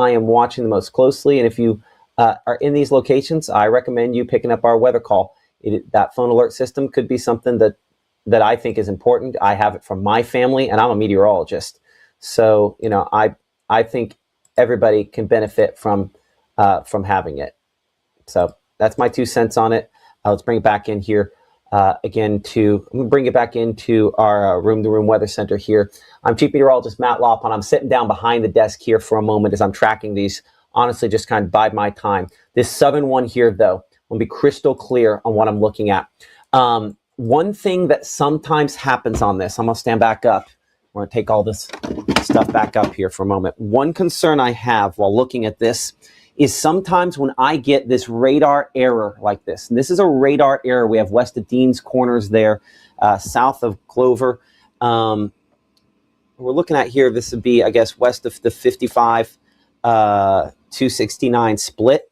I am watching the most closely. And if you are in these locations, I recommend you picking up our weather call. That phone alert system could be something that I think is important. I have it from my family, and I'm a meteorologist. So, you know, I think everybody can benefit from having it. So that's my 2 cents on it. Let's bring it back in here again I'm going to bring it back into our room-to-room weather center here. I'm Chief Meteorologist Matt Lopon. I'm sitting down behind the desk here for a moment as I'm tracking these. Honestly, just kind of bide my time. This southern one here, though, will be crystal clear on what I'm looking at. One thing that sometimes happens on this, I'm going to stand back up. We're going to take all this stuff back up here for a moment. One concern I have while looking at this is sometimes when I get this radar error like this, and this is a radar error we have west of Dean's Corners there, south of Clover. We're looking at here, this would be, I guess, west of the 55 269 split.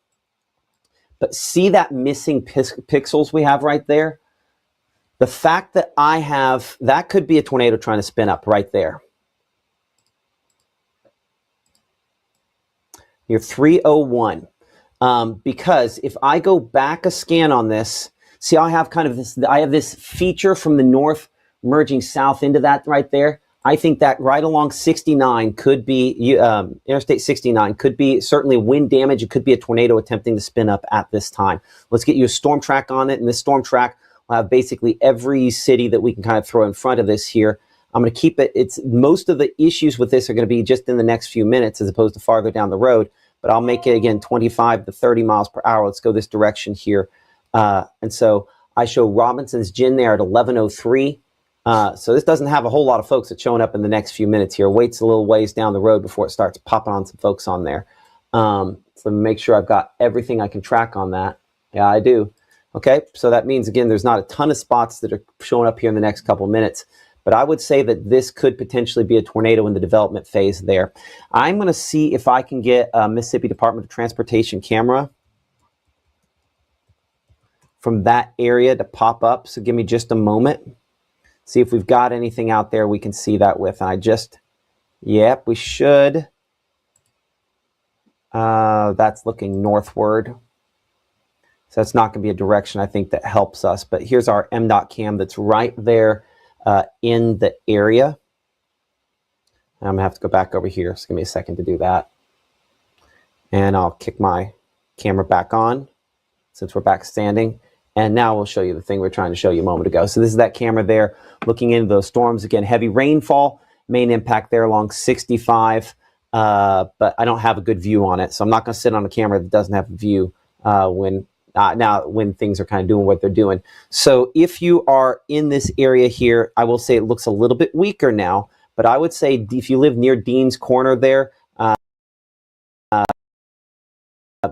But see that missing pixels we have right there? The fact that I have, that could be a tornado trying to spin up right there. You're 301. Because if I go back a scan on this, see how I have kind of this, I have this feature from the north merging south into that right there. I think that right along 69 could be, Interstate 69 could be certainly wind damage. It could be a tornado attempting to spin up at this time. Let's get you a storm track on it. And this storm track will have basically every city that we can kind of throw in front of this here. I'm going to keep it. Most of the issues with this are going to be just in the next few minutes as opposed to farther down the road. But I'll make it, again, 25 to 30 miles per hour. Let's go this direction here. And so I show Robinson's Gin there at 11:03. So this doesn't have a whole lot of folks that's showing up in the next few minutes here. Waits a little ways down the road before it starts popping on some folks on there. So make sure I've got everything I can track on that. Yeah, I do. Okay, so that means, again, there's not a ton of spots that are showing up here in the next couple of minutes. But I would say that this could potentially be a tornado in the development phase there. I'm going to see if I can get a Mississippi Department of Transportation camera from that area to pop up. So give me just a moment. See if we've got anything out there we can see that with. And yep, we should. That's looking northward. So that's not going to be a direction I think that helps us. But here's our MDOT cam that's right there in the area. I'm going to have to go back over here. So give me a second to do that. And I'll kick my camera back on since we're back standing. And now we'll show you the thing we were trying to show you a moment ago. So this is that camera there looking into those storms. Again, heavy rainfall, main impact there along 65. But I don't have a good view on it. So I'm not going to sit on a camera that doesn't have a view when things are kind of doing what they're doing. So if you are in this area here, I will say it looks a little bit weaker now. But I would say if you live near Dean's Corner there,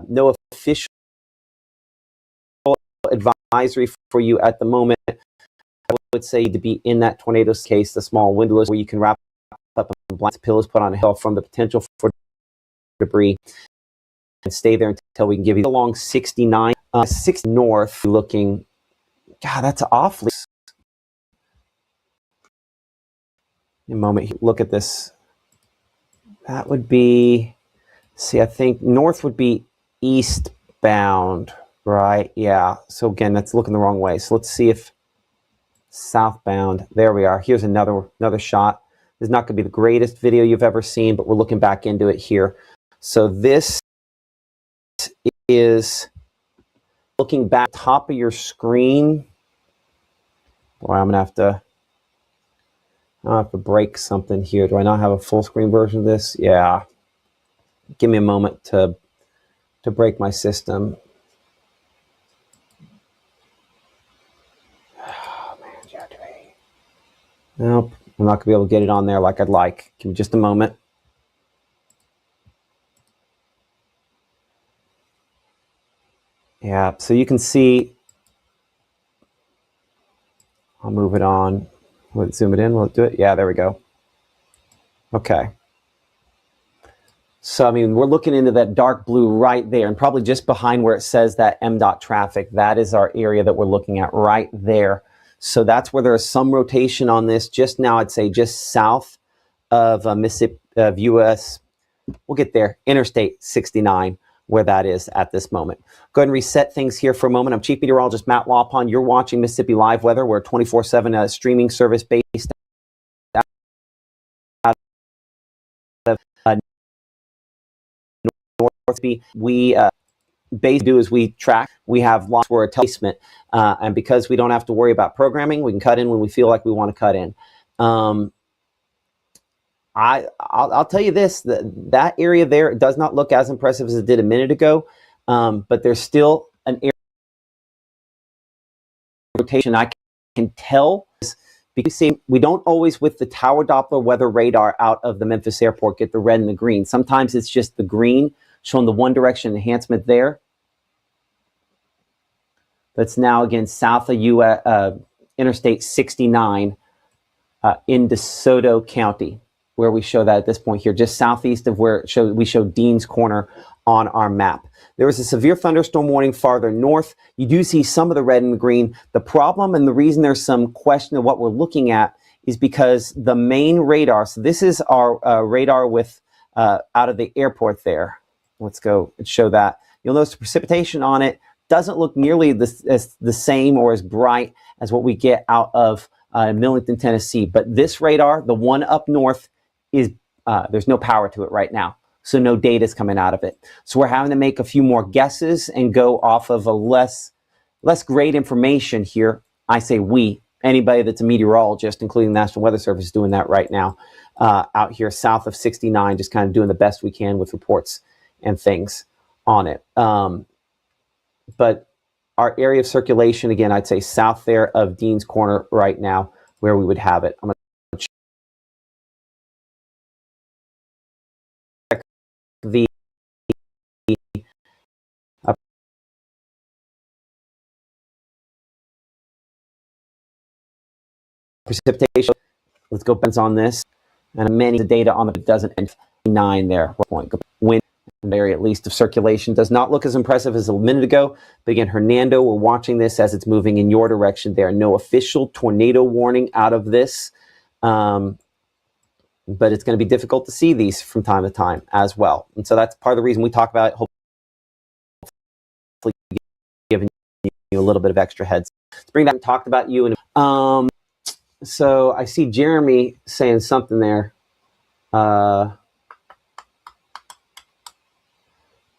no official advisory for you at the moment. I would say to be in that tornado case, the small windowless where you can wrap up and blanket pillows put on a hill from the potential for debris and stay there until we can give you along 69, 6 north looking. God, that's awfully. In a moment, look at this. That would be, see, I think north would be eastbound. Right, yeah. So again, that's looking the wrong way. So let's see if southbound. There we are. Here's another shot. This is not going to be the greatest video you've ever seen, but we're looking back into it here. So this is looking back top of your screen. Boy, I'm gonna have to break something here. Do I not have a full screen version of this? Yeah. Give me a moment to break my system. Nope, I'm not going to be able to get it on there like I'd like. Give me just a moment. Yeah, so you can see, I'll move it on. Will it zoom it in? Will it do it? Yeah, there we go. Okay. So, I mean, we're looking into that dark blue right there, and probably just behind where it says that MDOT traffic, that is our area that we're looking at right there. So that's where there is some rotation on this. Just now, I'd say just south of Mississippi, US We'll get there. Interstate 69, where that is at this moment. Go ahead and reset things here for a moment. I'm Chief Meteorologist Matt Lawpon. You're watching Mississippi Live Weather. We're a 24/7 streaming service based out of North. We basically do is we track. We have lots for a placement, and because we don't have to worry about programming, we can cut in when we feel like we want to cut in. I'll tell you this, that area there does not look as impressive as it did a minute ago, but there's still an area rotation. I can tell because we don't always, with the Tower Doppler weather radar out of the Memphis airport, get the red and the green. Sometimes it's just the green showing the one direction enhancement there. That's now again south of Interstate 69 in DeSoto County, where we show that at this point here, just southeast of where we show Dean's Corner on our map. There was a severe thunderstorm warning farther north. You do see some of the red and the green. The problem and the reason there's some question of what we're looking at is because the main radar, so this is our radar with out of the airport there. Let's go and show that. You'll notice the precipitation on it doesn't look nearly the same or as bright as what we get out of Millington, Tennessee. But this radar, the one up north, is there's no power to it right now. So no data is coming out of it. So we're having to make a few more guesses and go off of a less great information here. I say we, anybody that's a meteorologist, including the National Weather Service, is doing that right now out here south of 69, just kind of doing the best we can with reports and things on it. But our area of circulation, again, I'd say south there of Dean's Corner right now, where we would have it. I'm going to check the precipitation. Let's go on this. And many of the data on the doesn't end 9 there. Wind area, at least, of circulation does not look as impressive as a minute ago. But again, Hernando, we're watching this as it's moving in your direction there. No official tornado warning out of this. But it's going to be difficult to see these from time to time as well. And so that's part of the reason we talk about it. Hopefully giving you a little bit of extra heads. Let's bring that and talked about you. And so I see Jeremy saying something there.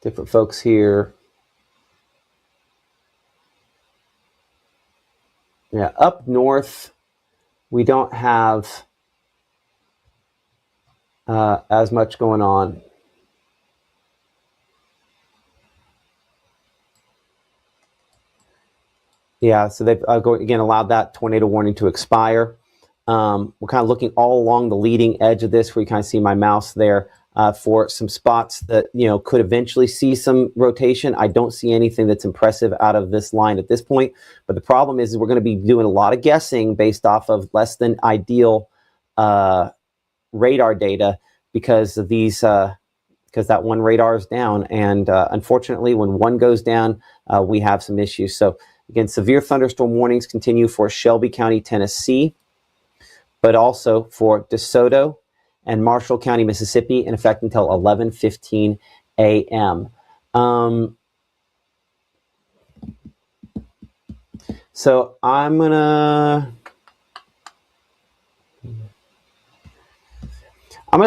Different folks here. Yeah, up north, we don't have as much going on. Yeah, so they've again allowed that tornado warning to expire. We're kind of looking all along the leading edge of this, where you kind of see my mouse there. For some spots that could eventually see some rotation. I don't see anything that's impressive out of this line at this point. But the problem is we're going to be doing a lot of guessing based off of less than ideal radar data because of these because that one radar is down. And unfortunately, when one goes down, we have some issues. So again, severe thunderstorm warnings continue for Shelby County, Tennessee, but also for DeSoto and Marshall County, Mississippi, in effect until 11:15 a.m. So I'm gonna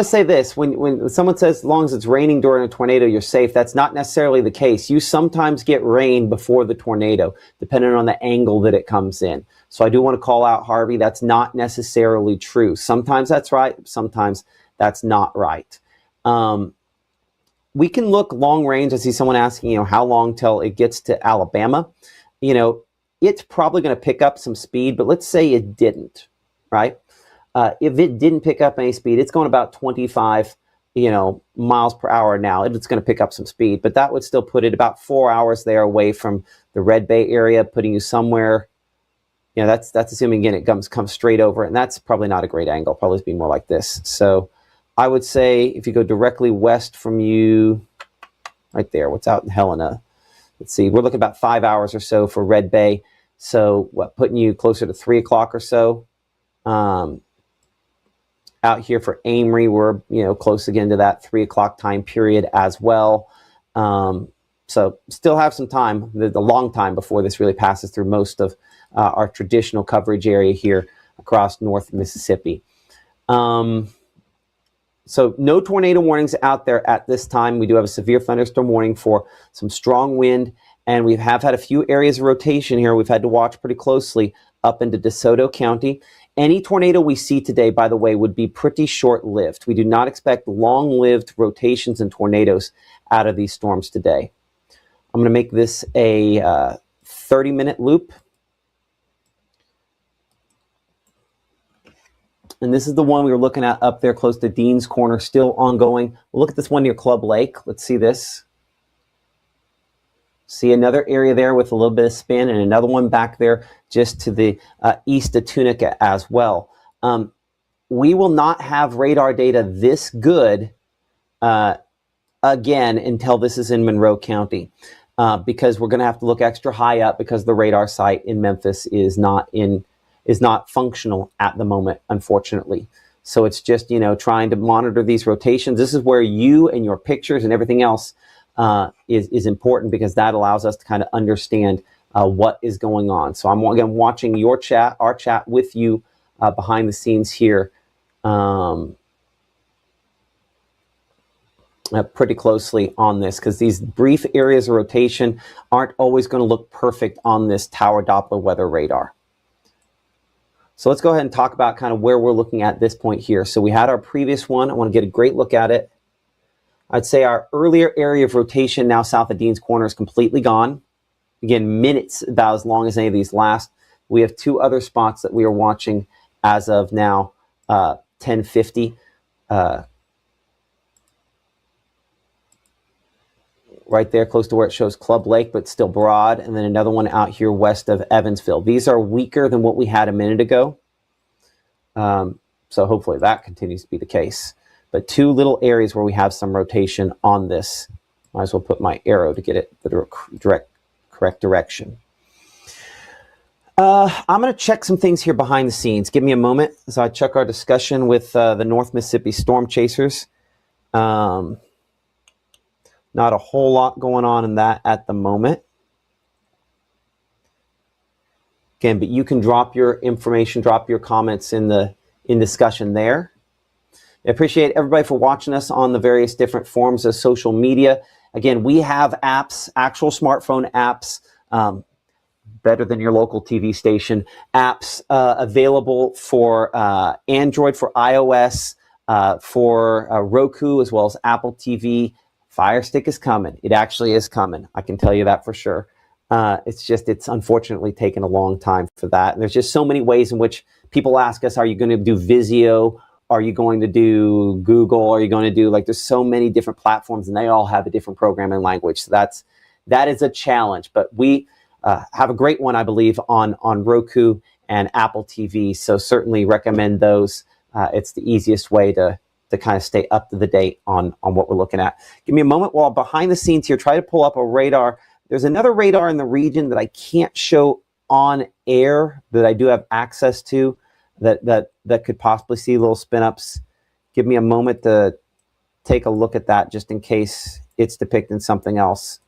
say this: when someone says, as long as it's raining during a tornado, you're safe. That's not necessarily the case. You sometimes get rain before the tornado, depending on the angle that it comes in. So I do want to call out Harvey. That's not necessarily true. Sometimes that's right. Sometimes that's not right. We can look long range. I see someone asking, how long till it gets to Alabama? It's probably going to pick up some speed, but let's say it didn't, right? If it didn't pick up any speed, it's going about 25, miles per hour now. It's going to pick up some speed, but that would still put it about 4 hours there away from the Red Bay area, putting you somewhere. That's assuming, again, it comes straight over, and that's probably not a great angle. Probably be more like this. So I would say if you go directly west from you, right there, what's out in Helena? Let's see, we're looking about 5 hours or so for Red Bay. So putting you closer to 3 o'clock or so. out here for Amory, we're close again to that 3 o'clock time period as well. So still have some time, the long time before this really passes through most of our traditional coverage area here across North Mississippi. So no tornado warnings out there at this time. We do have a severe thunderstorm warning for some strong wind, and we have had a few areas of rotation here we've had to watch pretty closely up into DeSoto County. Any tornado we see today, by the way, would be pretty short-lived. We do not expect long-lived rotations and tornadoes out of these storms today. I'm going to make this a 30-minute loop. And this is the one we were looking at up there close to Dean's Corner, still ongoing. We'll look at this one near Club Lake. Let's see this. See another area there with a little bit of spin, and another one back there just to the east of Tunica as well. We will not have radar data this good again until this is in Monroe County, because we're going to have to look extra high up because the radar site in Memphis is not functional at the moment, unfortunately. So it's just, trying to monitor these rotations. This is where you and your pictures and everything else is important, because that allows us to kind of understand what is going on. So I'm again watching your chat, our chat with you behind the scenes here pretty closely on this, because these brief areas of rotation aren't always going to look perfect on this tower Doppler weather radar. So let's go ahead and talk about kind of where we're looking at this point here. So we had our previous one. I want to get a great look at it. I'd say our earlier area of rotation now south of Dean's Corner is completely gone. Again, minutes about as long as any of these last. We have two other spots that we are watching as of now, 10:50. Right there close to where it shows Club Lake, but still broad. And then another one out here west of Evansville. These are weaker than what we had a minute ago. So hopefully that continues to be the case. But two little areas where we have some rotation on this. Might as well put my arrow to get it the correct direction. I'm going to check some things here behind the scenes. Give me a moment as I check our discussion with the North Mississippi Storm Chasers. Not a whole lot going on in that at the moment. Again, but you can drop your information, drop your comments in discussion there. I appreciate everybody for watching us on the various different forms of social media. Again, we have apps, actual smartphone apps, better than your local TV station, apps available for Android, for iOS, for Roku, as well as Apple TV. Fire Stick is coming. It actually is coming. I can tell you that for sure. It's unfortunately taken a long time for that. And there's just so many ways in which people ask us, are you going to do Vizio? Are you going to do Google? Are you going to do, there's so many different platforms, and they all have a different programming language. So that is a challenge. But we have a great one, I believe, on Roku and Apple TV. So certainly recommend those. It's the easiest way to kind of stay up to the date on what we're looking at. Give me a moment while behind the scenes here, try to pull up a radar. There's another radar in the region that I can't show on air that I do have access to that could possibly see little spin ups. Give me a moment to take a look at that just in case it's depicting something else.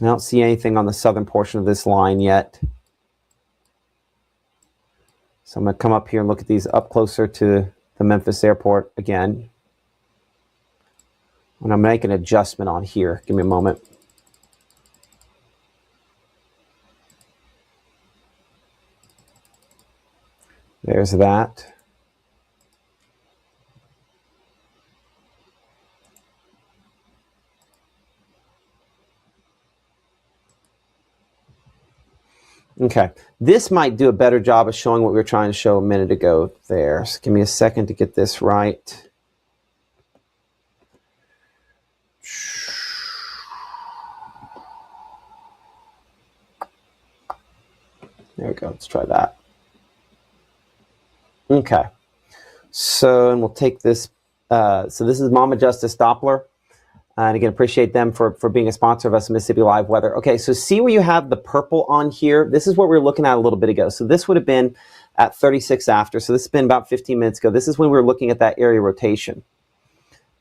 I don't see anything on the southern portion of this line yet. So I'm going to come up here and look at these up closer to the Memphis airport again. And I'm making an adjustment on here. Give me a moment. There's that. Okay, this might do a better job of showing what we were trying to show a minute ago there. So give me a second to get this right. There we go, let's try that. Okay, so, and we'll take this, so this is Mama Justice Doppler. And again, appreciate them for being a sponsor of us, Mississippi Live Weather. Okay, so see where you have the purple on here? This is what we were looking at a little bit ago. So this would have been at 36 after. So this has been about 15 minutes ago. This is when we were looking at that area rotation.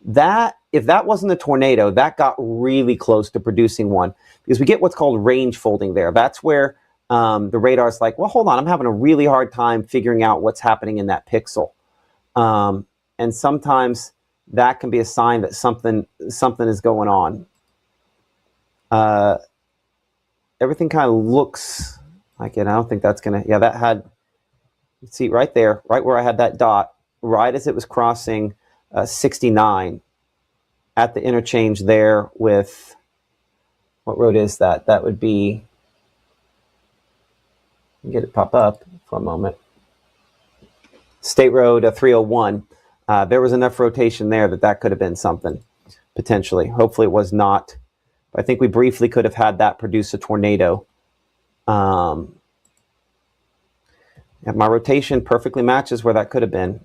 That, if that wasn't a tornado, that got really close to producing one, because we get what's called range folding there. That's where the radar's like, well, hold on, I'm having a really hard time figuring out what's happening in that pixel. And sometimes that can be a sign that something is going on. Everything kind of looks like it. I don't think that's gonna, yeah, that had, see right there, right where I had that dot, right as it was crossing 69 at the interchange there with, what road is that? That would be, get it pop up for a moment. State Road 301. There was enough rotation there that could have been something, potentially. Hopefully it was not. But I think we briefly could have had that produce a tornado. Yeah, my rotation perfectly matches where that could have been.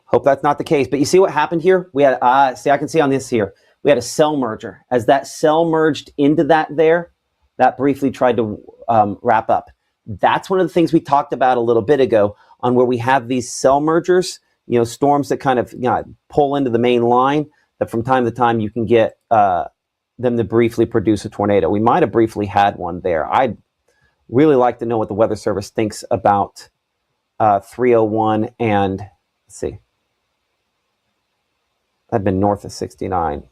Hope that's not the case. But you see what happened here? We had, see, I can see on this here, we had a cell merger. As that cell merged into that there, that briefly tried to wrap up. That's one of the things we talked about a little bit ago on where we have these cell mergers, you know, storms that kind of, you know, pull into the main line, that from time to time you can get them to briefly produce a tornado. We might have briefly had one there. I'd really like to know what the Weather Service thinks about 301 and, let's see, I've been north of 69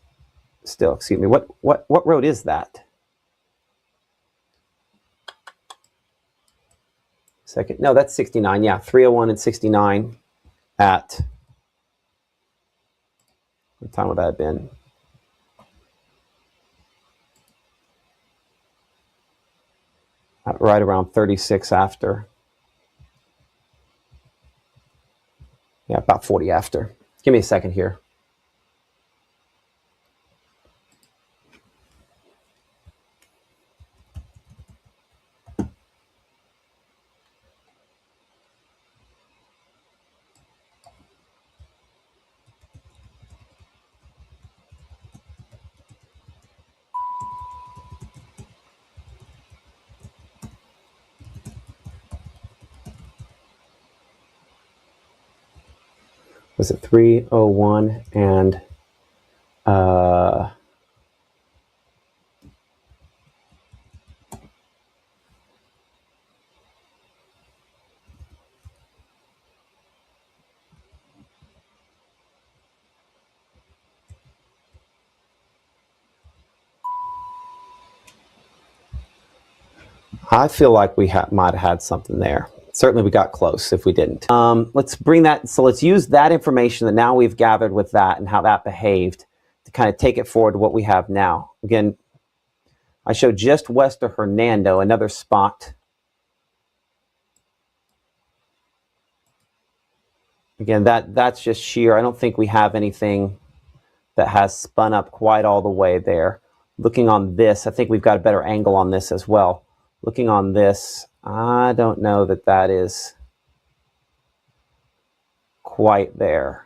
still, excuse me. What road is that? Second, no, that's 69. Yeah, 301 and 69 at, what time would that have been? Right around 36 after. Yeah, about 40 after. Give me a second here. Was it 301 and I feel like we might have had something there. Certainly we got close if we didn't. Let's bring that, so let's use that information that now we've gathered with that and how that behaved to kind of take it forward to what we have now. Again, I showed just west of Hernando, another spot. Again, that's just sheer. I don't think we have anything that has spun up quite all the way there. Looking on this, I think we've got a better angle on this as well. Looking on this, I don't know that that is quite there.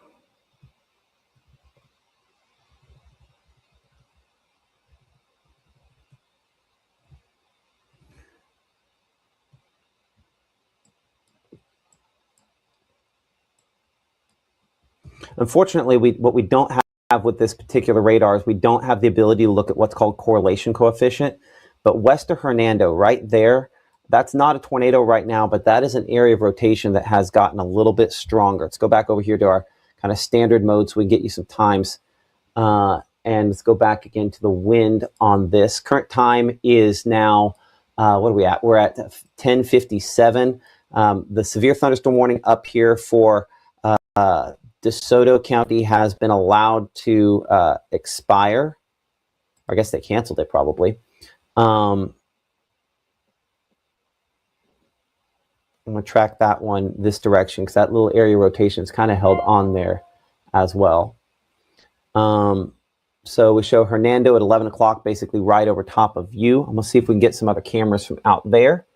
Unfortunately, what we don't have with this particular radar is we don't have the ability to look at what's called correlation coefficient. But west of Hernando, right there, that's not a tornado right now, but that is an area of rotation that has gotten a little bit stronger. Let's go back over here to our kind of standard mode so we can get you some times. And let's go back again to the wind on this. Current time is now, what are we at? We're at 10:57. The severe thunderstorm warning up here for DeSoto County has been allowed to expire. I guess they canceled it probably. I'm going to track that one this direction because that little area rotation is kind of held on there as well. So we show Hernando at 11 o'clock, basically right over top of you. I'm going to see if we can get some other cameras from out there.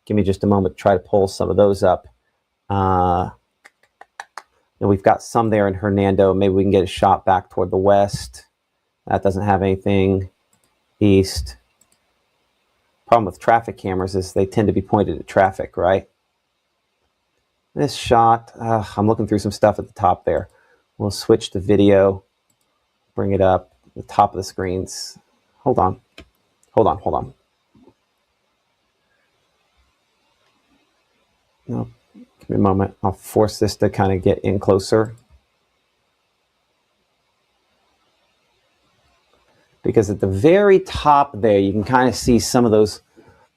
Give me just a moment to try to pull some of those up. And we've got some there in Hernando. Maybe we can get a shot back toward the west. That doesn't have anything. East. Problem with traffic cameras is they tend to be pointed at traffic, right? This shot, I'm looking through some stuff at the top there. We'll switch to video, bring it up, the top of the screens. Hold on. No, give me a moment. I'll force this to kind of get in closer. Because at the very top there, you can kind of see some of the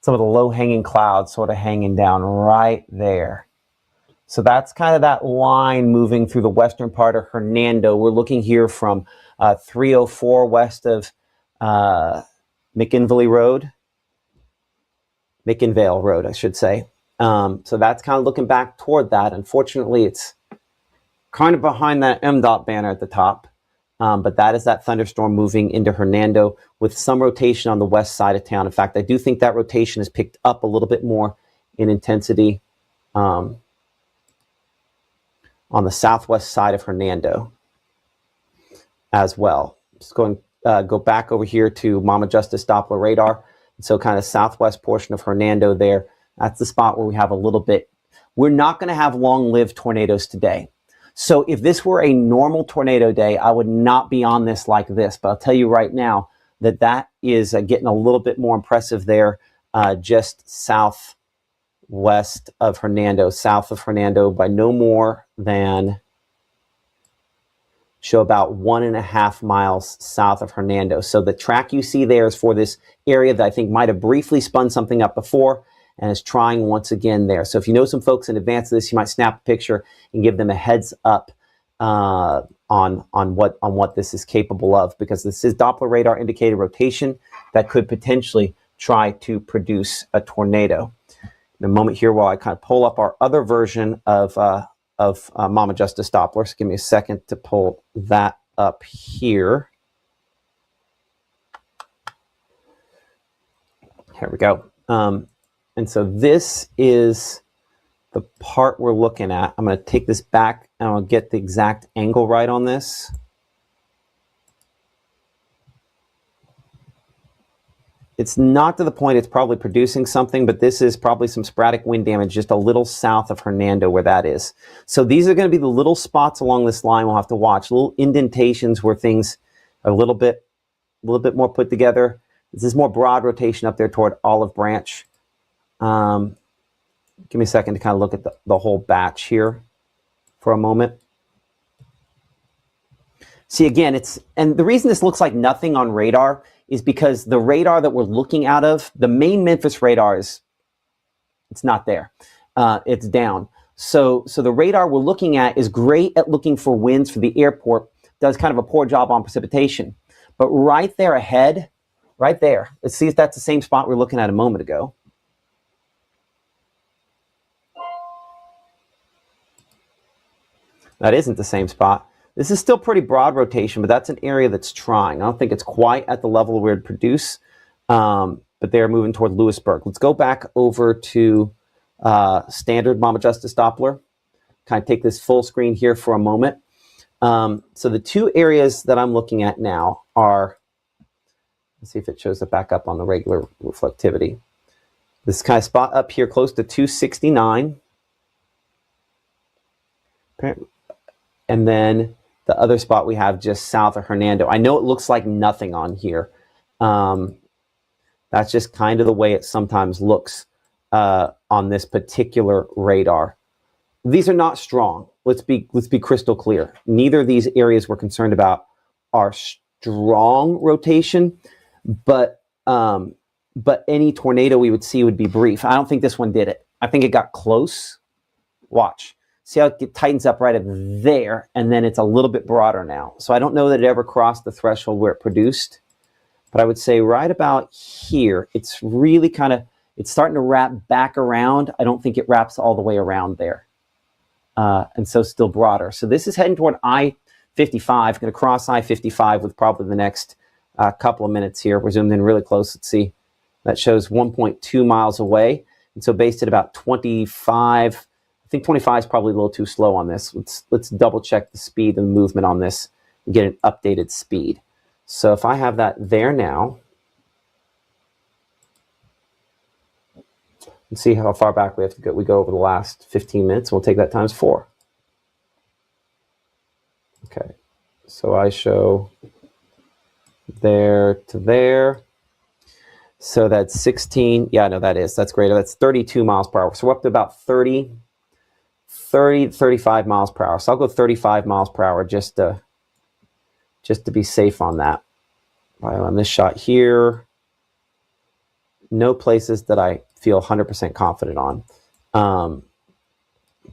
low-hanging clouds sort of hanging down right there. So that's kind of that line moving through the western part of Hernando. We're looking here from 304 west of McInvale Road, I should say. So that's kind of looking back toward that. Unfortunately, it's kind of behind that MDOT banner at the top. But that is that thunderstorm moving into Hernando with some rotation on the west side of town. In fact, I do think that rotation has picked up a little bit more in intensity on the southwest side of Hernando as well. Just go back over here to Mama Justice Doppler radar. So kind of southwest portion of Hernando there. That's the spot where we have a little bit. We're not going to have long-lived tornadoes today. So if this were a normal tornado day, I would not be on this like this. But I'll tell you right now that that is getting a little bit more impressive there, just southwest of Hernando, south of Hernando by no more than, show about 1.5 miles south of Hernando. So the track you see there is for this area that I think might have briefly spun something up before and is trying once again there. So if you know some folks in advance of this, you might snap a picture and give them a heads up on what this is capable of, because this is Doppler radar indicated rotation that could potentially try to produce a tornado. In a moment here, while I kind of pull up our other version of Mama Justice Doppler, so give me a second to pull that up here. Here we go. And so this is the part we're looking at. I'm going to take this back and I'll get the exact angle right on this. It's not to the point it's probably producing something, but this is probably some sporadic wind damage just a little south of Hernando where that is. So these are going to be the little spots along this line we'll have to watch, little indentations where things are a little bit more put together. This is more broad rotation up there toward Olive Branch. Give me a second to kind of look at the whole batch here for a moment. See, again, and the reason this looks like nothing on radar is because the radar that we're looking out of, the main Memphis radar it's not there. It's down. So the radar we're looking at is great at looking for winds for the airport, does kind of a poor job on precipitation. But right there ahead, right there, let's see if that's the same spot we were looking at a moment ago. That isn't the same spot. This is still pretty broad rotation, but that's an area that's trying. I don't think it's quite at the level where it'd produce, but they're moving toward Lewisburg. Let's go back over to standard Mama Justice Doppler. Kind of take this full screen here for a moment. So the two areas that I'm looking at now are, let's see if it shows it back up on the regular reflectivity. This kind of spot up here close to 269. And then the other spot we have just south of Hernando. I know it looks like nothing on here. That's just kind of the way it sometimes looks on this particular radar. These are not strong. Let's be crystal clear. Neither of these areas we're concerned about are strong rotation, but any tornado we would see would be brief. I don't think this one did it. I think it got close. Watch. See how it tightens up right up there, and then it's a little bit broader now. So I don't know that it ever crossed the threshold where it produced, but I would say right about here, it's really kind of, it's starting to wrap back around. I don't think it wraps all the way around there. And so still broader. So this is heading toward I-55, going to cross I-55 with probably the next couple of minutes here. We're zoomed in really close. Let's see. That shows 1.2 miles away. And so based at about 25, I think 25 is probably a little too slow on this. Let's double check the speed and movement on this and get an updated speed. So if I have that there now, and see how far back we have to go. We go over the last 15 minutes. We'll take that times 4. Okay, so I show there to there. So that's 16. Yeah, no, that's greater. That's 32 miles per hour. So we're up to about 30, 35 miles per hour. So I'll go 35 miles per hour just to be safe on that. Right on this shot here, no places that I feel 100% confident on.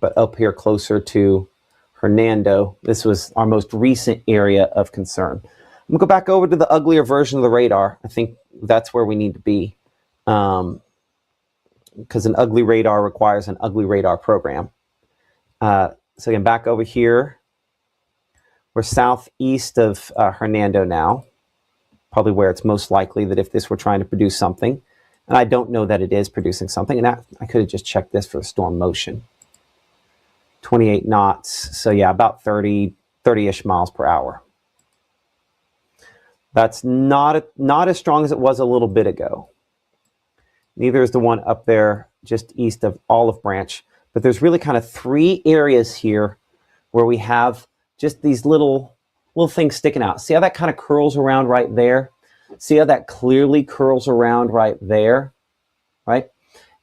But up here closer to Hernando, this was our most recent area of concern. I'm gonna go back over to the uglier version of the radar. I think that's where we need to be, because an ugly radar requires an ugly radar program. So again, back over here, we're southeast of Hernando now, probably where it's most likely that if this were trying to produce something, and I don't know that it is producing something, and I could have just checked this for the storm motion. 28 knots, so yeah, about 30-ish miles per hour. That's not as strong as it was a little bit ago. Neither is the one up there just east of Olive Branch, but there's really kind of 3 areas here where we have just these little things sticking out. See how that kind of curls around right there? See how that clearly curls around right there, right?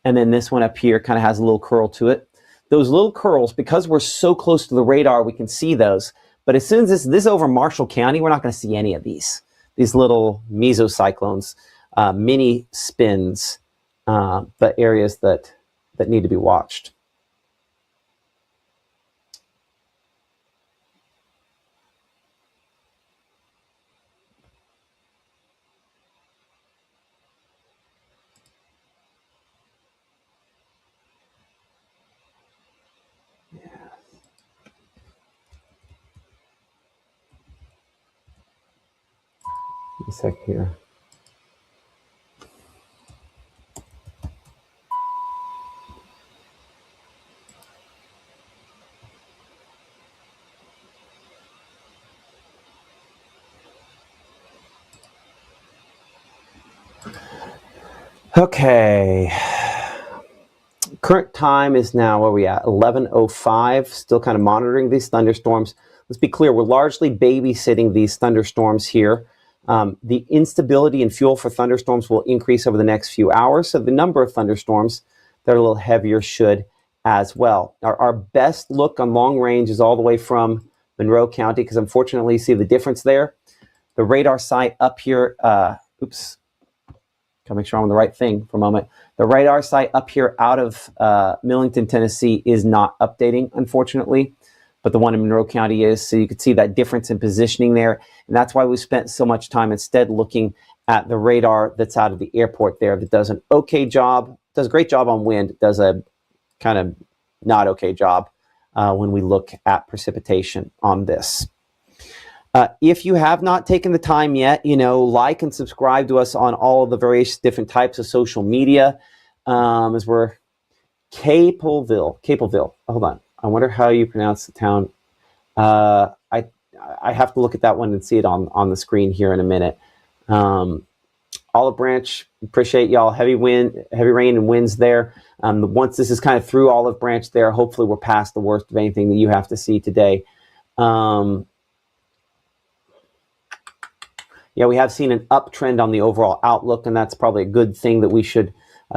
And then this one up here kind of has a little curl to it. Those little curls, because we're so close to the radar, we can see those. But as soon as this is over Marshall County, we're not going to see any of these little mesocyclones, mini spins, but areas that need to be watched. A sec here. Okay. Current time is now, where are we at? 11:05. Still kind of monitoring these thunderstorms. Let's be clear, we're largely babysitting these thunderstorms here. The instability in fuel for thunderstorms will increase over the next few hours, so the number of thunderstorms that are a little heavier should as well. Our best look on long range is all the way from Monroe County, because unfortunately, you see the difference there. The radar site up here, oops, gotta make sure I'm on the right thing for a moment. The radar site up here out of Millington, Tennessee is not updating, unfortunately, but the one in Monroe County is, so you can see that difference in positioning there, and that's why we spent so much time instead looking at the radar that's out of the airport there that does an okay job, does a great job on wind, does a kind of not okay job when we look at precipitation on this. If you have not taken the time yet, like and subscribe to us on all of the various different types of social media, as we're Capelville. Hold on. I wonder how you pronounce the town. I have to look at that one and see it on the screen here in a minute. Olive Branch, appreciate y'all. Heavy rain and winds there. Once this is kind of through Olive Branch there, hopefully we're past the worst of anything that you have to see today. Yeah, we have seen an uptrend on the overall outlook, and that's probably a good thing that we should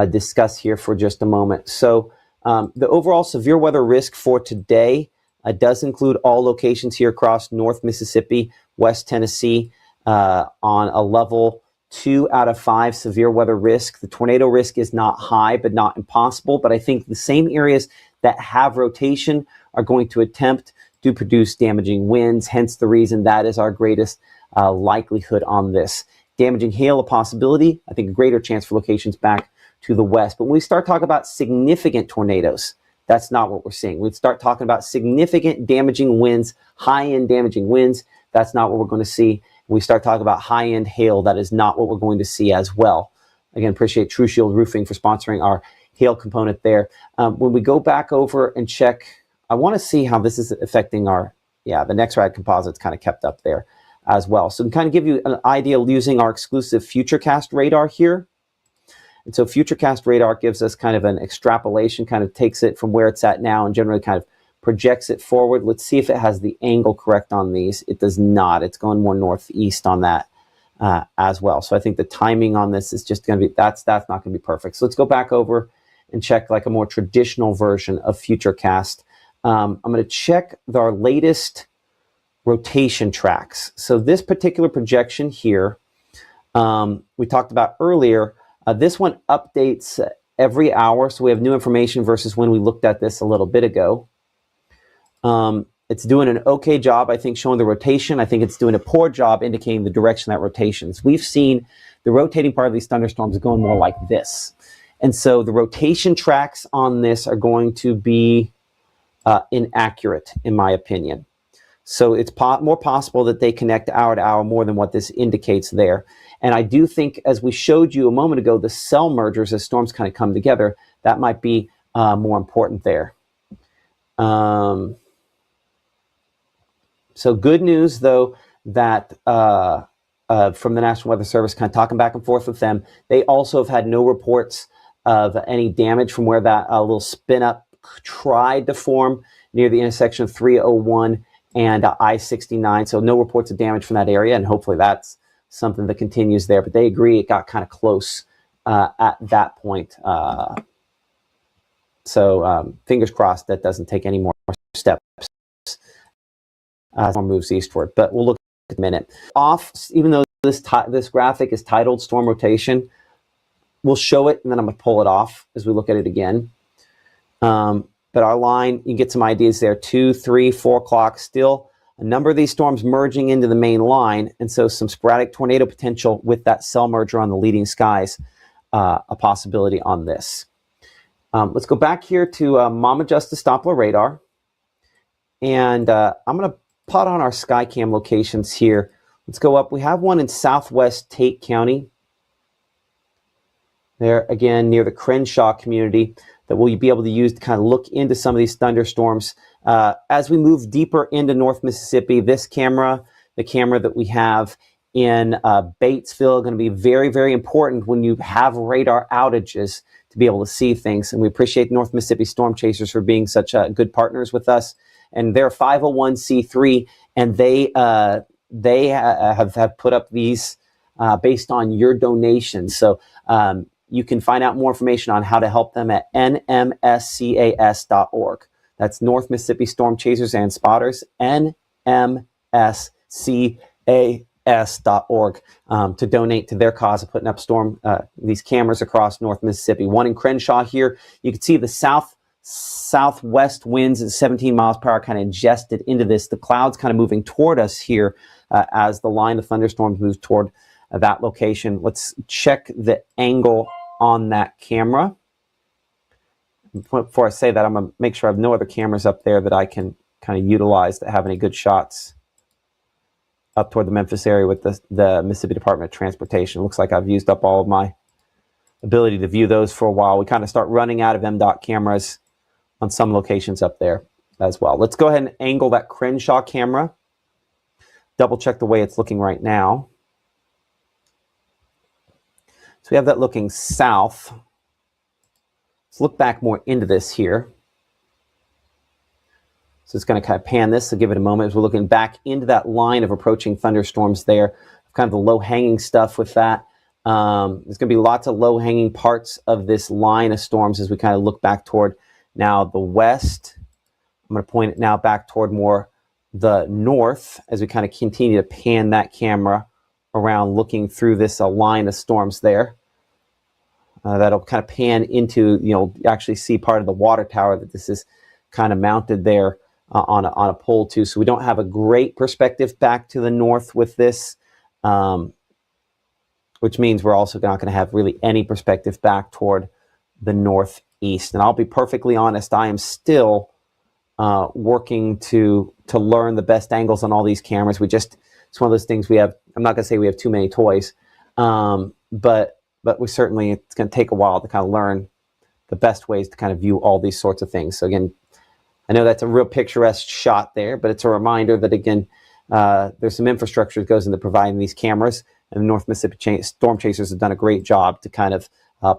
discuss here for just a moment. So the overall severe weather risk for today does include all locations here across North Mississippi, West Tennessee, on a level 2 out of 5 severe weather risk. The tornado risk is not high, but not impossible. But I think the same areas that have rotation are going to attempt to produce damaging winds, hence the reason that is our greatest likelihood on this. Damaging hail, a possibility. I think a greater chance for locations back to the west. But when we start talking about significant tornadoes, that's not what we're seeing. We start talking about significant damaging winds, high-end damaging winds, that's not what we're going to see. When we start talking about high-end hail, that is not what we're going to see as well. Again, appreciate True Shield Roofing for sponsoring our hail component there. When we go back over and check, I want to see how this is affecting our, the NexRad composites kind of kept up there as well. So to kind of give you an idea using our exclusive Futurecast radar here. And so Futurecast radar gives us kind of an extrapolation, kind of takes it from where it's at now and generally kind of projects it forward. Let's see if it has the angle correct on these. It does not. It's going more northeast on that as well. So I think the timing on this is just going to be, that's not going to be perfect. So let's go back over and check like a more traditional version of Futurecast. I'm going to check our latest rotation tracks. So this particular projection here, we talked about earlier, this one updates every hour. So we have new information versus when we looked at this a little bit ago. It's doing an okay job, I think, showing the rotation. I think it's doing a poor job indicating the direction that rotations. We've seen the rotating part of these thunderstorms going more like this. And so the rotation tracks on this are going to be inaccurate, in my opinion. So it's more possible that they connect hour to hour more than what this indicates there. And I do think, as we showed you a moment ago, the cell mergers as storms kind of come together, that might be more important there. So good news, though, that from the National Weather Service, kind of talking back and forth with them, they also have had no reports of any damage from where that little spin-up tried to form near the intersection of 301 and I-69. So no reports of damage from that area, and hopefully that's something that continues there. But they agree it got kind of close at that point. So fingers crossed that doesn't take any more steps as storm moves eastward. But we'll look at a minute. Even though this graphic is titled Storm Rotation, we'll show it, and then I'm going to pull it off as we look at it again. But our line, you can get some ideas there, 2, 3, 4 o'clock, still a number of these storms merging into the main line, and so some sporadic tornado potential with that cell merger on the leading skies, a possibility on this. Let's go back here to Mama Justice Doppler radar, and I'm going to plot on our SkyCam locations here. Let's go up. We have one in southwest Tate County. There, again, near the Crenshaw community, that we'll be able to use to kind of look into some of these thunderstorms. As we move deeper into North Mississippi, this camera, the camera that we have in Batesville, going to be very, very important when you have radar outages to be able to see things. And we appreciate North Mississippi Storm Chasers for being such good partners with us. And they're 501c3, and they have put up these based on your donations. So you can find out more information on how to help them at nmscas.org. That's North Mississippi Storm Chasers and Spotters, nmscas.org, to donate to their cause of putting up these cameras across North Mississippi. One in Crenshaw here. You can see the southwest winds at 17 miles per hour kind of ingested into this. The clouds kind of moving toward us here as the line of thunderstorms moves toward that location. Let's check the angle on that camera. Before I say that, I'm going to make sure I have no other cameras up there that I can kind of utilize that have any good shots up toward the Memphis area with the Mississippi Department of Transportation. It looks like I've used up all of my ability to view those for a while. We kind of start running out of MDOT cameras on some locations up there as well. Let's go ahead and angle that Crenshaw camera. Double check the way it's looking right now. So we have that looking south. Let's look back more into this here. So it's going to kind of pan this, so give it a moment as we're looking back into that line of approaching thunderstorms there. Kind of the low-hanging stuff with that. There's going to be lots of low-hanging parts of this line of storms as we kind of look back toward now the west. I'm going to point it now back toward more the north as we kind of continue to pan that camera around looking through this line of storms there. That'll kind of pan into, you actually see part of the water tower that this is kind of mounted there on a pole too. So we don't have a great perspective back to the north with this, which means we're also not going to have really any perspective back toward the northeast. And I'll be perfectly honest, I am still working to learn the best angles on all these cameras. It's one of those things we have. I'm not going to say we have too many toys, but we certainly, it's going to take a while to kind of learn the best ways to kind of view all these sorts of things. So again, I know that's a real picturesque shot there, but it's a reminder that, again, there's some infrastructure that goes into providing these cameras, and the North Mississippi Storm Chasers have done a great job to kind of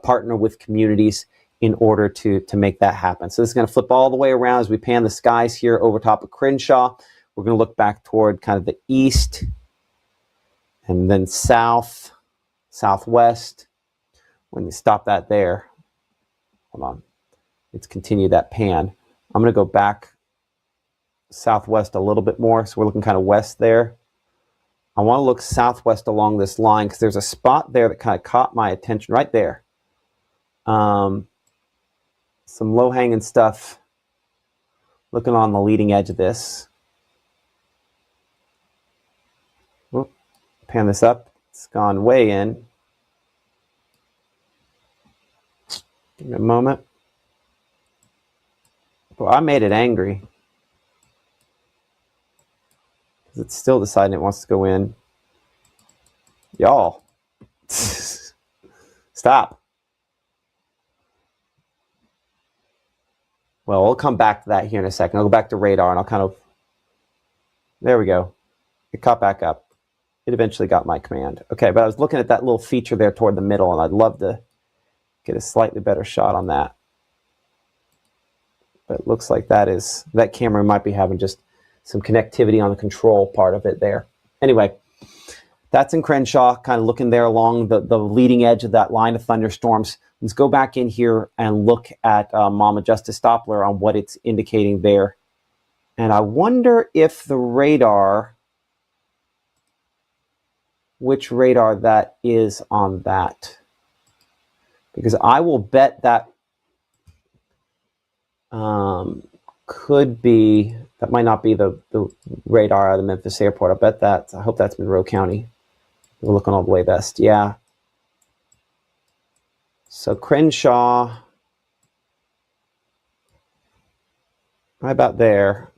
partner with communities in order to make that happen. So this is going to flip all the way around as we pan the skies here over top of Crenshaw. We're going to look back toward kind of the east and then south, southwest. When you stop that there, hold on, let's continue that pan. I'm going to go back southwest a little bit more, so we're looking kind of west there. I want to look southwest along this line because there's a spot there that kind of caught my attention right there. Some low-hanging stuff looking on the leading edge of this. Whoop, pan this up. It's gone way in. Give me a moment. Well, I made it angry. It's still deciding it wants to go in. Y'all. Stop. Well, we'll come back to that here in a second. I'll go back to radar and I'll kind of... There we go. It caught back up. It eventually got my command. Okay, but I was looking at that little feature there toward the middle, and I'd love to get a slightly better shot on that. But it looks like that camera might be having just some connectivity on the control part of it there. Anyway, that's in Crenshaw, kind of looking there along the leading edge of that line of thunderstorms. Let's go back in here and look at Mama Justice Doppler on what it's indicating there. And I wonder if the radar, which radar that is on that. Because I will bet that could be, that might not be the radar out of the Memphis airport. I hope that's Monroe County. We're looking all the way west. Yeah. So Crenshaw, right about there.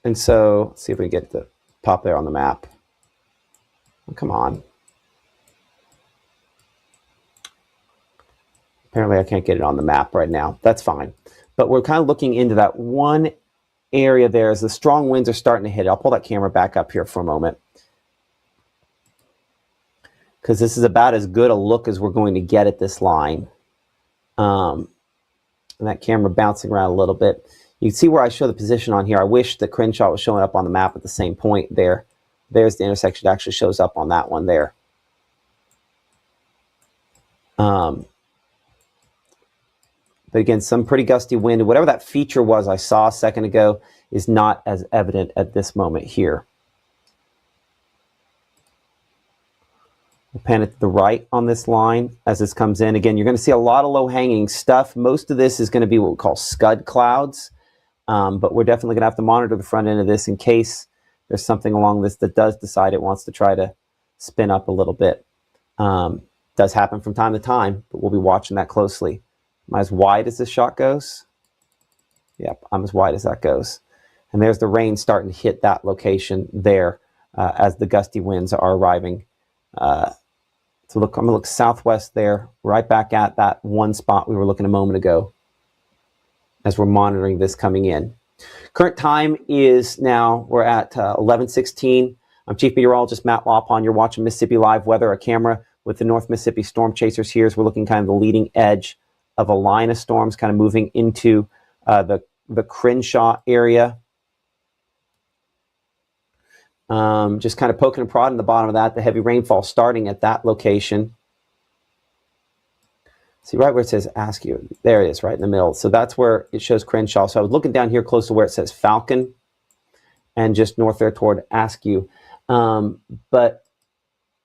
And so, let's see if we can get the pop there on the map. Oh, come on. Apparently I can't get it on the map right now. That's fine. But we're kind of looking into that one area there as the strong winds are starting to hit it. I'll pull that camera back up here for a moment, because this is about as good a look as we're going to get at this line. And that camera bouncing around a little bit. You can see where I show the position on here. I wish that Crenshaw was showing up on the map at the same point there. There's the intersection. It actually shows up on that one there. But again, some pretty gusty wind. Whatever that feature was I saw a second ago is not as evident at this moment here. We'll pan it to the right on this line as this comes in. Again, you're going to see a lot of low-hanging stuff. Most of this is going to be what we call scud clouds. But we're definitely going to have to monitor the front end of this in case there's something along this that does decide it wants to try to spin up a little bit. Does happen from time to time, but we'll be watching that closely. Am I as wide as this shot goes? Yep, I'm as wide as that goes. And there's the rain starting to hit that location there as the gusty winds are arriving. So look, I'm going to look southwest there, right back at that one spot we were looking a moment ago as we're monitoring this coming in. Current time is now, we're at 11:16. I'm Chief Meteorologist Matt Lawpon. You're watching Mississippi Live Weather, a camera with the North Mississippi Storm Chasers here as we're looking kind of the leading edge of a line of storms kind of moving into the Crenshaw area. Just kind of poking and prodding the bottom of that, the heavy rainfall starting at that location. See right where it says Askew. There it is, right in the middle. So that's where it shows Crenshaw. So I was looking down here close to where it says Falcon and just north there toward Askew. But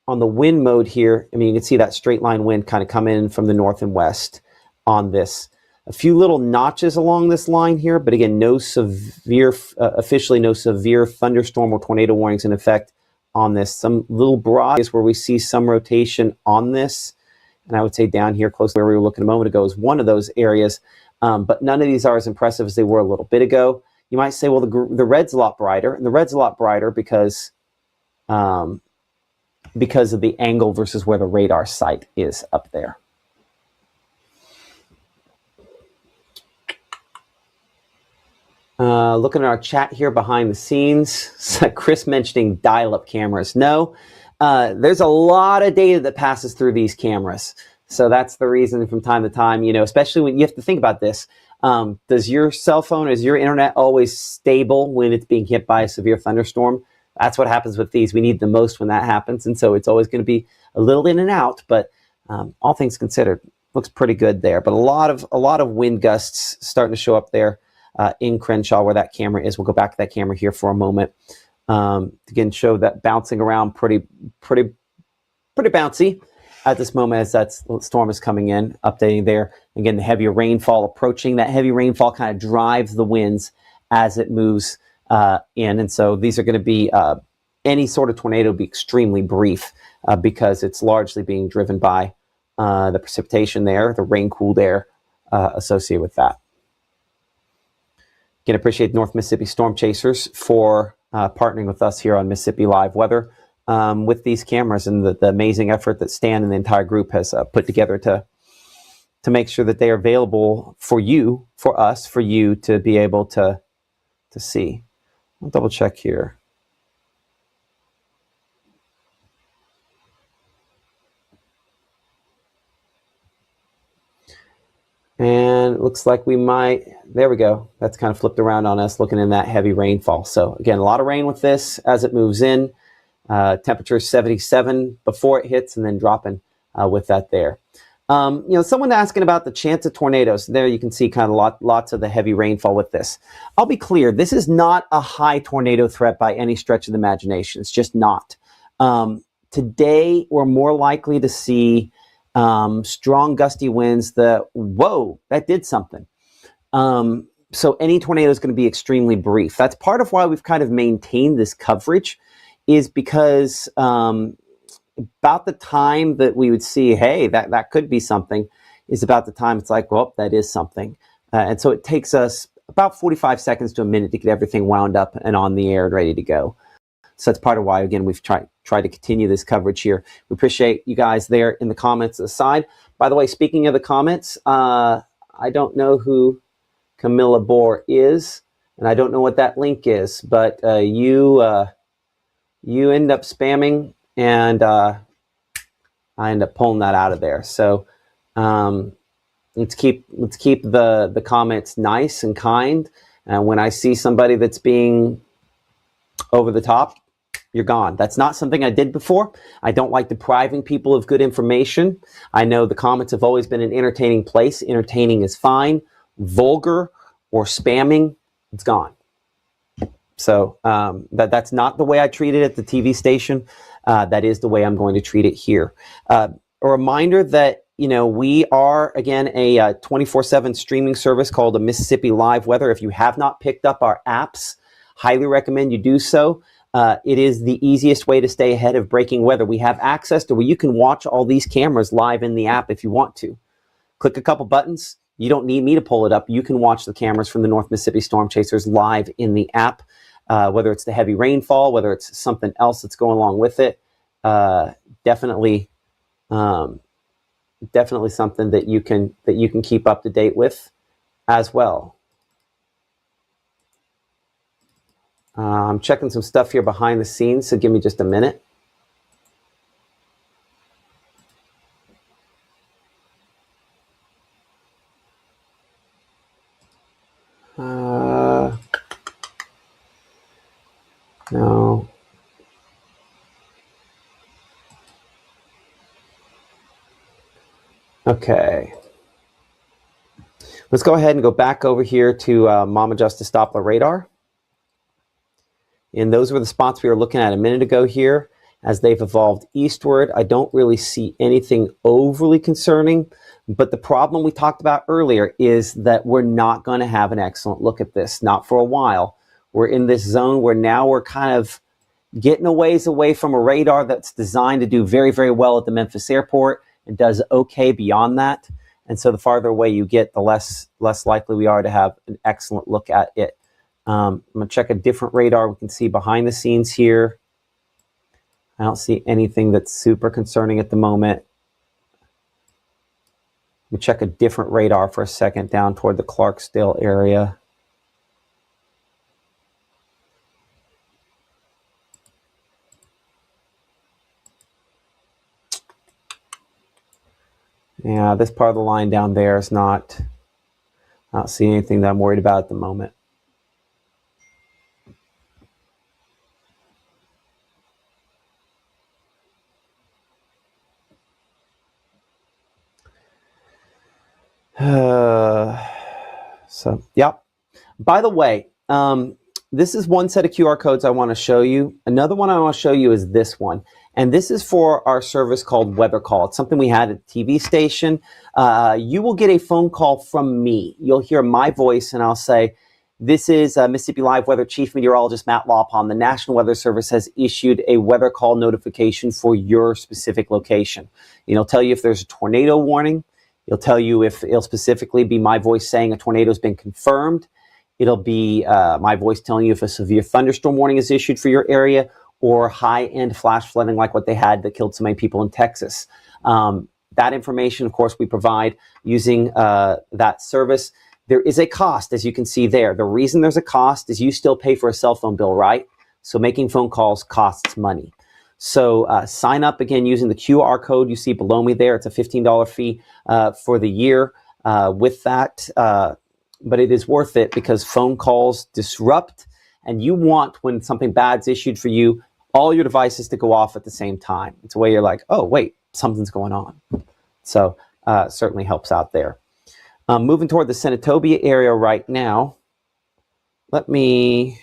on the wind mode here, I mean, you can see that straight line wind kind of come in from the north and west on this. A few little notches along this line here, but again, no severe, officially no severe thunderstorm or tornado warnings in effect on this. Some little broad is where we see some rotation on this. And I would say down here close to where we were looking a moment ago is one of those areas. But none of these are as impressive as they were a little bit ago. You might say, well, the red's a lot brighter. And the red's a lot brighter because of the angle versus where the radar site is up there. Looking at our chat here behind the scenes, Chris mentioning dial-up cameras. No, there's a lot of data that passes through these cameras. So that's the reason from time to time, you know, especially when you have to think about this. Does your cell phone, is your internet always stable when it's being hit by a severe thunderstorm? That's what happens with these. We need the most when that happens. And so it's always going to be a little in and out, but all things considered, looks pretty good there. But a lot of wind gusts starting to show up there in Crenshaw where that camera is. We'll go back to that camera here for a moment. Again, show that bouncing around pretty bouncy at this moment as that storm is coming in, updating there. Again, the heavier rainfall approaching. That heavy rainfall kind of drives the winds as it moves in. And so these are going to be, any sort of tornado will be extremely brief because it's largely being driven by the precipitation there, the rain cooled air associated with that. Again, appreciate North Mississippi Storm Chasers for partnering with us here on Mississippi Live Weather with these cameras and the amazing effort that Stan and the entire group has put together to make sure that they are available for you, for us, for you to be able to see. I'll double check here. And it looks like we might, there we go. That's kind of flipped around on us looking in that heavy rainfall. So again, a lot of rain with this as it moves in. Temperature 77 before it hits and then dropping with that there. You know, someone asking about the chance of tornadoes. There you can see kind of lots of the heavy rainfall with this. I'll be clear, this is not a high tornado threat by any stretch of the imagination. It's just not. Today, we're more likely to see strong gusty winds that, whoa, that did something. So any tornado is going to be extremely brief. That's part of why we've kind of maintained this coverage, is because about the time that we would see, hey, that could be something, is about the time it's like, well, that is something. And so it takes us about 45 seconds to a minute to get everything wound up and on the air and ready to go. So that's part of why, again, we've tried to continue this coverage here. We appreciate you guys there in the comments aside. By the way, speaking of the comments, I don't know who Camilla Bohr is, and I don't know what that link is, but you end up spamming, and I end up pulling that out of there. So let's keep the comments nice and kind. And when I see somebody that's being over the top, you're gone. That's not something I did before. I don't like depriving people of good information. I know the comments have always been an entertaining place. Entertaining is fine. Vulgar or spamming, it's gone. So that's not the way I treat it at the TV station. That is the way I'm going to treat it here. A reminder that, you know, we are, again, a 24/7 streaming service called the Mississippi Live Weather. If you have not picked up our apps, highly recommend you do so. It is the easiest way to stay ahead of breaking weather. We have access to where you can watch all these cameras live in the app if you want to. Click a couple buttons. You don't need me to pull it up. You can watch the cameras from the North Mississippi Storm Chasers live in the app, whether it's the heavy rainfall, whether it's something else that's going along with it. Definitely something that you can keep up to date with as well. I'm checking some stuff here behind the scenes, so give me just a minute. No. Okay. Let's go ahead and go back over here to Mama Justice Doppler radar. And those were the spots we were looking at a minute ago here. As they've evolved eastward, I don't really see anything overly concerning. But the problem we talked about earlier is that we're not going to have an excellent look at this, not for a while. We're in this zone where now we're kind of getting a ways away from a radar that's designed to do very, very well at the Memphis airport and does okay beyond that. And so the farther away you get, the less likely we are to have an excellent look at it. I'm going to check a different radar we can see behind the scenes here. I don't see anything that's super concerning at the moment. Let me check a different radar for a second down toward the Clarksdale area. Yeah, this part of the line down there is not, I don't see anything that I'm worried about at the moment. So, yeah. By the way, this is one set of QR codes I want to show you. Another one I want to show you is this one. And this is for our service called Weather Call. It's something we had at the TV station. You will get a phone call from me. You'll hear my voice and I'll say, this is Mississippi Live Weather Chief Meteorologist Matt Lawpon. The National Weather Service has issued a weather call notification for your specific location. It'll tell you if there's a tornado warning. It'll tell you if it'll specifically be my voice saying a tornado's been confirmed. It'll be my voice telling you if a severe thunderstorm warning is issued for your area or high-end flash flooding like what they had that killed so many people in Texas. That information, of course, we provide using that service. There is a cost, as you can see there. The reason there's a cost is you still pay for a cell phone bill, right? So making phone calls costs money. So sign up again using the QR code you see below me there. It's a $15 fee for the year with that. But it is worth it because phone calls disrupt, and you want, when something bad's issued for you, all your devices to go off at the same time. It's a way you're like, oh, wait, something's going on. So certainly helps out there. Moving toward the Senatobia area right now, let me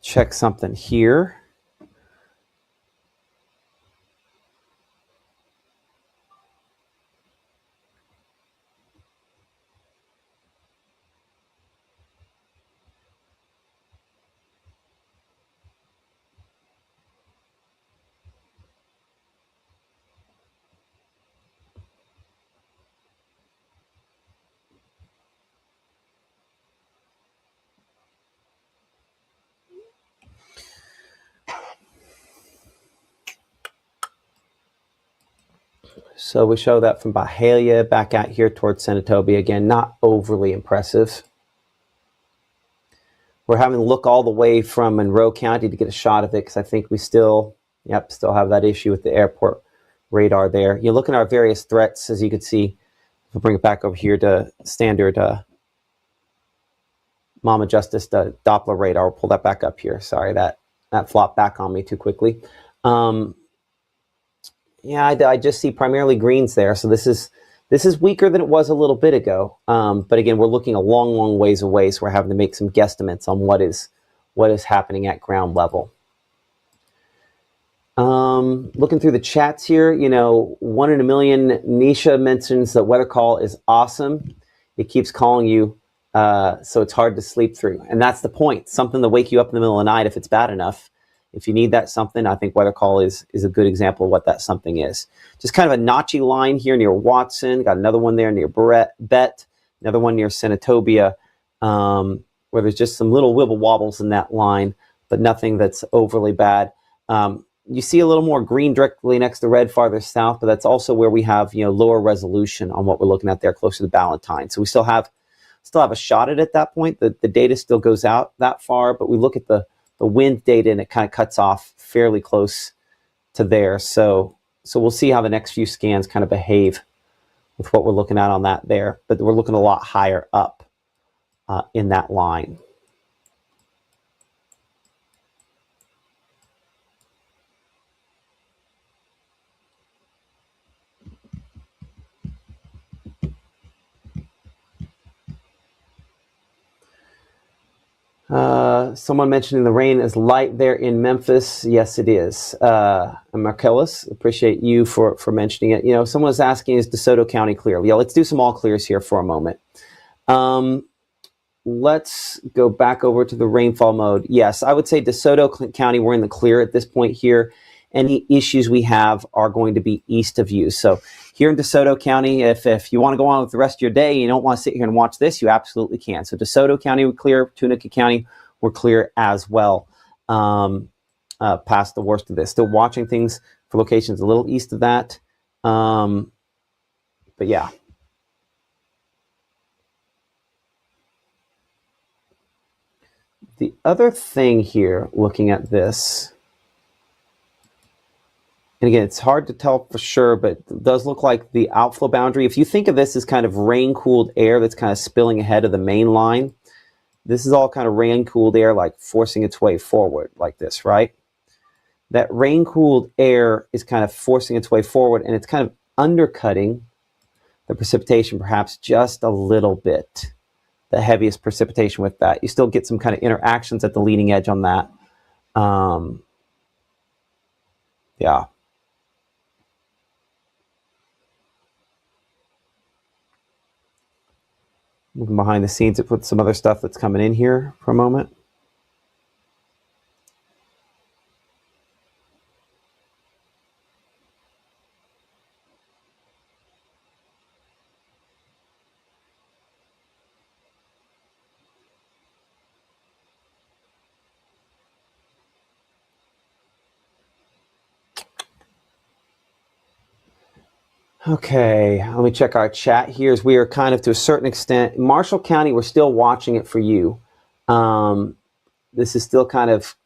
check something here. So we show that from Byhalia back out here towards Senatobia. Again, not overly impressive. We're having to look all the way from Monroe County to get a shot of it because I think we still have that issue with the airport radar there. You're looking at our various threats, as you can see. We'll bring it back over here to standard Mama Justice Doppler radar. We'll pull that back up here. Sorry, that flopped back on me too quickly. Yeah, I just see primarily greens there. So this is weaker than it was a little bit ago. But again, we're looking a long, long ways away, so we're having to make some guesstimates on what is happening at ground level. Looking through the chats here, 1 in a million. Nisha mentions that Weather Call is awesome. It keeps calling you, so it's hard to sleep through. And that's the point. Something to wake you up in the middle of the night if it's bad enough. If you need that something, I think Weather Call is a good example of what that something is. Just kind of a notchy line here near Watson. Got another one there near Bet. Another one near Senatobia, where there's just some little wibble wobbles in that line, but nothing that's overly bad. You see a little more green directly next to red farther south, but that's also where we have lower resolution on what we're looking at there, closer to Ballantyne. So we still have a shot at it at that point. The data still goes out that far, but we look at the wind data and it kind of cuts off fairly close to there. So we'll see how the next few scans kind of behave with what we're looking at on that there. But we're looking a lot higher up in that line. Someone mentioning the rain is light there in Memphis. Yes, it is. Marcellus, appreciate you for mentioning it. Someone was asking, is DeSoto County clear? Yeah, let's do some all clears here for a moment. Let's go back over to the rainfall mode. Yes, I would say DeSoto County, we're in the clear at this point here. Any issues we have are going to be east of you. So here in DeSoto County, if you want to go on with the rest of your day and you don't want to sit here and watch this, you absolutely can. So DeSoto County, we're clear. Tunica County, we're clear as well, past the worst of this. Still watching things for locations a little east of that. But yeah. The other thing here, looking at this, And again, it's hard to tell for sure, but it does look like the outflow boundary. If you think of this as kind of rain-cooled air that's kind of spilling ahead of the main line, this is all kind of rain-cooled air, like forcing its way forward like this, right? That rain-cooled air is kind of forcing its way forward, and it's kind of undercutting the precipitation perhaps just a little bit, the heaviest precipitation with that. You still get some kind of interactions at the leading edge on that. Yeah. Moving behind the scenes to put some other stuff that's coming in here for a moment. Okay, let me check our chat here as we are kind of to a certain extent. Marshall County, we're still watching it for you. This is still kind of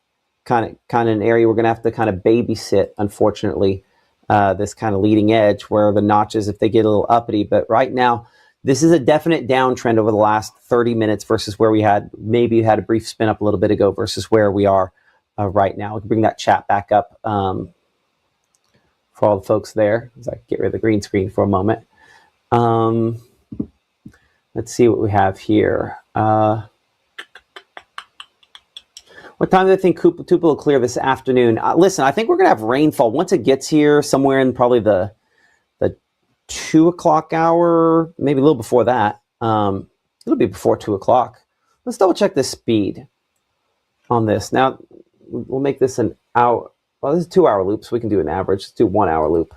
an area we're going to have to kind of babysit, unfortunately, this kind of leading edge where the notches, if they get a little uppity. But right now, this is a definite downtrend over the last 30 minutes versus where we had a brief spin up a little bit ago versus where we are right now. We can bring that chat back up for all the folks there as I get rid of the green screen for a moment. Let's see what we have here. What time do I think Tupelo will clear this afternoon? Listen, I think we're going to have rainfall once it gets here somewhere in probably the 2 o'clock hour, maybe a little before that. It'll be before 2 o'clock. Let's double check the speed on this. Now, we'll make this an hour. Well, this is a 2-hour loop, so we can do an average. Let's do a 1-hour loop.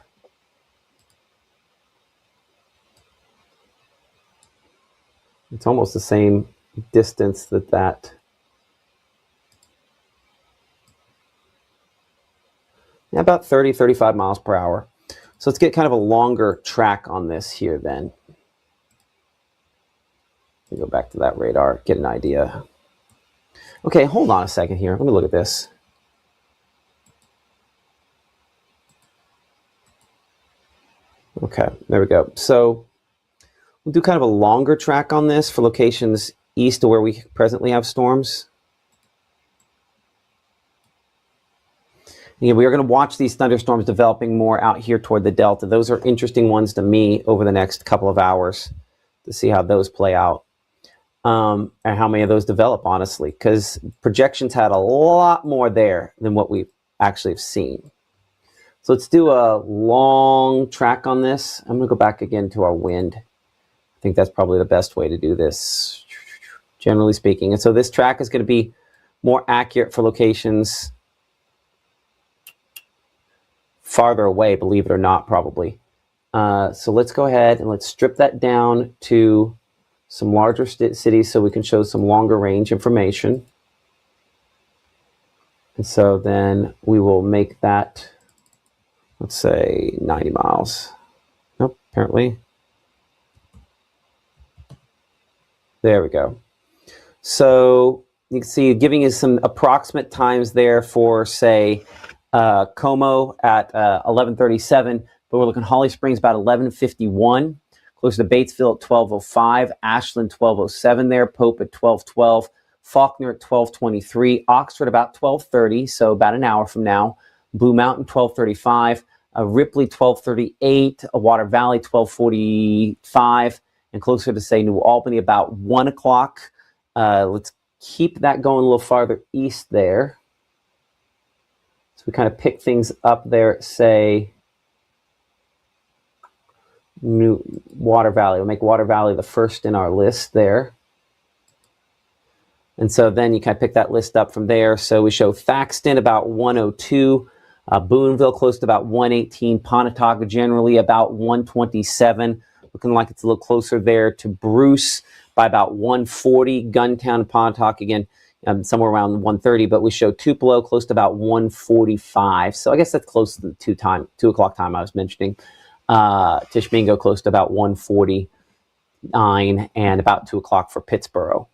It's almost the same distance that. Yeah, about 30, 35 miles per hour. So let's get kind of a longer track on this here then. Let me go back to that radar, get an idea. Okay, hold on a second here. Let me look at this. Okay, there we go. So we'll do kind of a longer track on this for locations east of where we presently have storms. And we are going to watch these thunderstorms developing more out here toward the Delta. Those are interesting ones to me over the next couple of hours to see how those play out and how many of those develop, honestly, because projections had a lot more there than what we actually have seen. So let's do a long track on this. I'm going to go back again to our wind. I think that's probably the best way to do this, generally speaking. And so this track is going to be more accurate for locations farther away, believe it or not, probably. So let's go ahead and let's strip that down to some larger cities so we can show some longer range information. And so then we will make that, let's say 90 miles. Nope, apparently. There we go. So you can see giving us some approximate times there for, say, Como at 11:37, but we're looking Holly Springs about 11:51, closer to Batesville at 12:05, Ashland 12:07 there, Pope at 12:12, Faulkner at 12:23, Oxford about 12:30, so about an hour from now, Blue Mountain 12:35, Ripley 12:38, Water Valley 12:45, and closer to, say, New Albany about 1 o'clock. Let's keep that going a little farther east there. So we kind of pick things up there at, say, New Water Valley. We'll make Water Valley the first in our list there. And so then you kind of pick that list up from there. So we show Thaxton about 102, Boonville close to about 118, Pontotoc generally about 127, looking like it's a little closer there to Bruce by about 140, Guntown and Pontotoc again somewhere around 130, but we show Tupelo close to about 145. So I guess that's close to the 2 o'clock time I was mentioning. Tishmingo close to about 149 and about 2 o'clock for Pittsboro.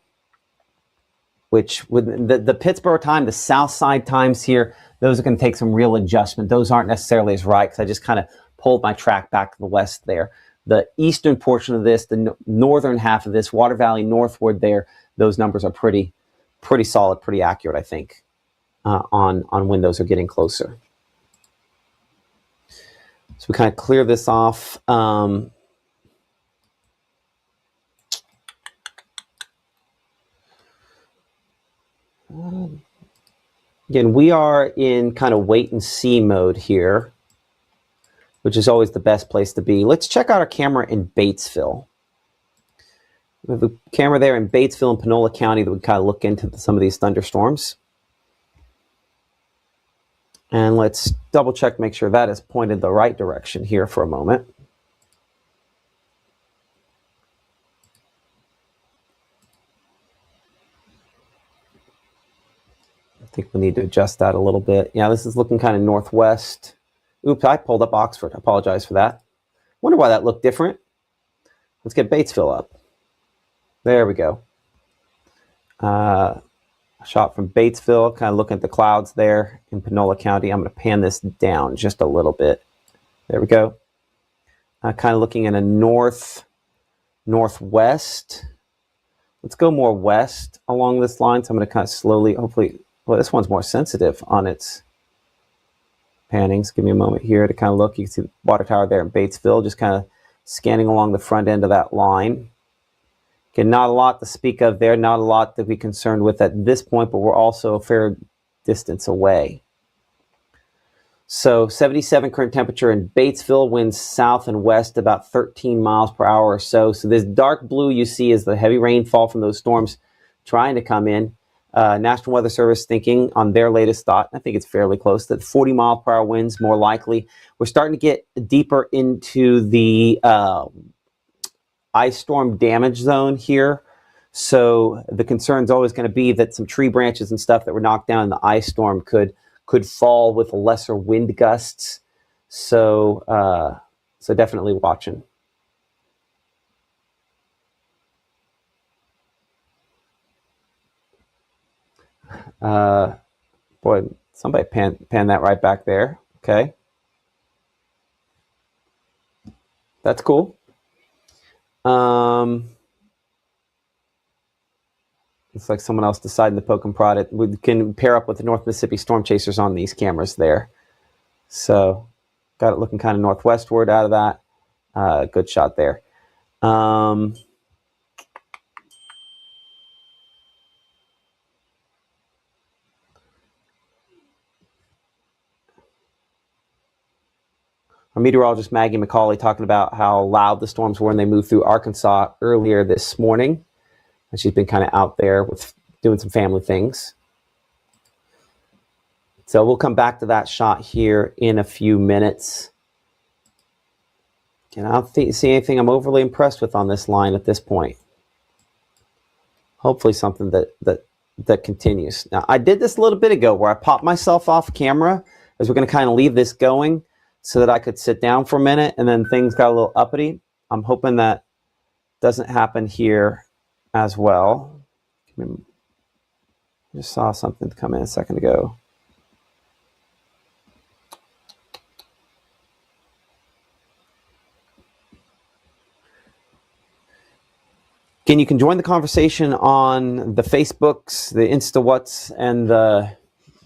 Which with the Pittsboro time, the south side times here, those are going to take some real adjustment. Those aren't necessarily as right because I just kind of pulled my track back to the west there. The eastern portion of this, the northern half of this, Water Valley northward there, those numbers are pretty solid, pretty accurate, I think, on when those are getting closer. So we kind of clear this off. Again, we are in kind of wait and see mode here, which is always the best place to be. Let's check out our camera in Batesville. We have a camera there in Batesville and Panola County that would kind of look into some of these thunderstorms. And let's double check, make sure that is pointed the right direction here for a moment. I think we need to adjust that a little bit. Yeah, this is looking kind of northwest. Oops, I pulled up Oxford. I apologize for that. Wonder why that looked different. Let's get Batesville up. There we go. A shot from Batesville, kind of looking at the clouds there in Panola County. I'm going to pan this down just a little bit. There we go. Kind of looking in a northwest. Let's go more west along this line. So I'm going to kind of slowly, hopefully, well, this one's more sensitive on its pannings. Give me a moment here to kind of look. You can see the water tower there in Batesville, just kind of scanning along the front end of that line. Okay, not a lot to speak of there, not a lot to be concerned with at this point, but we're also a fair distance away. So 77 current temperature in Batesville, winds south and west about 13 miles per hour or so. So this dark blue you see is the heavy rainfall from those storms trying to come in. National Weather Service thinking on their latest thought, I think it's fairly close, that 40 mile per hour winds more likely. We're starting to get deeper into the ice storm damage zone here. So the concern is always going to be that some tree branches and stuff that were knocked down in the ice storm could fall with lesser wind gusts. So so definitely watching. Boy, somebody pan that right back there. Okay. That's cool. Looks like someone else decided to poke and prod it. We can pair up with the North Mississippi Storm Chasers on these cameras there. So got it looking kind of northwestward out of that. Good shot there. Our meteorologist Maggie McCauley talking about how loud the storms were when they moved through Arkansas earlier this morning. And she's been kind of out there with doing some family things. So we'll come back to that shot here in a few minutes. And I don't see anything I'm overly impressed with on this line at this point. Hopefully something that continues. Now, I did this a little bit ago where I popped myself off camera as we're going to kind of leave this going so that I could sit down for a minute, and then things got a little uppity. I'm hoping that doesn't happen here as well. I just saw something come in a second ago. Again, you can join the conversation on the Facebooks, the InstaWhats, and the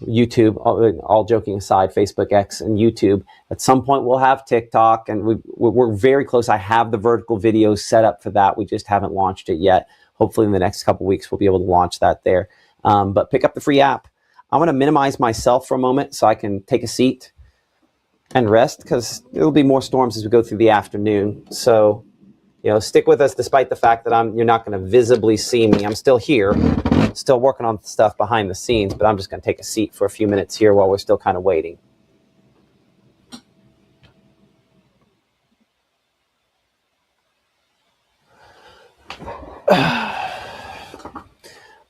YouTube, all joking aside, Facebook, X, and YouTube. At some point, we'll have TikTok, and we're very close. I have the vertical videos set up for that. We just haven't launched it yet. Hopefully, in the next couple weeks, we'll be able to launch that there. But pick up the free app. I'm going to minimize myself for a moment so I can take a seat and rest, because there'll be more storms as we go through the afternoon. So, you know, stick with us despite the fact that you're not going to visibly see me. I'm still here, still working on stuff behind the scenes, but I'm just going to take a seat for a few minutes here while we're still kind of waiting.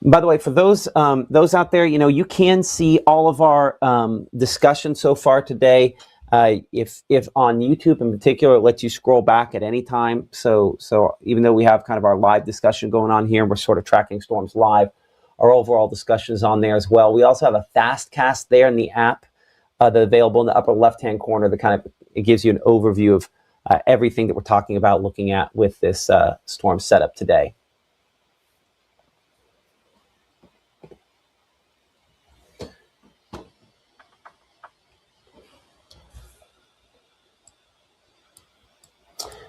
By the way, for those out there, you know, you can see all of our discussion so far today. If on YouTube in particular, it lets you scroll back at any time. So even though we have kind of our live discussion going on here, we're sort of tracking storms live, our overall discussion is on there as well. We also have a fast cast there in the app. available in the upper left-hand corner. The kind of it gives you an overview of everything that we're talking about, looking at with this storm setup today.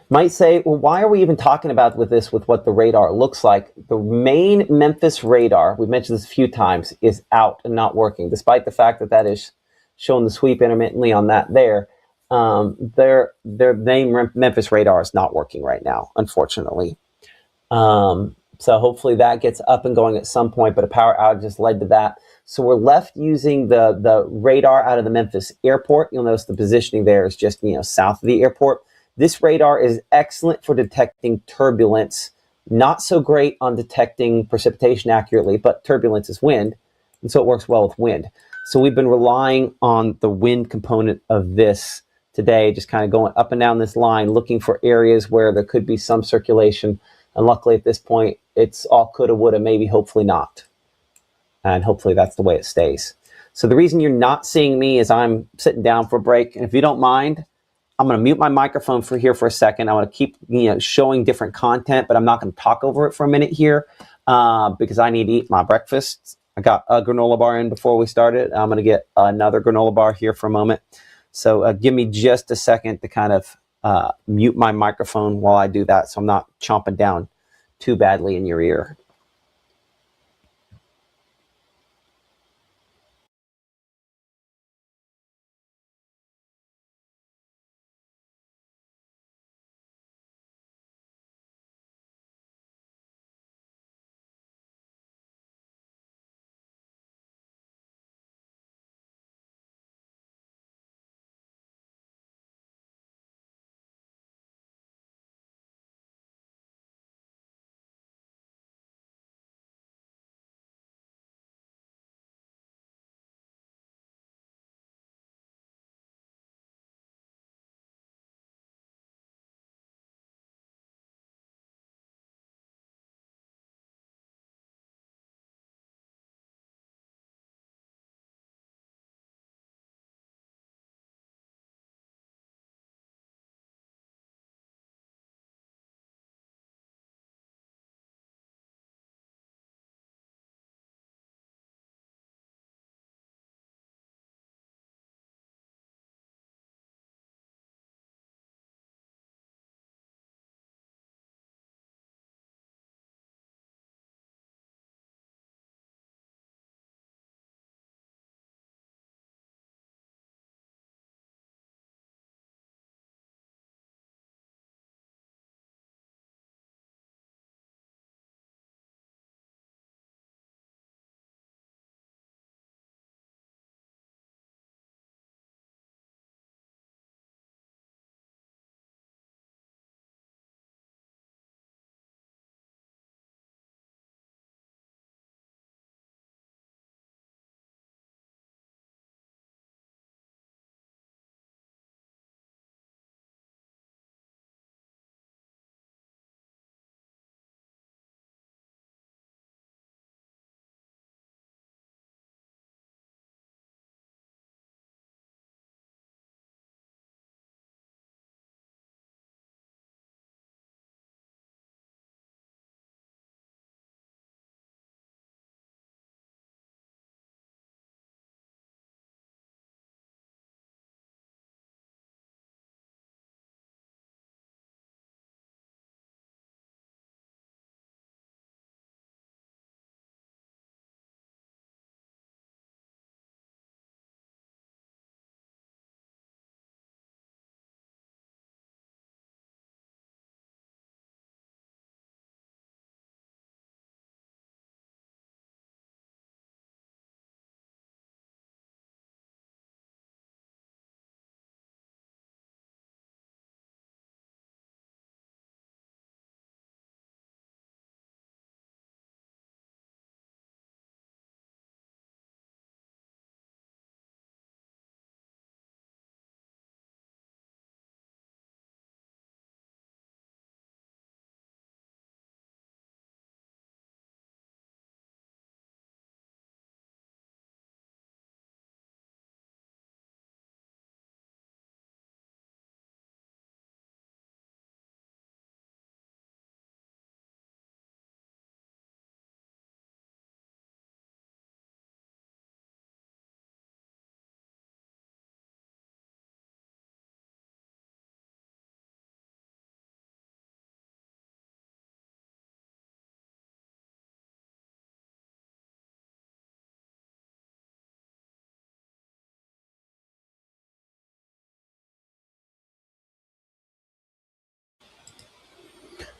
Might say, well, why are we even talking about with what the radar looks like? The main Memphis radar, we've mentioned this a few times, is out and not working, despite the fact that that is showing the sweep intermittently on that there. Their main Memphis radar is not working right now, unfortunately. So hopefully that gets up and going at some point, but a power outage has led to that. So we're left using the radar out of the Memphis airport. You'll notice the positioning there is just south of the airport. This radar is excellent for detecting turbulence, not so great on detecting precipitation accurately, but turbulence is wind, and so it works well with wind. So we've been relying on the wind component of this today, just kind of going up and down this line, looking for areas where there could be some circulation. And luckily at this point, it's all coulda, woulda, maybe, hopefully not. And hopefully that's the way it stays. So the reason you're not seeing me is I'm sitting down for a break. And if you don't mind, I'm going to mute my microphone for a second. I want to keep showing different content, but I'm not going to talk over it for a minute here because I need to eat my breakfast. I got a granola bar in before we started. I'm going to get another granola bar here for a moment. So give me just a second to kind of mute my microphone while I do that so I'm not chomping down too badly in your ear.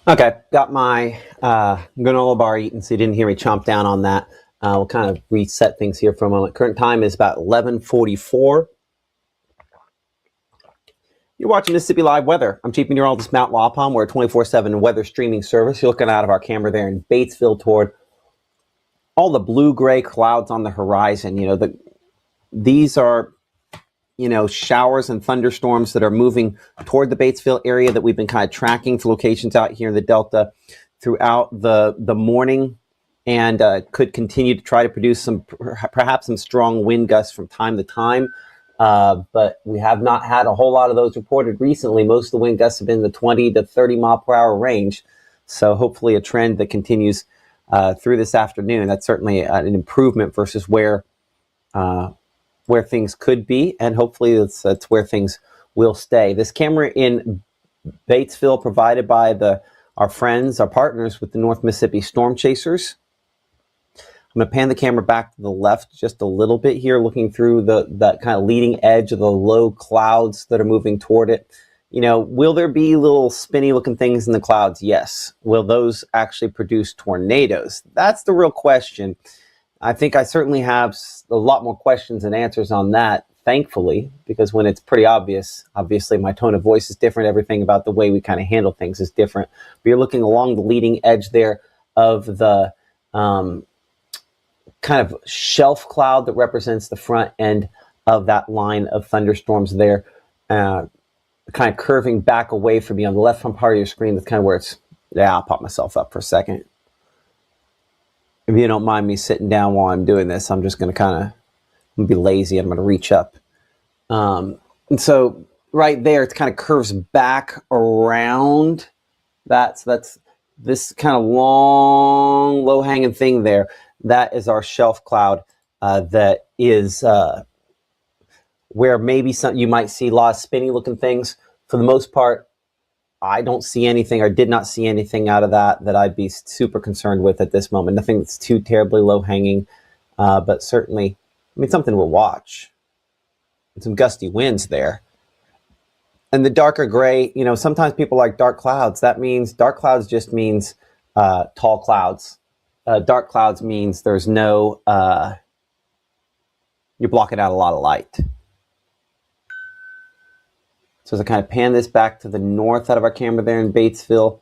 Okay, got my granola bar eaten, so you didn't hear me chomp down on that. We'll kind of reset things here for a moment. Current time is about 11:44. You're watching Mississippi Live Weather. I'm Chief Meteorologist Matt Waupun. We're a 24/7 weather streaming service. You're looking out of our camera there in Batesville toward all the blue-gray clouds on the horizon. These are showers and thunderstorms that are moving toward the Batesville area that we've been kind of tracking for locations out here in the Delta throughout the morning, and could continue to try to produce perhaps some strong wind gusts from time to time. But we have not had a whole lot of those reported recently. Most of the wind gusts have been in the 20 to 30 mile per hour range. So hopefully a trend that continues through this afternoon. That's certainly an improvement versus where things could be, and hopefully that's where things will stay. This camera in Batesville provided by our friends, our partners with the North Mississippi Storm Chasers. I'm going to pan the camera back to the left just a little bit here, looking through that kind of leading edge of the low clouds that are moving toward it. Will there be little spinny looking things in the clouds? Yes. Will those actually produce tornadoes? That's the real question. I think I certainly have a lot more questions than answers on that, thankfully, because when it's pretty obvious, obviously my tone of voice is different. Everything about the way we kind of handle things is different. But you're looking along the leading edge there of the kind of shelf cloud that represents the front end of that line of thunderstorms there, kind of curving back away from you on the left front part of your screen. That's kind of where I'll pop myself up for a second. If you don't mind me sitting down while I'm doing this, I'm just going to be lazy. I'm going to reach up. And so right there, it kind of curves back around. That's this kind of long, low-hanging thing there. That is our shelf cloud that is where maybe you might see a lot of spinny-looking things. For the most part, I don't see anything, or did not see anything out of that I'd be super concerned with at this moment. Nothing that's too terribly low-hanging, but certainly, something we'll watch. And some gusty winds there. And the darker gray, sometimes people like dark clouds. Dark clouds just means tall clouds. Dark clouds means there's no, you're blocking out a lot of light. So as I kind of pan this back to the north out of our camera there in Batesville,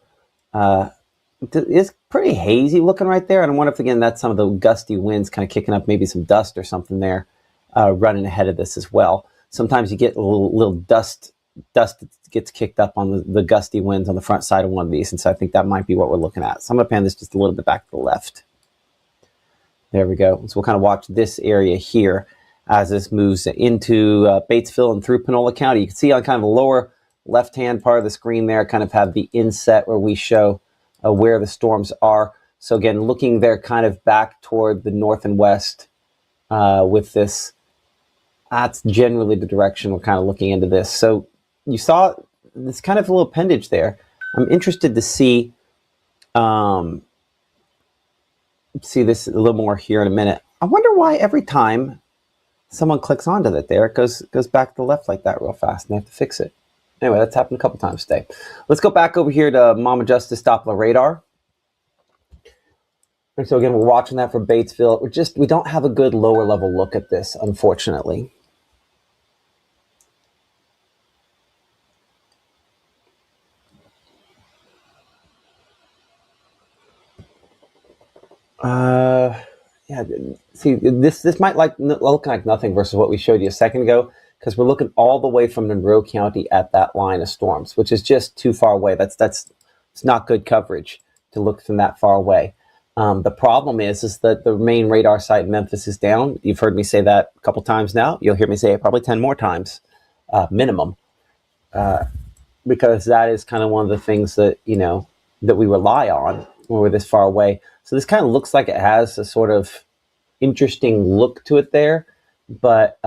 it's pretty hazy looking right there. And I wonder if, again, that's some of the gusty winds kind of kicking up maybe some dust or something there running ahead of this as well. Sometimes you get a little dust that gets kicked up on the gusty winds on the front side of one of these. And so I think that might be what we're looking at. So I'm going to pan this just a little bit back to the left. There we go. So we'll kind of watch this area here as this moves into Batesville and through Panola County. You can see on kind of the lower left-hand part of the screen there, kind of have the inset where we show where the storms are. So again, looking there kind of back toward the north and west with this, that's generally the direction we're kind of looking into this. So you saw this kind of little appendage there. I'm interested to see this a little more here in a minute. I wonder why every time someone clicks onto that there, it goes back to the left like that real fast, and they have to fix it. Anyway, that's happened a couple times today. Let's go back over here to Mama Justice Doppler radar. And so again, we're watching that from Batesville. We don't have a good lower level look at this, unfortunately. Yeah, see, this might look like nothing versus what we showed you a second ago, because we're looking all the way from Monroe County at that line of storms, which is just too far away. It's not good coverage to look from that far away. The problem is that the main radar site in Memphis is down. You've heard me say that a couple times now. You'll hear me say it probably 10 more times, minimum, because that is kind of one of the things that that we rely on when we're this far away. So this kind of looks like it has a sort of interesting look to it there, but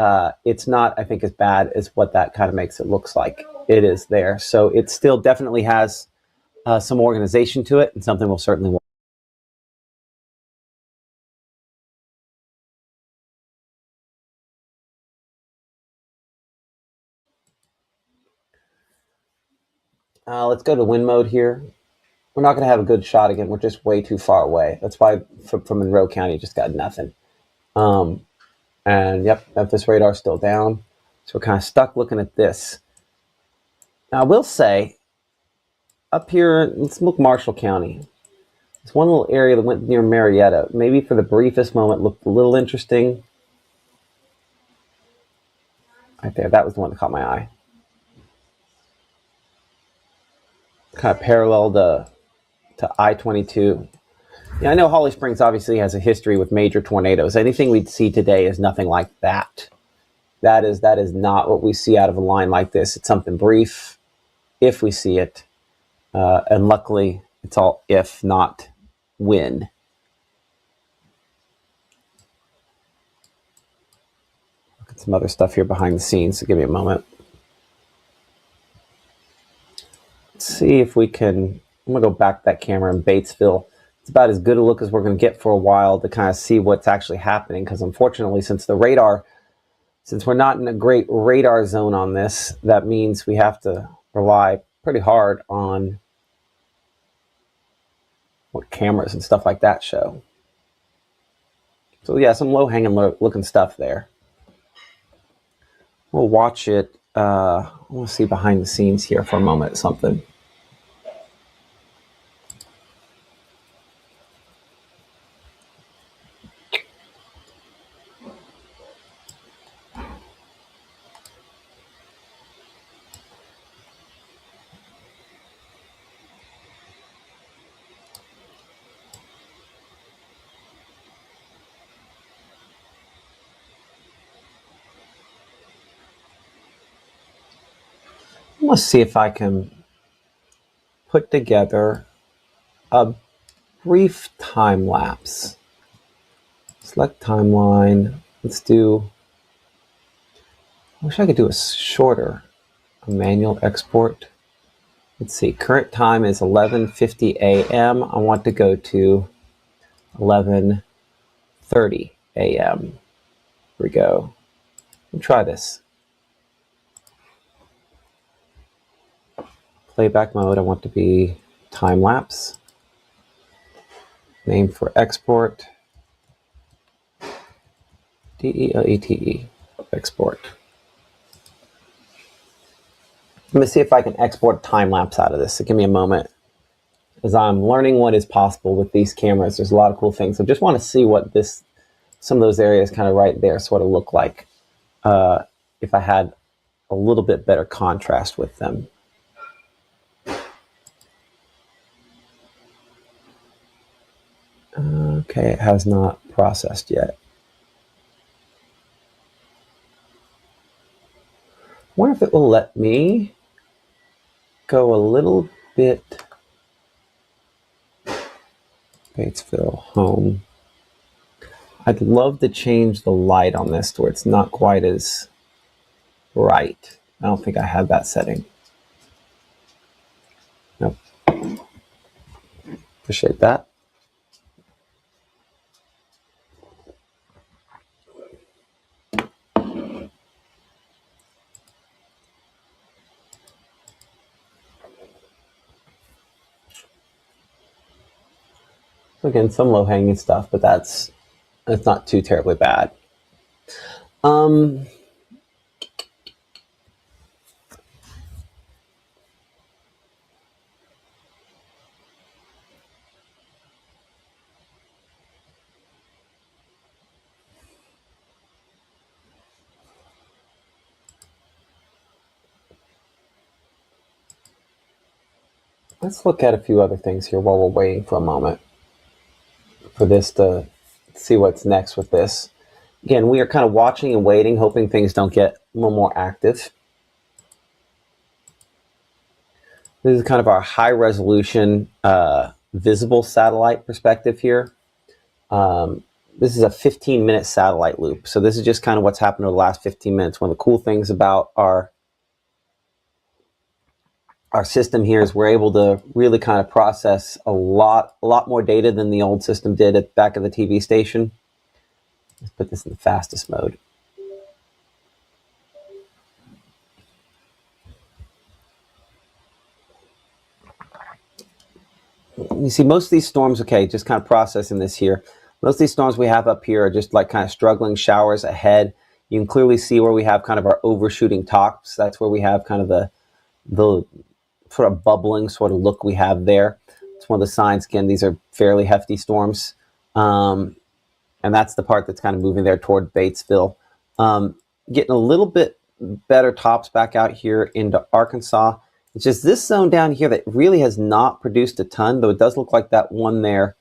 it's not, I think, as bad as what that kind of makes it looks like it is there. So it still definitely has some organization to it, and something we'll certainly want. Let's go to wind mode here. we're not going to have a good shot again. We're just way too far away. That's why from Monroe County, just got nothing. And yep, Memphis radar's still down. So we're kind of stuck looking at this. Now, I will say, up here, let's look Marshall County. It's one little area that went near Marietta. Maybe for the briefest moment looked a little interesting. Right there, that was the one that caught my eye. Kind of parallel to I-22. Yeah, I know Holly Springs obviously has a history with major tornadoes. Anything we'd see today is nothing like that. That is not what we see out of a line like this. It's something brief, if we see it. And luckily, it's all if, not when. Look at some other stuff here behind the scenes, so give me a moment. Let's see if we can, I'm going to go back to that camera in Batesville. It's about as good a look as we're going to get for a while to kind of see what's actually happening, because unfortunately, since we're not in a great radar zone on this, that means we have to rely pretty hard on what cameras and stuff like that show. So yeah, some low-hanging looking stuff there. We'll watch it. I want to see behind the scenes here for a moment, something. Let's see if I can put together a brief time lapse. Select timeline. Let's do, I wish I could do a shorter, a manual export. Let's see, current time is 11:50 a.m. I want to go to 11:30 a.m. Here we go. We'll try this. Playback mode, I want to be time lapse. Name for export, DELETE, export. Let me see if I can export time lapse out of this. So give me a moment. As I'm learning what is possible with these cameras, there's a lot of cool things. I just want to see what some of those areas kind of right there sort of look like if I had a little bit better contrast with them. Okay, it has not processed yet. I wonder if it will let me go a little bit. Batesville, home. I'd love to change the light on this to where it's not quite as bright. I don't think I have that setting. Nope. Appreciate that. So again, some low-hanging stuff, but that's not too terribly bad. Let's look at a few other things here while we're waiting for a moment for this to see what's next with this. Again, we are kind of watching and waiting, hoping things don't get a little more active. This is kind of our high resolution visible satellite perspective here. This is a 15-minute satellite loop. So this is just kind of what's happened over the last 15 minutes. One of the cool things about our system here is we're able to really kind of process a lot more data than the old system did at the back of the TV station. Let's put this in the fastest mode. you see most of these storms, okay, just kind of processing this here. Most of these storms we have up here are just like kind of struggling showers ahead. You can clearly see where we have kind of our overshooting tops. That's where we have kind of the sort of bubbling sort of look we have there. It's one of the signs. Again, these are fairly hefty storms. And that's the part that's kind of moving there toward Batesville. Getting a little bit better tops back out here into Arkansas. It's just this zone down here that really has not produced a ton, though it does look like that one there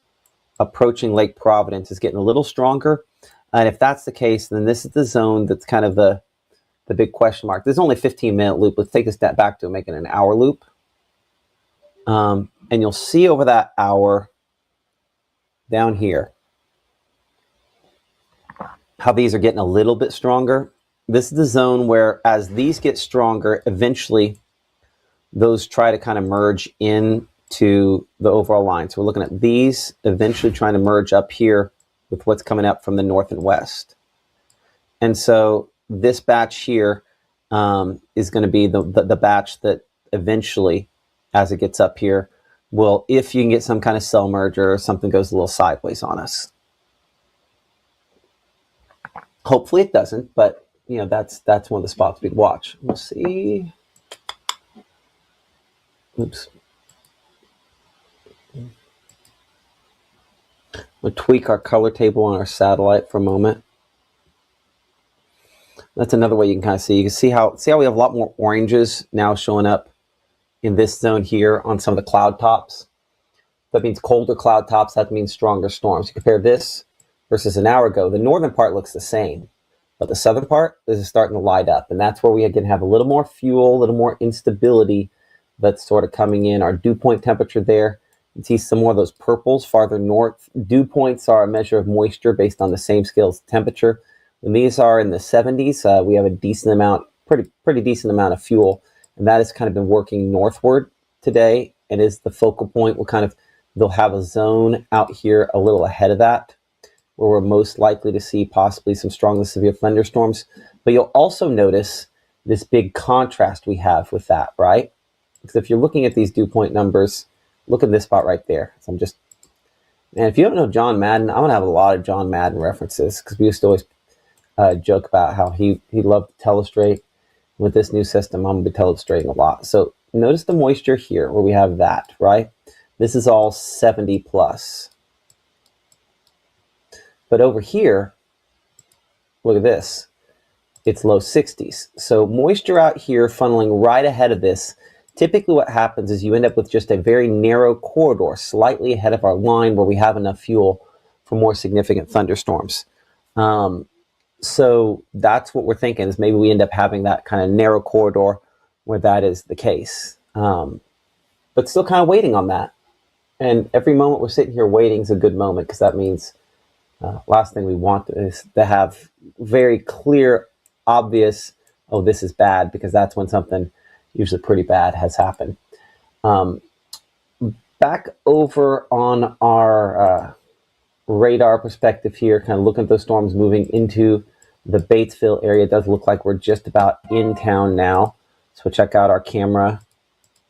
approaching Lake Providence is getting a little stronger. And if that's the case, then this is the zone that's kind of the big question mark. There's only a 15-minute loop. Let's take a step back to making an hour loop. And you'll see over that hour down here how these are getting a little bit stronger. This is the zone where as these get stronger, eventually those try to kind of merge into the overall line. So we're looking at these eventually trying to merge up here with what's coming up from the north and west. And so this batch here is going to be the batch that eventually, as it gets up here, will, if you can get some kind of cell merger or something goes a little sideways on us. Hopefully it doesn't, but you know, that's one of the spots we'd watch. We'll see. Oops. We'll tweak our color table on our satellite for a moment. That's another way you can kind of see. You can see how we have a lot more oranges now showing up in this zone here on some of the cloud tops. That means colder cloud tops. That means stronger storms. You compare this versus an hour ago. The northern part looks the same, but the southern part is starting to light up, and that's where we again have a little more fuel, a little more instability that's sort of coming in. Our dew point temperature there. You see some more of those purples farther north. Dew points are a measure of moisture based on the same scale as temperature. When these are in the 70s, we have a decent amount, pretty decent amount of fuel, and that has kind of been working northward today, and is the focal point. They'll have a zone out here a little ahead of that, where we're most likely to see possibly some strong to severe thunderstorms. But you'll also notice this big contrast we have with that, right? Because if you're looking at these dew point numbers, look at this spot right there. So and if you don't know John Madden, I'm gonna have a lot of John Madden references, because we used to always joke about how he loved to telestrate. With this new system, I'm gonna be telestrating a lot. So notice the moisture here where we have that, right? This is all 70 plus. But over here, look at this. It's low 60s. So moisture out here funneling right ahead of this. Typically what happens is you end up with just a very narrow corridor slightly ahead of our line where we have enough fuel for more significant thunderstorms. So that's what we're thinking, is maybe we end up having that kind of narrow corridor where that is the case. But still kind of waiting on that. And every moment we're sitting here waiting is a good moment, because that means last thing we want is to have very clear, obvious, oh, this is bad, because that's when something usually pretty bad has happened. Back over on our radar perspective here, kind of looking at those storms moving into the Batesville area. It does look like we're just about in town now. So check out our camera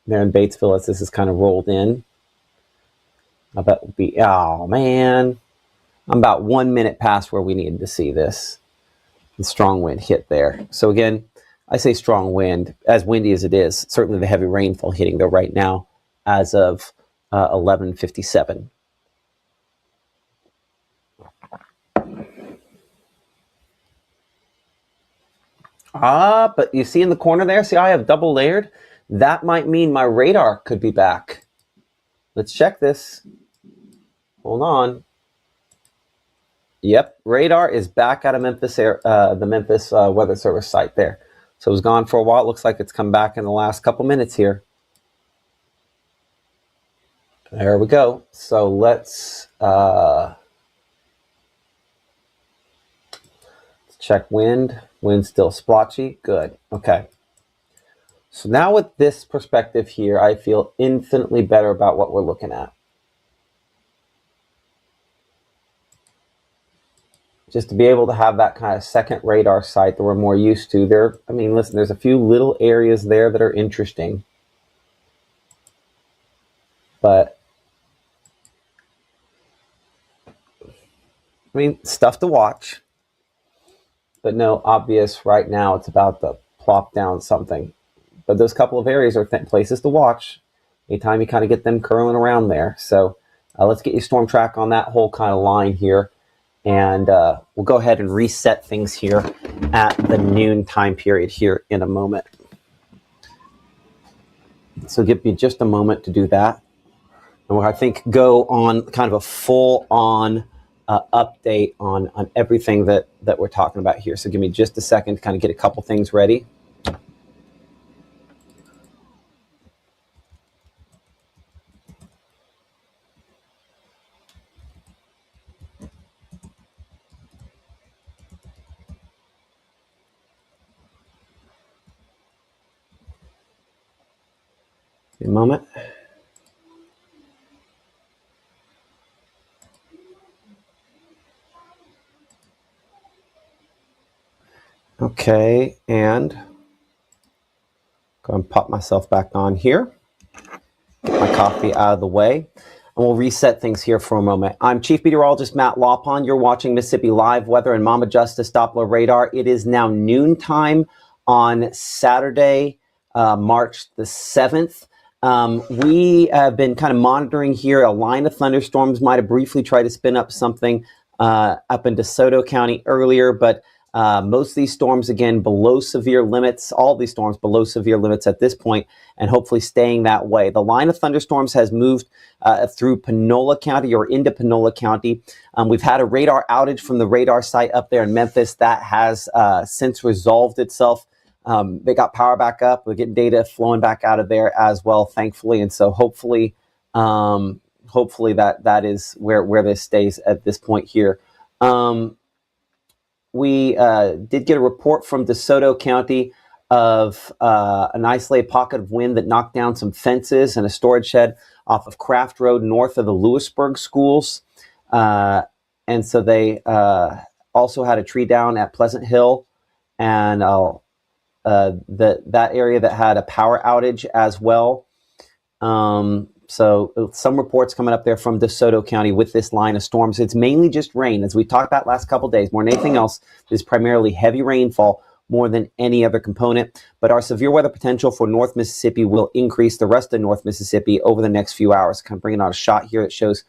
there in Batesville as this is kind of rolled in. I bet we'll be, oh man, I'm about 1 minute past where we needed to see this. The strong wind hit there. So again, I say strong wind, as windy as it is. Certainly the heavy rainfall hitting there right now as of 11:57. But you see in the corner there, see I have double layered? That might mean my radar could be back. Let's check this. Hold on. Yep, radar is back out of Memphis, the Memphis Weather Service site there. So it was gone for a while. It looks like it's come back in the last couple minutes here. There we go. So let's check wind. Wind still splotchy. Good. Okay. So now with this perspective here, I feel infinitely better about what we're looking at. Just to be able to have that kind of second radar site that we're more used to. There, I mean, listen, there's a few little areas there that are interesting. But I mean, stuff to watch, but no obvious right now it's about to plop down something. But those couple of areas are places to watch anytime you kind of get them curling around there. So let's get you storm track on that whole kind of line here. And we'll go ahead and reset things here at the noon time period here in a moment. So give me just a moment to do that. And we'll, I think, go on kind of a full-on update on everything that we're talking about here. So give me just a second to kind of get a couple things ready. A moment. Okay, and go and pop myself back on here. Get my coffee out of the way, and we'll reset things here for a moment. I'm Chief Meteorologist Matt Lawpon. You're watching Mississippi Live Weather and Mama Justice Doppler Radar. It is now noontime on Saturday, March the 7th. We have been kind of monitoring here. A line of thunderstorms might have briefly tried to spin up something up in DeSoto County earlier, but most of these storms, again, below severe limits, all these storms below severe limits at this point, and hopefully staying that way. The line of thunderstorms has moved through Panola County or into Panola County. We've had a radar outage from the radar site up there in Memphis that has since resolved itself. They got power back up. We're getting data flowing back out of there as well, thankfully. And so hopefully that is where this stays at this point here. We did get a report from DeSoto County of an isolated pocket of wind that knocked down some fences and a storage shed off of Craft Road north of the Lewisburg schools. And so they also had a tree down at Pleasant Hill, and that area that had a power outage as well. So some reports coming up there from DeSoto County with this line of storms. It's mainly just rain, as we talked about last couple of days. More than anything else, is primarily heavy rainfall more than any other component. But our severe weather potential for North Mississippi will increase the rest of North Mississippi over the next few hours. Kind of bringing out a shot here that shows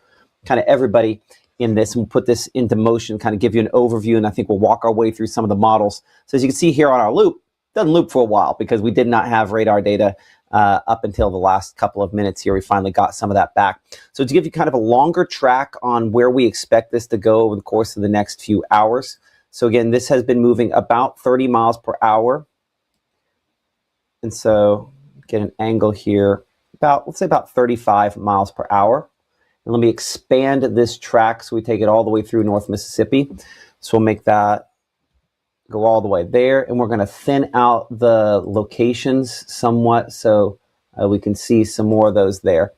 kind of everybody in this, and we'll put this into motion, kind of give you an overview, and I think we'll walk our way through some of the models. So as you can see here on our loop, doesn't loop for a while because we did not have radar data up until the last couple of minutes here. We finally got some of that back. So to give you kind of a longer track on where we expect this to go over the course of the next few hours. So again, this has been moving about 30 miles per hour. And so get an angle here, let's say about 35 miles per hour. And let me expand this track so we take it all the way through North Mississippi. So we'll make that go all the way there, and we're going to thin out the locations somewhat so we can see some more of those there.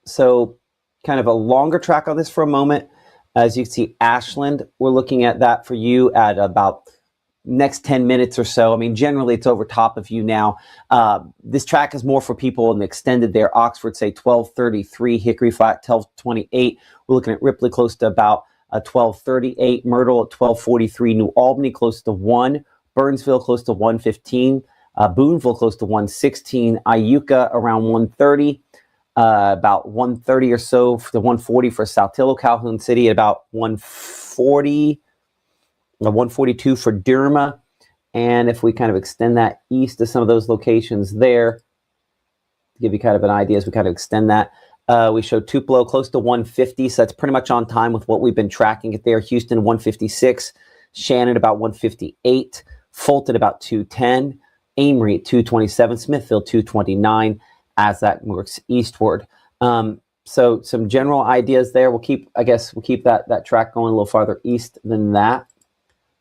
So kind of a longer track on this for a moment. As you can see, Ashland, we're looking at that for you at about next 10 minutes or so. I mean, generally it's over top of you now. This track is more for people in the extended there. Oxford, say 1233, Hickory Flat, 1228. We're looking at Ripley close to about 1238, Myrtle at 1243, New Albany close to 1, Burnsville close to 115, Booneville close to 116, Iuka around 130, about 130 or so for the 140 for Saltillo, Calhoun City, about 140, 142 for Derma. And if we kind of extend that east to some of those locations there, to give you kind of an idea as we kind of extend that, we showed Tupelo close to 150, so that's pretty much on time with what we've been tracking it there. Houston 156, Shannon about 158, Fulton about 210, Amory at 227, Smithfield 229 as that works eastward. So some general ideas there. We'll keep that track going a little farther east than that.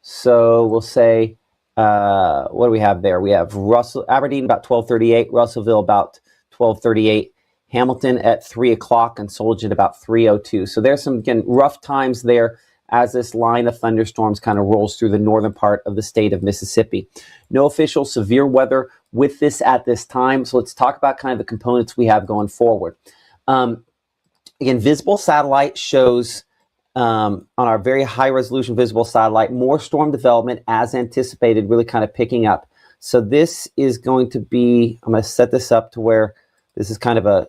So we'll say, what do we have there? We have Aberdeen about 1238, Russellville about 1238, Hamilton at 3 o'clock, and Solgen about 3:02. So there's some, again, rough times there as this line of thunderstorms kind of rolls through the northern part of the state of Mississippi. No official severe weather with this at this time. So let's talk about kind of the components we have going forward. Again, visible satellite shows on our very high resolution visible satellite, more storm development as anticipated, really kind of picking up. So this is going to be, I'm going to set this up to where this is kind of a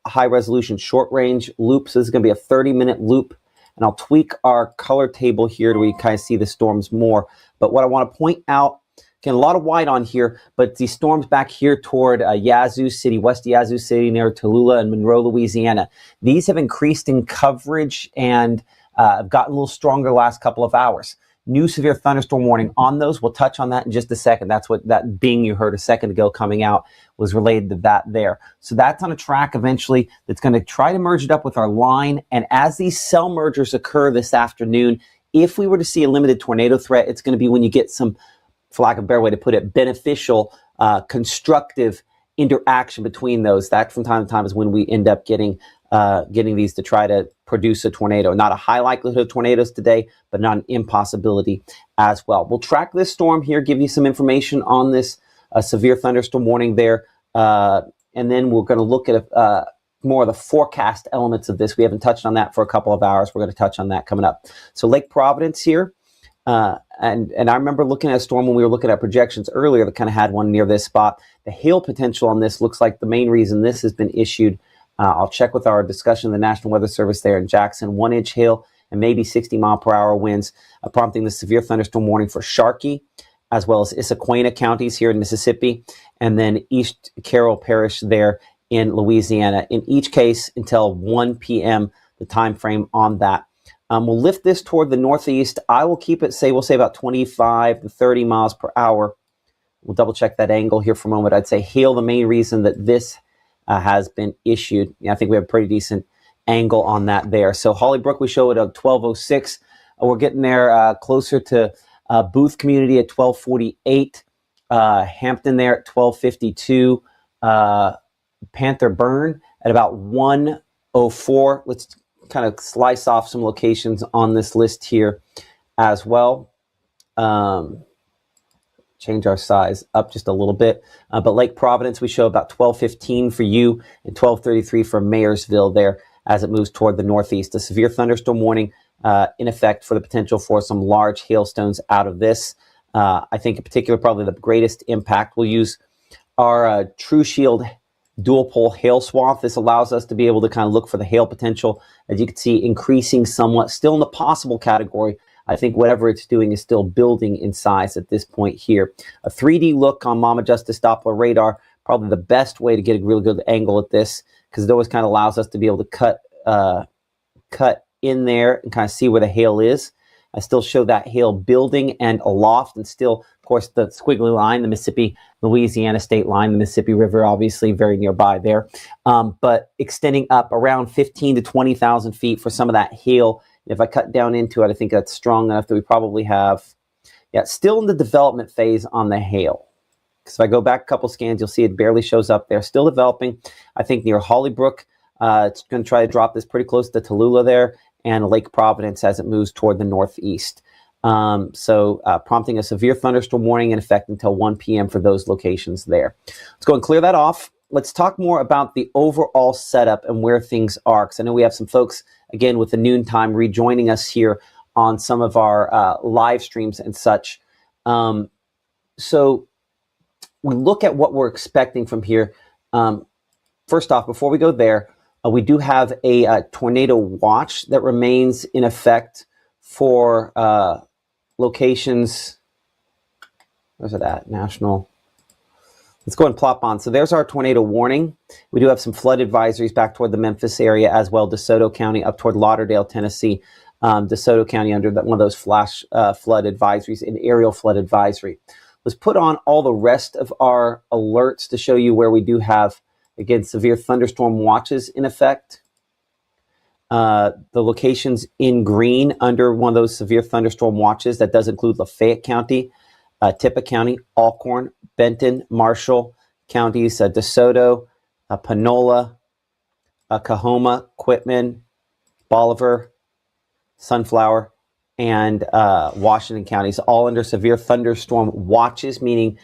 high resolution short range loop. So this is going to be a 30-minute loop. And I'll tweak our color table here to where you kind of see the storms more. But what I want to point out, again, a lot of white on here, but these storms back here toward Yazoo City, West Yazoo City, near Tallulah and Monroe, Louisiana, these have increased in coverage and have gotten a little stronger the last couple of hours. New severe thunderstorm warning on those. We'll touch on that in just a second. That's what that bing you heard a second ago coming out was related to that there. So that's on a track eventually that's going to try to merge it up with our line. And as these cell mergers occur this afternoon, if we were to see a limited tornado threat, it's going to be when you get some, for lack of a better way to put it, beneficial, constructive interaction between those. That from time to time is when we end up getting these to try to produce a tornado. Not a high likelihood of tornadoes today, but not an impossibility as well. We'll track this storm here, give you some information on this severe thunderstorm warning there, and then we're going to look at more of the forecast elements of this. We haven't touched on that for a couple of hours. We're going to touch on that coming up. So Lake Providence here. And I remember looking at a storm when we were looking at projections earlier that kind of had one near this spot. The hail potential on this looks like the main reason this has been issued. I'll check with our discussion of the National Weather Service there in Jackson. 1-inch hail and maybe 60-mile-per-hour winds, prompting the severe thunderstorm warning for Sharkey, as well as Issaquena counties here in Mississippi, and then East Carroll Parish there in Louisiana. In each case, until 1 p.m., the time frame on that. We'll lift this toward the northeast. I will keep it, we'll say about 25 to 30 miles per hour. We'll double check that angle here for a moment. I'd say hail, the main reason that this has been issued. I think we have a pretty decent angle on that there. So Hollybrook, we show it at 1206. We're getting there closer to Booth Community at 1248. Hampton there at 1252. Panther Burn at about 104. Let's kind of slice off some locations on this list here as well. Change our size up just a little bit. But Lake Providence, we show about 1215 for you and 1233 for Mayersville there as it moves toward the northeast. A severe thunderstorm warning in effect for the potential for some large hailstones out of this. I think in particular, probably the greatest impact. We'll use our True Shield dual pole hail swath. This allows us to be able to kind of look for the hail potential. As you can see, increasing somewhat, still in the possible category. I think whatever it's doing is still building in size at this point here. A 3D look on Mama Justice Doppler radar, probably the best way to get a really good angle at this, because it always kind of allows us to be able to cut in there and kind of see where the hail is. I still show that hail building and aloft, and still, of course, the squiggly line, the Mississippi-Louisiana state line, the Mississippi River, obviously very nearby there, but extending up around 15 to 20,000 feet for some of that hail. If I cut down into it, I think that's strong enough that we probably have, still in the development phase on the hail. Because if I go back a couple scans, you'll see it barely shows up there. Still developing, I think, near Hollybrook. It's going to try to drop this pretty close to Tallulah there, and Lake Providence as it moves toward the northeast. Prompting a severe thunderstorm warning in effect until 1 p.m. for those locations there. Let's go and clear that off. Let's talk more about the overall setup and where things are, because I know we have some folks, again, with the noontime rejoining us here on some of our live streams and such. So we look at what we're expecting from here. First off, before we go there, we do have a tornado watch that remains in effect for locations. Where's it at? National. Let's go and plop on. So there's our tornado warning. We do have some flood advisories back toward the Memphis area as well, DeSoto County up toward Lauderdale, Tennessee. DeSoto County under one of those flash flood advisories, an aerial flood advisory. Let's put on all the rest of our alerts to show you where we do have, again, severe thunderstorm watches in effect. The locations in green under one of those severe thunderstorm watches, that does include Lafayette County, Tippah County, Alcorn, Benton, Marshall counties, DeSoto, Panola, Coahoma, Quitman, Bolivar, Sunflower, and Washington counties, all under severe thunderstorm watches, meaning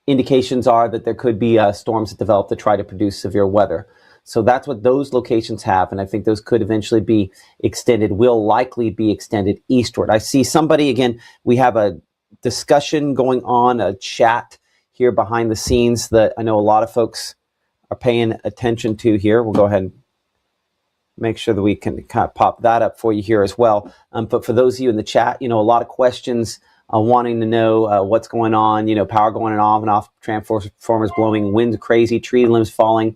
indications are that there could be storms that develop to try to produce severe weather. So that's what those locations have, and I think those could eventually be extended, will likely be extended eastward. I see somebody, again, we have a discussion going on, a chat here behind the scenes that I know a lot of folks are paying attention to here. We'll go ahead and make sure that we can kind of pop that up for you here as well. But for those of you in the chat, a lot of questions wanting to know what's going on, power going on and off, transformers blowing, wind crazy, tree limbs falling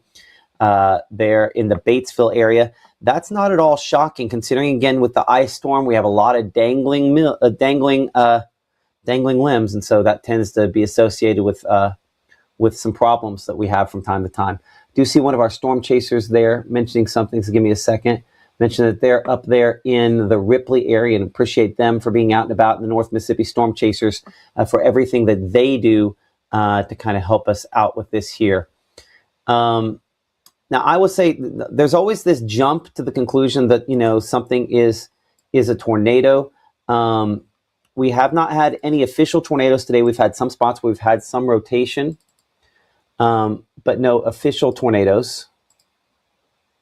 there in the Batesville area. That's not at all shocking, considering, again, with the ice storm, we have a lot of dangling limbs, and so that tends to be associated with some problems that we have from time to time. Do see one of our storm chasers there mentioning something, so give me a second. Mention that they're up there in the Ripley area, and appreciate them for being out and about in the North Mississippi Storm Chasers for everything that they do to kind of help us out with this here. Now, I will say there's always this jump to the conclusion that, something is a tornado. We have not had any official tornadoes today. We've had some spots where we've had some rotation, but no official tornadoes.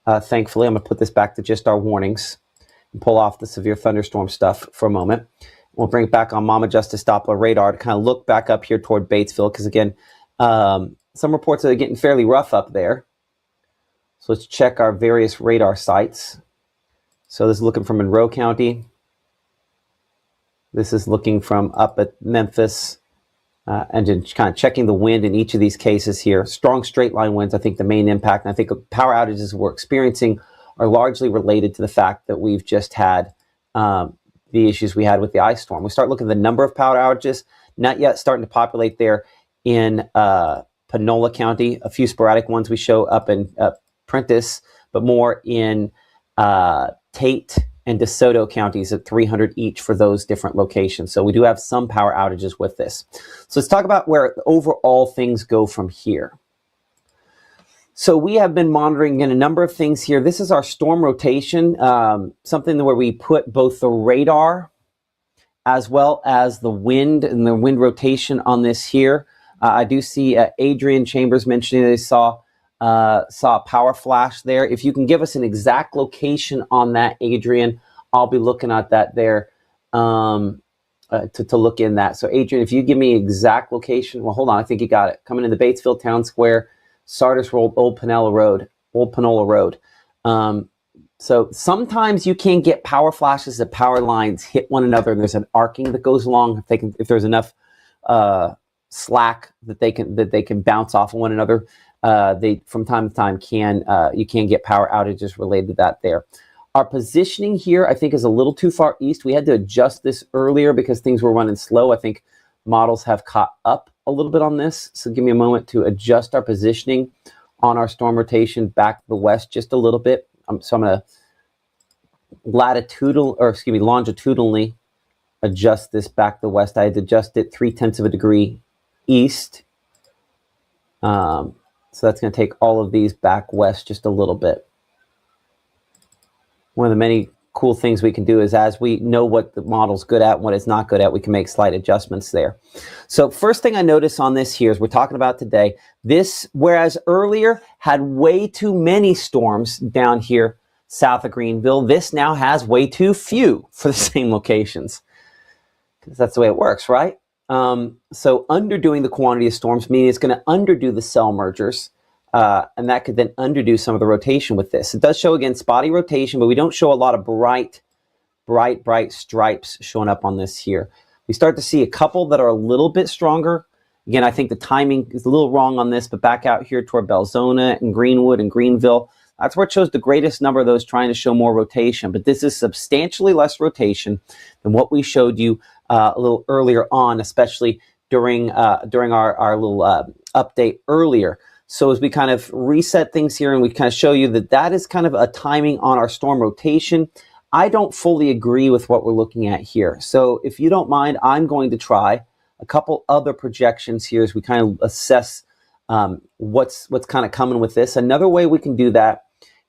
Thankfully, I'm going to put this back to just our warnings and pull off the severe thunderstorm stuff for a moment. We'll bring it back on Mama Justice Doppler radar to kind of look back up here toward Batesville, because, again, some reports are getting fairly rough up there. So let's check our various radar sites. So this is looking from Monroe County. This is looking from up at Memphis. And just kind of checking the wind in each of these cases here. Strong straight line winds, I think the main impact. And I think the power outages we're experiencing are largely related to the fact that we've just had the issues we had with the ice storm. We start looking at the number of power outages, not yet starting to populate there in Panola County. A few sporadic ones we show up in Prentiss, but more in Tate and DeSoto counties at 300 each for those different locations. So we do have some power outages with this. So let's talk about where overall things go from here. So we have been monitoring in a number of things here. This is our storm rotation, something where we put both the radar as well as the wind and the wind rotation on this here. I do see Adrian Chambers mentioning they saw a power flash there. If you can give us an exact location on that, Adrian, I'll be looking at that there to look in that. So Adrian, if you give me exact location, well, hold on, I think you got it. Coming in the Batesville Town Square, Sardis Road, Old Panola Road. So sometimes you can get power flashes that power lines hit one another, and there's an arcing that goes along. If there's enough slack that they can bounce off of one another. They from time to time you can get power outages related to that there. Our positioning here, I think, is a little too far east. We had to adjust this earlier because things were running slow. I think models have caught up a little bit on this. So give me a moment to adjust our positioning on our storm rotation back to the west just a little bit. So I'm going to longitudinally adjust this back to the west. I had to adjust it 0.3 of a degree east. So that's going to take all of these back west just a little bit. One of the many cool things we can do is, as we know what the model's good at and what it's not good at, we can make slight adjustments there. So first thing I notice on this here is we're talking about today, this, whereas earlier had way too many storms down here south of Greenville, this now has way too few for the same locations. Because that's the way it works, right? So underdoing the quantity of storms, meaning it's going to underdo the cell mergers, and that could then underdo some of the rotation with this. It does show, again, spotty rotation, but we don't show a lot of bright stripes showing up on this here. We start to see a couple that are a little bit stronger. Again, I think the timing is a little wrong on this, but back out here toward Belzona and Greenwood and Greenville, that's where it shows the greatest number of those trying to show more rotation. But this is substantially less rotation than what we showed you a little earlier on, especially during our little update earlier. So as we kind of reset things here and we kind of show you that is kind of a timing on our storm rotation, I don't fully agree with what we're looking at here. So if you don't mind, I'm going to try a couple other projections here as we kind of assess what's kind of coming with this. Another way we can do that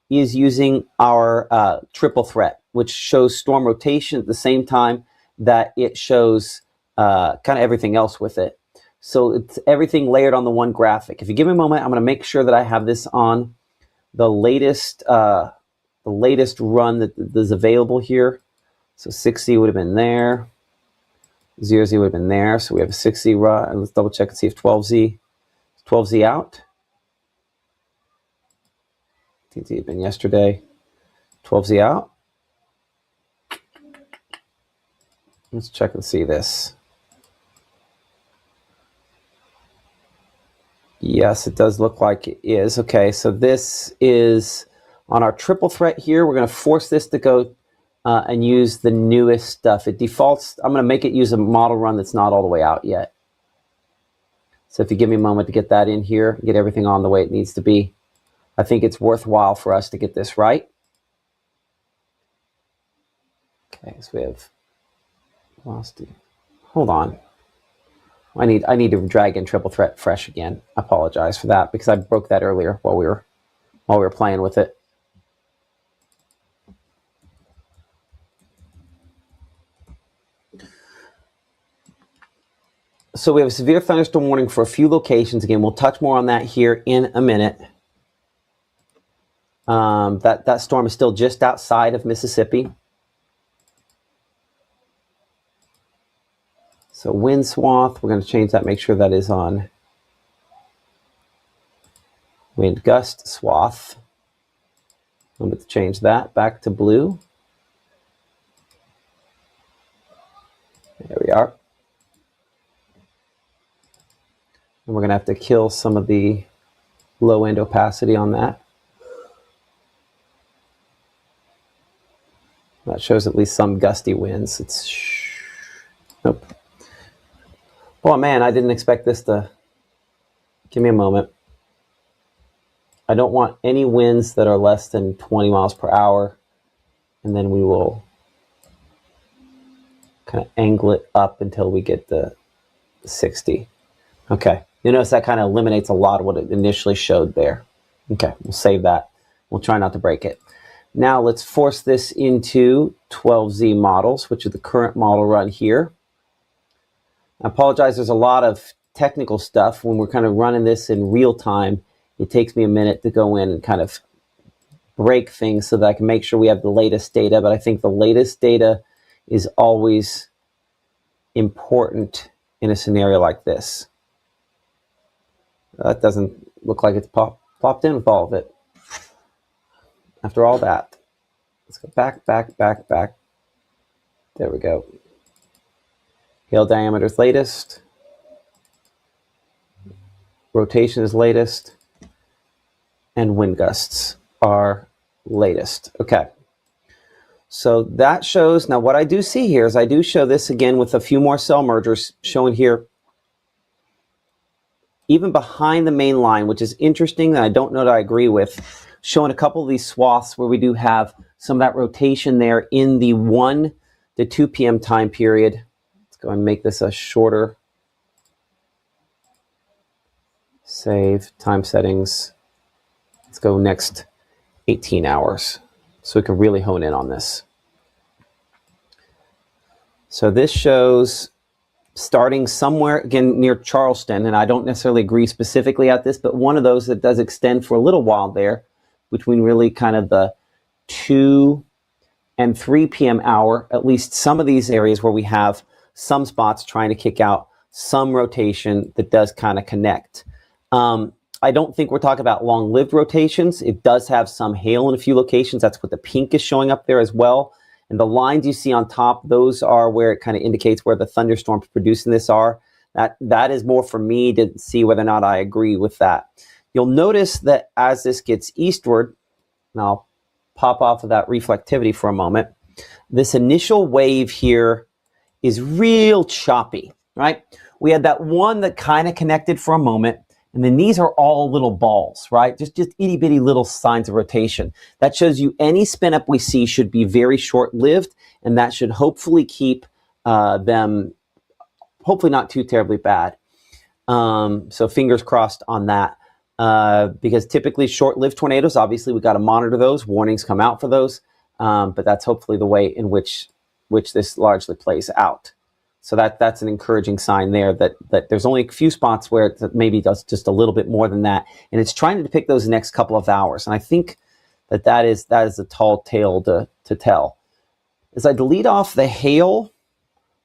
is using our triple threat, which shows storm rotation at the same time that it shows kind of everything else with it. So it's everything layered on the one graphic. If you give me a moment, I'm going to make sure that I have this on the latest run that is available here. So 6Z would have been there. 0Z would have been there. So we have a 6Z run. Let's double check and see if 12Z out. 10Z had been yesterday. 12Z out. Let's check and see this. Yes, it does look like it is. Okay, so this is on our triple threat here. We're going to force this to go and use the newest stuff. It defaults. I'm going to make it use a model run that's not all the way out yet. So if you give me a moment to get that in here, get everything on the way it needs to be, I think it's worthwhile for us to get this right. Okay, so we have lost it. Hold on. I need to drag in triple threat fresh again. I apologize for that because I broke that earlier while we were playing with it. So we have a severe thunderstorm warning for a few locations. Again, we'll touch more on that here in a minute. That storm is still just outside of Mississippi. So wind swath, we're going to change that, make sure that is on wind gust swath. I'm going to change that back to blue. There we are. And we're going to have to kill some of the low end opacity on that. That shows at least some gusty winds. It's nope. Oh man, I didn't expect this to. Give me a moment. I don't want any winds that are less than 20 miles per hour. And then we will kind of angle it up until we get the 60. Okay. You notice that kind of eliminates a lot of what it initially showed there. Okay, we'll save that. We'll try not to break it. Now let's force this into 12Z models, which is the current model run here. I apologize, there's a lot of technical stuff. When we're kind of running this in real time, it takes me a minute to go in and kind of break things so that I can make sure we have the latest data. But I think the latest data is always important in a scenario like this. That doesn't look like it's popped in with all of it. After all that, let's go back. There we go. Hail diameter is latest. Rotation is latest. And wind gusts are latest. Okay. So that shows, now what I do see here is I do show this again with a few more cell mergers showing here, even behind the main line, which is interesting and I don't know that I agree with, showing a couple of these swaths where we do have some of that rotation there in the 1 to 2 p.m. time period. Let's go and make this a shorter. Save, time settings. Let's go next 18 hours so we can really hone in on this. So this shows starting somewhere, again, near Charleston, and I don't necessarily agree specifically at this, but one of those that does extend for a little while there, between really kind of the 2 and 3 p.m. hour, at least some of these areas where we have some spots trying to kick out some rotation that does kind of connect. I don't think we're talking about long-lived rotations. It does have some hail in a few locations. That's what the pink is showing up there as well. And the lines you see on top, those are where it kind of indicates where the thunderstorms producing this are. That is more for me to see whether or not I agree with that. You'll notice that as this gets eastward, and I'll pop off of that reflectivity for a moment, this initial wave here is real choppy, right? We had that one that kind of connected for a moment, and then these are all little balls, right? Just itty bitty little signs of rotation. That shows you any spin up we see should be very short-lived, and that should hopefully keep them hopefully not too terribly bad. So fingers crossed on that. Because typically short-lived tornadoes, obviously we got to monitor those. Warnings come out for those, but that's hopefully the way in which this largely plays out. So that's an encouraging sign there that there's only a few spots where it maybe does just a little bit more than that, and it's trying to depict those next couple of hours. And I think that is a tall tale to tell. As I delete off the hail,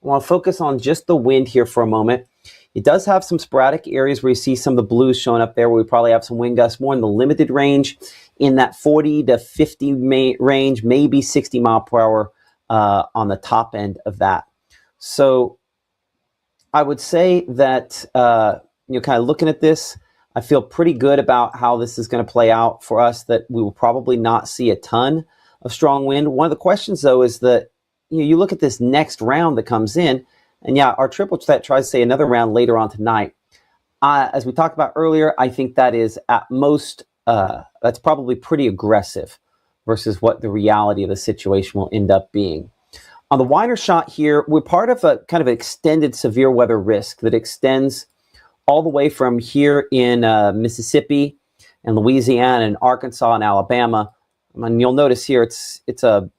I want to focus on just the wind here for a moment. It does have some sporadic areas where you see some of the blues showing up there, where we probably have some wind gusts more in the limited range, in that 40 to 50 range, maybe 60 mile per hour on the top end of that. So I would say that, kind of looking at this, I feel pretty good about how this is going to play out for us, that we will probably not see a ton of strong wind. One of the questions, though, is that you look at this next round that comes in, and yeah, our triple threat tries to say another round later on tonight. As we talked about earlier, I think that is at most, that's probably pretty aggressive versus what the reality of the situation will end up being. On the wider shot here, we're part of a kind of extended severe weather risk that extends all the way from here in Mississippi and Louisiana and Arkansas and Alabama. And you'll notice here it's a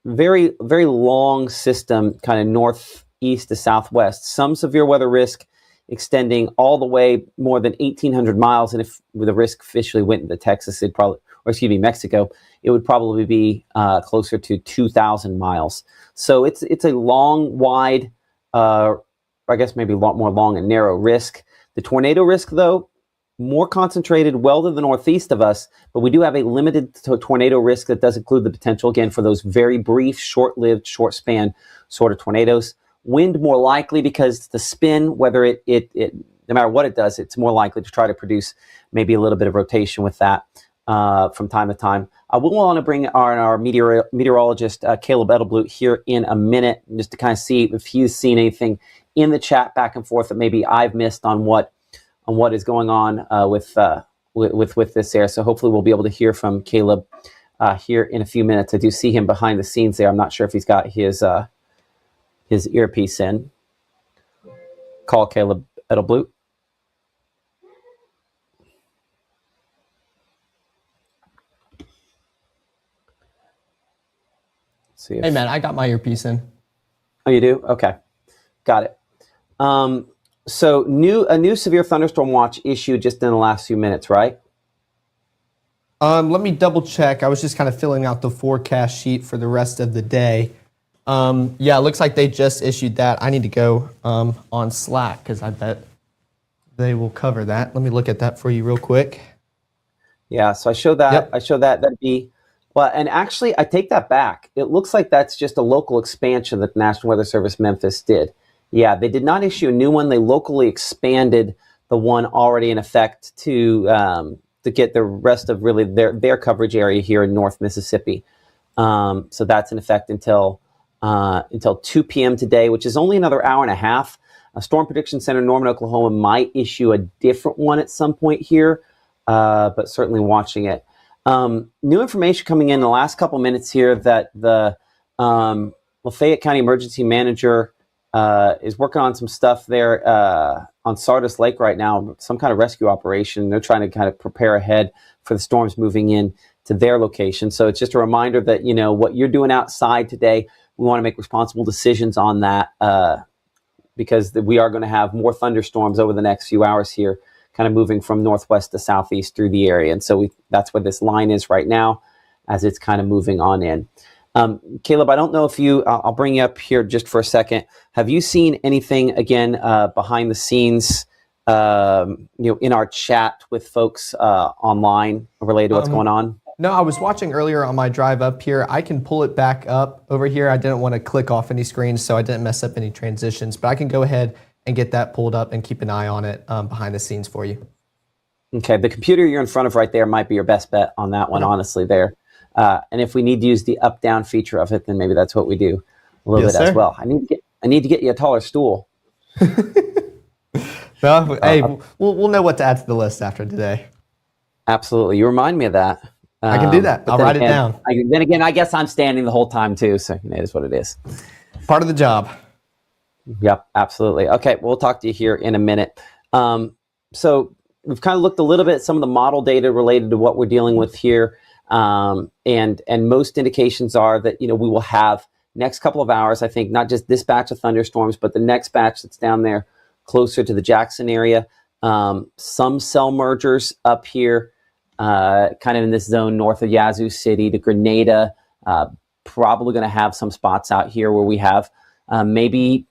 very, very long system, kind of northeast to southwest. Some severe weather risk extending all the way more than 1,800 miles. And if the risk officially went into Texas, Mexico, it would probably be closer to 2,000 miles. So it's a long, wide, I guess maybe a lot more long and narrow risk. The tornado risk, though, more concentrated well to the northeast of us, but we do have a limited tornado risk that does include the potential, again, for those very brief, short-lived, short-span sort of tornadoes. Wind more likely because the spin, whether it no matter what it does, it's more likely to try to produce maybe a little bit of rotation with that from time to time. I will want to bring our meteorologist, Caleb Edelblut, here in a minute, just to kind of see if he's seen anything in the chat back and forth that maybe I've missed on what is going on with this there. So hopefully we'll be able to hear from Caleb here in a few minutes. I do see him behind the scenes there. I'm not sure if he's got his earpiece in. Call Caleb Edelblut. Hey man, I got my earpiece in. Oh, you do? Okay, got it. So a new severe thunderstorm watch issued just in the last few minutes, right? Let me double check. I was just kind of filling out the forecast sheet for the rest of the day. Yeah, it looks like they just issued that. I need to go on Slack because I bet they will cover that. Let me look at that for you real quick. Yeah, so I show that. Yep. I show that. That'd be, well, and actually, I take that back. It looks like that's just a local expansion that the National Weather Service Memphis did. Yeah, they did not issue a new one. They locally expanded the one already in effect to get the rest of really their coverage area here in North Mississippi. So that's in effect until 2 p.m. today, which is only another hour and a half. Storm Prediction Center, Norman, Oklahoma, might issue a different one at some point here, but certainly watching it. New information coming in the last couple minutes here that the Lafayette County Emergency Manager is working on some stuff there on Sardis Lake right now, some kind of rescue operation. They're trying to kind of prepare ahead for the storms moving in to their location. So it's just a reminder that, what you're doing outside today, we want to make responsible decisions on that because we are going to have more thunderstorms over the next few hours here, kind of moving from northwest to southeast through the area. And so that's where this line is right now as it's kind of moving on in. Caleb, I don't know if I'll bring you up here just for a second. Have you seen anything, again, behind the scenes, in our chat with folks online related to what's going on? No, I was watching earlier on my drive up here. I can pull it back up over here. I didn't want to click off any screens, so I didn't mess up any transitions. But I can go ahead and get that pulled up and keep an eye on it behind the scenes for you. Okay, the computer you're in front of right there might be your best bet on that one, honestly, there. And if we need to use the up-down feature of it, then maybe that's what we do a little bit as well. I need to get you a taller stool. Well, hey, we'll know what to add to the list after today. Absolutely. You remind me of that. I can do that. I'll write it down. Then again, I guess I'm standing the whole time too, so it is what it is. Part of the job. Yep, absolutely. Okay, we'll talk to you here in a minute. So we've kind of looked a little bit at some of the model data related to what we're dealing with here, and most indications are that we will have next couple of hours, I think not just this batch of thunderstorms, but the next batch that's down there closer to the Jackson area. Some cell mergers up here, kind of in this zone north of Yazoo City to Grenada. Probably going to have some spots out here where we have maybe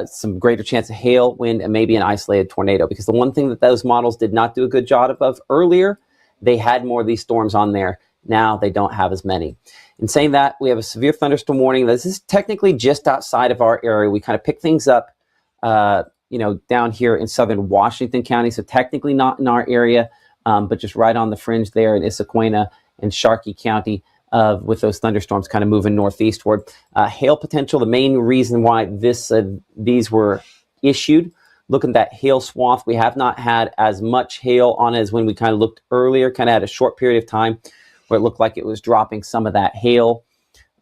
some greater chance of hail, wind, and maybe an isolated tornado. Because the one thing that those models did not do a good job of earlier, they had more of these storms on there. Now they don't have as many. In saying that, we have a severe thunderstorm warning. This is technically just outside of our area. We kind of pick things up, down here in southern Washington County. So technically not in our area, but just right on the fringe there in Issaquena and Sharkey County. With those thunderstorms kind of moving northeastward. Hail potential, the main reason why these were issued. Looking at that hail swath, we have not had as much hail on it as when we kind of looked earlier, kind of had a short period of time where it looked like it was dropping some of that hail.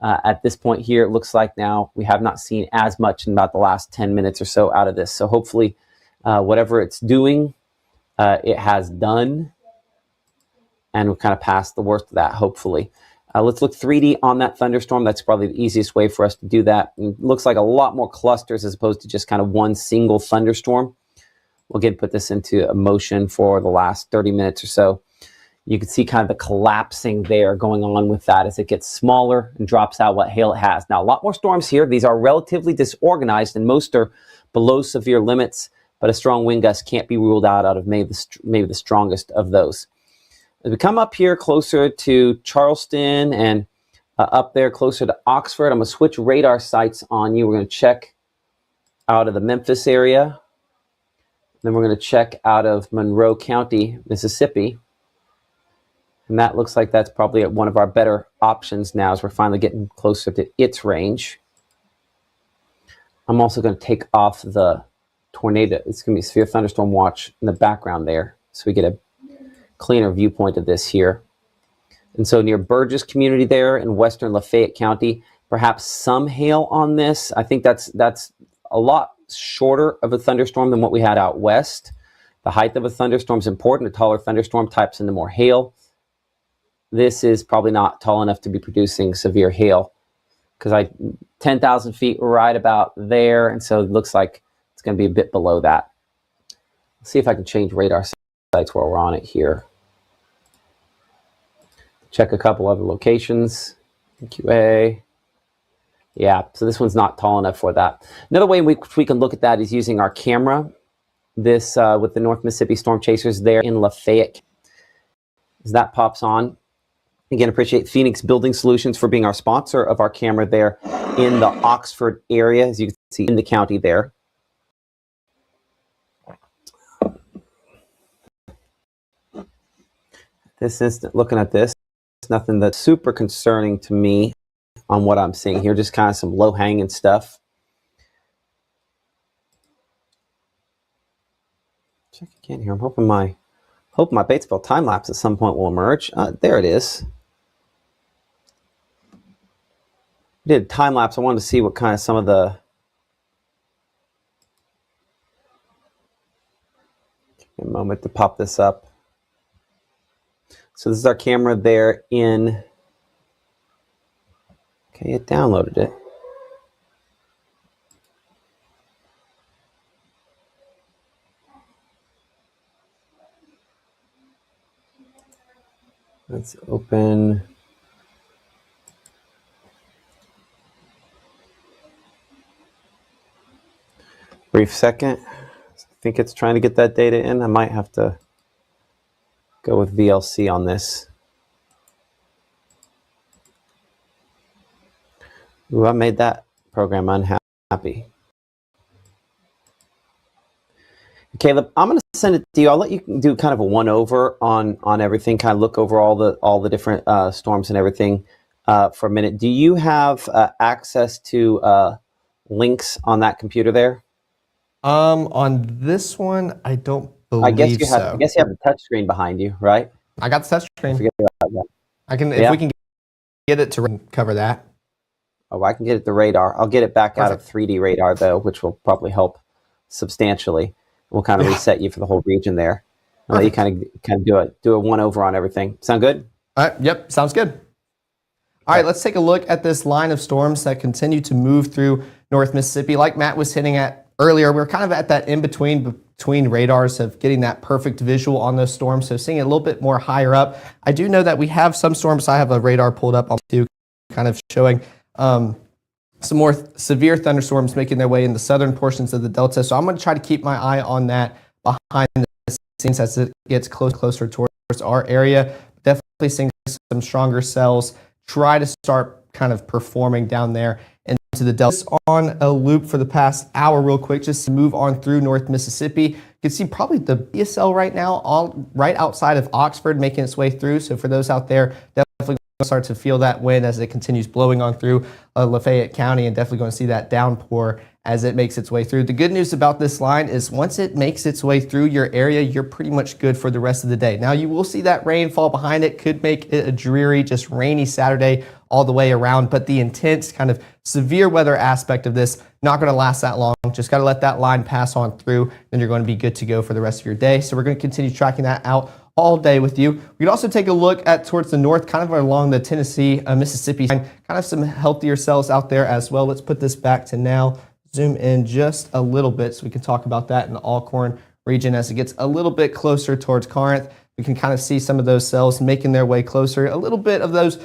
At this point here, it looks like now we have not seen as much in about the last 10 minutes or so out of this. So hopefully whatever it's doing, it has done, and we'll kind of pass the worst of that, hopefully. Let's look 3D on that thunderstorm. That's probably the easiest way for us to do that. It looks like a lot more clusters as opposed to just kind of one single thunderstorm. We'll again put this into motion for the last 30 minutes or so. You can see kind of the collapsing there going on with that as it gets smaller and drops out what hail it has. Now, a lot more storms here. These are relatively disorganized, and most are below severe limits, but a strong wind gust can't be ruled out of maybe the strongest of those. As we come up here closer to Charleston and up there closer to Oxford, I'm going to switch radar sites on you. We're going to check out of the Memphis area. Then we're going to check out of Monroe County, Mississippi. And that looks like that's probably one of our better options now as we're finally getting closer to its range. I'm also going to take off the tornado. It's going to be severe thunderstorm watch in the background there, so we get a cleaner viewpoint of this here. And so near Burgess community there in western Lafayette County, perhaps some hail on this. I think that's a lot shorter of a thunderstorm than what we had out west. The height of a thunderstorm is important. A taller thunderstorm types into more hail. This is probably not tall enough to be producing severe hail because 10,000 feet right about there, and so it looks like it's going to be a bit below that. Let's see if I can change radar sites while we're on it here. Check a couple other locations. QA. Yeah, so this one's not tall enough for that. Another way we can look at that is using our camera. This with the North Mississippi Storm Chasers there in Lafayette. As that pops on, again, appreciate Phoenix Building Solutions for being our sponsor of our camera there in the Oxford area, as you can see in the county there. This instant, looking at this, nothing that's super concerning to me on what I'm seeing here, just kind of some low-hanging stuff. Check again here. I'm hoping my Batesville time lapse at some point will emerge. There it is. I did a time lapse. I wanted to see what kind of some of the a moment to pop this up. So this is our camera there in. Okay, it downloaded it. Let's open. Brief second. I think it's trying to get that data in. I might have to go with VLC on this. Ooh, I made that program unhappy. Caleb, I'm going to send it to you. I'll let you do kind of a one-over on everything, kind of look over all the different storms and everything for a minute. Do you have access to links on that computer there? On this one, I don't believe so. I guess you have the touch screen behind you, right? I got the touch screen. Forget about that. I can, if we can get it to cover that. Oh, I can get it to radar. I'll get it back out of 3D radar though, which will probably help substantially. We'll kind of reset you for the whole region there. And let you kind of do a one over on everything. Sound good? Yep, sounds good. All right, let's take a look at this line of storms that continue to move through North Mississippi. Like Matt was hitting at earlier, we're kind of at that in-between between radars of getting that perfect visual on those storms, so seeing it a little bit more higher up. I do know that we have some storms. I have a radar pulled up on too, kind of showing some more severe thunderstorms making their way in the southern portions of the Delta. So I'm going to try to keep my eye on that behind the scenes as it gets closer towards our area. Definitely seeing some stronger cells try to start kind of performing down there into the Delta. Just on a loop for the past hour real quick, just to move on through North Mississippi. You can see probably the BSL right now, all right outside of Oxford, making its way through. So for those out there, definitely start to feel that wind as it continues blowing on through Lafayette County, and definitely going to see that downpour as it makes its way through. The good news about this line is once it makes its way through your area, you're pretty much good for the rest of the day. Now you will see that rain fall behind it, could make it a dreary, just rainy Saturday all the way around, but the intense kind of severe weather aspect of this, not going to last that long. Just got to let that line pass on through, then you're going to be good to go for the rest of your day. So we're going to continue tracking that out all day with you. We can also take a look at towards the north, kind of along the Tennessee, Mississippi, kind of some healthier cells out there as well. Let's put this back to now. Zoom in just a little bit so we can talk about that in the Alcorn region as it gets a little bit closer towards Corinth. We can kind of see some of those cells making their way closer. A little bit of those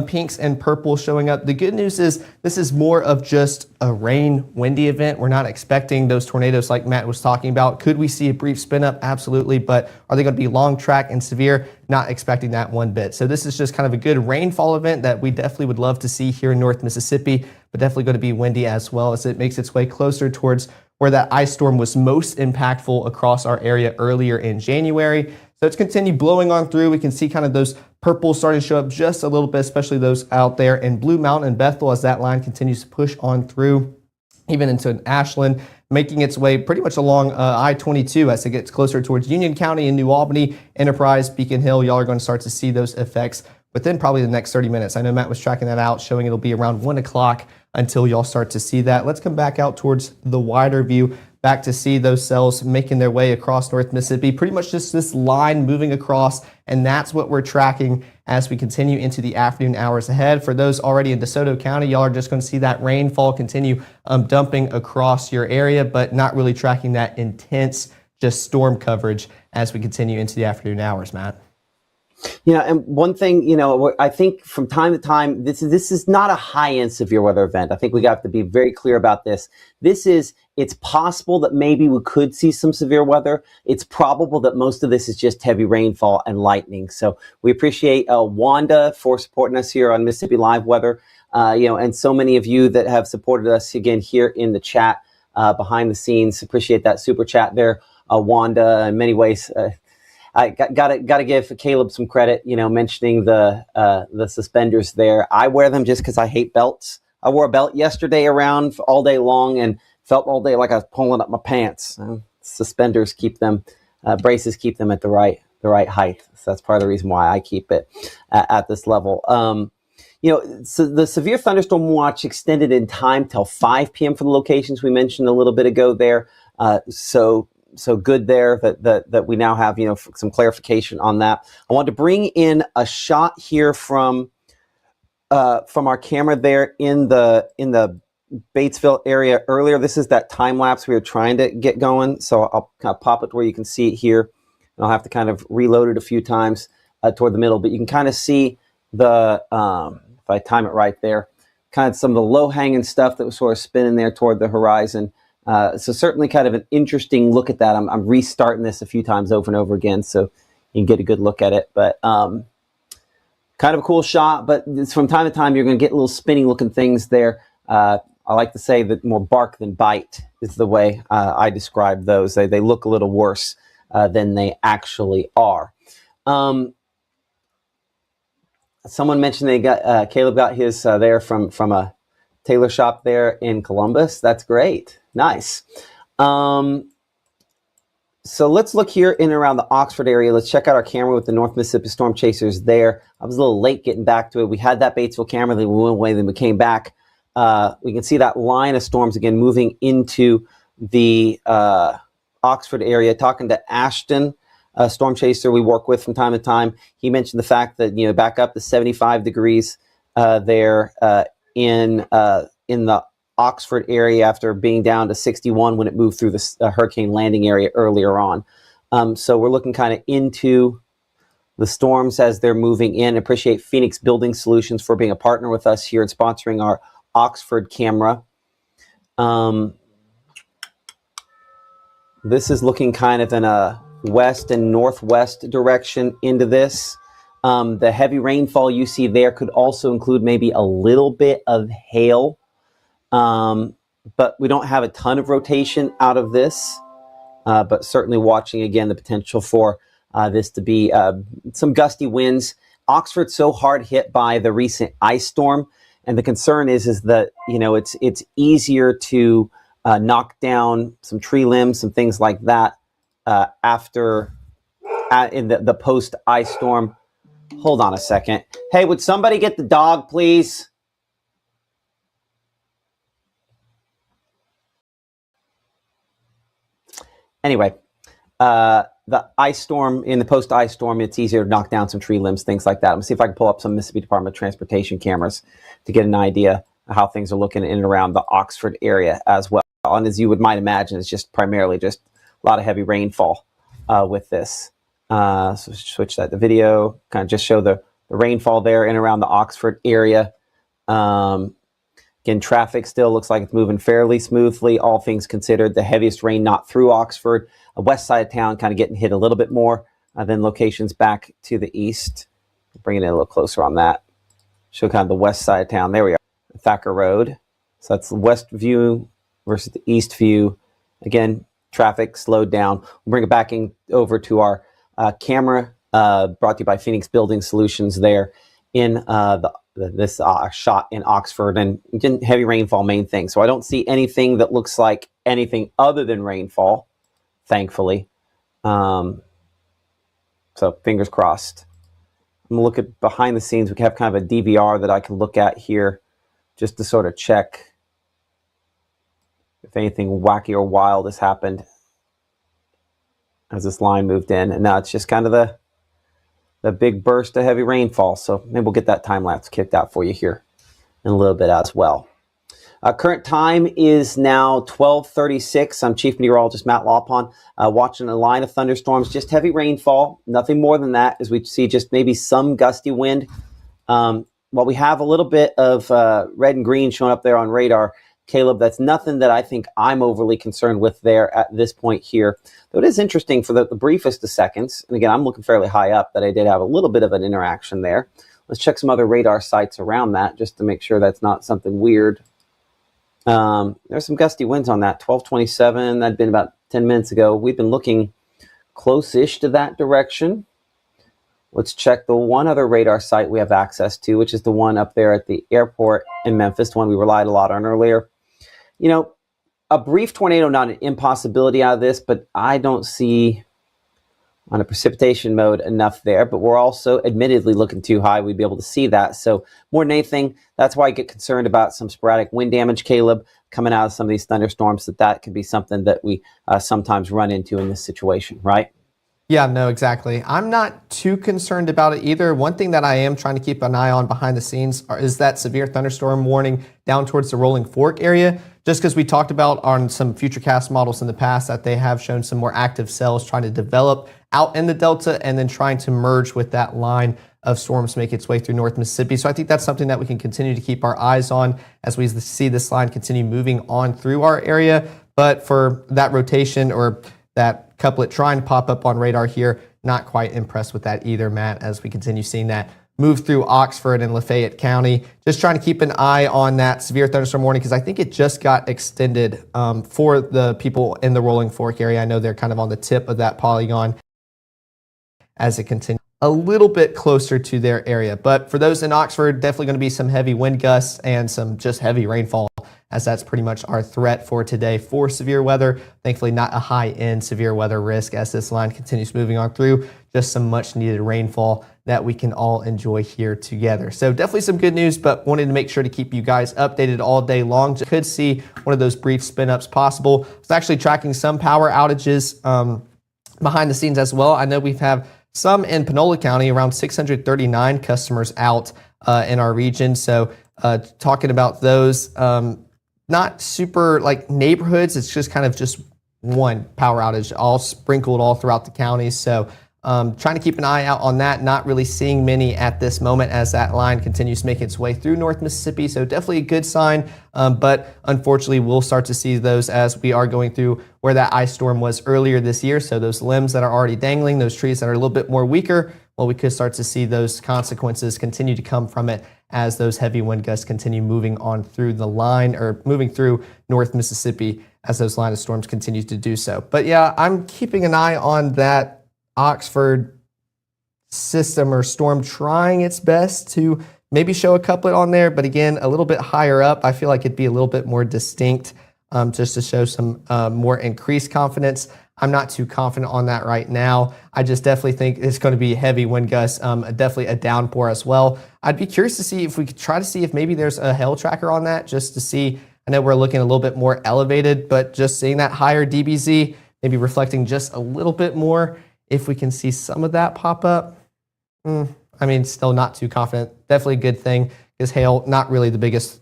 pinks and purple showing up. The good news is this is more of just a rain, windy event. We're not expecting those tornadoes like Matt was talking about. Could we see a brief spin up? Absolutely. But are they going to be long track and severe? Not expecting that one bit. So this is just kind of a good rainfall event that we definitely would love to see here in North Mississippi, but definitely going to be windy as well as it makes its way closer towards where that ice storm was most impactful across our area earlier in January. So it's continued blowing on through. We can see kind of those purples starting to show up just a little bit, especially those out there in Blue Mountain and Bethel as that line continues to push on through, even into an Ashland, making its way pretty much along I-22 as it gets closer towards Union County and New Albany, Enterprise, Beacon Hill. Y'all are going to start to see those effects within probably the next 30 minutes. I know Matt was tracking that out, showing it'll be around 1 o'clock until y'all start to see that. Let's come back out towards the wider view, back to see those cells making their way across North Mississippi. Pretty much just this line moving across, and that's what we're tracking as we continue into the afternoon hours ahead. For those already in DeSoto County, y'all are just going to see that rainfall continue dumping across your area, but not really tracking that intense just storm coverage as we continue into the afternoon hours, Matt. Yeah, and one thing, I think from time to time, this is not a high-end severe weather event. I think we have to be very clear about this. It's possible that maybe we could see some severe weather. It's probable that most of this is just heavy rainfall and lightning. So we appreciate Wanda for supporting us here on Mississippi Live Weather, and so many of you that have supported us again here in the chat behind the scenes. Appreciate that super chat there, Wanda. In many ways, I gotta give Caleb some credit, mentioning the suspenders there. I wear them just because I hate belts. I wore a belt yesterday around all day long and felt all day like I was pulling up my pants. Suspenders keep them, braces keep them at the right height. So that's part of the reason why I keep it at this level. So the severe thunderstorm watch extended in time till 5 p.m. for the locations we mentioned a little bit ago there. So good there that we now have, some clarification on that. I want to bring in a shot here from our camera there in the Batesville area earlier. This is that time lapse we were trying to get going. So I'll kind of pop it to where you can see it here. And I'll have to kind of reload it a few times toward the middle, but you can kind of see if I time it right there, kind of some of the low hanging stuff that was sort of spinning there toward the horizon. So certainly kind of an interesting look at that. I'm restarting this a few times over and over again so you can get a good look at it. But kind of a cool shot, but it's from time to time you're going to get little spinning looking things there. I like to say that more bark than bite is the way I describe those. They look a little worse than they actually are. Someone mentioned they got Caleb got his there from a tailor shop there in Columbus. That's great. Nice. So let's look here in and around the Oxford area. Let's check out our camera with the North Mississippi Storm Chasers there. I was a little late getting back to it. We had that Batesville camera, then we went away, then we came back. We can see that line of storms again moving into the Oxford area. Talking to Ashton, a storm chaser we work with from time to time, he mentioned the fact that back up to 75 degrees there in the Oxford area after being down to 61 when it moved through the hurricane landing area earlier on. So we're looking kind of into the storms as they're moving in. Appreciate Phoenix Building Solutions for being a partner with us here and sponsoring our Oxford camera. This is looking kind of in a west and northwest direction into this. The heavy rainfall you see there could also include maybe a little bit of hail, but we don't have a ton of rotation out of this, but certainly watching again the potential for this to be some gusty winds. Oxford's so hard hit by the recent ice storm, and the concern is that it's easier to knock down some tree limbs, some things like that in the post ice storm. Hold on a second. Hey, would somebody get the dog, please? Anyway, the ice storm, in the post-ice storm, it's easier to knock down some tree limbs, things like that. I'm going to see if I can pull up some Mississippi Department of Transportation cameras to get an idea of how things are looking in and around the Oxford area as well. And as you might imagine, it's just primarily just a lot of heavy rainfall with this. So switch that to video, kind of just show the rainfall there in and around the Oxford area. Again, traffic still looks like it's moving fairly smoothly, all things considered. The heaviest rain not through Oxford. West side of town kind of getting hit a little bit more than locations back to the east. Bringing it a little closer on that. Show kind of the west side of town. There we are. Thacker Road. So that's the west view versus the east view. Again, traffic slowed down. We'll bring it back over to our camera brought to you by Phoenix Building Solutions there in this shot in Oxford, and heavy rainfall, main thing. So I don't see anything that looks like anything other than rainfall, thankfully. So fingers crossed. I'm gonna look at behind the scenes. We have kind of a DVR that I can look at here just to sort of check if anything wacky or wild has happened as this line moved in. And now it's just kind of the big burst of heavy rainfall. So maybe we'll get that time lapse kicked out for you here in a little bit as well. Current time is now 12:36. I'm Chief Meteorologist Matt Lawpon, watching a line of thunderstorms, just heavy rainfall, nothing more than that, as we see just maybe some gusty wind. While we have a little bit of red and green showing up there on radar, Caleb, that's nothing that I think I'm overly concerned with there at this point here. Though it is interesting for the briefest of seconds, and again, I'm looking fairly high up, that I did have a little bit of an interaction there. Let's check some other radar sites around that just to make sure that's not something weird. There's some gusty winds on that, 1227. That'd been about 10 minutes ago. We've been looking close-ish to that direction. Let's check the one other radar site we have access to, which is the one up there at the airport in Memphis, the one we relied a lot on earlier. You know, a brief tornado, not an impossibility out of this, but I don't see on a precipitation mode enough there. But we're also admittedly looking too high. We'd be able to see that. So more than anything, that's why I get concerned about some sporadic wind damage, Caleb, coming out of some of these thunderstorms, that could be something that we sometimes run into in this situation, right? Yeah, no, exactly. I'm not too concerned about it either. One thing that I am trying to keep an eye on behind the scenes is that severe thunderstorm warning down towards the Rolling Fork area, just because we talked about on some futurecast models in the past that they have shown some more active cells trying to develop out in the Delta and then trying to merge with that line of storms to make its way through North Mississippi. So I think that's something that we can continue to keep our eyes on as we see this line continue moving on through our area. But for that rotation or that couplet trying to pop up on radar here, not quite impressed with that either, Matt, as we continue seeing that move through Oxford and Lafayette County. Just trying to keep an eye on that severe thunderstorm warning because I think it just got extended for the people in the Rolling Fork area. I know they're kind of on the tip of that polygon as it continues a little bit closer to their area. But for those in Oxford, definitely going to be some heavy wind gusts and some just heavy rainfall, as that's pretty much our threat for today for severe weather. Thankfully, not a high-end severe weather risk as this line continues moving on through. Just some much-needed rainfall that we can all enjoy here together. So definitely some good news, but wanted to make sure to keep you guys updated all day long. Just could see one of those brief spin-ups possible. I was actually tracking some power outages behind the scenes as well. I know we've had some in Panola County, around 639 customers out in our region. So talking about those, not super like neighborhoods. It's just kind of just one power outage, all sprinkled all throughout the county. So trying to keep an eye out on that, not really seeing many at this moment as that line continues to make its way through North Mississippi. So definitely a good sign, but unfortunately we'll start to see those as we are going through where that ice storm was earlier this year. So those limbs that are already dangling, those trees that are a little bit more weaker, well, we could start to see those consequences continue to come from it as those heavy wind gusts continue moving on through the line or moving through North Mississippi as those line of storms continue to do so. But yeah, I'm keeping an eye on that Oxford system or storm trying its best to maybe show a couplet on there, but again, a little bit higher up. I feel like it'd be a little bit more distinct just to show some more increased confidence. I'm not too confident on that right now. I just definitely think it's going to be heavy wind gusts, definitely a downpour as well. I'd be curious to see if we could try to see if maybe there's a hail tracker on that just to see. I know we're looking a little bit more elevated, but just seeing that higher DBZ, maybe reflecting just a little bit more. If we can see some of that pop up, I mean, still not too confident. Definitely a good thing because hail, not really the biggest,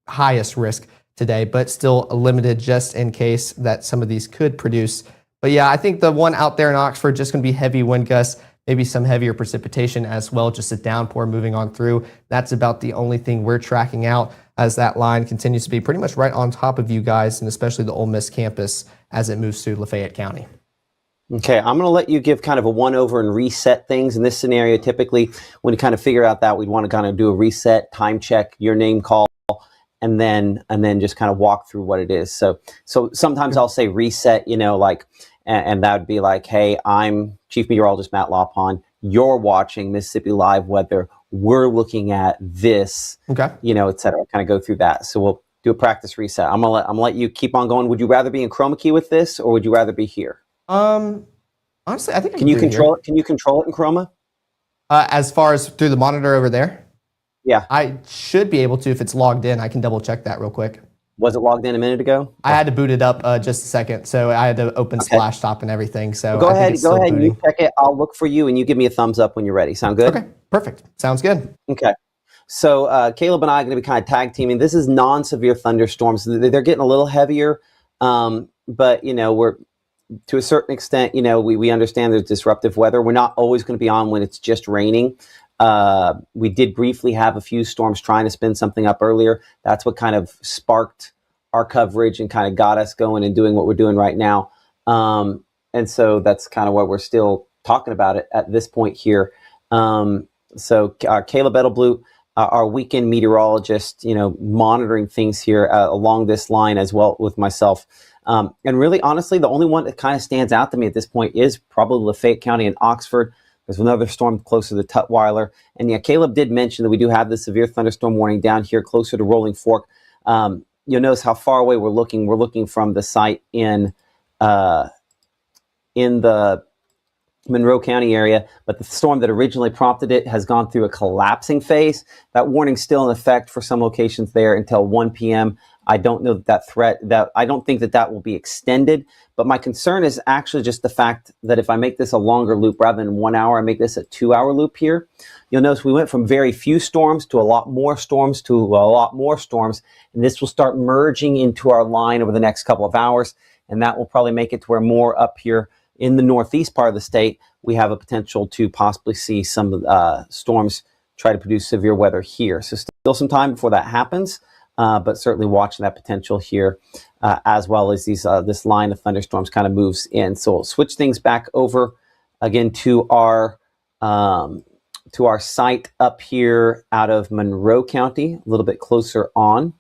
highest risk today, but still limited just in case that some of these could produce. But yeah, I think the one out there in Oxford, just going to be heavy wind gusts, maybe some heavier precipitation as well, just a downpour moving on through. That's about the only thing we're tracking out as that line continues to be pretty much right on top of you guys, and especially the Ole Miss campus as it moves through Lafayette County. Okay, I'm going to let you give kind of a one over and reset things. In this scenario, typically, when you kind of figure out that, we'd want to kind of do a reset, time check, your name call, and then just kind of walk through what it is. So sometimes I'll say reset, you know, like, and that would be like, hey, I'm Chief Meteorologist Matt Lawpon. You're watching Mississippi Live Weather. We're looking at this, okay, you know, et cetera. Kind of go through that. So we'll do a practice reset. I'm gonna let you keep on going. Would you rather be in chroma key with this, or would you rather be here? Honestly, I think can you control it? Can you control it in chroma? As far as through the monitor over there? Yeah. I should be able to if it's logged in. I can double check that real quick. Was it logged in a minute ago? I had to boot it up just a second, so I had to open Splashtop and everything. So well, go ahead, you check it. I'll look for you, and you give me a thumbs up when you're ready. Sound good? Okay, perfect. Sounds good. Okay. So Caleb and I are going to be kind of tag teaming. This is non-severe thunderstorms. They're getting a little heavier, but you know, we're to a certain extent, you know, we understand there's disruptive weather. We're not always going to be on when it's just raining. We did briefly have a few storms trying to spin something up earlier. That's what kind of sparked our coverage and kind of got us going and doing what we're doing right now. And so that's kind of why we're still talking about it at this point here. So Caleb Edelblut, our weekend meteorologist, you know, monitoring things here along this line as well with myself. And really, honestly, the only one that kind of stands out to me at this point is probably Lafayette County and Oxford. There's another storm closer to Tutwiler. And yeah, Caleb did mention that we do have the severe thunderstorm warning down here closer to Rolling Fork. You'll notice how far away we're looking. We're looking from the site in the Monroe County area, but the storm that originally prompted it has gone through a collapsing phase. That warning's still in effect for some locations there until 1 p.m. I don't know I don't think that will be extended, but my concern is actually just the fact that if I make this a longer loop rather than 1 hour, I make this a 2-hour loop here. You'll notice we went from very few storms to a lot more storms to a lot more storms, and this will start merging into our line over the next couple of hours, and that will probably make it to where more up here in the northeast part of the state, we have a potential to possibly see some storms try to produce severe weather here. So still some time before that happens, but certainly watching that potential here, as well as this line of thunderstorms kind of moves in. So we'll switch things back over again to our site up here out of Monroe County, a little bit closer on.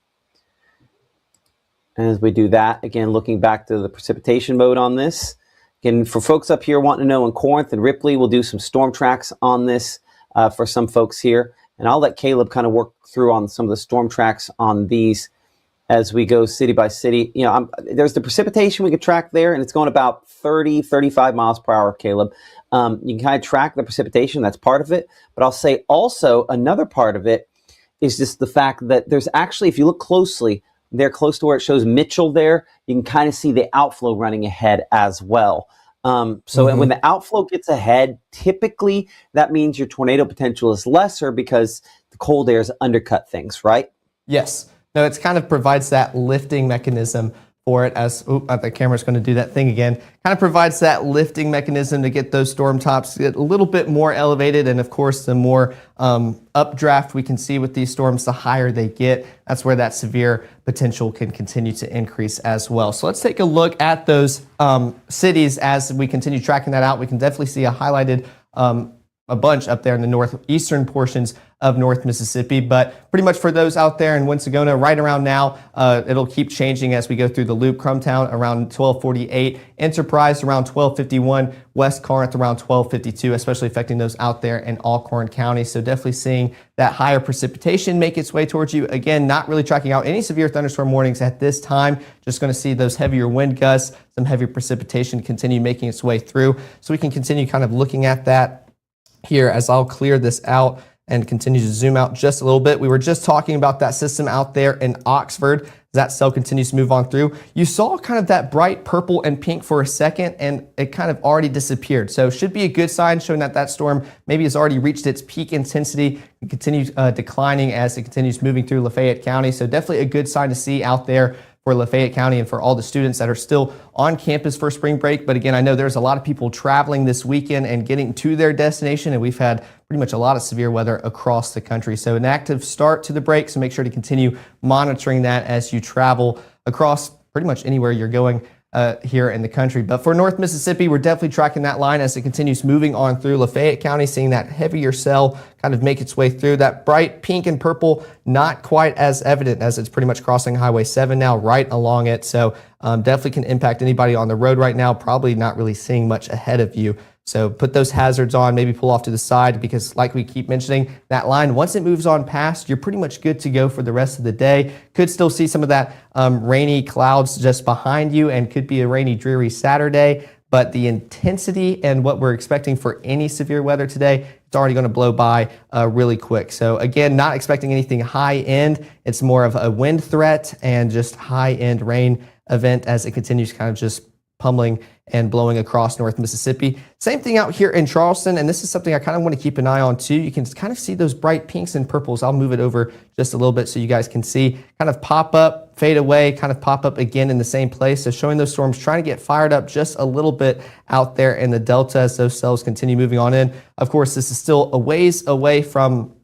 And as we do that, again, looking back to the precipitation mode on this. Again, for folks up here wanting to know, in Corinth and Ripley, we'll do some storm tracks on this for some folks here. And I'll let Caleb kind of work through on some of the storm tracks on these as we go city by city. You know, there's the precipitation we could track there, and it's going about 30, 35 miles per hour, Caleb. You can kind of track the precipitation. That's part of it. But I'll say also another part of it is just the fact that there's actually, if you look closely, there close to where it shows Mitchell there, you can kind of see the outflow running ahead as well. And when the outflow gets ahead, typically that means your tornado potential is lesser because the cold air has undercut things, right? Yes. No, it kind of provides that lifting mechanism for it as, the camera's going to do that thing again, kind of provides that lifting mechanism to get those storm tops get a little bit more elevated. And of course, the more updraft we can see with these storms, the higher they get. That's where that severe potential can continue to increase as well. So let's take a look at those cities as we continue tracking that out. We can definitely see a highlighted a bunch up there in the northeastern portions of North Mississippi, but pretty much for those out there in Winsagona right around now, it'll keep changing as we go through the loop. Crumptown around 1248, Enterprise around 1251, West Corinth around 1252, especially affecting those out there in Alcorn County. So definitely seeing that higher precipitation make its way towards you. Again, not really tracking out any severe thunderstorm warnings at this time. Just going to see those heavier wind gusts, some heavy precipitation continue making its way through. So we can continue kind of looking at that here as I'll clear this out and continue to zoom out just a little bit. We were just talking about that system out there in Oxford. That cell continues to move on through. You saw kind of that bright purple and pink for a second, and it kind of already disappeared. So should be a good sign showing that that storm maybe has already reached its peak intensity and continues declining as it continues moving through Lafayette County. So definitely a good sign to see out there for Lafayette County and for all the students that are still on campus for spring break. But again, I know there's a lot of people traveling this weekend and getting to their destination, and we've had pretty much a lot of severe weather across the country. So an active start to the break, so make sure to continue monitoring that as you travel across pretty much anywhere you're going here in the country. But for North Mississippi, we're definitely tracking that line as it continues moving on through Lafayette County, seeing that heavier cell kind of make its way through. That bright pink and purple, not quite as evident as it's pretty much crossing Highway 7 now, right along it. So definitely can impact anybody on the road right now, probably not really seeing much ahead of you. So put those hazards on, maybe pull off to the side, because like we keep mentioning, that line, once it moves on past, you're pretty much good to go for the rest of the day. Could still see some of that rainy clouds just behind you, and could be a rainy, dreary Saturday. But the intensity and what we're expecting for any severe weather today, it's already going to blow by really quick. So again, not expecting anything high end. It's more of a wind threat and just high end rain event as it continues kind of just pummeling and blowing across North Mississippi. Same thing out here in Charleston, and this is something I kind of want to keep an eye on too. You can kind of see those bright pinks and purples. I'll move it over just a little bit so you guys can see, kind of pop up, fade away, kind of pop up again in the same place. So showing those storms trying to get fired up just a little bit out there in the Delta as those cells continue moving on in. Of course, this is still a ways away from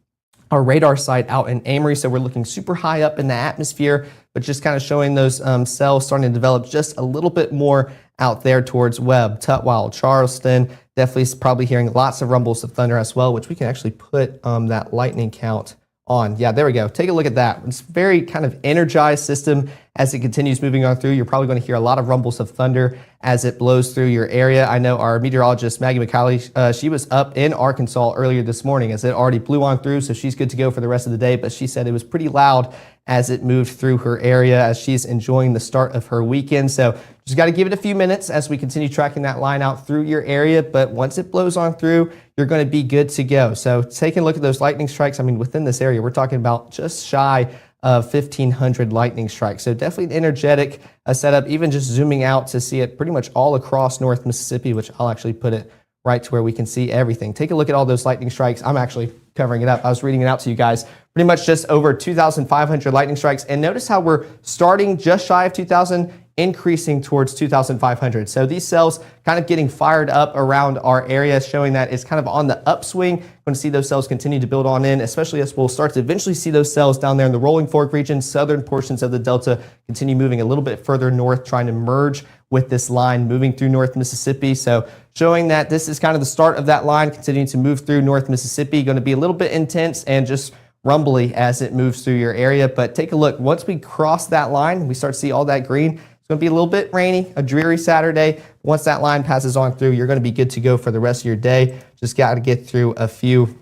our radar site out in Amory, so we're looking super high up in the atmosphere, but just kind of showing those cells starting to develop just a little bit more out there towards Webb, Tutwiler, Charleston. Definitely probably hearing lots of rumbles of thunder as well, which we can actually put that lightning count on. Yeah, there we go. Take a look at that. It's a very kind of energized system as it continues moving on through. You're probably going to hear a lot of rumbles of thunder as it blows through your area. I know our meteorologist, Maggie McCauley, she was up in Arkansas earlier this morning as it already blew on through, so she's good to go for the rest of the day, but she said it was pretty loud as it moved through her area as she's enjoying the start of her weekend. So just got to give it a few minutes as we continue tracking that line out through your area, but once it blows on through, you're going to be good to go. So taking a look at those lightning strikes, I mean, within this area, we're talking about just shy of 1,500 lightning strikes. So definitely an energetic setup, even just zooming out to see it pretty much all across North Mississippi, which I'll actually put it right to where we can see everything. Take a look at all those lightning strikes. I'm actually covering it up. I was reading it out to you guys. Pretty much just over 2,500 lightning strikes. And notice how we're starting just shy of 2,000, increasing towards 2,500. So these cells kind of getting fired up around our area, showing that it's kind of on the upswing. We're going to see those cells continue to build on in, especially as we'll start to eventually see those cells down there in the Rolling Fork region, southern portions of the Delta, continue moving a little bit further north, trying to merge with this line moving through North Mississippi. So showing that this is kind of the start of that line, continuing to move through North Mississippi, going to be a little bit intense and just rumbly as it moves through your area. But take a look. Once we cross that line, we start to see all that green. It's going to be a little bit rainy, a dreary Saturday. Once that line passes on through, you're going to be good to go for the rest of your day. Just got to get through a few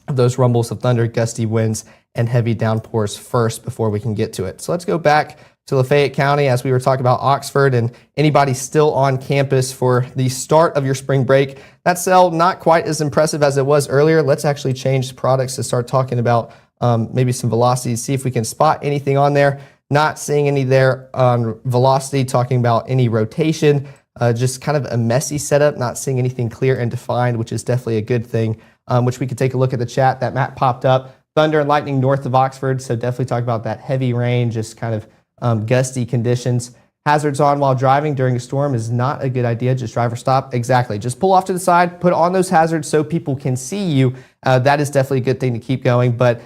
of those rumbles of thunder, gusty winds, and heavy downpours first before we can get to it. So let's go back to Lafayette County as we were talking about Oxford and anybody still on campus for the start of your spring break. That cell not quite as impressive as it was earlier. Let's actually change products to start talking about maybe some velocity, see if we can spot anything on there. Not seeing any there on velocity, talking about any rotation. just kind of a messy setup, not seeing anything clear and defined, which is definitely a good thing, which we could take a look at the chat. That map popped up. Thunder and lightning north of Oxford, so definitely talk about that heavy rain, just kind of gusty conditions. Hazards on while driving during a storm is not a good idea. Just drive or stop. Exactly. Just pull off to the side, put on those hazards so people can see you. That is definitely a good thing to keep going, but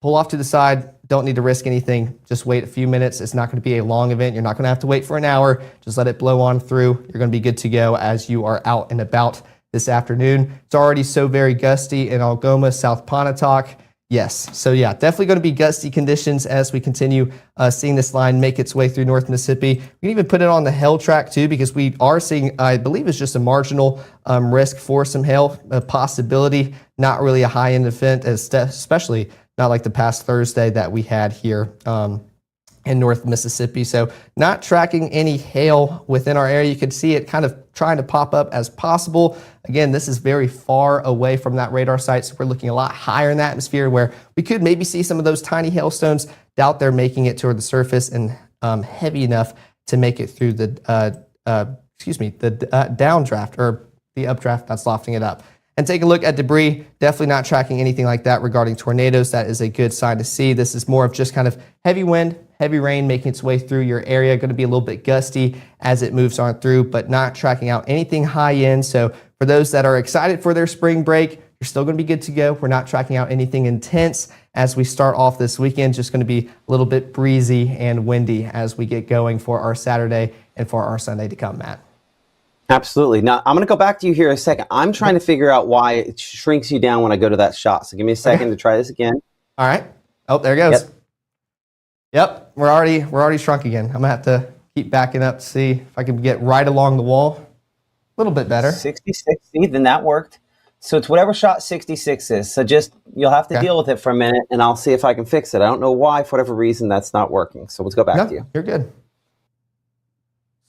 pull off to the side. Don't need to risk anything. Just wait a few minutes. It's not going to be a long event. You're not going to have to wait for an hour. Just let it blow on through. You're going to be good to go as you are out and about this afternoon. It's already so very gusty in Algoma, South Pontotoc. Yes, so yeah, definitely going to be gusty conditions as we continue seeing this line make its way through North Mississippi. We can even put it on the hail track too, because we are seeing, I believe it's just a marginal risk for some hail, a possibility, not really a high-end event, especially not like the past Thursday that we had here in North Mississippi. So not tracking any hail within our area. You can see it kind of trying to pop up as possible. Again, this is very far away from that radar site, so we're looking a lot higher in the atmosphere where we could maybe see some of those tiny hailstones. Doubt they're making it toward the surface and heavy enough to make it through the downdraft or the updraft that's lofting it up. And take a look at debris. Definitely not tracking anything like that regarding tornadoes. That is a good sign to see. This is more of just kind of heavy wind, heavy rain making its way through your area. Going to be a little bit gusty as it moves on through, but not tracking out anything high end. So for those that are excited for their spring break, you're still going to be good to go. We're not tracking out anything intense as we start off this weekend. Just going to be a little bit breezy and windy as we get going for our Saturday and for our Sunday to come, Matt. Absolutely. Now, I'm going to go back to you here a second. I'm trying to figure out why it shrinks you down when I go to that shot. So give me a second to try this again. All right. Oh, there it goes. Yep. We're already shrunk again. I'm going to have to keep backing up to see if I can get right along the wall. A little bit better. 66. See, then that worked. So it's whatever shot 66 is. So just, you'll have to deal with it for a minute, and I'll see if I can fix it. I don't know why, for whatever reason, that's not working. So let's go back to you. You're good.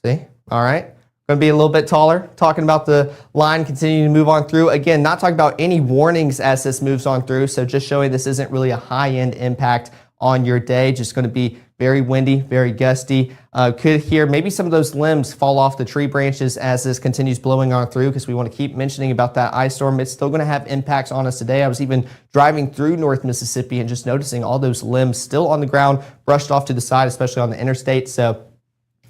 See? All right. Going to be a little bit taller, talking about the line continuing to move on through. Again, not talking about any warnings as this moves on through, so just showing this isn't really a high-end impact on your day, just going to be very windy, very gusty. Could hear maybe some of those limbs fall off the tree branches as this continues blowing on through, because we want to keep mentioning about that ice storm. It's still going to have impacts on us today. I was even driving through North Mississippi and just noticing all those limbs still on the ground, brushed off to the side, especially on the interstate, so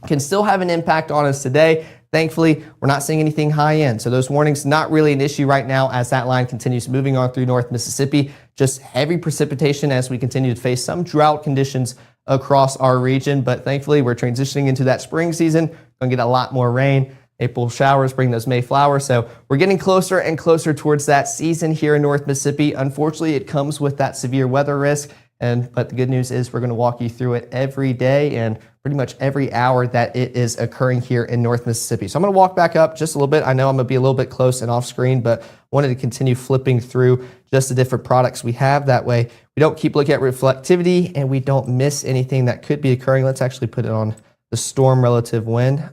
can still have an impact on us today. Thankfully, we're not seeing anything high end. So those warnings, not really an issue right now as that line continues moving on through North Mississippi. Just heavy precipitation as we continue to face some drought conditions across our region. But thankfully, we're transitioning into that spring season. Going to get a lot more rain. April showers bring those May flowers. So we're getting closer and closer towards that season here in North Mississippi. Unfortunately, it comes with that severe weather risk. But the good news is we're going to walk you through it every day and pretty much every hour that it is occurring here in North Mississippi. So I'm going to walk back up just a little bit. I know I'm going to be a little bit close and off screen, but wanted to continue flipping through just the different products we have. That way we don't keep looking at reflectivity and we don't miss anything that could be occurring. Let's actually put it on the storm relative wind.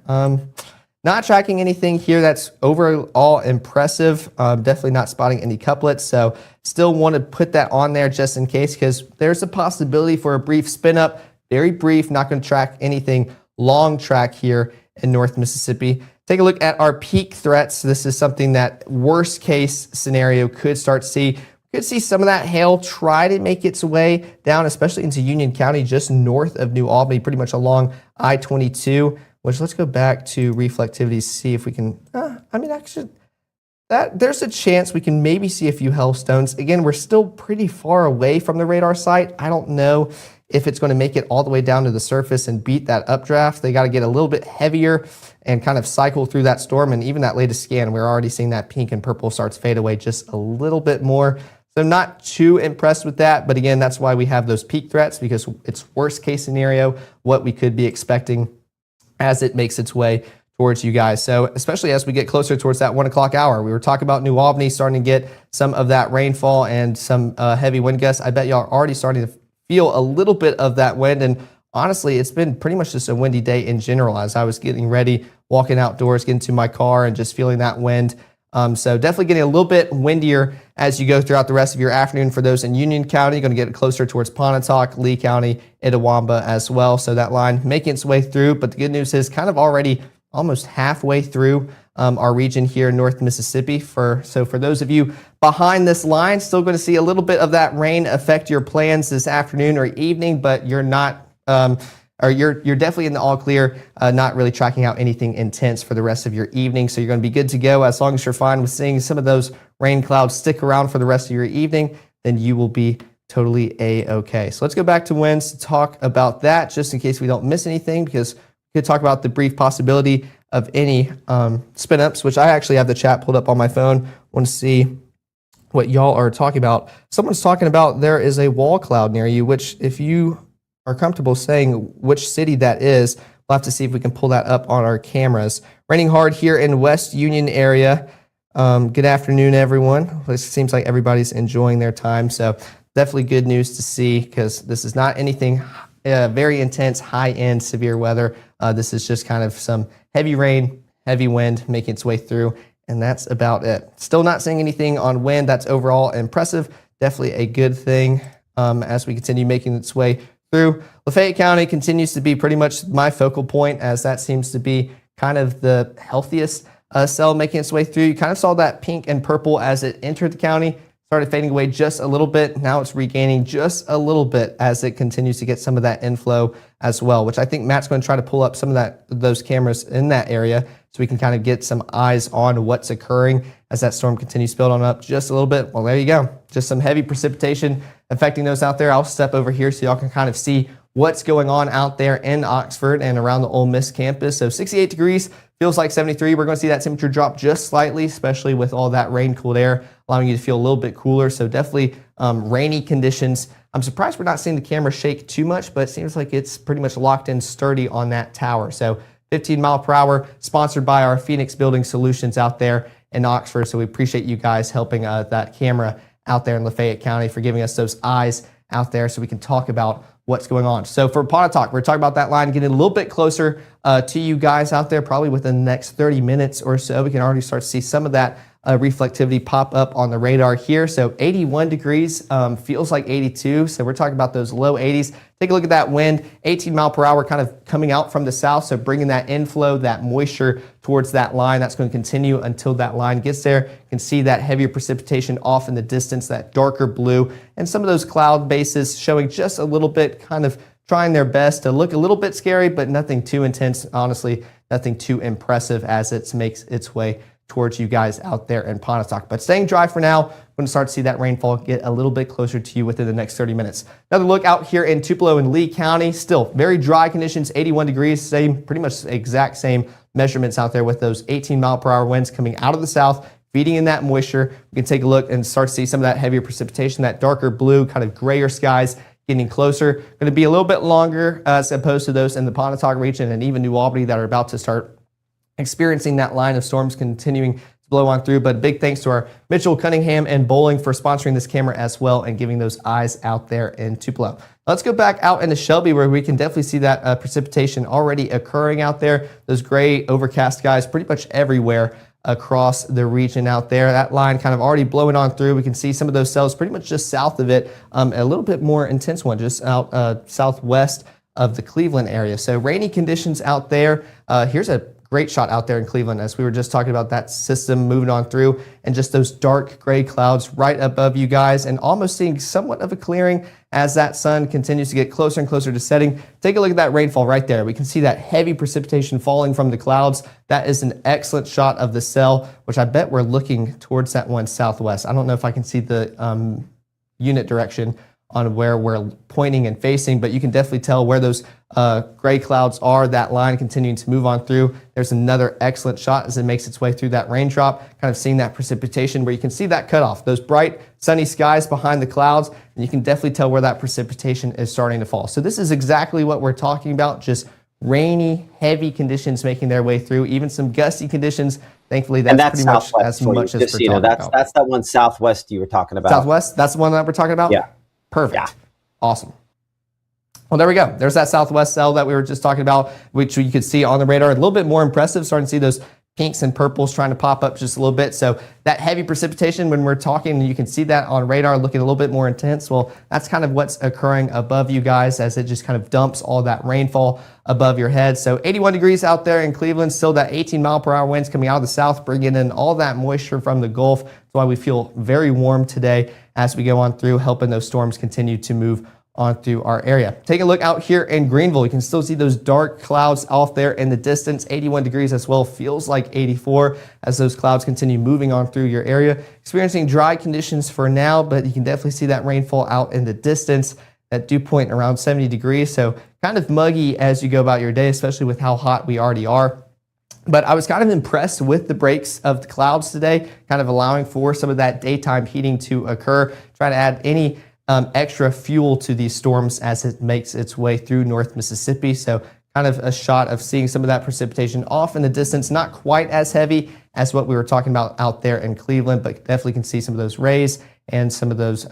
Not tracking anything here that's overall impressive. Definitely not spotting any couplets. So still want to put that on there just in case, because there's a possibility for a brief spin up. Very brief, not going to track anything long track here in North Mississippi. Take a look at our peak threats. This is something that worst case scenario could start to see. We could see some of that hail try to make its way down, especially into Union County, just north of New Albany, pretty much along I-22. Which, let's go back to reflectivity, see if we can, actually, there's a chance we can maybe see a few hailstones. Again, we're still pretty far away from the radar site. I don't know if it's going to make it all the way down to the surface and beat that updraft. They got to get a little bit heavier and kind of cycle through that storm. And even that latest scan, we're already seeing that pink and purple starts fade away just a little bit more. So I'm not too impressed with that. But again, that's why we have those peak threats, because it's worst case scenario, what we could be expecting as it makes its way towards you guys. So especially as we get closer towards that 1 o'clock hour, we were talking about New Albany starting to get some of that rainfall and some heavy wind gusts. I bet y'all are already starting to feel a little bit of that wind. And honestly, it's been pretty much just a windy day in general as I was getting ready, walking outdoors, getting to my car and just feeling that wind. So definitely getting a little bit windier as you go throughout the rest of your afternoon. For those in Union County, you're going to get closer towards Pontotoc, Lee County, Itawamba as well. So that line making its way through. But the good news is kind of already almost halfway through our region here in North Mississippi. So for those of you behind this line, still going to see a little bit of that rain affect your plans this afternoon or evening, but you're not, or you're definitely in the all clear, not really tracking out anything intense for the rest of your evening. So you're going to be good to go as long as you're fine with seeing some of those rain clouds stick around for the rest of your evening, then you will be totally A-okay. So let's go back to winds to talk about that just in case we don't miss anything, because we could talk about the brief possibility of any spin ups, which I actually have the chat pulled up on my phone. Want to see what y'all are talking about. Someone's talking about there is a wall cloud near you, which if you are comfortable saying which city that is, we'll have to see if we can pull that up on our cameras. Raining hard here in West Union area. Good afternoon, everyone. It seems like everybody's enjoying their time. So definitely good news to see, because this is not anything very intense, high-end, severe weather. This is just kind of some heavy rain, heavy wind making its way through, and that's about it. Still not seeing anything on wind. That's overall impressive. Definitely a good thing as we continue making its way through. Lafayette County continues to be pretty much my focal point, as that seems to be kind of the healthiest cell making its way through. You kind of saw that pink and purple as it entered the county, started fading away just a little bit. Now it's regaining just a little bit as it continues to get some of that inflow as well, which I think Matt's going to try to pull up some of those cameras in that area so we can kind of get some eyes on what's occurring as that storm continues to build on up just a little bit. Well, there you go. Just some heavy precipitation affecting those out there. I'll step over here so y'all can kind of see what's going on out there in Oxford and around the Ole Miss campus. So 68 degrees, feels like 73. We're going to see that temperature drop just slightly, especially with all that rain cooled air, allowing you to feel a little bit cooler. So definitely rainy conditions. I'm surprised we're not seeing the camera shake too much, but it seems like it's pretty much locked in sturdy on that tower. So 15 mile per hour, sponsored by our Phoenix Building Solutions out there in Oxford. So we appreciate you guys helping that camera out there in Lafayette County for giving us those eyes out there so we can talk about what's going on. So for Pontotoc, we're talking about that line getting a little bit closer to you guys out there, probably within the next 30 minutes or so. We can already start to see some of that reflectivity pop up on the radar here. So 81 degrees feels like 82. So we're talking about those low 80s. Take a look at that wind, 18 mile per hour kind of coming out from the south. So bringing that inflow, that moisture towards that line. That's going to continue until that line gets there. You can see that heavier precipitation off in the distance, that darker blue, and some of those cloud bases showing just a little bit, kind of trying their best to look a little bit scary, but nothing too intense. Honestly, nothing too impressive as it makes its way towards you guys out there in Pontotoc. But staying dry for now. We're going to start to see that rainfall get a little bit closer to you within the next 30 minutes. Another look out here in Tupelo and Lee County. Still very dry conditions, 81 degrees, same, pretty much exact same measurements out there with those 18 mile per hour winds coming out of the south, feeding in that moisture. We can take a look and start to see some of that heavier precipitation, that darker blue, kind of grayer skies getting closer. Going to be a little bit longer as opposed to those in the Pontotoc region and even New Albany that are about to start experiencing that line of storms continuing to blow on through. But big thanks to our Mitchell, Cunningham, and Bowling for sponsoring this camera as well and giving those eyes out there in Tupelo. Let's go back out into Shelby, where we can definitely see that precipitation already occurring out there. Those gray overcast skies pretty much everywhere across the region out there. That line kind of already blowing on through. We can see some of those cells pretty much just south of it, a little bit more intense one just out southwest of the Cleveland area. So rainy conditions out there. Here's a great shot out there in Cleveland as we were just talking about that system moving on through and just those dark gray clouds right above you guys and almost seeing somewhat of a clearing as that sun continues to get closer and closer to setting. Take a look at that rainfall right there. We can see that heavy precipitation falling from the clouds. That is an excellent shot of the cell, which I bet we're looking towards that one southwest. I don't know if I can see the unit direction on where we're pointing and facing, but you can definitely tell where those gray clouds are, that line continuing to move on through. There's another excellent shot as it makes its way through that raindrop, kind of seeing that precipitation where you can see that cutoff, those bright sunny skies behind the clouds, and you can definitely tell where that precipitation is starting to fall. So this is exactly what we're talking about, just rainy, heavy conditions making their way through, even some gusty conditions. Thankfully, that's pretty much as much as we're talking about. That's that one southwest you were talking about. Southwest? That's the one that we're talking about? Yeah. Perfect. Yeah. Awesome. Well, there we go. There's that southwest cell that we were just talking about, which you could see on the radar. A little bit more impressive, starting to see those pinks and purples trying to pop up just a little bit. So that heavy precipitation, when we're talking, you can see that on radar looking a little bit more intense. Well, that's kind of what's occurring above you guys as it just kind of dumps all that rainfall above your head. So 81 degrees out there in Cleveland, still that 18-mile-per-hour winds coming out of the south, bringing in all that moisture from the Gulf. That's why we feel very warm today as we go on through, helping those storms continue to move on through our area. Take a look out here in Greenville. You can still see those dark clouds off there in the distance. 81 degrees as well, feels like 84 as those clouds continue moving on through your area. Experiencing dry conditions for now, but you can definitely see that rainfall out in the distance. That dew point around 70 degrees, so kind of muggy as you go about your day, especially with how hot we already are. But I was kind of impressed with the breaks of the clouds today, kind of allowing for some of that daytime heating to occur, trying to add any extra fuel to these storms as it makes its way through North Mississippi. So kind of a shot of seeing some of that precipitation off in the distance, not quite as heavy as what we were talking about out there in Cleveland, but definitely can see some of those rays and some of those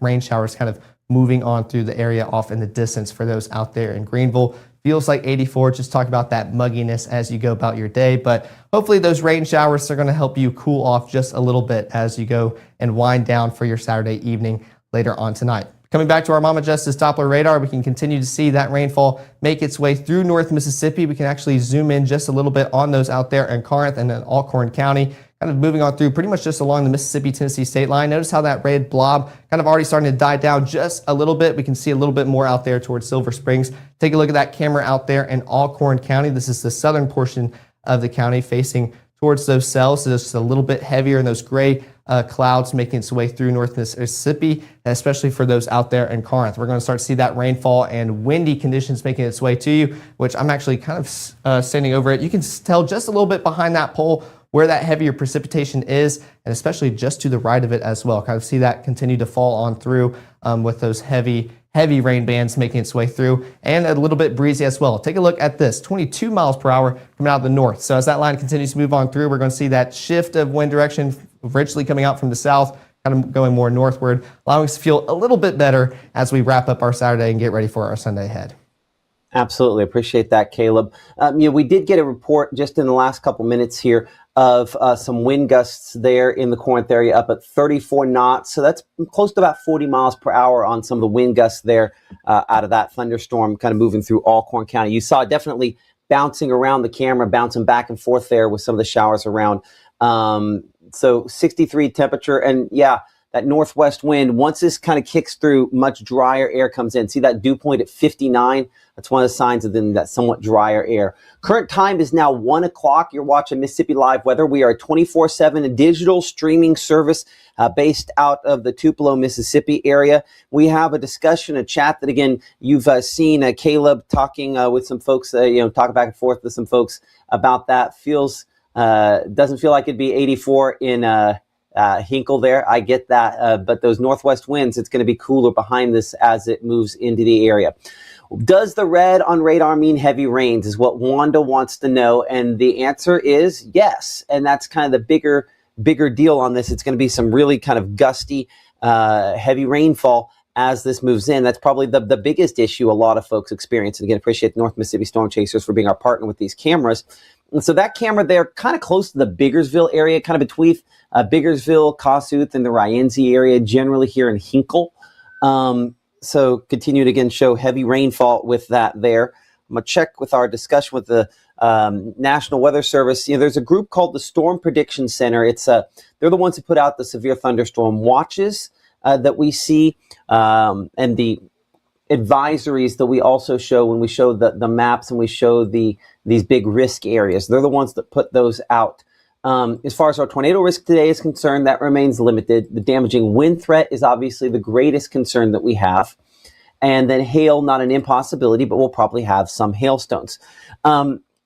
rain showers kind of moving on through the area off in the distance for those out there in Greenville. Feels like 84, just talk about that mugginess as you go about your day, but hopefully those rain showers are going to help you cool off just a little bit as you go and wind down for your Saturday evening later on tonight. Coming back to our Mama Justice Doppler radar, we can continue to see that rainfall make its way through North Mississippi. We can actually zoom in just a little bit on those out there in Corinth and in Alcorn County, kind of moving on through pretty much just along the Mississippi-Tennessee state line. Notice how that red blob kind of already starting to die down just a little bit. We can see a little bit more out there towards Silver Springs. Take a look at that camera out there in Alcorn County. This is the southern portion of the county facing towards those cells. So just a little bit heavier in those gray clouds making its way through North Mississippi, especially for those out there in Corinth. We're going to start to see that rainfall and windy conditions making its way to you, which I'm actually kind of standing over it. You can tell just a little bit behind that pole where that heavier precipitation is, and especially just to the right of it as well. Kind of see that continue to fall on through with those heavy rain bands making its way through, and a little bit breezy as well. Take a look at this, 22 miles per hour coming out of the north. So as that line continues to move on through, we're going to see that shift of wind direction originally coming out from the south, kind of going more northward, allowing us to feel a little bit better as we wrap up our Saturday and get ready for our Sunday ahead. Absolutely. Appreciate that, Caleb. We did get a report just in the last couple minutes here of some wind gusts there in the Corinth area up at 34 knots. So that's close to about 40 miles per hour on some of the wind gusts there out of that thunderstorm kind of moving through Alcorn County. You saw it definitely bouncing around the camera, bouncing back and forth there with some of the showers around. So 63 temperature, and yeah, that northwest wind, once this kind of kicks through, much drier air comes in. See that dew point at 59? That's one of the signs of then that somewhat drier air. Current time is now 1 o'clock. You're watching Mississippi Live Weather. We are a 24/7 digital streaming service based out of the Tupelo, Mississippi area. We have a discussion, a chat that, again, you've seen Caleb talking with some folks, talking back and forth with some folks about that. Doesn't feel like it'd be 84 in Hinkle there. I get that. But those northwest winds, it's going to be cooler behind this as it moves into the area. Does the red on radar mean heavy rains is what Wanda wants to know. And the answer is yes. And that's kind of the bigger deal on this. It's going to be some really kind of gusty, heavy rainfall as this moves in. That's probably the biggest issue a lot of folks experience. And again, appreciate the North Mississippi Storm Chasers for being our partner with these cameras. And so that camera there, kind of close to the Biggersville area, kind of between Biggersville, Kossuth, and the Rienzi area, generally here in Hinkle. So continue to, again, show heavy rainfall with that there. I'm going to check with our discussion with the National Weather Service. There's a group called the Storm Prediction Center. They're the ones who put out the severe thunderstorm watches that we see, and the advisories that we also show when we show the maps and we show these big risk areas. They're the ones that put those out. As far as our tornado risk today is concerned, that remains limited. The damaging wind threat is obviously the greatest concern that we have. And then hail, not an impossibility, but we'll probably have some hailstones.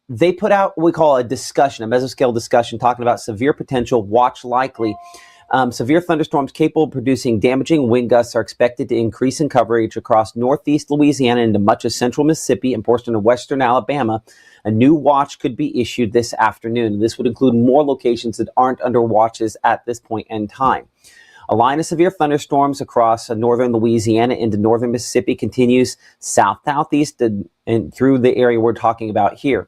They put out what we call a discussion, a mesoscale discussion, talking about severe potential, watch likely. Severe thunderstorms capable of producing damaging wind gusts are expected to increase in coverage across northeast Louisiana into much of central Mississippi and portion of western Alabama. A new watch could be issued this afternoon. This would include more locations that aren't under watches at this point in time. A line of severe thunderstorms across northern Louisiana into northern Mississippi continues south-southeast and through the area we're talking about here.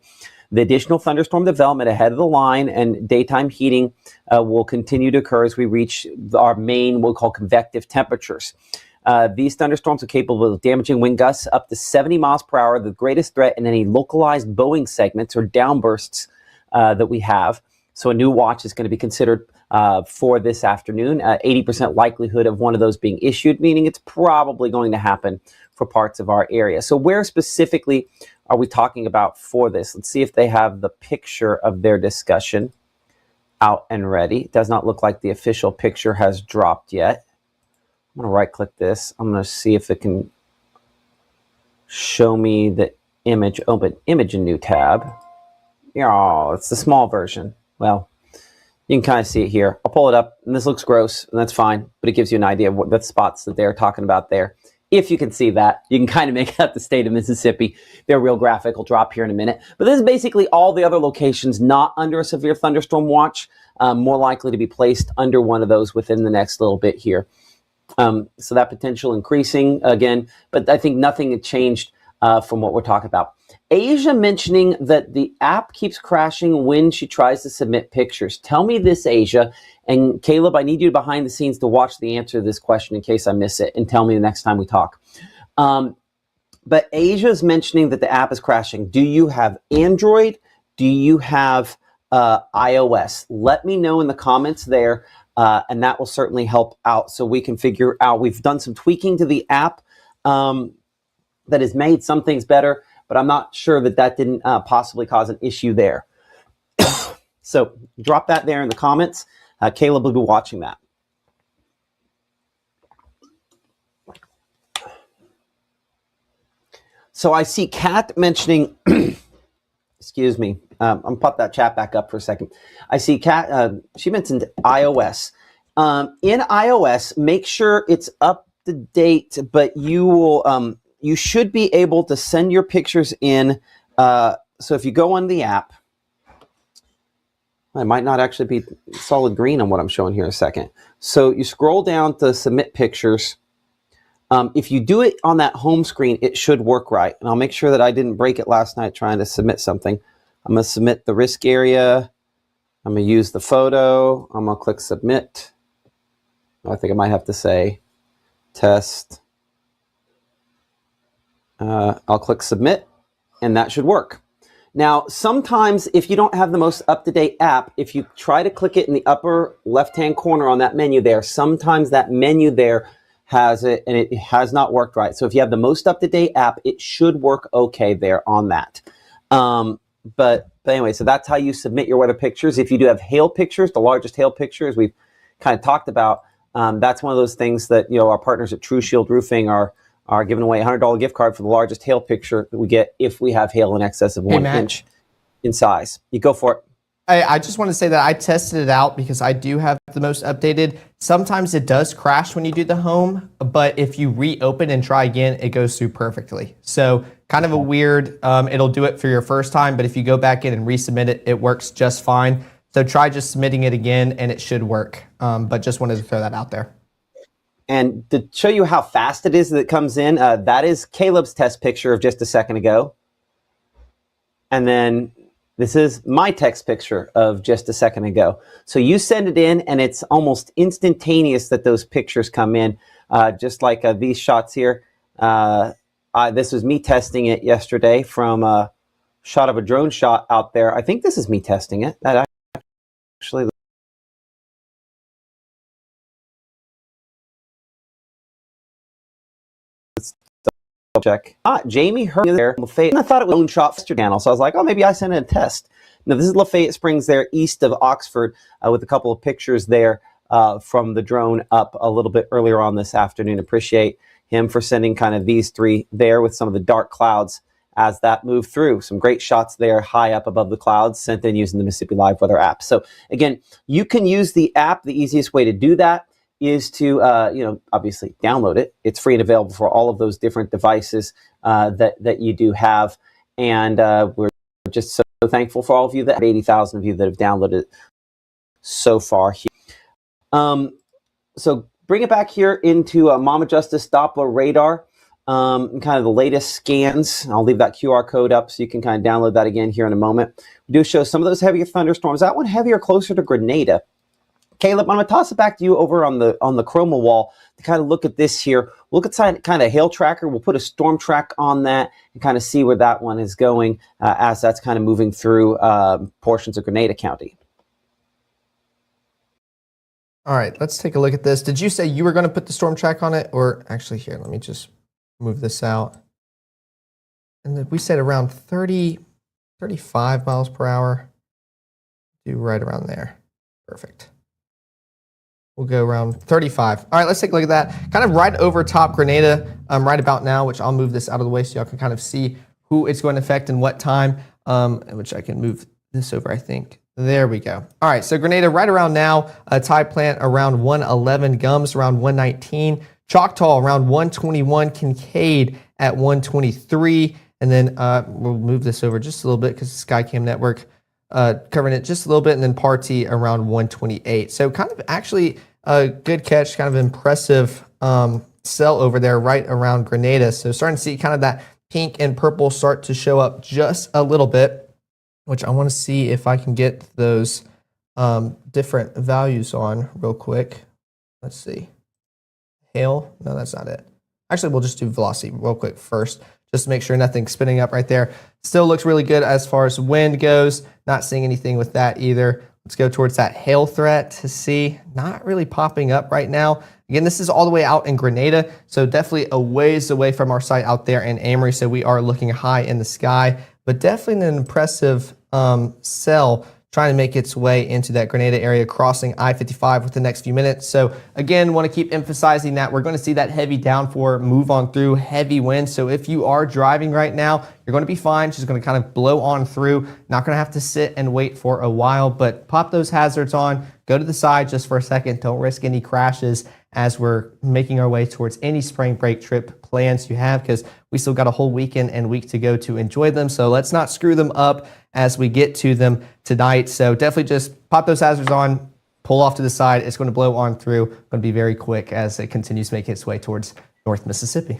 The additional thunderstorm development ahead of the line and daytime heating will continue to occur as we reach our main, we'll call convective temperatures. These thunderstorms are capable of damaging wind gusts up to 70 miles per hour, the greatest threat in any localized Boeing segments or downbursts that we have. So a new watch is going to be considered for this afternoon. 80% likelihood of one of those being issued, meaning it's probably going to happen for parts of our area. So where specifically are we talking about for this? Let's see if they have the picture of their discussion out and ready. It does not look like the official picture has dropped yet. I'm going to right click this. I'm going to see if it can show me the image. Open image in new tab. Oh, it's the small version. Well, you can kind of see it here. I'll pull it up, and this looks gross, and that's fine, but it gives you an idea of what the spots that they're talking about there. If you can see that, you can kind of make out the state of Mississippi. Their real graphic will drop here in a minute. But this is basically all the other locations not under a severe thunderstorm watch, more likely to be placed under one of those within the next little bit here. So that potential increasing again, but I think nothing had changed from what we're talking about. Asia mentioning that the app keeps crashing when she tries to submit pictures. Tell me this, Asia. And Caleb, I need you behind the scenes to watch the answer to this question in case I miss it, and tell me the next time we talk. But Asia is mentioning that the app is crashing. Do you have Android? Do you have iOS? Let me know in the comments there, and that will certainly help out so we can figure out. We've done some tweaking to the app that has made some things better, but I'm not sure that that didn't possibly cause an issue there. So drop that there in the comments. Caleb will be watching that. So I see Kat mentioning, excuse me, I'm going to pop that chat back up for a second. I see Kat, she mentioned iOS. In iOS, make sure it's up to date, but you will, you should be able to send your pictures in. So if you go on the app, it might not actually be solid green on what I'm showing here in a second. So you scroll down to submit pictures. If you do it on that home screen, it should work right. And I'll make sure that I didn't break it last night trying to submit something. I'm going to submit the risk area. I'm going to use the photo. I'm going to click submit. I think I might have to say test. I'll click submit, and that should work. Now, sometimes if you don't have the most up-to-date app, if you try to click it in the upper left-hand corner on that menu there, sometimes that menu there has it, and it has not worked right. So if you have the most up-to-date app, it should work okay there on that. But anyway, so that's how you submit your weather pictures. If you do have hail pictures, the largest hail pictures we've kind of talked about, that's one of those things that, you know, our partners at True Shield Roofing are giving away a $100 gift card for the largest hail picture that we get if we have hail in excess of 1 inch in size. You go for it. I just want to say that I tested it out because I do have the most updated. Sometimes it does crash when you do the home, but if you reopen and try again, it goes through perfectly. So kind of a weird, it'll do it for your first time, but if you go back in and resubmit it, it works just fine. So try just submitting it again and it should work. But just wanted to throw that out there. And to show you how fast it is that it comes in, that is Caleb's test picture of just a second ago. And then this is my text picture of just a second ago. So you send it in and it's almost instantaneous that those pictures come in, just like these shots here. This was me testing it yesterday from a shot of a drone shot out there. I think this is me testing it. That actually... check. Jamie heard there, Lafayette, and I thought it was own shot channel, so I was like, oh, maybe I sent in a test. Now, this is Lafayette Springs there, east of Oxford, with a couple of pictures there from the drone up a little bit earlier on this afternoon. Appreciate him for sending kind of these three there with some of the dark clouds as that moved through. Some great shots there high up above the clouds sent in using the Mississippi Live Weather app. So again, you can use the app. The easiest way to do that is to, obviously download it. It's free and available for all of those different devices that you do have. And we're just so thankful for all of you, that 80,000 of you that have downloaded it so far here. So bring it back here into Mama Justice Doppler radar. and kind of the latest scans. I'll leave that QR code up so you can kind of download that again here in a moment. We do show some of those heavier thunderstorms. That one heavier closer to Grenada. Caleb, I'm going to toss it back to you over on the chroma wall to kind of look at this here. Look at kind of hail tracker. We'll put a storm track on that and kind of see where that one is going as that's kind of moving through portions of Grenada County. All right, let's take a look at this. Did you say you were going to put the storm track on it? Or actually, here, let me just move this out. And then we said around 30, 35 miles per hour. Do right around there. Perfect. We'll go around 35. All right, let's take a look at that. Kind of right over top Grenada right about now, which I'll move this out of the way so y'all can kind of see who it's going to affect and what time, which I can move this over, I think. There we go. All right, so Grenada right around now, tide plant around 111, Gums around 119, Choctaw around 121, Kincaid at 123, and then we'll move this over just a little bit because the Skycam network covering it just a little bit, and then Partee around 128. So kind of actually a good catch, kind of impressive cell over there right around Grenada. So starting to see kind of that pink and purple start to show up just a little bit, which I want to see if I can get those different values on real quick. Let's see. Hail? No, that's not it. Actually, we'll just do velocity real quick first, just to make sure nothing's spinning up right there. Still looks really good as far as wind goes. Not seeing anything with that either. Let's go towards that hail threat to see. Not really popping up right now. Again, this is all the way out in Grenada, so definitely a ways away from our site out there in Amory, so we are looking high in the sky, but definitely an impressive cell trying to make its way into that Grenada area, crossing I-55 with the next few minutes. So again, want to keep emphasizing that we're going to see that heavy downpour move on through, heavy wind. So if you are driving right now, you're going to be fine. She's going to kind of blow on through. Not going to have to sit and wait for a while, but pop those hazards on, go to the side just for a second. Don't risk any crashes as we're making our way towards any spring break trip plans you have, because we still got a whole weekend and week to go to enjoy them. So let's not screw them up as we get to them tonight. So definitely just pop those hazards on, pull off to the side. It's going to blow on through. Going to be very quick as it continues making its way towards North Mississippi.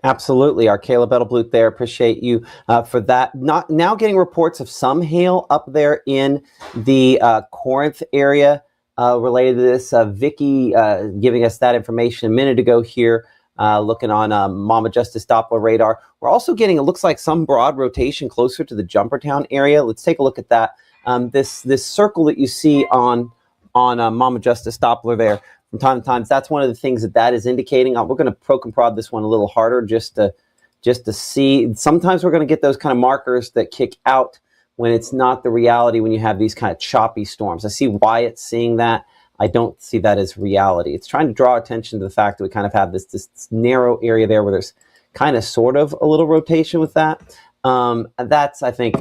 Absolutely. Our Caleb Edelblut there. Appreciate you for that. Now getting reports of some hail up there in the Corinth area related to this. Vicky giving us that information a minute ago here. Looking on Mama Justice Doppler radar. We're also getting, it looks like, some broad rotation closer to the Jumpertown area. Let's take a look at that. This circle that you see on Mama Justice Doppler there from time to time, that's one of the things that is indicating. We're going to poke and prod this one a little harder just to see. Sometimes we're going to get those kind of markers that kick out when it's not the reality, when you have these kind of choppy storms. I see why it's seeing that. I don't see that as reality. It's trying to draw attention to the fact that we kind of have this narrow area there where there's kind of sort of a little rotation with that. That's I think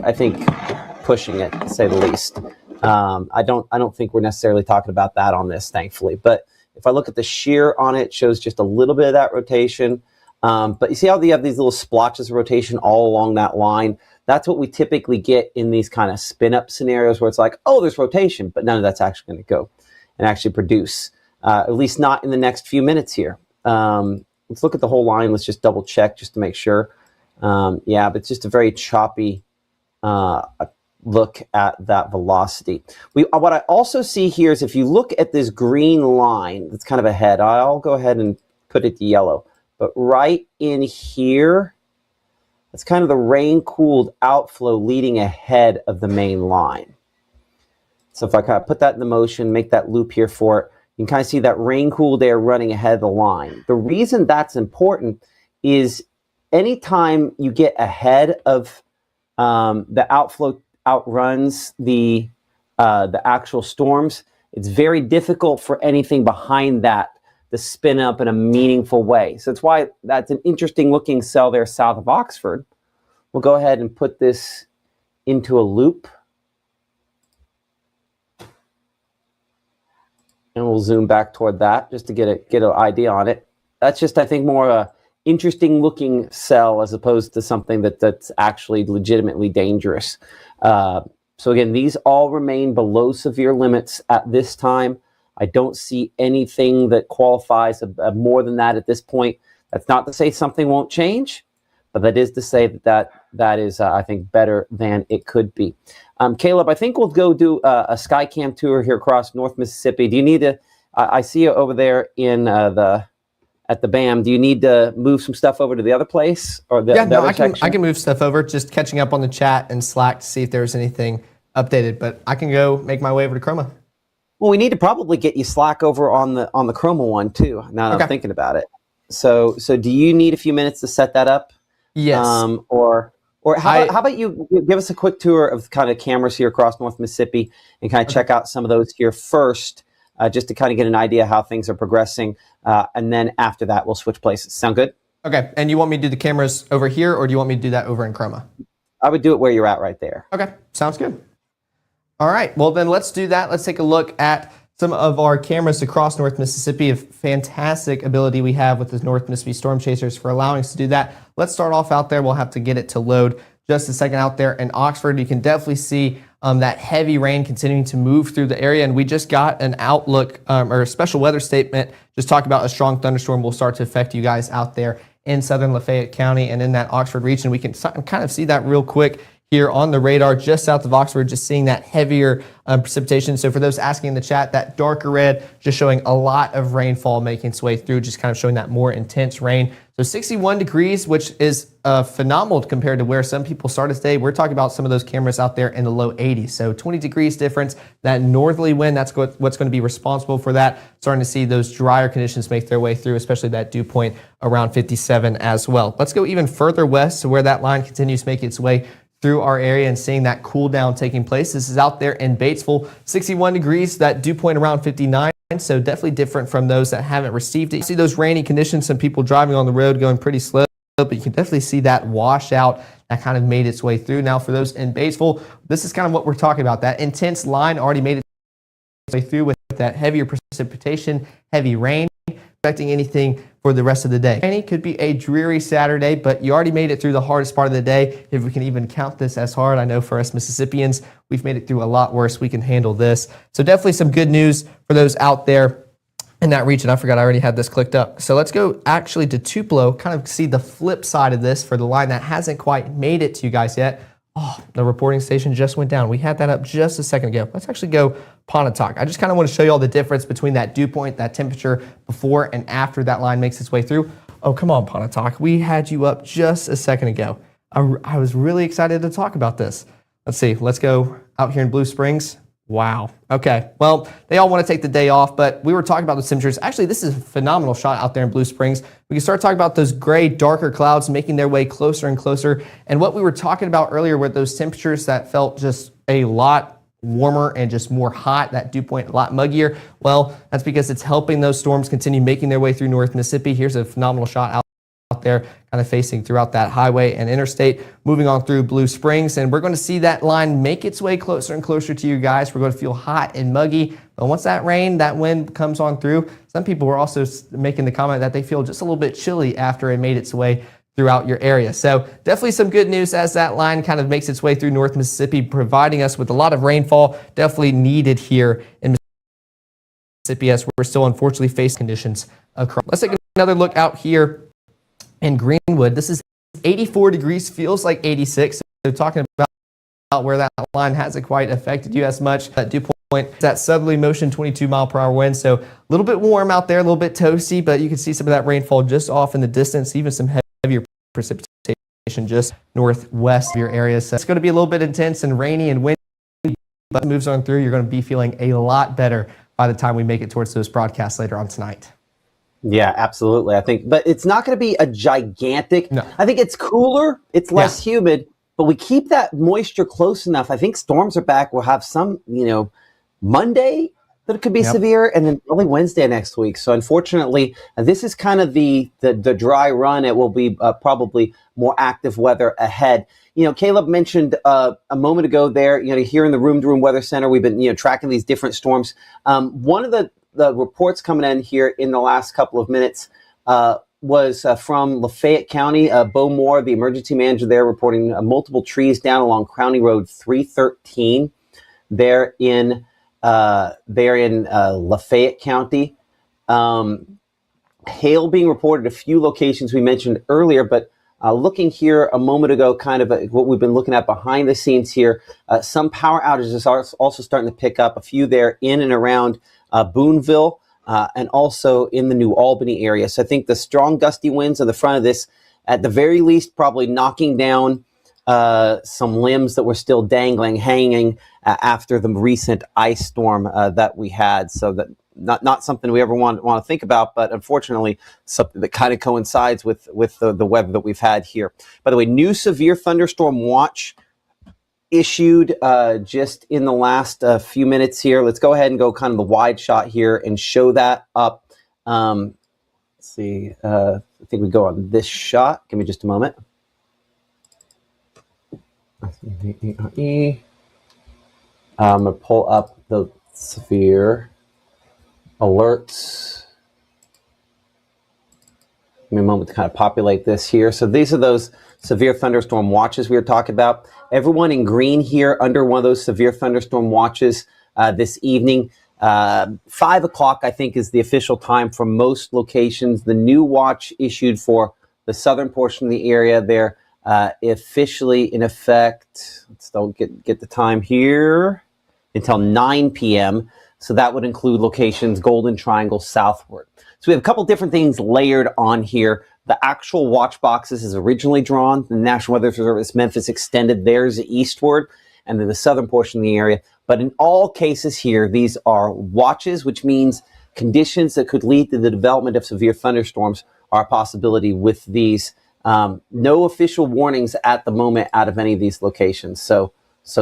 pushing it, to say the least. I don't think we're necessarily talking about that on this, thankfully. But if I look at the shear on it, it shows just a little bit of that rotation. But you see how you have these little splotches of rotation all along that line? That's what we typically get in these kind of spin up scenarios where it's like, oh, there's rotation, but none of that's actually going to go and actually produce, at least not in the next few minutes here. Let's look at the whole line. Let's just double check just to make sure. Yeah, but it's just a very choppy look at that velocity. What I also see here is if you look at this green line that's kind of ahead, I'll go ahead and put it to yellow. But right in here, that's kind of the rain-cooled outflow leading ahead of the main line. So if I kind of put that in the motion, make that loop here for it, you can kind of see that rain-cooled air running ahead of the line. The reason that's important is anytime you get ahead of the outflow outruns the actual storms, it's very difficult for anything behind that to spin up in a meaningful way. So that's why that's an interesting looking cell there south of Oxford. We'll go ahead and put this into a loop. And we'll zoom back toward that just to get an idea on it. That's just, I think, more a interesting looking cell as opposed to something that's actually legitimately dangerous. So again, these all remain below severe limits at this time. I don't see anything that qualifies more than that at this point. That's not to say something won't change, but that is to say that is, I think, better than it could be. Caleb, I think we'll go do a Skycam tour here across North Mississippi. Do you need to? I see you over there in at the BAM. Do you need to move some stuff over to the other place or the no, other section? I can move stuff over. Just catching up on the chat and Slack to see if there's anything updated. But I can go make my way over to Chroma. Well, we need to probably get you Slack over on the Chroma one too. Now that I'm thinking about it. So do you need a few minutes to set that up? Yes. Or how about you give us a quick tour of kind of cameras here across North Mississippi and kind of check out some of those here first, just to kind of get an idea how things are progressing. And then after that, we'll switch places. Sound good? Okay. And you want me to do the cameras over here, or do you want me to do that over in Chroma? I would do it where you're at right there. Okay. Sounds good. All right. Well, then let's do that. Let's take a look at some of our cameras across North Mississippi. A fantastic ability we have with the North Mississippi Storm Chasers for allowing us to do that. Let's start off out there. We'll have to get it to load just a second out there in Oxford. You can definitely see that heavy rain continuing to move through the area. And we just got an outlook or a special weather statement just talking about a strong thunderstorm will start to affect you guys out there in southern Lafayette County and in that Oxford region. We can kind of see that real quick here on the radar just south of Oxford, just seeing that heavier precipitation. So for those asking in the chat, that darker red just showing a lot of rainfall making its way through, just kind of showing that more intense rain. So 61 degrees, which is phenomenal compared to where some people started today. We're talking about some of those cameras out there in the low 80s. So 20 degrees difference. That northerly wind, that's what's going to be responsible for that. Starting to see those drier conditions make their way through, especially that dew point around 57 as well. Let's go even further west to where that line continues to make its way through our area and seeing that cool down taking place. This is out there in Batesville, 61 degrees, that dew point around 59. So definitely different from those that haven't received it. You see those rainy conditions, some people driving on the road going pretty slow, but you can definitely see that wash out that kind of made its way through. Now for those in Batesville, this is kind of what we're talking about. That intense line already made its way through with that heavier precipitation, heavy rain, expecting anything for the rest of the day. It could be a dreary Saturday, but you already made it through the hardest part of the day. If we can even count this as hard, I know for us Mississippians, we've made it through a lot worse. We can handle this. So definitely some good news for those out there in that region. I forgot I already had this clicked up. So let's go actually to Tupelo, kind of see the flip side of this for the line that hasn't quite made it to you guys yet. Oh, the reporting station just went down. We had that up just a second ago. Let's actually go Pontotoc. I just kind of want to show you all the difference between that dew point, that temperature before and after that line makes its way through. Oh, come on, Pontotoc. We had you up just a second ago. I was really excited to talk about this. Let's see. Let's go out here in Blue Springs. Wow. Okay. Well, they all want to take the day off, but we were talking about the temperatures. Actually, this is a phenomenal shot out there in Blue Springs. We can start talking about those gray, darker clouds making their way closer and closer. And what we were talking about earlier with those temperatures that felt just a lot warmer and just more hot, that dew point a lot muggier. Well, that's because it's helping those storms continue making their way through North Mississippi. Here's a phenomenal shot out there kind of facing throughout that highway and interstate, moving on through Blue Springs. And we're going to see that line make its way closer and closer to you guys. We're going to feel hot and muggy. But once that rain, that wind comes on through, some people were also making the comment that they feel just a little bit chilly after it made its way throughout your area. So definitely some good news as that line kind of makes its way through North Mississippi, providing us with a lot of rainfall, definitely needed here in Mississippi as we're still unfortunately facing conditions across. Let's take another look out here in Greenwood. This is 84 degrees, feels like 86. So talking about where that line hasn't quite affected you as much. That dew point, that southerly motion, 22 mile per hour wind. So a little bit warm out there, a little bit toasty, but you can see some of that rainfall just off in the distance, even some heavier precipitation just northwest of your area. So it's going to be a little bit intense and rainy and windy, but it moves on through. You're going to be feeling a lot better by the time we make it towards those broadcasts later on tonight. Yeah, absolutely. I think, but it's not going to be a gigantic. No. I think it's cooler. It's less humid, but we keep that moisture close enough. I think storms are back. We'll have some, Monday that it could be severe, and then only Wednesday next week. So unfortunately, this is kind of the dry run. It will be probably more active weather ahead. Caleb mentioned a moment ago there, here in the Room to Room Weather Center, we've been, tracking these different storms. One of the reports coming in here in the last couple of minutes was from Lafayette County. Bo Moore, the emergency manager there, reporting multiple trees down along County Road 313 there in Lafayette County. Kind hail being reported at a few locations we mentioned earlier, but looking here a moment ago, kind of what we've been looking at behind the scenes here, some power outages are also starting to pick up, a few there in and around Boonville and also in the New Albany area. So I think the strong gusty winds on the front of this, at the very least, probably knocking down some limbs that were still dangling, hanging after the recent ice storm that we had. So that not something we ever want to think about, but unfortunately something that kind of coincides with the weather that we've had here. By the way, new severe thunderstorm watch issued just in the last few minutes here. Let's go ahead and go kind of the wide shot here and show that up. Let's see, I think we go on this shot. Give me just a moment. I'm going to pull up the severe alerts. Give me a moment to kind of populate this here. So these are those severe thunderstorm watches we were talking about. Everyone in green here under one of those severe thunderstorm watches this evening. 5 o'clock, I think, is the official time for most locations. The new watch issued for the southern portion of the area there, officially in effect, let's don't get the time here, until 9 p.m. So that would include locations Golden Triangle southward. So we have a couple different things layered on here. The actual watch boxes is originally drawn. The National Weather Service Memphis extended theirs eastward, and then the southern portion of the area. But in all cases here, these are watches, which means conditions that could lead to the development of severe thunderstorms are a possibility with these. No official warnings at the moment out of any of these locations. So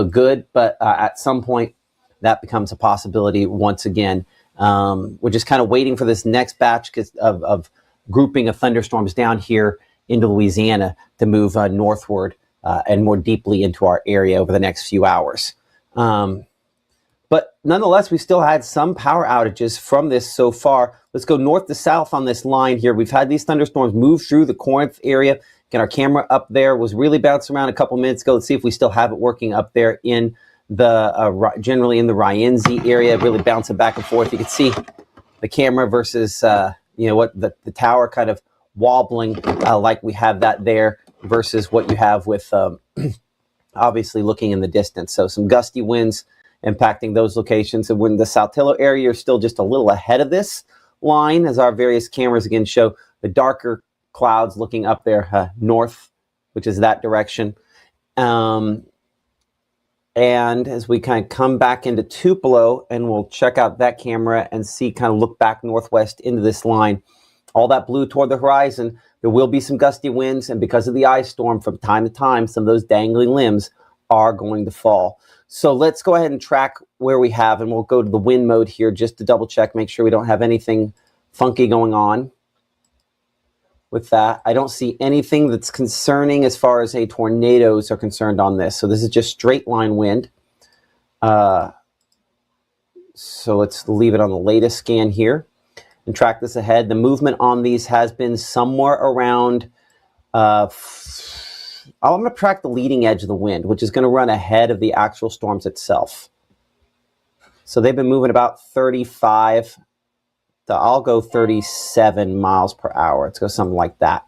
good, but at some point that becomes a possibility once again. We're just kind of waiting for this next batch of grouping of thunderstorms down here into Louisiana to move northward and more deeply into our area over the next few hours. But nonetheless, we still had some power outages from this so far. Let's go north to south on this line here. We've had these thunderstorms move through the Corinth area. Again, our camera up there was really bouncing around a couple minutes ago. Let's see if we still have it working up there in the generally in the Rienzi area, really bouncing back and forth. You can see the camera versus what the tower kind of wobbling like we have that there versus what you have with obviously looking in the distance. So some gusty winds impacting those locations. And when the Saltillo area is still just a little ahead of this line, as our various cameras again show the darker clouds looking up there north, which is that direction. And as we kind of come back into Tupelo, and we'll check out that camera and see, kind of look back northwest into this line, all that blue toward the horizon, there will be some gusty winds. And because of the ice storm, from time to time, some of those dangling limbs are going to fall. So let's go ahead and track where we have, and we'll go to the wind mode here just to double check, make sure we don't have anything funky going on with that. I don't see anything that's concerning as far as tornadoes are concerned on this. So this is just straight line wind. So let's leave it on the latest scan here and track this ahead. The movement on these has been somewhere around, I'm going to track the leading edge of the wind, which is going to run ahead of the actual storms itself. So they've been moving about 35 I'll go 37 miles per hour. Let's go something like that.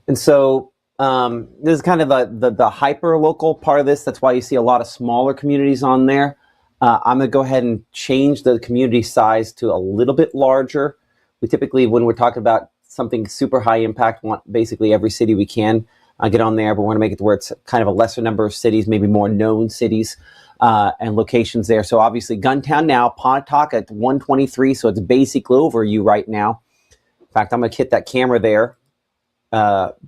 And so this is kind of the hyper local part of this. That's why you see a lot of smaller communities on there. I'm going to go ahead and change the community size to a little bit larger. We typically, when we're talking about something super high impact, want basically every city we can get on there, but we want to make it to where it's kind of a lesser number of cities, maybe more known cities. And locations there. So obviously Guntown now, Pontotoc at 123, so it's basically over you right now. In fact, I'm going to hit that camera there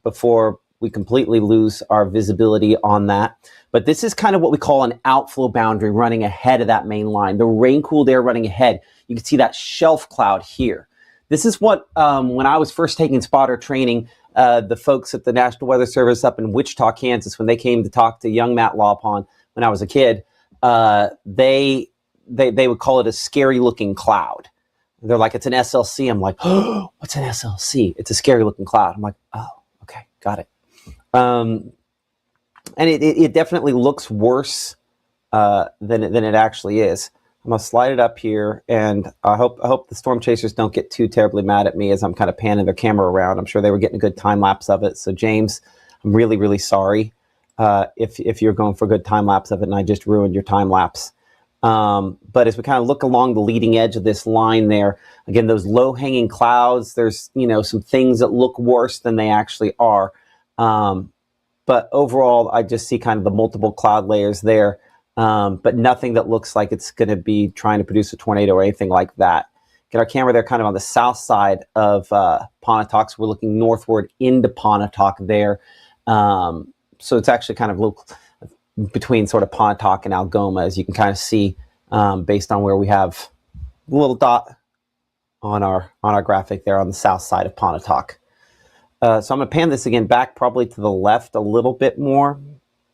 before we completely lose our visibility on that. But this is kind of what we call an outflow boundary running ahead of that main line. The rain-cooled air running ahead. You can see that shelf cloud here. This is what, when I was first taking spotter training, the folks at the National Weather Service up in Wichita, Kansas, when they came to talk to young Matt Lawpon when I was a kid, they would call it a scary looking cloud. They're like, it's an SLC. I'm like, oh, what's an SLC? It's a scary looking cloud. I'm like, oh, okay, got it. And it definitely looks worse than it actually is. I'm gonna slide it up here, and I hope the storm chasers don't get too terribly mad at me as I'm kind of panning their camera around. I'm sure they were getting a good time lapse of it. So James, I'm really, really sorry if you're going for a good time lapse of it and I just ruined your time lapse. But as we kind of look along the leading edge of this line there, again, those low hanging clouds, there's, some things that look worse than they actually are. But overall, I just see kind of the multiple cloud layers there, but nothing that looks like it's going to be trying to produce a tornado or anything like that. Get our camera there kind of on the south side of Pontotoc. So we're looking northward into Pontotoc there. So it's actually kind of between sort of Pontotoc and Algoma, as you can kind of see based on where we have the little dot on our graphic there on the south side of Pontotoc. So I'm going to pan this again back probably to the left a little bit more,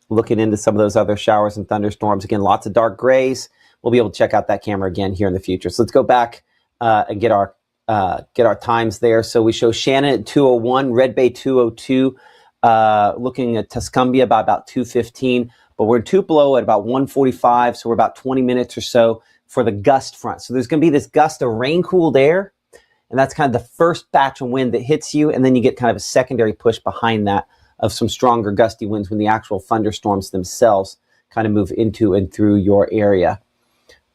looking into some of those other showers and thunderstorms. Again, lots of dark grays. We'll be able to check out that camera again here in the future. So let's go back and get our times there. So we show Shannon at 2:01, Red Bay 2:02, looking at Tuscumbia by about 2:15. But we're in Tupelo at about 1:45, so we're about 20 minutes or so for the gust front. So there's going to be this gust of rain-cooled air, and that's kind of the first batch of wind that hits you, and then you get kind of a secondary push behind that of some stronger gusty winds when the actual thunderstorms themselves kind of move into and through your area.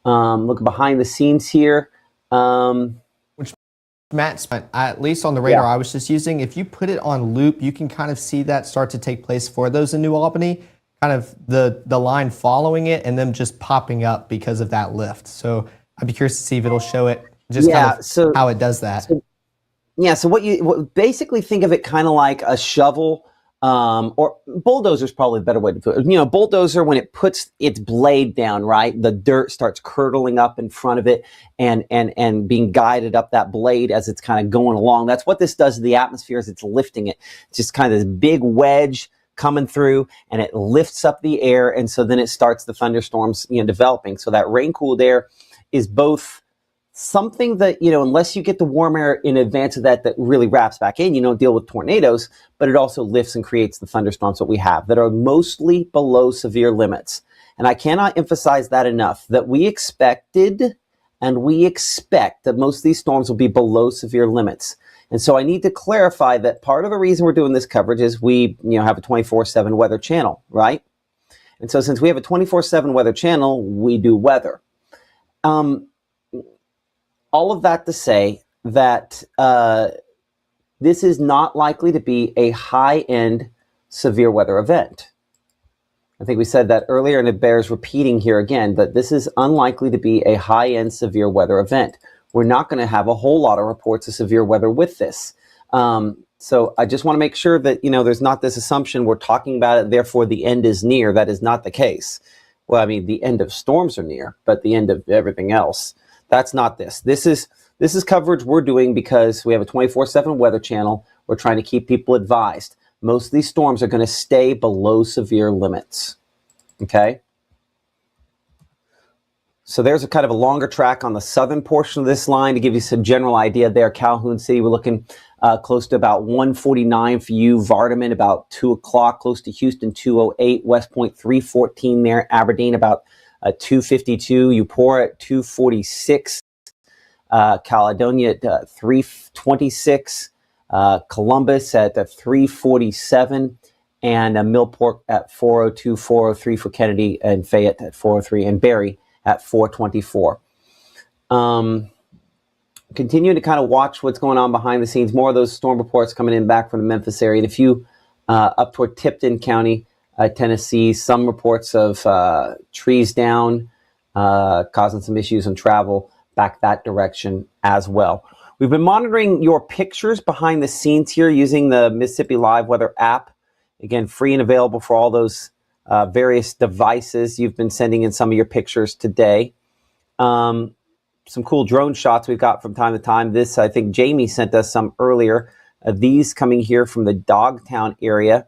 Looking behind the scenes here. Which Matt, at least on the radar I was just using, if you put it on loop, you can kind of see that start to take place for those in New Albany, kind of the line following it and them just popping up because of that lift. So I'd be curious to see if it'll show it, just kind of how it does that. So what basically think of it kind of like a shovel, or bulldozer is probably a better way to put it. Bulldozer, when it puts its blade down, right, the dirt starts curdling up in front of it and being guided up that blade as it's kind of going along. That's what this does to the atmosphere, as it's lifting it. It's just kind of this big wedge coming through, and it lifts up the air, and so then it starts the thunderstorms developing. So that rain-cooled air is both something that, unless you get the warm air in advance of that really wraps back in, you don't deal with tornadoes, but it also lifts and creates the thunderstorms that we have that are mostly below severe limits. And I cannot emphasize that enough, that we expected and we expect that most of these storms will be below severe limits. And so I need to clarify that part of the reason we're doing this coverage is we have a 24/7 weather channel, right? And so since we have a 24/7 weather channel, we do weather. All of that to say that this is not likely to be a high-end severe weather event. I think we said that earlier, and it bears repeating here again, that this is unlikely to be a high-end severe weather event. We're not going to have a whole lot of reports of severe weather with this. So I just want to make sure that, there's not this assumption we're talking about it, therefore the end is near. That is not the case. Well, I mean, the end of storms are near, but the end of everything else, that's not this. This is coverage we're doing because we have a 24/7 weather channel. We're trying to keep people advised. Most of these storms are going to stay below severe limits. Okay? So there's a kind of a longer track on the southern portion of this line to give you some general idea there. Calhoun City, we're looking close to about 1:49 for you. Vardaman, about 2 o'clock. Close to Houston, 2:08. West Point, 3:14 there. Aberdeen, about 2:52. Eupora at 2:46. Caledonia at 3:26. Columbus at 3:47. And Millport at 4:02, 4:03 for Kennedy, and Fayette at 4:03, and Barry at 4:24. Continuing to kind of watch what's going on behind the scenes. More of those storm reports coming in back from the Memphis area. And a few up toward Tipton County, Tennessee. Some reports of trees down, causing some issues on travel back that direction as well. We've been monitoring your pictures behind the scenes here using the Mississippi Live Weather app. Again, free and available for all those various devices. You've been sending in some of your pictures today. Some cool drone shots we've got from time to time. This, I think Jamie sent us some earlier. These coming here from the Dogtown area.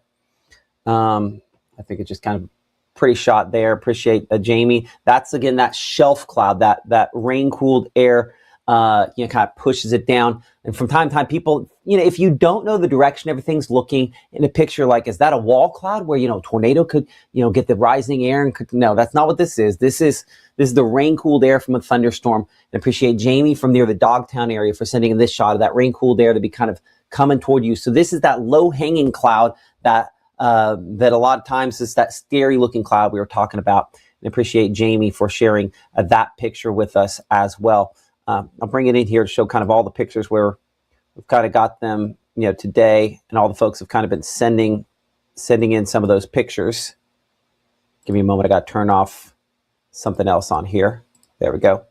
I think it's just kind of pretty shot there. Appreciate Jamie. That's, again, that shelf cloud, that rain-cooled air kind of pushes it down. And from time to time, people, if you don't know the direction everything's looking in a picture, like, is that a wall cloud where, tornado could, get the rising air and no, that's not what this is. This is the rain cooled air from a thunderstorm. And appreciate Jamie from near the Dogtown area for sending in this shot of that rain cooled air to be kind of coming toward you. So this is that low hanging cloud that a lot of times is that scary looking cloud we were talking about. And appreciate Jamie for sharing that picture with us as well. I'll bring it in here to show kind of all the pictures where we've kind of got them, today, and all the folks have kind of been sending in some of those pictures. Give me a moment. I got to turn off something else on here. There we go.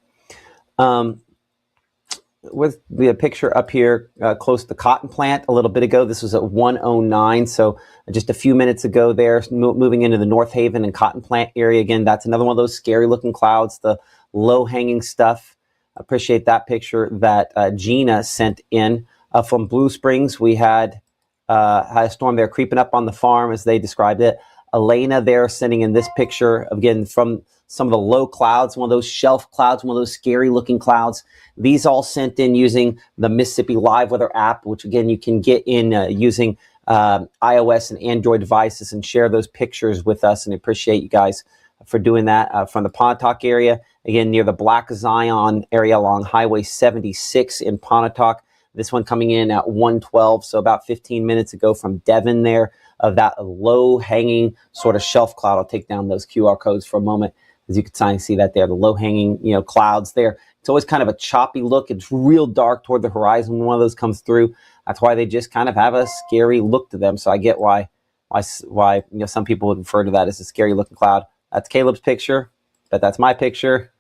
With the picture up here close to the cotton plant a little bit ago. This was at 1:09, so just a few minutes ago there, moving into the North Haven and cotton plant area again. That's another one of those scary looking clouds, the low hanging stuff. Appreciate that picture that Gina sent in from Blue Springs. We had a storm there creeping up on the farm, as they described it. Elena there sending in this picture, again, from some of the low clouds, one of those shelf clouds, one of those scary looking clouds. These all sent in using the Mississippi Live Weather app, which again, you can get in using iOS and Android devices and share those pictures with us. And I appreciate you guys for doing that from the Pontotoc area. Again, near the Black Zion area along Highway 76 in Pontotoc. This one coming in at 1:12, so about 15 minutes ago from Devon there, of that low-hanging sort of shelf cloud. I'll take down those QR codes for a moment, as you can see that there, the low-hanging clouds there. It's always kind of a choppy look. It's real dark toward the horizon when one of those comes through. That's why they just kind of have a scary look to them. So I get why some people would refer to that as a scary-looking cloud. That's Caleb's picture, but that's my picture.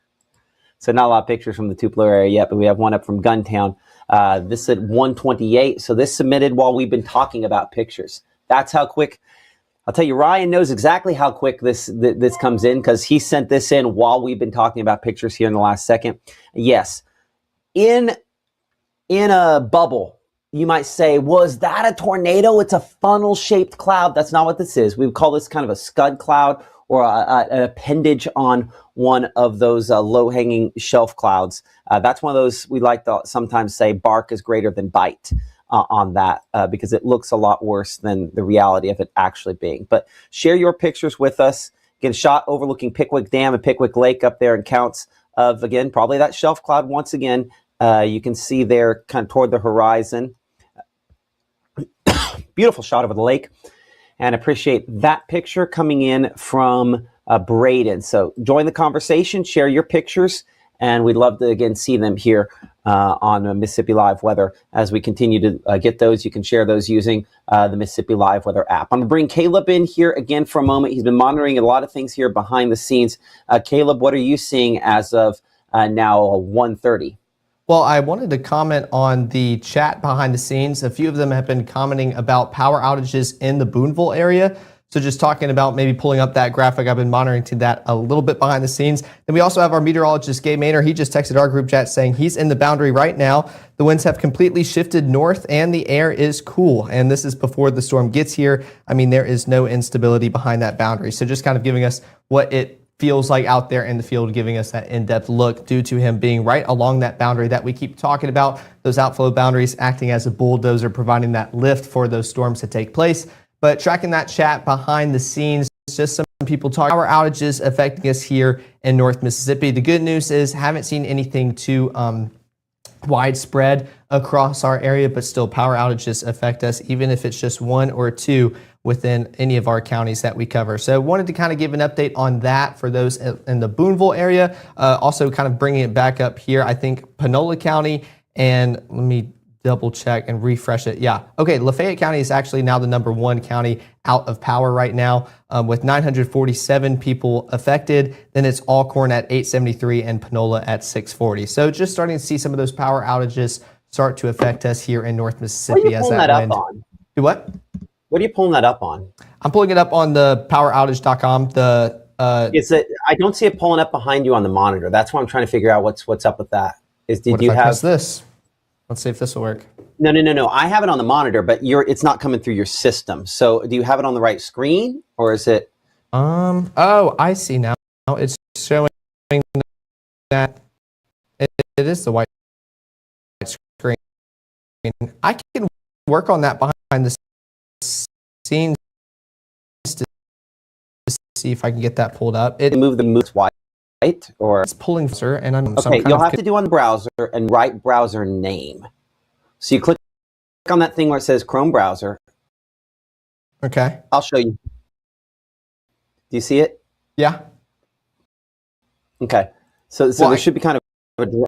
So not a lot of pictures from the Tupelo area yet, but we have one up from Guntown. This is at 1:28. So this submitted while we've been talking about pictures. That's how quick. I'll tell you, Ryan knows exactly how quick this comes in, because he sent this in while we've been talking about pictures here in the last second. Yes, in a bubble, you might say, was that a tornado? It's a funnel-shaped cloud. That's not what this is. We would call this kind of a scud cloud, or an appendage on one of those low-hanging shelf clouds. That's one of those we like to sometimes say bark is greater than bite on that, because it looks a lot worse than the reality of it actually being. But share your pictures with us. Again, shot overlooking Pickwick Dam and Pickwick Lake up there, and counts of, again, probably that shelf cloud once again. You can see there kind of toward the horizon. Beautiful shot over the lake. And appreciate that picture coming in from Braden. So join the conversation, share your pictures, and we'd love to, again, see them here on Mississippi Live Weather. As we continue to get those, you can share those using the Mississippi Live Weather app. I'm going to bring Caleb in here again for a moment. He's been monitoring a lot of things here behind the scenes. Caleb, what are you seeing as of now 1:30? Well, I wanted to comment on the chat behind the scenes. A few of them have been commenting about power outages in the Boonville area. So just talking about maybe pulling up that graphic, I've been monitoring to that a little bit behind the scenes. Then we also have our meteorologist, Gabe Maynor. He just texted our group chat saying he's in the boundary right now. The winds have completely shifted north and the air is cool. And this is before the storm gets here. I mean, there is no instability behind that boundary. So just kind of giving us what it feels like out there in the field, giving us that in-depth look due to him being right along that boundary that we keep talking about, those outflow boundaries acting as a bulldozer, providing that lift for those storms to take place. But tracking that chat behind the scenes, just some people talking power outages affecting us here in North Mississippi. The good news is haven't seen anything too widespread across our area, but still power outages affect us, even if it's just one or two within any of our counties that we cover. So wanted to kind of give an update on that for those in the Boonville area. Also kind of bringing it back up here, I think Panola County, and let me double check and refresh it. Yeah. Okay. Lafayette County is actually now the #1 county out of power right now, with 947 people affected. Then it's Alcorn at 873 and Panola at 640. So just starting to see some of those power outages start to affect us here in North Mississippi as that wind. Do what? What are you pulling that up on? I'm pulling it up on the poweroutage.com. I don't see it pulling up behind you on the monitor. That's why I'm trying to figure out what's up with that. What if I press this? Let's see if this will work. No. I have it on the monitor, but it's not coming through your system. So do you have it on the right screen, or is it? Oh, I see now. It's showing that it is the white I can work on that behind the scenes to see if I can get that pulled up. Move the moves white, or It's pulling, sir, and I'm okay. You'll have to do on the browser and write browser name. So you click on that thing where it says Chrome browser. Okay. I'll show you. Do you see it? Yeah. Okay. So there should be kind of a.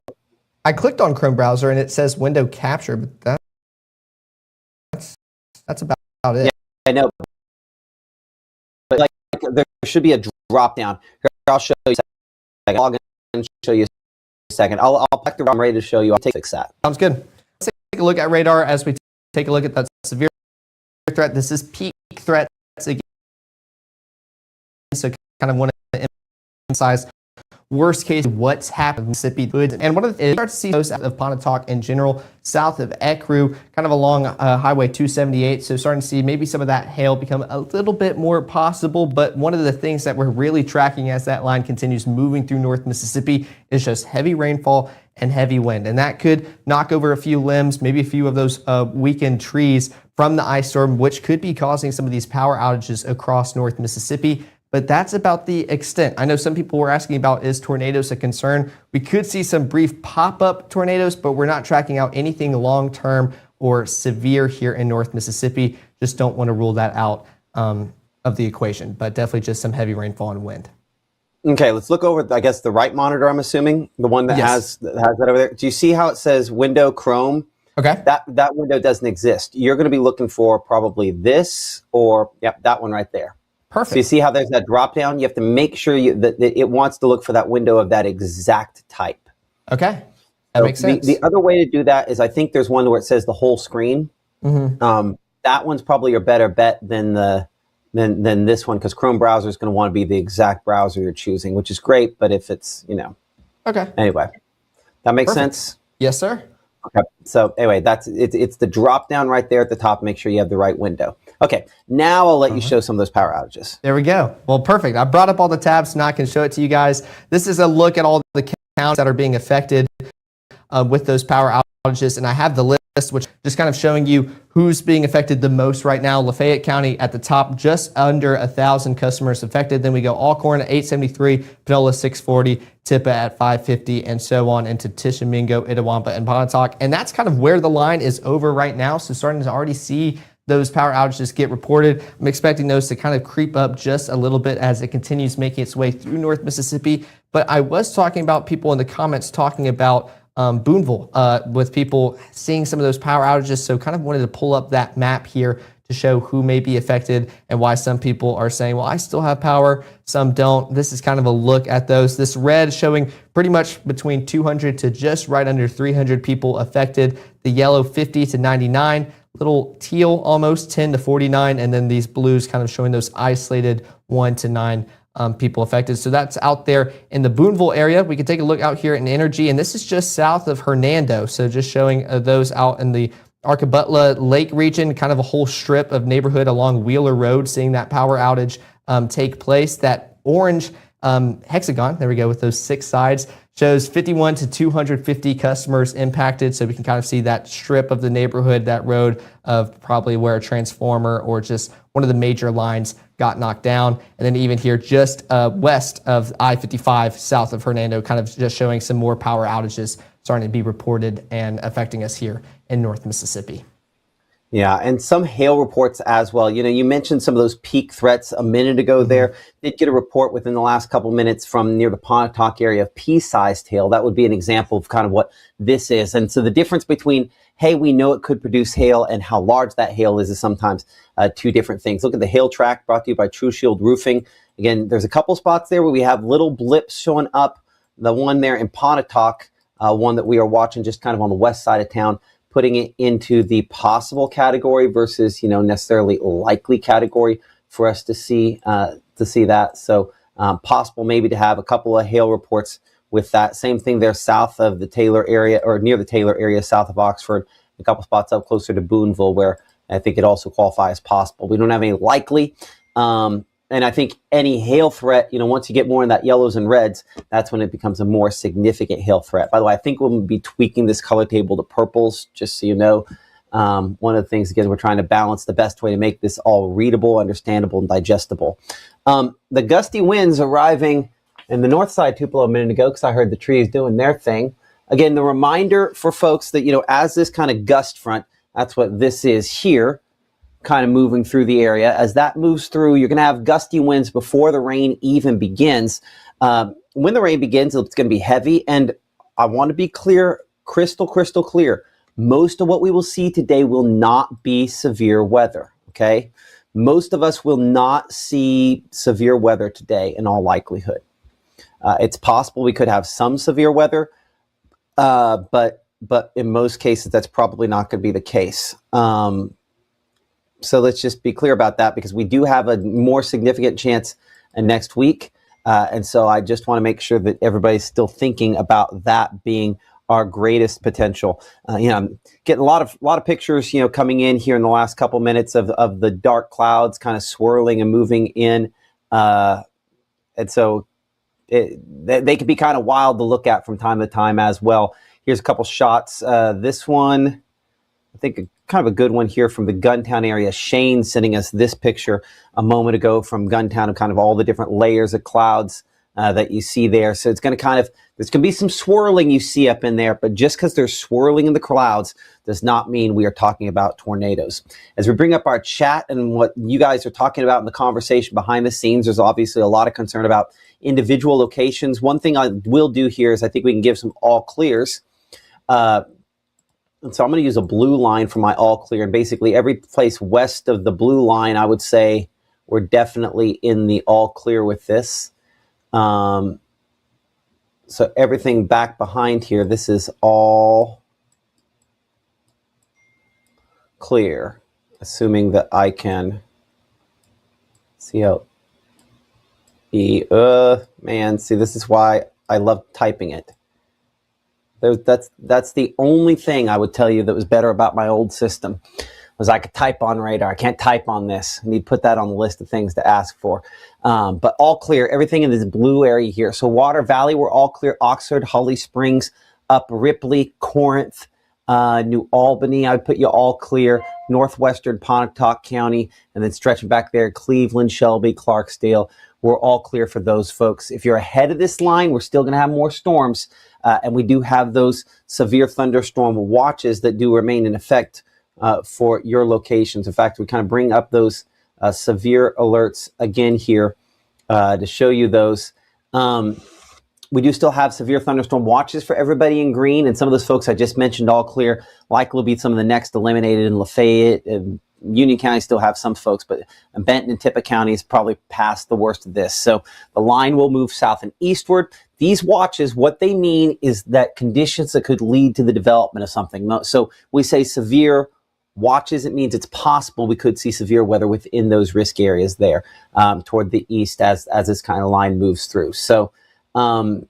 I clicked on Chrome browser and it says window capture, but that's about it. Yeah, I know. But like there should be a drop down. Here, I'll show you. I'll log in and show you a second. I'll pack the. I'm ready to show you. I'll fix that. Sounds good. Let's take a look at radar as we take a look at that severe threat. This is peak threats again. So kind of want to emphasize worst case what's happened in Mississippi hoods. And one of the things, start to see those out of Pontotoc in general, south of Ecru, kind of along Highway 278. So starting to see maybe some of that hail become a little bit more possible. But one of the things that we're really tracking as that line continues moving through North Mississippi is just heavy rainfall and heavy wind. And that could knock over a few limbs, maybe a few of those weakened trees from the ice storm, which could be causing some of these power outages across North Mississippi. But that's about the extent. I know some people were asking about, is tornadoes a concern? We could see some brief pop-up tornadoes, but we're not tracking out anything long-term or severe here in North Mississippi. Just don't want to rule that out of the equation, but definitely just some heavy rainfall and wind. Okay, let's look over, I guess, the right monitor, I'm assuming, the one that has that over there. Do you see how it says window Chrome? Okay. That window doesn't exist. You're going to be looking for probably this or, that one right there. Perfect. So you see how there's that drop down? You have to make sure that it wants to look for that window of that exact type. Okay, that makes sense. The other way to do that is I think there's one where it says the whole screen. Mm-hmm. That one's probably your better bet than this one, because Chrome browser is going to want to be the exact browser you're choosing, which is great. But if it's, Okay. Anyway, that makes sense? Yes, sir. Okay. So anyway, it's the drop down right there at the top. Make sure you have the right window. Okay. Now I'll let you show some of those power outages. There we go. Well, perfect. I brought up all the tabs, now I can show it to you guys. This is a look at all the counties that are being affected with those power outages, and I have the list, which just kind of showing you who's being affected the most right now. Lafayette County at the top, just under 1,000 customers affected. Then we go Alcorn at 873, Panola 640, Tippah at 550, and so on into Tishomingo, Itawamba, and Pontotoc. And that's kind of where the line is over right now. So starting to already see those power outages get reported. I'm expecting those to kind of creep up just a little bit as it continues making its way through North Mississippi. But I was talking about people in the comments talking about Boonville, with people seeing some of those power outages. So kind of wanted to pull up that map here to show who may be affected and why some people are saying, well, I still have power, some don't. This is kind of a look at those. This red showing pretty much between 200 to just right under 300 people affected. The yellow 50 to 99, little teal almost 10 to 49, and then these blues kind of showing those isolated 1 to 9 people affected. So that's out there in the Boonville area. We can take a look out here in Energy, and this is just south of Hernando. So just showing those out in the Arcabutla Lake region, kind of a whole strip of neighborhood along Wheeler Road, seeing that power outage take place. That orange hexagon, there we go, with those 6 sides, shows 51 to 250 customers impacted. So we can kind of see that strip of the neighborhood, that road of probably where a transformer or just one of the major lines got knocked down. And then even here just west of I-55, south of Hernando, kind of just showing some more power outages starting to be reported and affecting us here in North Mississippi. Yeah, and some hail reports as well. You mentioned some of those peak threats a minute ago there. Did get a report within the last couple minutes from near the Pontotoc area of pea-sized hail. That would be an example of kind of what this is. And so the difference between, hey, we know it could produce hail, and how large that hail is sometimes two different things. Look at the hail track brought to you by True Shield Roofing. Again, there's a couple spots there where we have little blips showing up. The one there in Pontotoc, one that we are watching just kind of on the west side of town, putting it into the possible category versus, necessarily likely category for us to see that. So possible maybe to have a couple of hail reports with that. Same thing there south of the Taylor area, or near the Taylor area, south of Oxford, a couple spots up closer to Boonville where I think it also qualifies possible. We don't have any likely. And And I think any hail threat, once you get more in that yellows and reds, that's when it becomes a more significant hail threat. By the way, I think we'll be tweaking this color table to purples, just so you know. One of the things, again, we're trying to balance the best way to make this all readable, understandable, and digestible. The gusty winds arriving in the north side Tupelo a minute ago, because I heard the trees doing their thing. Again, the reminder for folks that, as this kind of gust front, that's what this is here, kind of moving through the area. As that moves through, you're going to have gusty winds before the rain even begins. When the rain begins, it's going to be heavy. And I want to be clear, crystal clear. Most of what we will see today will not be severe weather, okay? Most of us will not see severe weather today in all likelihood. It's possible we could have some severe weather, but in most cases, that's probably not going to be the case. So let's just be clear about that, because we do have a more significant chance next week. And so I just want to make sure that everybody's still thinking about that being our greatest potential. I'm getting a lot of pictures, coming in here in the last couple minutes of the dark clouds kind of swirling and moving in. And so they can be kind of wild to look at from time to time as well. Here's a couple shots. This one, I think kind of a good one here from the Guntown area. Shane sending us this picture a moment ago from Guntown of kind of all the different layers of clouds that you see there. So it's going to there's going to be some swirling you see up in there, but just because there's swirling in the clouds does not mean we are talking about tornadoes. As we bring up our chat and what you guys are talking about in the conversation behind the scenes, there's obviously a lot of concern about individual locations. One thing I will do here is I think we can give some all clears. And so I'm going to use a blue line for my all clear. And basically every place west of the blue line, I would say we're definitely in the all clear with this. So everything back behind here, this is all clear, assuming that I can see how man, see, this is why I love typing it. That's the only thing I would tell you that was better about my old system, was I could type on radar. I can't type on this. I need to put that on the list of things to ask for. But all clear, everything in this blue area here. So Water Valley, we're all clear. Oxford, Holly Springs, up Ripley, Corinth, New Albany, I would put you all clear. Northwestern Pontotoc County, and then stretching back there, Cleveland, Shelby, Clarksdale, we're all clear for those folks. If you're ahead of this line, we're still going to have more storms. And we do have those severe thunderstorm watches that do remain in effect for your locations. In fact, we kind of bring up those severe alerts again here to show you those. We do still have severe thunderstorm watches for everybody in green, and some of those folks I just mentioned all clear. Likely will be some of the next eliminated in Lafayette. Union County still have some folks, but Benton and Tippah County is probably past the worst of this. So the line will move south and eastward. These watches, what they mean is that conditions that could lead to the development of something. So we say severe watches, it means it's possible we could see severe weather within those risk areas there toward the east as this kind of line moves through. So all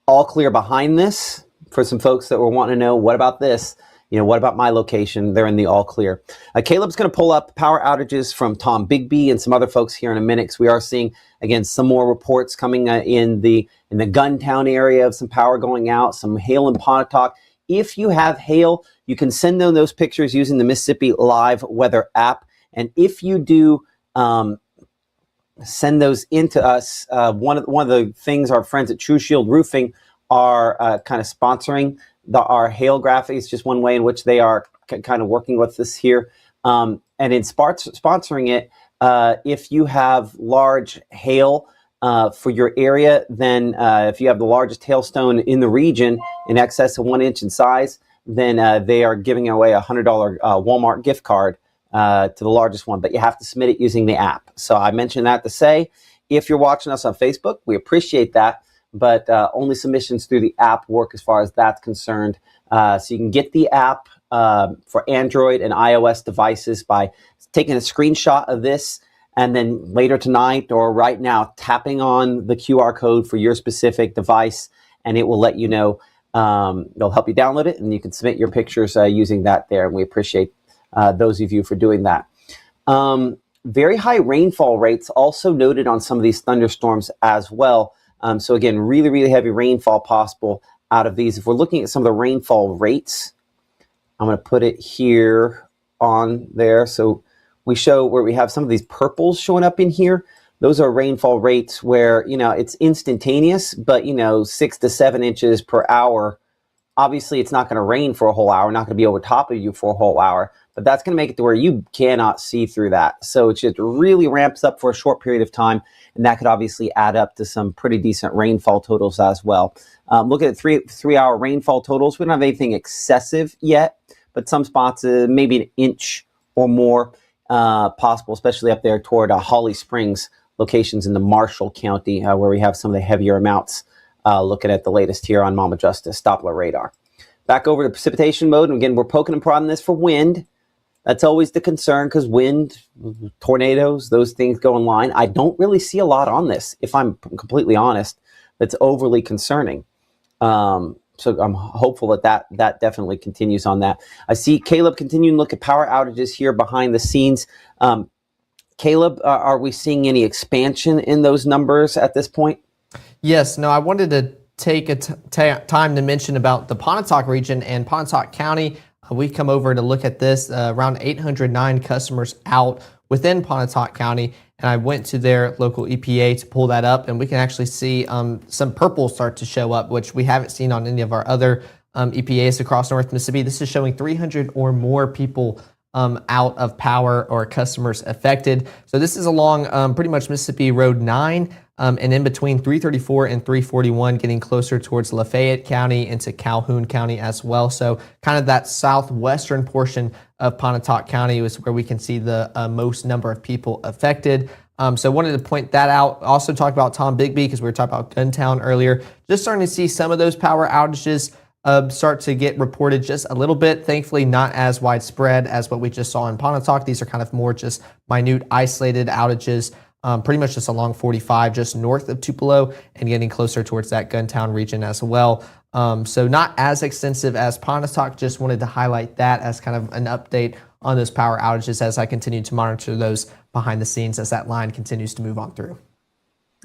clear behind this for some folks that were wanting to know, what about this? What about my location? They're in the all clear. Caleb's going to pull up power outages from Tom Bigby and some other folks here in a minute, because we are seeing, again, some more reports coming in the Guntown area of some power going out, some hail in Pontotoc. If you have hail, you can send them those pictures using the Mississippi Live Weather app. And if you do send those into us, one of the things our friends at True Shield Roofing are kind of sponsoring our hail graphics, just one way in which they are kind of working with this here. And in sponsoring it, if you have large hail for your area, then if you have the largest hailstone in the region in excess of 1 inch in size, then they are giving away a $100 Walmart gift card to the largest one. But you have to submit it using the app. So I mentioned that to say, if you're watching us on Facebook, we appreciate that. But only submissions through the app work as far as that's concerned. So you can get the app for Android and iOS devices by taking a screenshot of this, and then later tonight or right now tapping on the QR code for your specific device, and it will let you know. It'll help you download it, and you can submit your pictures using that there. And we appreciate those of you for doing that. very high rainfall rates also noted on some of these thunderstorms as well. So again, really, really heavy rainfall possible out of these. If we're looking at some of the rainfall rates, I'm going to put it here on there. So we show where we have some of these purples showing up in here. Those are rainfall rates where, it's instantaneous, but, 6 to 7 inches per hour. Obviously, it's not going to rain for a whole hour, not going to be over top of you for a whole hour, but that's going to make it to where you cannot see through that. So it just really ramps up for a short period of time, and that could obviously add up to some pretty decent rainfall totals as well. Looking at three-hour rainfall totals, we don't have anything excessive yet, but some spots, maybe an inch or more possible, especially up there toward Holly Springs locations in the Marshall County, where we have some of the heavier amounts. Looking at the latest here on Mama Justice Doppler radar. Back over to precipitation mode, and again, we're poking and prodding this for wind. That's always the concern, because wind, tornadoes, those things go in line. I don't really see a lot on this, if I'm completely honest, that's overly concerning. So I'm hopeful that definitely continues on that. I see Caleb continuing to look at power outages here behind the scenes. Caleb, are we seeing any expansion in those numbers at this point? Yes, no, I wanted to take a time to mention about the Pontotoc region and Pontotoc County. We've come over to look at this, around 809 customers out within Pontotoc County, and I went to their local EPA to pull that up, and we can actually see some purple start to show up, which we haven't seen on any of our other EPAs across North Mississippi. This is showing 300 or more people out of power or customers affected. So this is along pretty much Mississippi Road 9, and in between 334 and 341, getting closer towards Lafayette County into Calhoun County as well. So kind of that southwestern portion of Pontotoc County is where we can see the most number of people affected. So wanted to point that out. Also talk about Tom Bigby, because we were talking about Guntown earlier. Just starting to see some of those power outages start to get reported just a little bit. Thankfully, not as widespread as what we just saw in Pontotoc. These are kind of more just minute, isolated outages, pretty much just along 45, just north of Tupelo, and getting closer towards that Guntown region as well. So not as extensive as Pontotoc. Just wanted to highlight that as kind of an update on those power outages as I continue to monitor those behind the scenes as that line continues to move on through.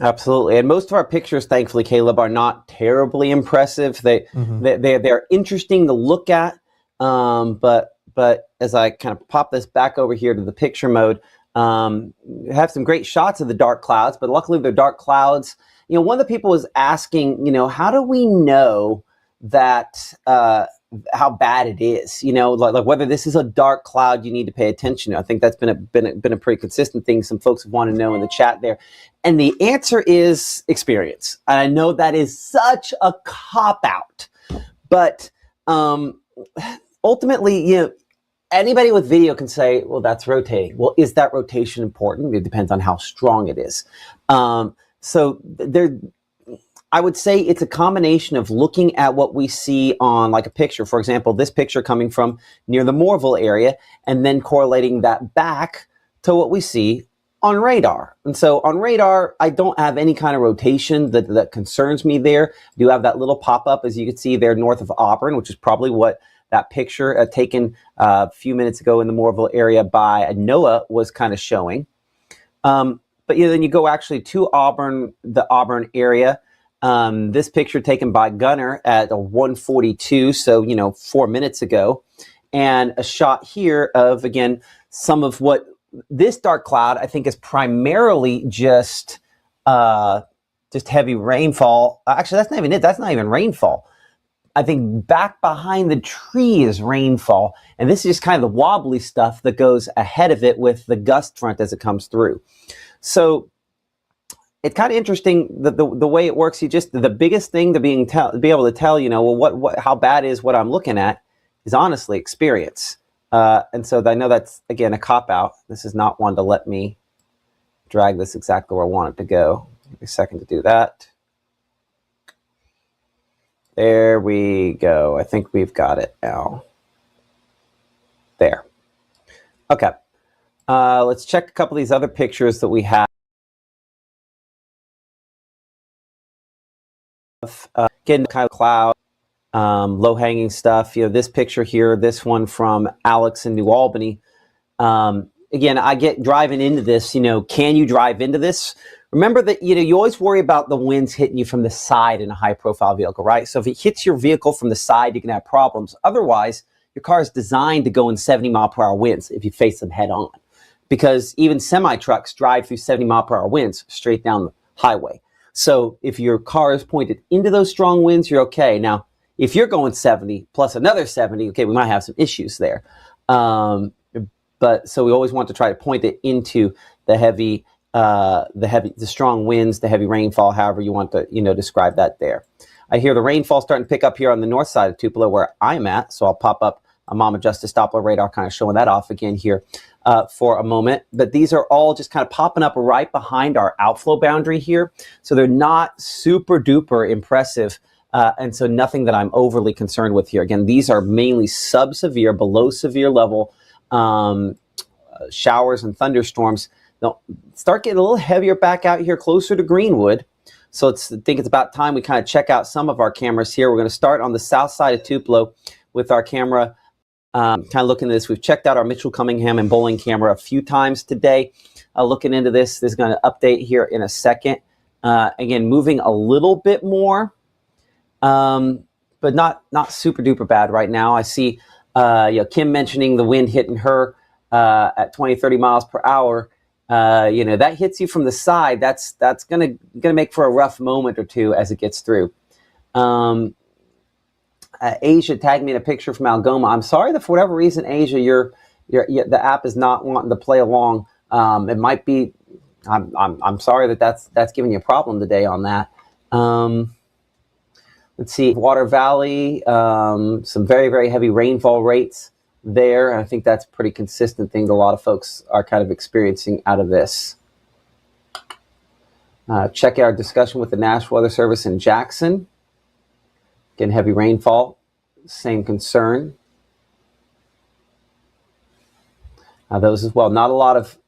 Absolutely, and most of our pictures, thankfully, Caleb, are not terribly impressive. They're interesting to look at, but as I kind of pop this back over here to the picture mode, have some great shots of the dark clouds. But luckily, they're dark clouds. One of the people was asking, how do we know that how bad it is? Like whether this is a dark cloud you need to pay attention to. I think that's been a pretty consistent thing. Some folks want to know in the chat there. And the answer is experience. And I know that is such a cop-out, but ultimately, anybody with video can say, well, that's rotating. Well, is that rotation important? It depends on how strong it is. So I would say it's a combination of looking at what we see on like a picture. For example, this picture coming from near the Moorville area, and then correlating that back to what we see on radar. And so on radar, I don't have any kind of rotation that concerns me there. I do have that little pop-up, as you can see there, north of Auburn, which is probably what that picture taken a few minutes ago in the Moorville area by NOAA was kind of showing. But then you go actually to Auburn, the Auburn area. This picture taken by Gunner at 1:42, so 4 minutes ago, and a shot here of, again, some of what this dark cloud I think is primarily just heavy rainfall. Actually, that's not even it. That's not even rainfall. I think back behind the tree is rainfall, and this is just kind of the wobbly stuff that goes ahead of it with the gust front as it comes through. So it's kind of interesting the way it works. The biggest thing to be able to tell, well, how bad is what I'm looking at is honestly experience. And so I know that's, again, a cop-out. This is not one to let me drag this exactly where I want it to go. Give me a second to do that. There we go. I think we've got it now. There. Okay. Let's check a couple of these other pictures that we have. Getting kind of cloud, low-hanging stuff. This picture here, this one from Alex in New Albany. again, I get driving into this, can you drive into this? Remember that, you always worry about the winds hitting you from the side in a high profile vehicle, right? So if it hits your vehicle from the side, you can have problems. Otherwise, your car is designed to go in 70-mile-per-hour winds if you face them head on, because even semi-trucks drive through 70-mile-per-hour winds straight down the highway. So if your car is pointed into those strong winds, you're okay. Now, if you're going 70 plus another 70, okay, we might have some issues there. But so we always want to try to point it into the strong winds, the heavy rainfall, however you want to, describe that there. I hear the rainfall starting to pick up here on the north side of Tupelo where I'm at. So I'll pop up a Mama Justice Doppler radar, kind of showing that off again here for a moment. But these are all just kind of popping up right behind our outflow boundary here. So they're not super duper impressive. And so nothing that I'm overly concerned with here. Again, these are mainly sub-severe, below severe level showers and thunderstorms. They'll start getting a little heavier back out here closer to Greenwood. So I think it's about time we kind of check out some of our cameras here. We're going to start on the south side of Tupelo with our camera. Kind of looking at this. We've checked out our Mitchell Cunningham and Bowling camera a few times today. Looking into this, this is going to update here in a second. Again, moving a little bit more, but not super duper bad right now. I see Kim mentioning the wind hitting her at 20, 30 miles per hour. That hits you from the side. That's gonna make for a rough moment or two as it gets through. Asia tagged me in a picture from Algoma. I'm sorry that for whatever reason, Asia, the app is not wanting to play along. It might be. I'm sorry that's giving you a problem today on that. Let's see, Water Valley, some very, very heavy rainfall rates there. And I think that's a pretty consistent thing that a lot of folks are kind of experiencing out of this. Check our discussion with the National Weather Service in Jackson. Again, heavy rainfall, same concern. Those as well. Not a lot of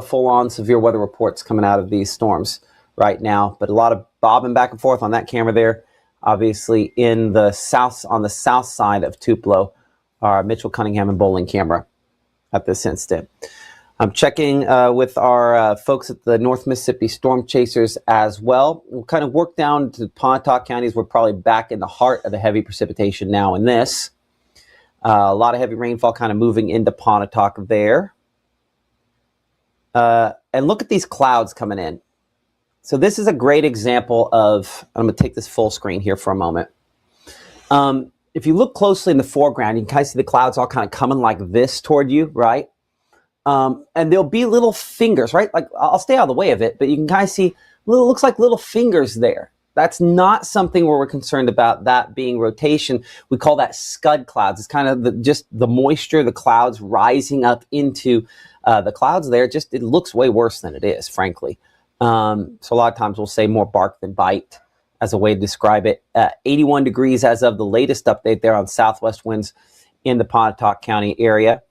full-on severe weather reports coming out of these storms right now, but a lot of bobbing back and forth on that camera there. Obviously, on the south side of Tupelo, our Mitchell Cunningham and Bowling camera at this instant. I'm checking with our folks at the North Mississippi Storm Chasers as well. We'll kind of work down to Pontotoc counties. We're probably back in the heart of the heavy precipitation now in this. A lot of heavy rainfall kind of moving into Pontotoc there. And look at these clouds coming in. So this is a great example of, I'm going to take this full screen here for a moment. If you look closely in the foreground, you can kind of see the clouds all kind of coming like this toward you, right? And there'll be little fingers, right? Like, I'll stay out of the way of it, but you can kind of see, looks like little fingers there. That's not something where we're concerned about that being rotation. We call that scud clouds. It's kind of just the moisture, the clouds rising up into the clouds there. Just, it looks way worse than it is, frankly. So a lot of times we'll say more bark than bite as a way to describe it. 81 degrees as of the latest update there on southwest winds in the Pontotoc County area.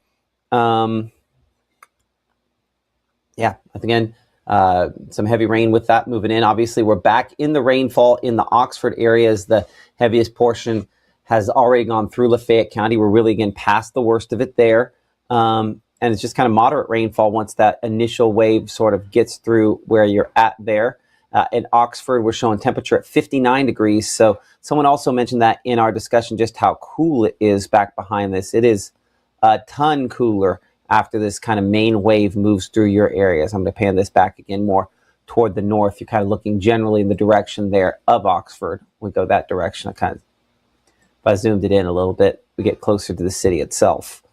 Yeah, again, some heavy rain with that moving in. Obviously, we're back in the rainfall in the Oxford area as the heaviest portion has already gone through Lafayette County. We're really, again, past the worst of it there. And it's just kind of moderate rainfall once that initial wave sort of gets through where you're at there. In Oxford, we're showing temperature at 59 degrees. So someone also mentioned that in our discussion, just how cool it is back behind this. It is a ton cooler after this kind of main wave moves through your areas. I'm going to pan this back again more toward the north. You're kind of looking generally in the direction there of Oxford. We go that direction. If I zoomed it in a little bit, we get closer to the city itself.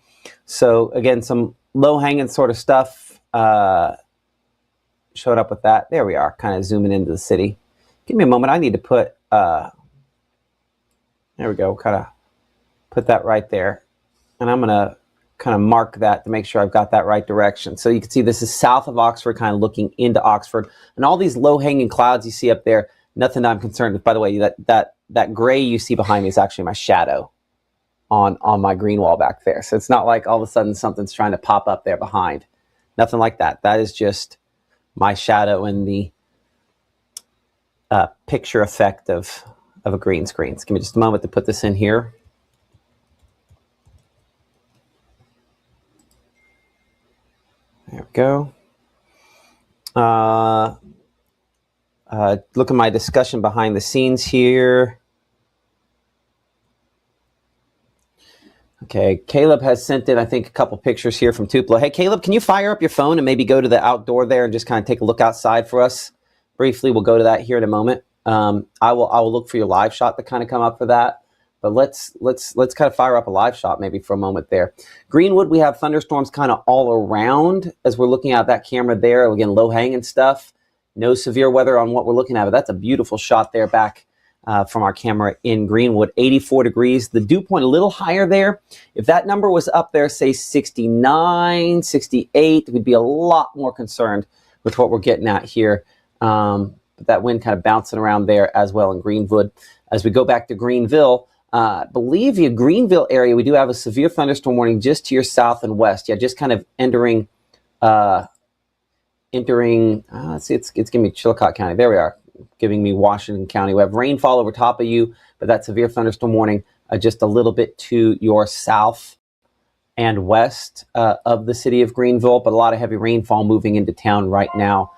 So again, some low-hanging sort of stuff showed up with that. There we are, kind of zooming into the city. Give me a moment. I need to put, there we go, kind of put that right there. And I'm going to kind of mark that to make sure I've got that right direction. So you can see this is south of Oxford, kind of looking into Oxford. And all these low-hanging clouds you see up there, nothing I'm concerned with. By the way, that gray you see behind me is actually my shadow on my green wall back there. So it's not like all of a sudden something's trying to pop up there behind. Nothing like that. That is just my shadow and the picture effect of a green screen. So give me just a moment to put this in here. There we go. Look at my discussion behind the scenes here. Okay, Caleb has sent in, I think, a couple pictures here from Tupelo. Hey, Caleb, can you fire up your phone and maybe go to the outdoor there and just kind of take a look outside for us briefly? We'll go to that here in a moment. I will look for your live shot to kind of come up for that. But let's kind of fire up a live shot maybe for a moment there. Greenwood, we have thunderstorms kind of all around as we're looking at that camera there. Again, low hanging stuff. No severe weather on what we're looking at, but that's a beautiful shot there back from our camera in Greenwood. 84 degrees. The dew point a little higher there. If that number was up there, say 69, 68, we'd be a lot more concerned with what we're getting at here. But that wind kind of bouncing around there as well in Greenwood. As we go back to Greenville, I believe the Greenville area, we do have a severe thunderstorm warning just to your south and west. Yeah, just kind of entering, let's see, it's giving me Chillicothe County. There we are, giving me Washington County. We have rainfall over top of you, but that severe thunderstorm warning just a little bit to your south and west of the city of Greenville, but a lot of heavy rainfall moving into town right now.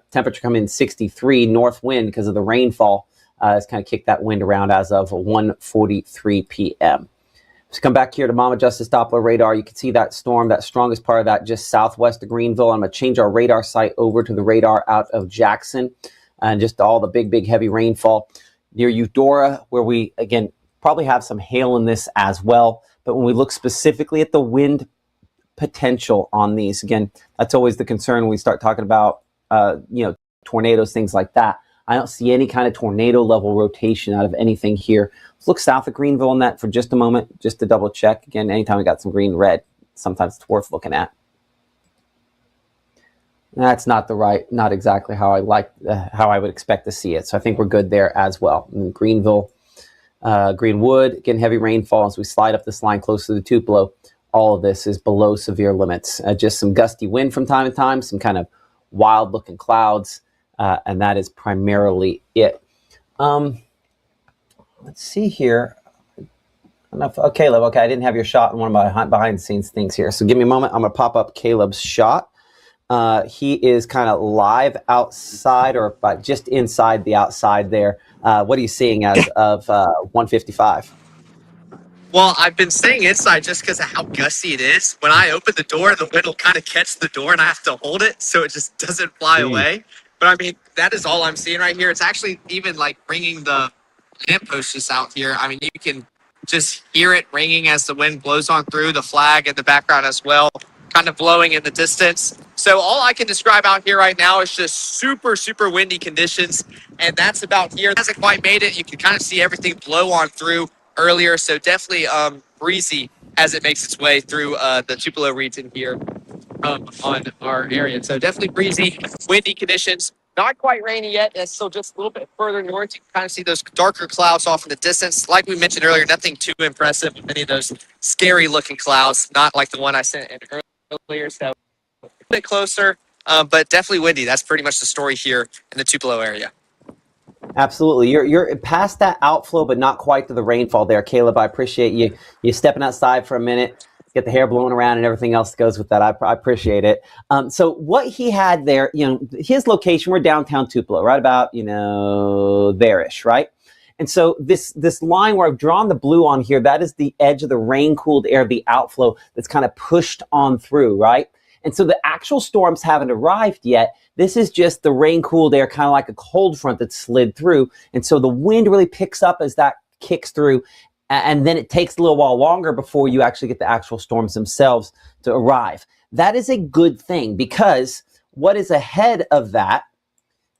Temperature coming in 63, north wind because of the rainfall. Has kind of kicked that wind around as of 1:43 p.m. Let's come back here to Mama Justice Doppler radar. You can see that storm, that strongest part of that just southwest of Greenville. I'm going to change our radar site over to the radar out of Jackson and just all the big heavy rainfall near Eudora, where we, again, probably have some hail in this as well. But when we look specifically at the wind potential on these, again, that's always the concern when we start talking about, tornadoes, things like that. I don't see any kind of tornado level rotation out of anything here. Let's look south of Greenville on that for just a moment, just to double check. Again, anytime we got some green, red, sometimes it's worth looking at. That's not exactly how I would expect to see it. So I think we're good there as well. In Greenville, Greenwood, again, heavy rainfall as we slide up this line close to the Tupelo. All of this is below severe limits. Just some gusty wind from time to time, some kind of wild looking clouds. And that is primarily it. Let's see here. Caleb, okay, I didn't have your shot in one of my behind the scenes things here. So give me a moment. I'm going to pop up Caleb's shot. He is kind of live outside or just inside the outside there. What are you seeing as of 1:55? Well, I've been staying inside just because of how gusty it is. When I open the door, the wind will kind of catch the door and I have to hold it so it just doesn't fly away. But I mean, that is all I'm seeing right here. It's actually even like ringing the lamppost just out here. I mean, you can just hear it ringing as the wind blows on through, the flag in the background as well, kind of blowing in the distance. So all I can describe out here right now is just super windy conditions. And that's about here. It hasn't quite made it. You can kind of see everything blow on through earlier. So definitely breezy as it makes its way through the Tupelo region here. On our area. So definitely breezy, windy conditions. Not quite rainy yet. It's still just a little bit further north. You can kind of see those darker clouds off in the distance. Like we mentioned earlier, nothing too impressive with any of those scary looking clouds. Not like the one I sent in earlier. So a bit closer, but definitely windy. That's pretty much the story here in the Tupelo area. Absolutely. You're past that outflow, but not quite to the rainfall there, Caleb. I appreciate you stepping outside for a minute. Get the hair blowing around and everything else that goes with that. I appreciate it. So what he had there, his location, we're downtown Tupelo, right about, there-ish, right? And so this line where I've drawn the blue on here, that is the edge of the rain-cooled air, the outflow that's kind of pushed on through, right? And so the actual storms haven't arrived yet. This is just the rain-cooled air, kind of like a cold front that slid through. And so the wind really picks up as that kicks through. And then it takes a little while longer before you actually get the actual storms themselves to arrive. That is a good thing because what is ahead of that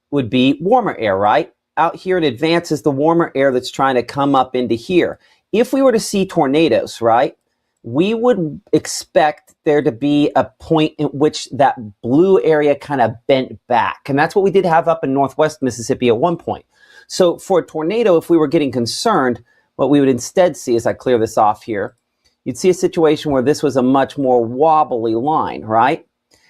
would be warmer air, right? Out here in advance is the warmer air that's trying to come up into here. If we were to see tornadoes, right, we would expect there to be a point in which that blue area kind of bent back. And that's what we did have up in northwest Mississippi at one point. So for a tornado, if we were getting concerned, what we would instead see, as I clear this off here, you'd see a situation where this was a much more wobbly line, right?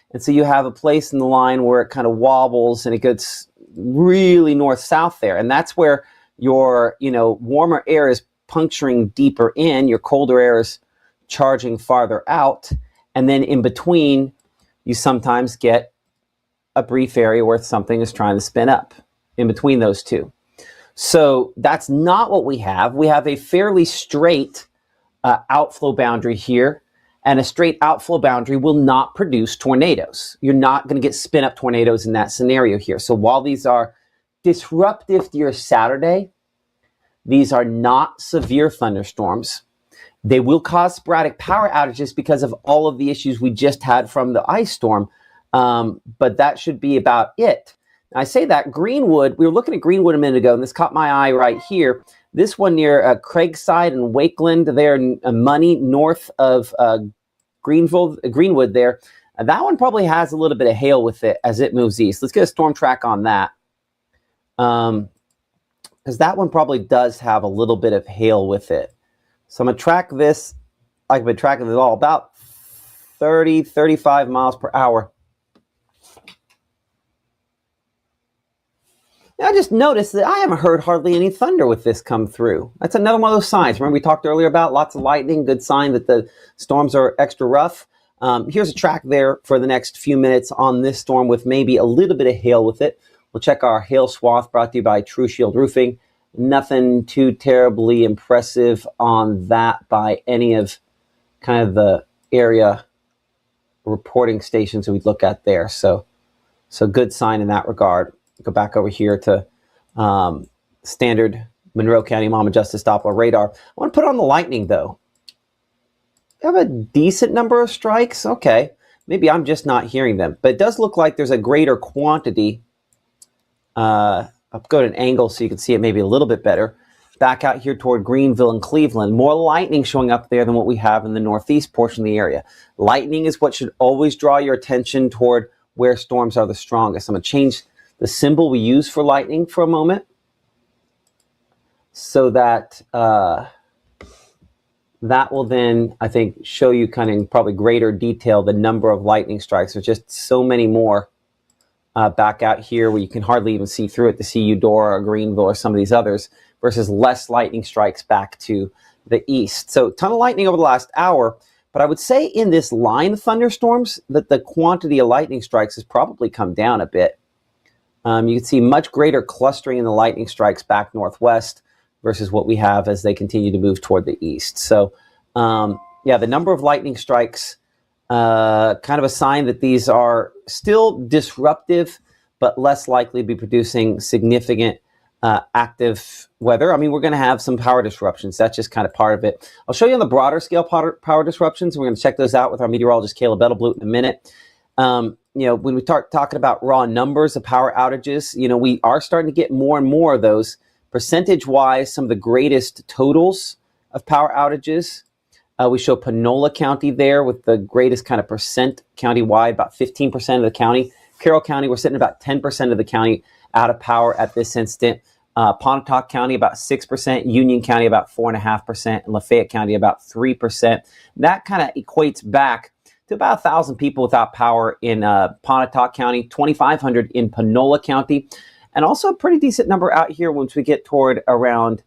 And so you have a place in the line where it kind of wobbles and it gets really north-south there. And that's where your, warmer air is puncturing deeper in, your colder air is charging farther out. And then in between, you sometimes get a brief area where something is trying to spin up in between those two. So that's not what we have. We have a fairly straight outflow boundary here, and a straight outflow boundary will not produce tornadoes. You're not going to get spin up tornadoes in that scenario here. So while these are disruptive to your Saturday, these are not severe thunderstorms. They will cause sporadic power outages because of all of the issues we just had from the ice storm, but that should be about it. I say that Greenwood, we were looking at Greenwood a minute ago, and this caught my eye right here. This one near Craigside and Wakeland, there in Money, north of Greenwood there. That one probably has a little bit of hail with it as it moves east. Let's get a storm track on that. Because that one probably does have a little bit of hail with it. So I'm going to track this. I've been tracking it all about 30, 35 miles per hour. I just noticed that I haven't heard hardly any thunder with this come through. That's another one of those signs. Remember we talked earlier about lots of lightning, good sign that the storms are extra rough. Here's a track there for the next few minutes on this storm with maybe a little bit of hail with it. We'll check our hail swath brought to you by True Shield Roofing. Nothing too terribly impressive on that by any of kind of the area reporting stations that we look at there. So good sign in that regard. Go back over here to standard Monroe County Mama Justice Doppler radar. I want to put on the lightning though. We have a decent number of strikes. Okay, maybe I'm just not hearing them, but it does look like there's a greater quantity. I'll go to an angle so you can see it maybe a little bit better. Back out here toward Greenville and Cleveland, more lightning showing up there than what we have in the northeast portion of the area. Lightning is what should always draw your attention toward where storms are the strongest. I'm going to change the symbol we use for lightning for a moment so that that will then, I think, show you kind of in probably greater detail the number of lightning strikes. There's just so many more back out here where you can hardly even see through it, the CU Dora or Greenville or some of these others, versus less lightning strikes back to the east. So a ton of lightning over the last hour, but I would say in this line of thunderstorms that the quantity of lightning strikes has probably come down a bit. You can see much greater clustering in the lightning strikes back northwest versus what we have as they continue to move toward the east. So yeah, the number of lightning strikes, kind of a sign that these are still disruptive, but less likely to be producing significant active weather. I mean, we're going to have some power disruptions. That's just kind of part of it. I'll show you on the broader scale power disruptions. We're going to check those out with our meteorologist, Caleb Edelblut, in a minute. You know, when we start talking about raw numbers of power outages, you know, we are starting to get more and more of those. Percentage-wise, some of the greatest totals of power outages. We show Panola County there with the greatest kind of percent countywide, about 15% of the county. Carroll County, we're sitting about 10% of the county out of power at this instant. Pontotoc County, about 6%. Union County, about 4.5%. And Lafayette County, about 3%. That kind of equates back to about 1,000 people without power in Pontotoc County, 2,500 in Panola County, and also a pretty decent number out here once we get toward around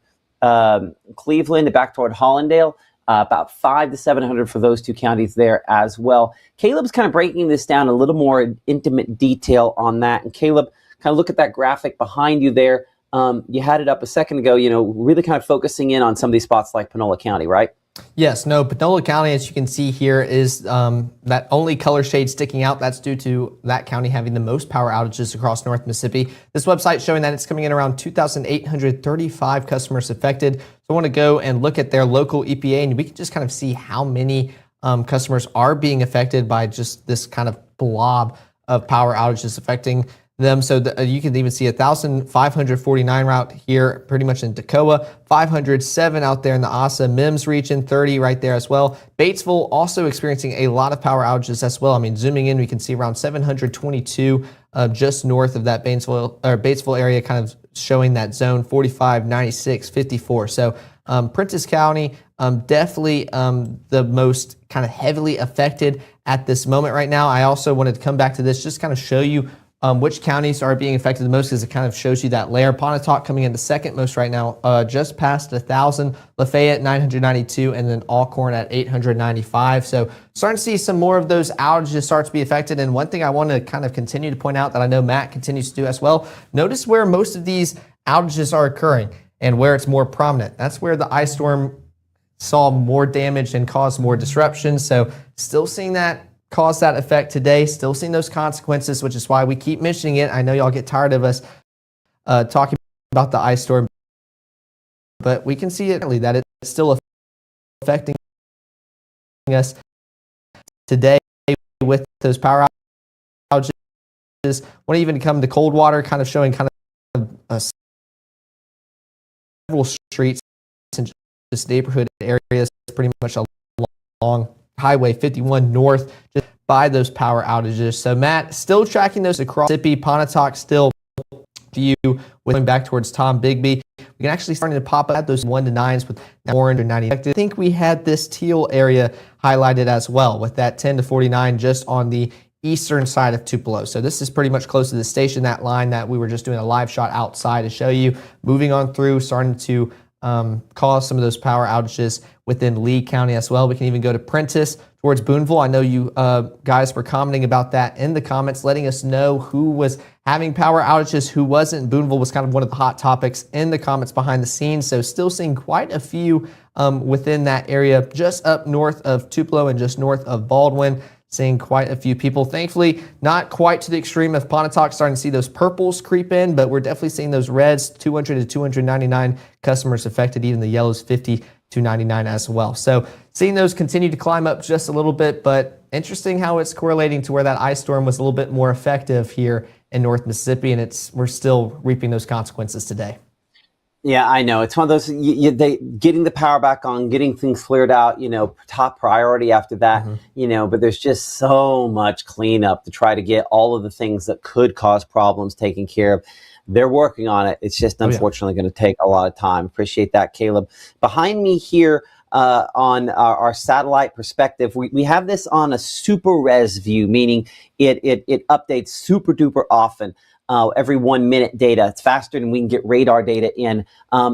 Cleveland and back toward Hollandale. About 500 to 700 for those two counties there as well. Caleb's kind of breaking this down a little more intimate detail on that. And Caleb, kind of look at that graphic behind you there. You had it up a second ago, you know, really kind of focusing in on some of these spots like Panola County, right? Yes, no, Panola County, as you can see here, is that only color shade sticking out. That's due to that county having the most power outages across North Mississippi. This website showing that it's coming in around 2,835 customers affected. So I want to go and look at their local EPA, and we can just kind of see how many customers are being affected by just this kind of blob of power outages affecting them. So you can even see 1,549 route here pretty much in Toccoa, 507 out there in the Asa Mims region, 30 right there as well. Batesville also experiencing a lot of power outages as well. I mean, zooming in, we can see around 722 just north of that Batesville area, kind of showing that zone 45, 96, 54. So Prentiss County, definitely the most kind of heavily affected at this moment right now. I also wanted to come back to this, just kind of show you which counties are being affected the most, because it kind of shows you that layer. Pontotoc coming into second most right now, just past 1,000. Lafayette 992, and then Alcorn at 895. So starting to see some more of those outages start to be affected. And one thing I want to kind of continue to point out that I know Matt continues to do as well, notice where most of these outages are occurring and where it's more prominent. That's where the ice storm saw more damage and caused more disruption. So still seeing that cause that effect today, still seeing those consequences, which is why we keep mentioning it. I know y'all get tired of us talking about the ice storm, but we can see it that it's still affecting us today with those power outages. When even come to cold water, kind of showing kind of several streets in just neighborhood areas, pretty much along Highway 51 north, just by those power outages. So Matt, still tracking those across Mississippi. Pontotoc still view with going back towards Tom Bigby. We can actually starting to pop up those 1 to 9s with orange or 90. I think we had this teal area highlighted as well with that 10 to 49 just on the eastern side of Tupelo. So this is pretty much close to the station, that line that we were just doing a live shot outside to show you. Moving on through, starting to cause some of those power outages within Lee County as well. We can even go to Prentiss towards Boonville. I know you guys were commenting about that in the comments, letting us know who was having power outages, who wasn't. Boonville was kind of one of the hot topics in the comments behind the scenes. So still seeing quite a few within that area, just up north of Tupelo and just north of Baldwin. Seeing quite a few people. Thankfully, not quite to the extreme of Pontotoc, starting to see those purples creep in, but we're definitely seeing those reds, 200 to 299 customers affected, even the yellows 50 to 99 as well. So seeing those continue to climb up just a little bit, but interesting how it's correlating to where that ice storm was a little bit more effective here in North Mississippi, and we're still reaping those consequences today. Yeah, I know. It's one of those, getting the power back on, getting things cleared out, top priority after that, but there's just so much cleanup to try to get all of the things that could cause problems taken care of. They're working on it. It's just unfortunately going to take a lot of time. Appreciate that, Caleb. Behind me here on our satellite perspective, we have this on a super res view, meaning it updates super duper often. Every 1 minute data. It's faster than we can get radar data in.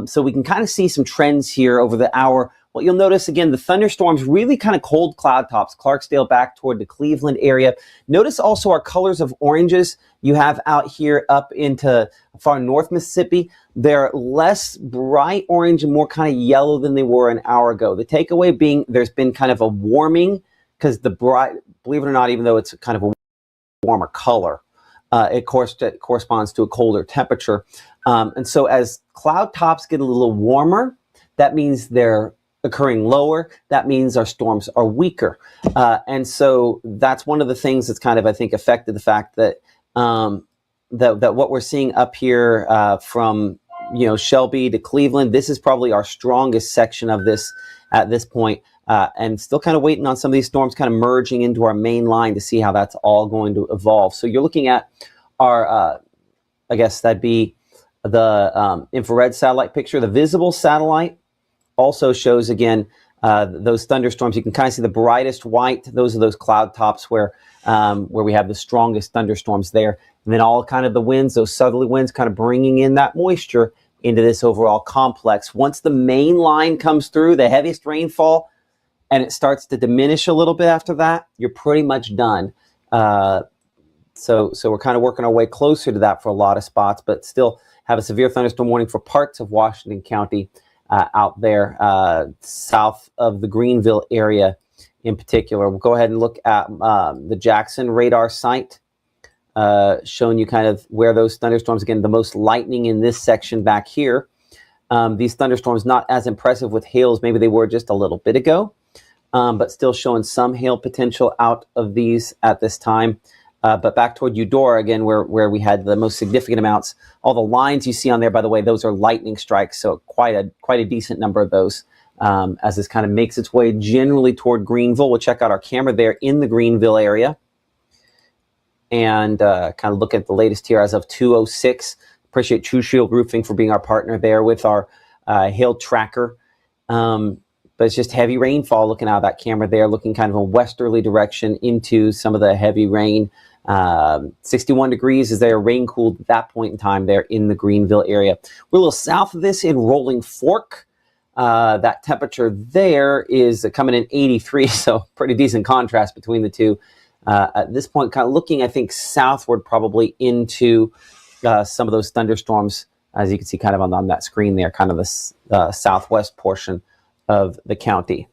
So we can kind of see some trends here over the hour. What you'll notice, again, the thunderstorms, really kind of cold cloud tops, Clarksdale back toward the Cleveland area. Notice also our colors of oranges you have out here up into far north Mississippi. They're less bright orange and more kind of yellow than they were an hour ago. The takeaway being there's been kind of a warming, because believe it or not, even though it's kind of a warmer color, it corresponds to a colder temperature. And so as cloud tops get a little warmer, that means they're occurring lower. That means our storms are weaker. And so that's one of the things that's kind of, I think, affected the fact that that what we're seeing up here from Shelby to Cleveland, this is probably our strongest section of this at this point. And still kind of waiting on some of these storms kind of merging into our main line to see how that's all going to evolve. So you're looking at our, I guess that'd be the infrared satellite picture. The visible satellite also shows, again, those thunderstorms. You can kind of see the brightest white. Those are those cloud tops where we have the strongest thunderstorms there. And then all kind of the winds, those southerly winds kind of bringing in that moisture into this overall complex. Once the main line comes through, the heaviest rainfall, and it starts to diminish a little bit after that, you're pretty much done. So we're kind of working our way closer to that for a lot of spots, but still have a severe thunderstorm warning for parts of Washington County out there south of the Greenville area in particular. We'll go ahead and look at the Jackson radar site, showing you kind of where those thunderstorms, again, the most lightning in this section back here. These thunderstorms not as impressive with hail as maybe they were just a little bit ago. But still showing some hail potential out of these at this time. But back toward Eudora, again, where we had the most significant amounts. All the lines you see on there, by the way, those are lightning strikes, so quite a decent number of those as this kind of makes its way generally toward Greenville. We'll check out our camera there in the Greenville area and kind of look at the latest here as of 2:06. Appreciate True Shield Roofing for being our partner there with our hail tracker. But it's just heavy rainfall looking out of that camera there, looking kind of a westerly direction into some of the heavy rain 61 degrees as they are rain cooled at that point in time there in the Greenville area. We're a little south of this in Rolling Fork. That temperature there is coming in 83, so pretty decent contrast between the two. At this point, kind of looking, I think, southward probably into some of those thunderstorms, as you can see kind of on that screen there, kind of the southwest portion of the county.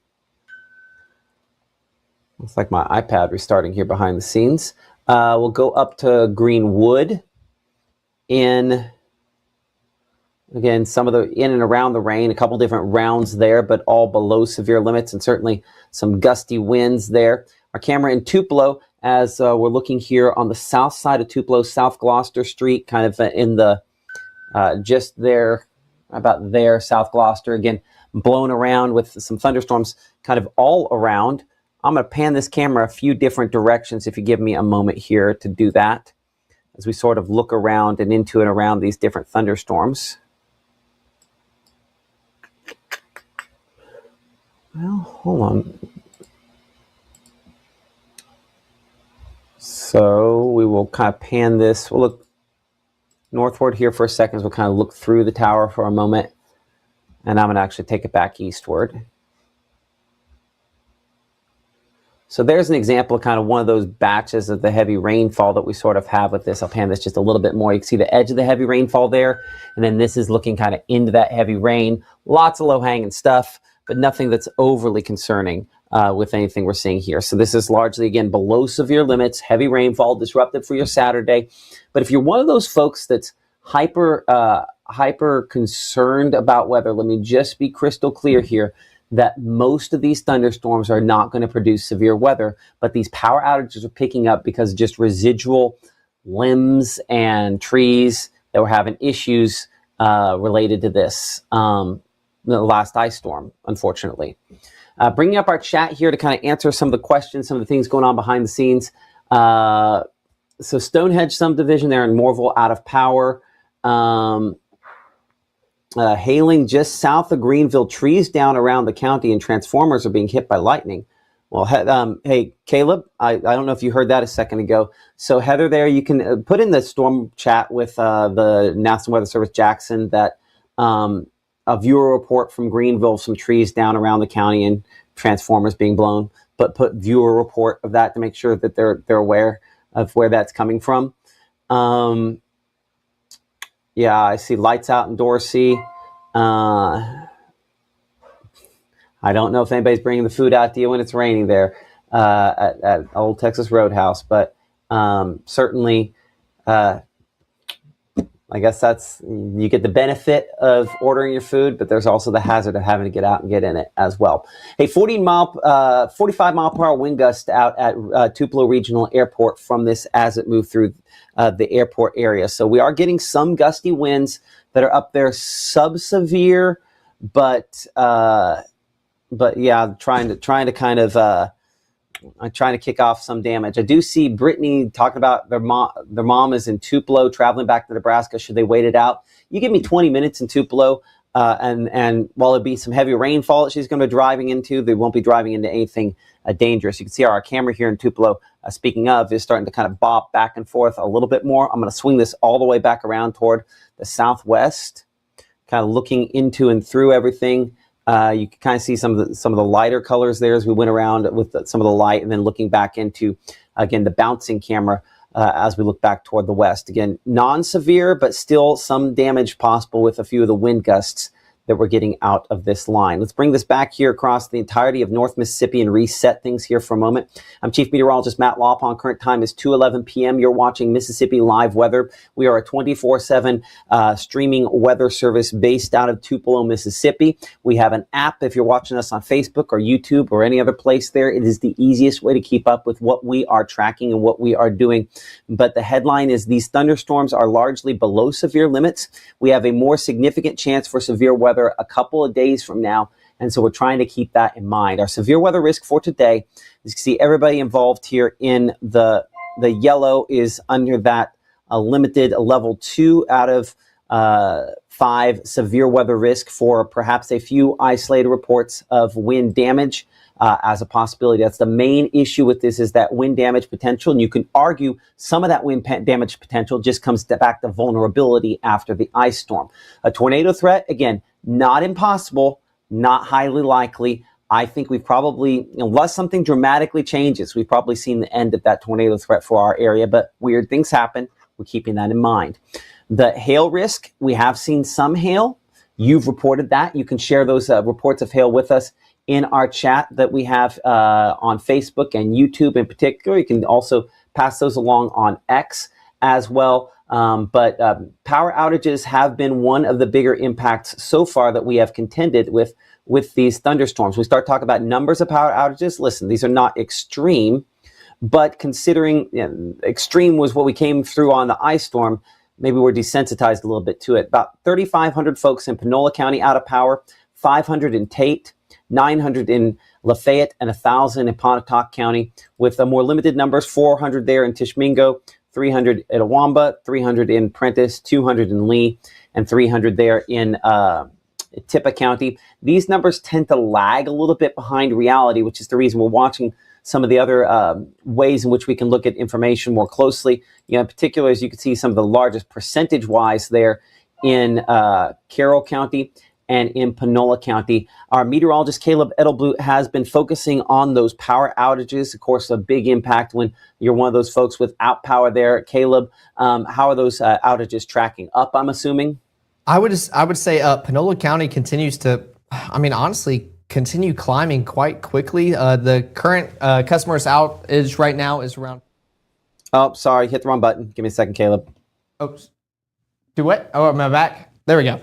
Looks like my iPad restarting here behind the scenes. We'll go up to Greenwood in, again, some of the in and around the rain, a couple different rounds there, but all below severe limits, and certainly some gusty winds there. Our camera in Tupelo, as we're looking here on the south side of Tupelo, South Gloucester Street, kind of in the just there, about there, South Gloucester, again, blown around with some thunderstorms kind of all around. I'm going to pan this camera a few different directions if you give me a moment here to do that, as we sort of look around and into and around these different thunderstorms. Well, hold on. So we will kind of pan this. We'll look northward here for a second. We'll kind of look through the tower for a moment, and I'm going to actually take it back eastward. So there's an example of kind of one of those batches of the heavy rainfall that we sort of have with this. I'll pan this just a little bit more. You can see the edge of the heavy rainfall there, and then this is looking kind of into that heavy rain. Lots of low-hanging stuff, but nothing that's overly concerning with anything we're seeing here. So this is largely, again, below severe limits, heavy rainfall, disruptive for your Saturday. But if you're one of those folks that's hyper concerned about weather, let me just be crystal clear here that most of these thunderstorms are not going to produce severe weather, but these power outages are picking up because of just residual limbs and trees that were having issues related to this, the last ice storm, unfortunately. Bringing up our chat here to kind of answer some of the questions, some of the things going on behind the scenes. So Stonehenge subdivision there in Moorville out of power. Hailing just south of Greenville, trees down around the county and transformers are being hit by lightning. Well, hey, Caleb, I don't know if you heard that a second ago. So Heather there, you can put in the storm chat with the National Weather Service Jackson that a viewer report from Greenville, some trees down around the county and transformers being blown, but put viewer report of that to make sure that they're aware of where that's coming from. Yeah, I see lights out in Dorsey. I don't know if anybody's bringing the food out to you when it's raining there at Old Texas Roadhouse, but certainly, I guess you get the benefit of ordering your food, but there's also the hazard of having to get out and get in it as well. Hey, 45 mile per hour wind gust out at Tupelo Regional Airport from this as it moved through the airport area. So we are getting some gusty winds that are up there, sub-severe, but yeah, trying to kind of I'm trying to kick off some damage. I do see Brittany talking about their mom is in Tupelo, traveling back to Nebraska. Should they wait it out? You give me 20 minutes in Tupelo, and while it'd be some heavy rainfall that she's going to be driving into, they won't be driving into anything dangerous. You can see our camera here in Tupelo, speaking of, is starting to kind of bop back and forth a little bit more. I'm going to swing this all the way back around toward the southwest, kind of looking into and through everything. You can kind of see some of the lighter colors there as we went around with some of the light, and then looking back into, again, the bouncing camera as we look back toward the west. Again, non-severe, but still some damage possible with a few of the wind gusts that we're getting out of this line. Let's bring this back here across the entirety of North Mississippi and reset things here for a moment. I'm Chief Meteorologist Matt Lawpon. Current time is 2:11 p.m. You're watching Mississippi Live Weather. We are a 24/7 streaming weather service based out of Tupelo, Mississippi. We have an app if you're watching us on Facebook or YouTube or any other place there. It is the easiest way to keep up with what we are tracking and what we are doing. But the headline is these thunderstorms are largely below severe limits. We have a more significant chance for severe weather a couple of days from now, and so we're trying to keep that in mind. Our severe weather risk for today, as you can see, everybody involved here in the yellow is under that limited level 2 out of 5, severe weather risk for perhaps a few isolated reports of wind damage as a possibility. That's the main issue with this, is that wind damage potential. And you can argue some of that wind damage potential just comes back to vulnerability after the ice storm. A tornado threat, again, not impossible, not highly likely. I think we've probably, unless something dramatically changes, we've probably seen the end of that tornado threat for our area, but weird things happen. We're keeping that in mind. The hail risk, we have seen some hail. You've reported that. You can share those reports of hail with us in our chat that we have on Facebook and YouTube in particular. You can also pass those along on X as well. But power outages have been one of the bigger impacts so far that we have contended with these thunderstorms. We start talking about numbers of power outages. Listen, these are not extreme, but considering extreme was what we came through on the ice storm, maybe we're desensitized a little bit to it. About 3,500 folks in Panola County out of power, 500 in Tate, 900 in Lafayette, and 1,000 in Pontotoc County, with more limited numbers, 400 there in Tishmingo, 300 at Awamba, 300 in Prentiss, 200 in Lee, and 300 there in Tippah County. These numbers tend to lag a little bit behind reality, which is the reason we're watching some of the other ways in which we can look at information more closely. In particular, as you can see, some of the largest percentage-wise there in Carroll County and in Panola County. Our meteorologist, Caleb Edelblut, has been focusing on those power outages. Of course, a big impact when you're one of those folks without power there. Caleb, how are those outages tracking? Up, I'm assuming? I would say Panola County continues to, honestly, continue climbing quite quickly. The current customers outage right now is around. Oh, sorry, hit the wrong button. Give me a second, Caleb. Oops. Do what? Oh, am I back? There we go.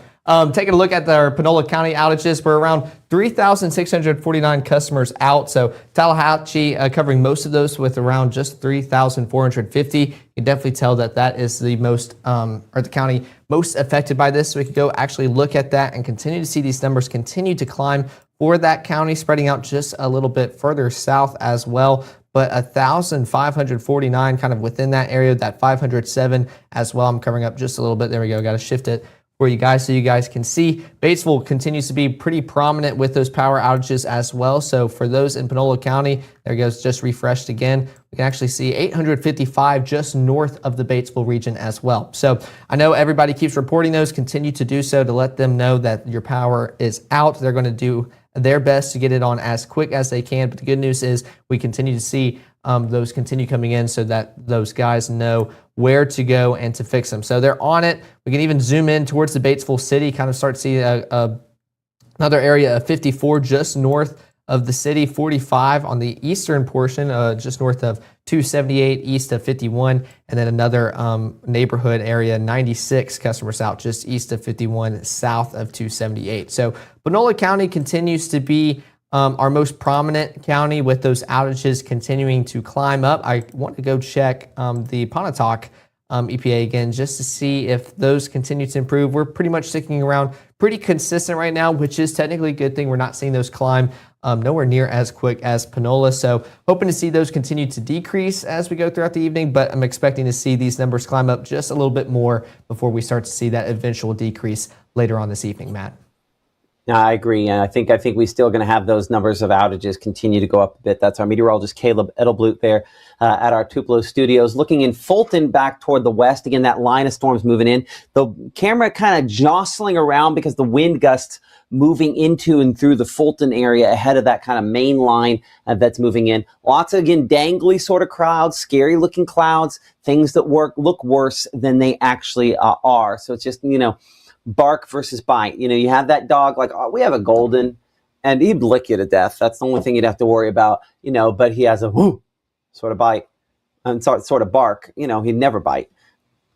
Taking a look at our Panola County outages, we're around 3,649 customers out. So Tallahatchie covering most of those with around just 3,450. You can definitely tell that that is the most, or the county most affected by this. So we could go actually look at that and continue to see these numbers continue to climb for that county, spreading out just a little bit further south as well. But 1,549 kind of within that area, that 507 as well. I'm covering up just a little bit. There we go. Got to shift it for you guys so you guys can see. Batesville continues to be pretty prominent with those power outages as well. So for those in Panola County, there goes, just refreshed again. We can actually see 855 just north of the Batesville region as well. So I know everybody keeps reporting those. Continue to do so to let them know that your power is out. They're going to do their best to get it on as quick as they can. But the good news is we continue to see those continue coming in so that those guys know where to go and to fix them. So they're on it. We can even zoom in towards the Batesville city, kind of start seeing another area of 54 just north of the city, 45 on the eastern portion, just north of 278, east of 51, and then another neighborhood area, 96 customers out just east of 51, south of 278. So Panola County continues to be our most prominent county with those outages continuing to climb up. I want to go check the Pontotoc EPA again just to see if those continue to improve. We're pretty much sticking around pretty consistent right now, which is technically a good thing. We're not seeing those climb nowhere near as quick as Panola. So hoping to see those continue to decrease as we go throughout the evening, but I'm expecting to see these numbers climb up just a little bit more before we start to see that eventual decrease later on this evening, Matt. No, I agree. And I think we're still going to have those numbers of outages continue to go up a bit. That's our meteorologist, Caleb Edelblut, there at our Tupelo studios. Looking in Fulton back toward the west. Again, that line of storms moving in. The camera kind of jostling around because the wind gusts moving into and through the Fulton area ahead of that kind of main line that's moving in. Lots of, again, dangly sort of clouds, scary looking clouds, things that look worse than they actually are. So it's just, bark versus bite. You have that dog like, oh, we have a golden and he'd lick you to death. That's the only thing you'd have to worry about, but he has a whoo sort of bite and sort of bark, he'd never bite.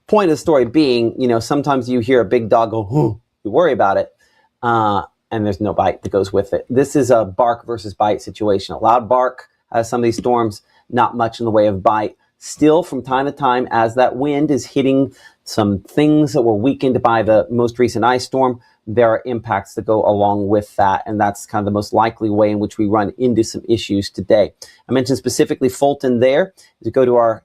Point of the story being, sometimes you hear a big dog go, whoo, you worry about it. And there's no bite that goes with it. This is a bark versus bite situation. A loud bark, some of these storms, not much in the way of bite. Still, from time to time, as that wind is hitting some things that were weakened by the most recent ice storm, there are impacts that go along with that, and that's kind of the most likely way in which we run into some issues today. I mentioned specifically Fulton there. To go to our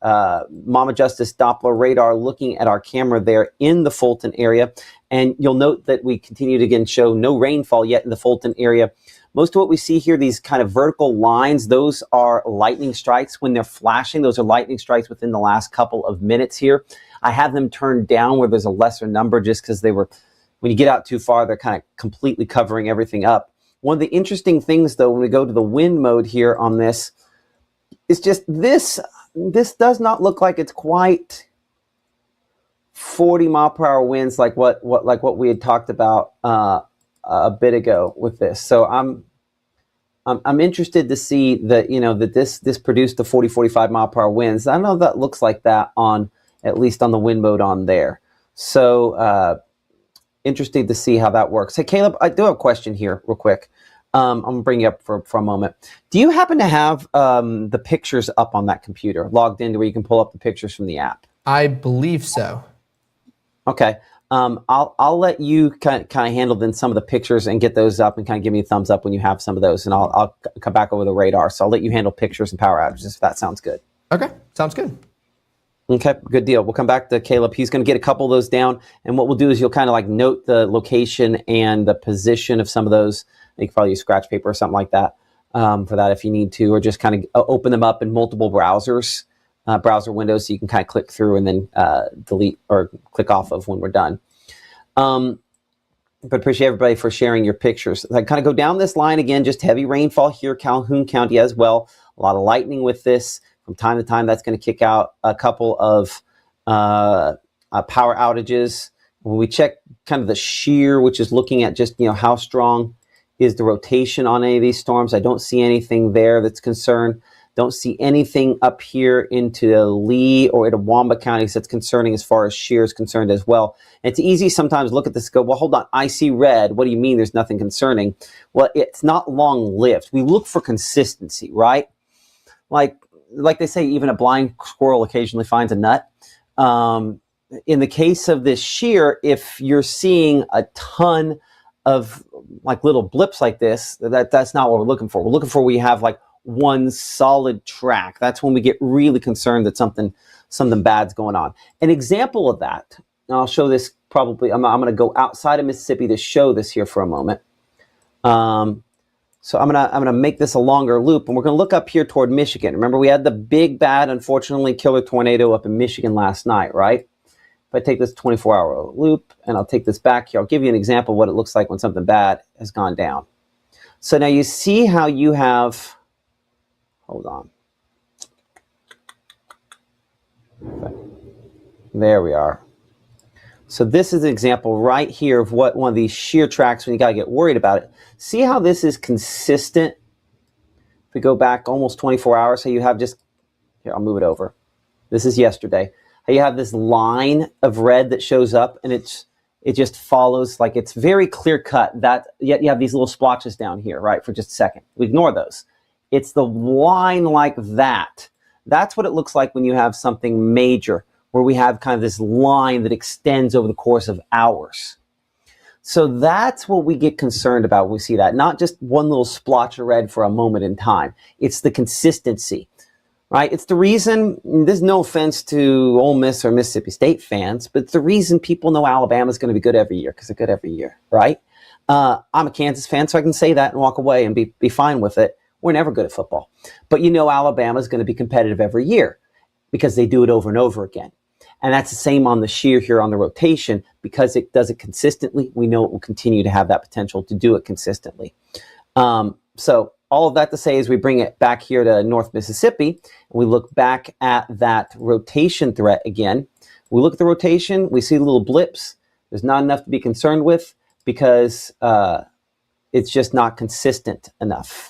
Mama Justice Doppler radar, looking at our camera there in the Fulton area, and you'll note that we continue to again show no rainfall yet in the Fulton area. Most of what we see here, these kind of vertical lines, those are lightning strikes. When they're flashing, those are lightning strikes within the last couple of minutes here. I have them turned down where there's a lesser number just because they were, when you get out too far, they're kind of completely covering everything up. One of the interesting things, though, when we go to the wind mode here on this, is just this does not look like it's quite 40 mile per hour winds like what we had talked about a bit ago with this. So I'm interested to see that, you know, that this produced the 40-45 mile per hour winds. I don't know if that looks like that on, at least on the wind mode on there. So interesting to see how that works. Hey, Caleb, I do have a question here real quick. I'm gonna bring you up for a moment. Do you happen to have the pictures up on that computer logged into where you can pull up the pictures from the app? I believe so. Okay. I'll let you kind of handle then some of the pictures and get those up and kind of give me a thumbs up when you have some of those, and I'll come back over the radar. So I'll let you handle pictures and power outages if that sounds good. Okay, sounds good. Okay, good deal. We'll come back to Caleb. He's going to get a couple of those down, and what we'll do is you'll kind of like note the location and the position of some of those. You can probably use scratch paper or something like that for that if you need to, or just kind of open them up in multiple browsers, browser windows, so you can kind of click through and then delete or click off of when we're done. But appreciate everybody for sharing your pictures. I kind of go down this line again, just heavy rainfall here, Calhoun County as well. A lot of lightning with this. From time to time, that's going to kick out a couple of power outages. When we check kind of the shear, which is looking at just, you know, how strong is the rotation on any of these storms, I don't see anything there that's concerned. Don't see anything up here into Lee or Itawamba counties that's concerning as far as shear is concerned as well. And it's easy sometimes to look at this and go, well, hold on, I see red. What do you mean there's nothing concerning? Well, it's not long-lived. We look for consistency, right? Like they say, even a blind squirrel occasionally finds a nut. In the case of this shear, if you're seeing a ton of like little blips like this, that's not what we're looking for. We're looking for where you have like one solid track. That's when we get really concerned that something bad's going on. An example of that, and I'll show this probably, I'm going to go outside of Mississippi to show this here for a moment. So I'm gonna make this a longer loop, and we're gonna look up here toward Michigan. Remember, we had the big, bad, unfortunately, killer tornado up in Michigan last night, right? If I take this 24-hour loop, and I'll take this back here, I'll give you an example of what it looks like when something bad has gone down. So now you see how you have, hold on. There we are. So this is an example right here of what one of these shear tracks, when you gotta get worried about it. See how this is consistent? If we go back almost 24 hours, so you have just, here, I'll move it over. This is yesterday. How you have this line of red that shows up, and it just follows, like it's very clear cut, that yet you have these little splotches down here, right, for just a second. We ignore those. It's the line like that. That's what it looks like when you have something major, where we have kind of this line that extends over the course of hours. So that's what we get concerned about when we see that. Not just one little splotch of red for a moment in time. It's the consistency, right? It's the reason, there's no offense to Ole Miss or Mississippi State fans, but it's the reason people know Alabama's going to be good every year, because they're good every year, right? I'm a Kansas fan, so I can say that and walk away and be fine with it. We're never good at football. But you know Alabama's going to be competitive every year because they do it over and over again. And that's the same on the shear here on the rotation. Because it does it consistently, we know it will continue to have that potential to do it consistently. So all of that to say is we bring it back here to North Mississippi, and we look back at that rotation threat again. We look at the rotation, we see little blips. There's not enough to be concerned with because it's just not consistent enough.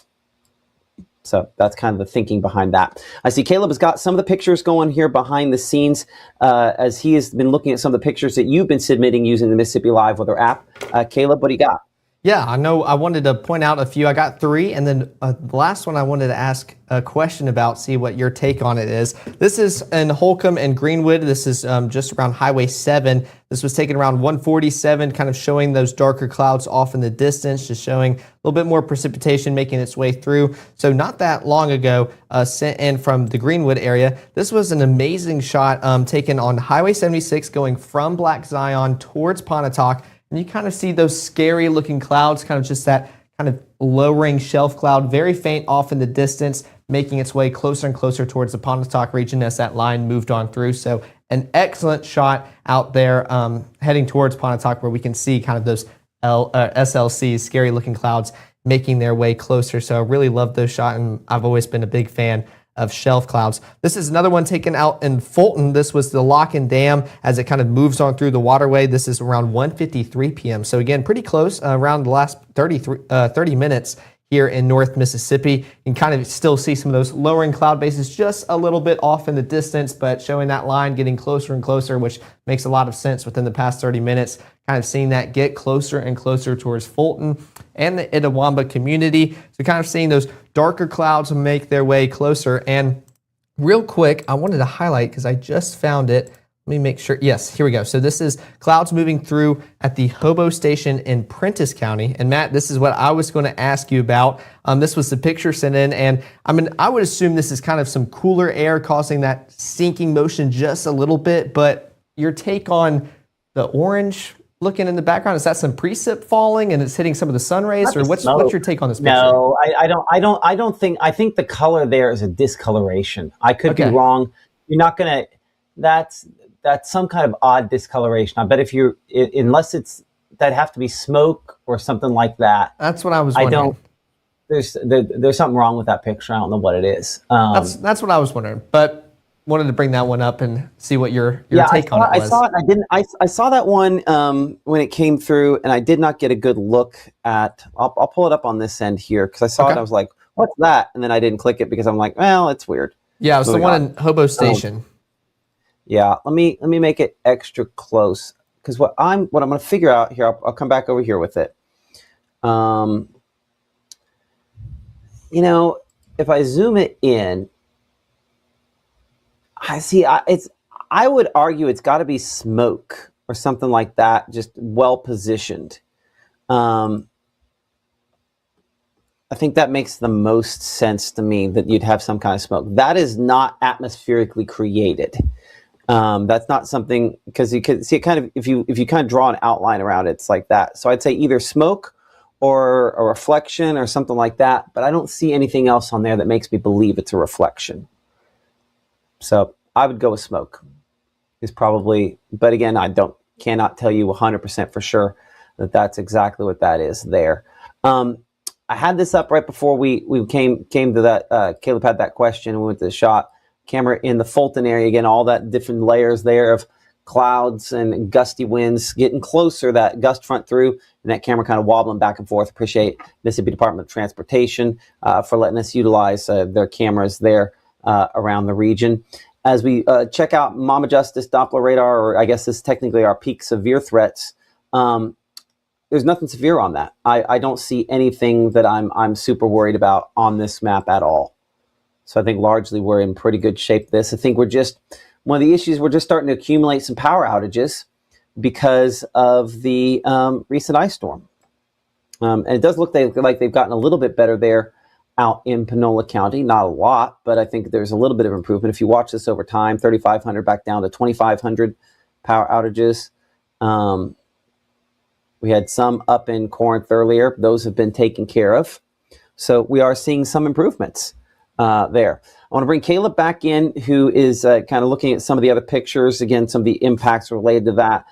So that's kind of the thinking behind that. I see Caleb has got some of the pictures going here behind the scenes as he has been looking at some of the pictures that you've been submitting using the Mississippi Live Weather app. Caleb, what do you got? Yeah, I know. I wanted to point out a few. I got 3, and then the last one I wanted to ask a question about, see what your take on it is. This is in Holcomb and Greenwood. This is just around Highway 7. This was taken around 147, kind of showing those darker clouds off in the distance, just showing a little bit more precipitation making its way through. So not that long ago, sent in from the Greenwood area. This was an amazing shot taken on Highway 76 going from Black Zion towards Pontotoc. And you kind of see those scary looking clouds, kind of just that kind of lowering shelf cloud, very faint off in the distance, making its way closer and closer towards the Pontotoc region as that line moved on through. So an excellent shot out there heading towards Pontotoc, where we can see kind of those SLCs, scary looking clouds, making their way closer. So I really love those shots, and I've always been a big fan of shelf clouds. This is another one taken out in Fulton. This was the lock and dam as it kind of moves on through the waterway. This is around 1:53 p.m. So again, pretty close, around the last 30 minutes here in North Mississippi. You can kind of still see some of those lowering cloud bases just a little bit off in the distance, but showing that line getting closer and closer, which makes a lot of sense within the past 30 minutes. Kind of seeing that get closer and closer towards Fulton and the Itawamba community. So kind of seeing those darker clouds make their way closer. And real quick, I wanted to highlight, because I just found it. Let me make sure. Yes, here we go. So this is clouds moving through at the Hobo Station in Prentiss County. And Matt, this is what I was going to ask you about. This was the picture sent in. And I mean, I would assume this is kind of some cooler air causing that sinking motion just a little bit. But your take on the orange looking in the background, is that some precip falling and it's hitting some of the sun rays, or what's your take on this picture? No, I don't think. I think the color there is a discoloration. I could be wrong. You're not gonna. That's some kind of odd discoloration. I bet if you, unless it's, that'd have to be smoke or something like that. That's what I was wondering. There's something wrong with that picture. I don't know what it is. That's what I was wondering, but wanted to bring that one up and see what your take on it was. I saw it. I saw that one when it came through, and I did not get a good look at. I'll pull it up on this end here, because I saw it and I was like, "What's that?" And then I didn't click it because I'm like, "Well, it's weird." Yeah, it was the one in Hobo Station. Yeah, let me make it extra close, because what I'm going to figure out here, I'll come back over here with it. You know, if I zoom it in, I would argue it's got to be smoke or something like that, just well positioned. I think that makes the most sense to me, that you'd have some kind of smoke. That is not atmospherically created. That's not something, because you can see it kind of, if you kind of draw an outline around it, it's like that. So I'd say either smoke or a reflection or something like that, but I don't see anything else on there that makes me believe it's a reflection. So I would go with smoke. Is probably, but again, cannot tell you 100% for sure that that's exactly what that is there. I had this up right before we came to that. Caleb had that question. We went to the shot. Camera in the Fulton area again. All that different layers there of clouds and gusty winds getting closer. That gust front through, and that camera kind of wobbling back and forth. Appreciate Mississippi Department of Transportation for letting us utilize their cameras there around the region. As we check out Mama Justice Doppler radar, or I guess this is technically our peak severe threats, there's nothing severe on that. I don't see anything that I'm super worried about on this map at all. So I think largely we're in pretty good shape. I think one of the issues, we're just starting to accumulate some power outages because of the recent ice storm. And it does look like they've gotten a little bit better there out in Panola County. Not a lot, but I think there's a little bit of improvement. If you watch this over time, 3,500 back down to 2,500 power outages. We had some up in Corinth earlier. Those have been taken care of. So we are seeing some improvements there. I want to bring Caleb back in, who is kind of looking at some of the other pictures. Again, some of the impacts related to that,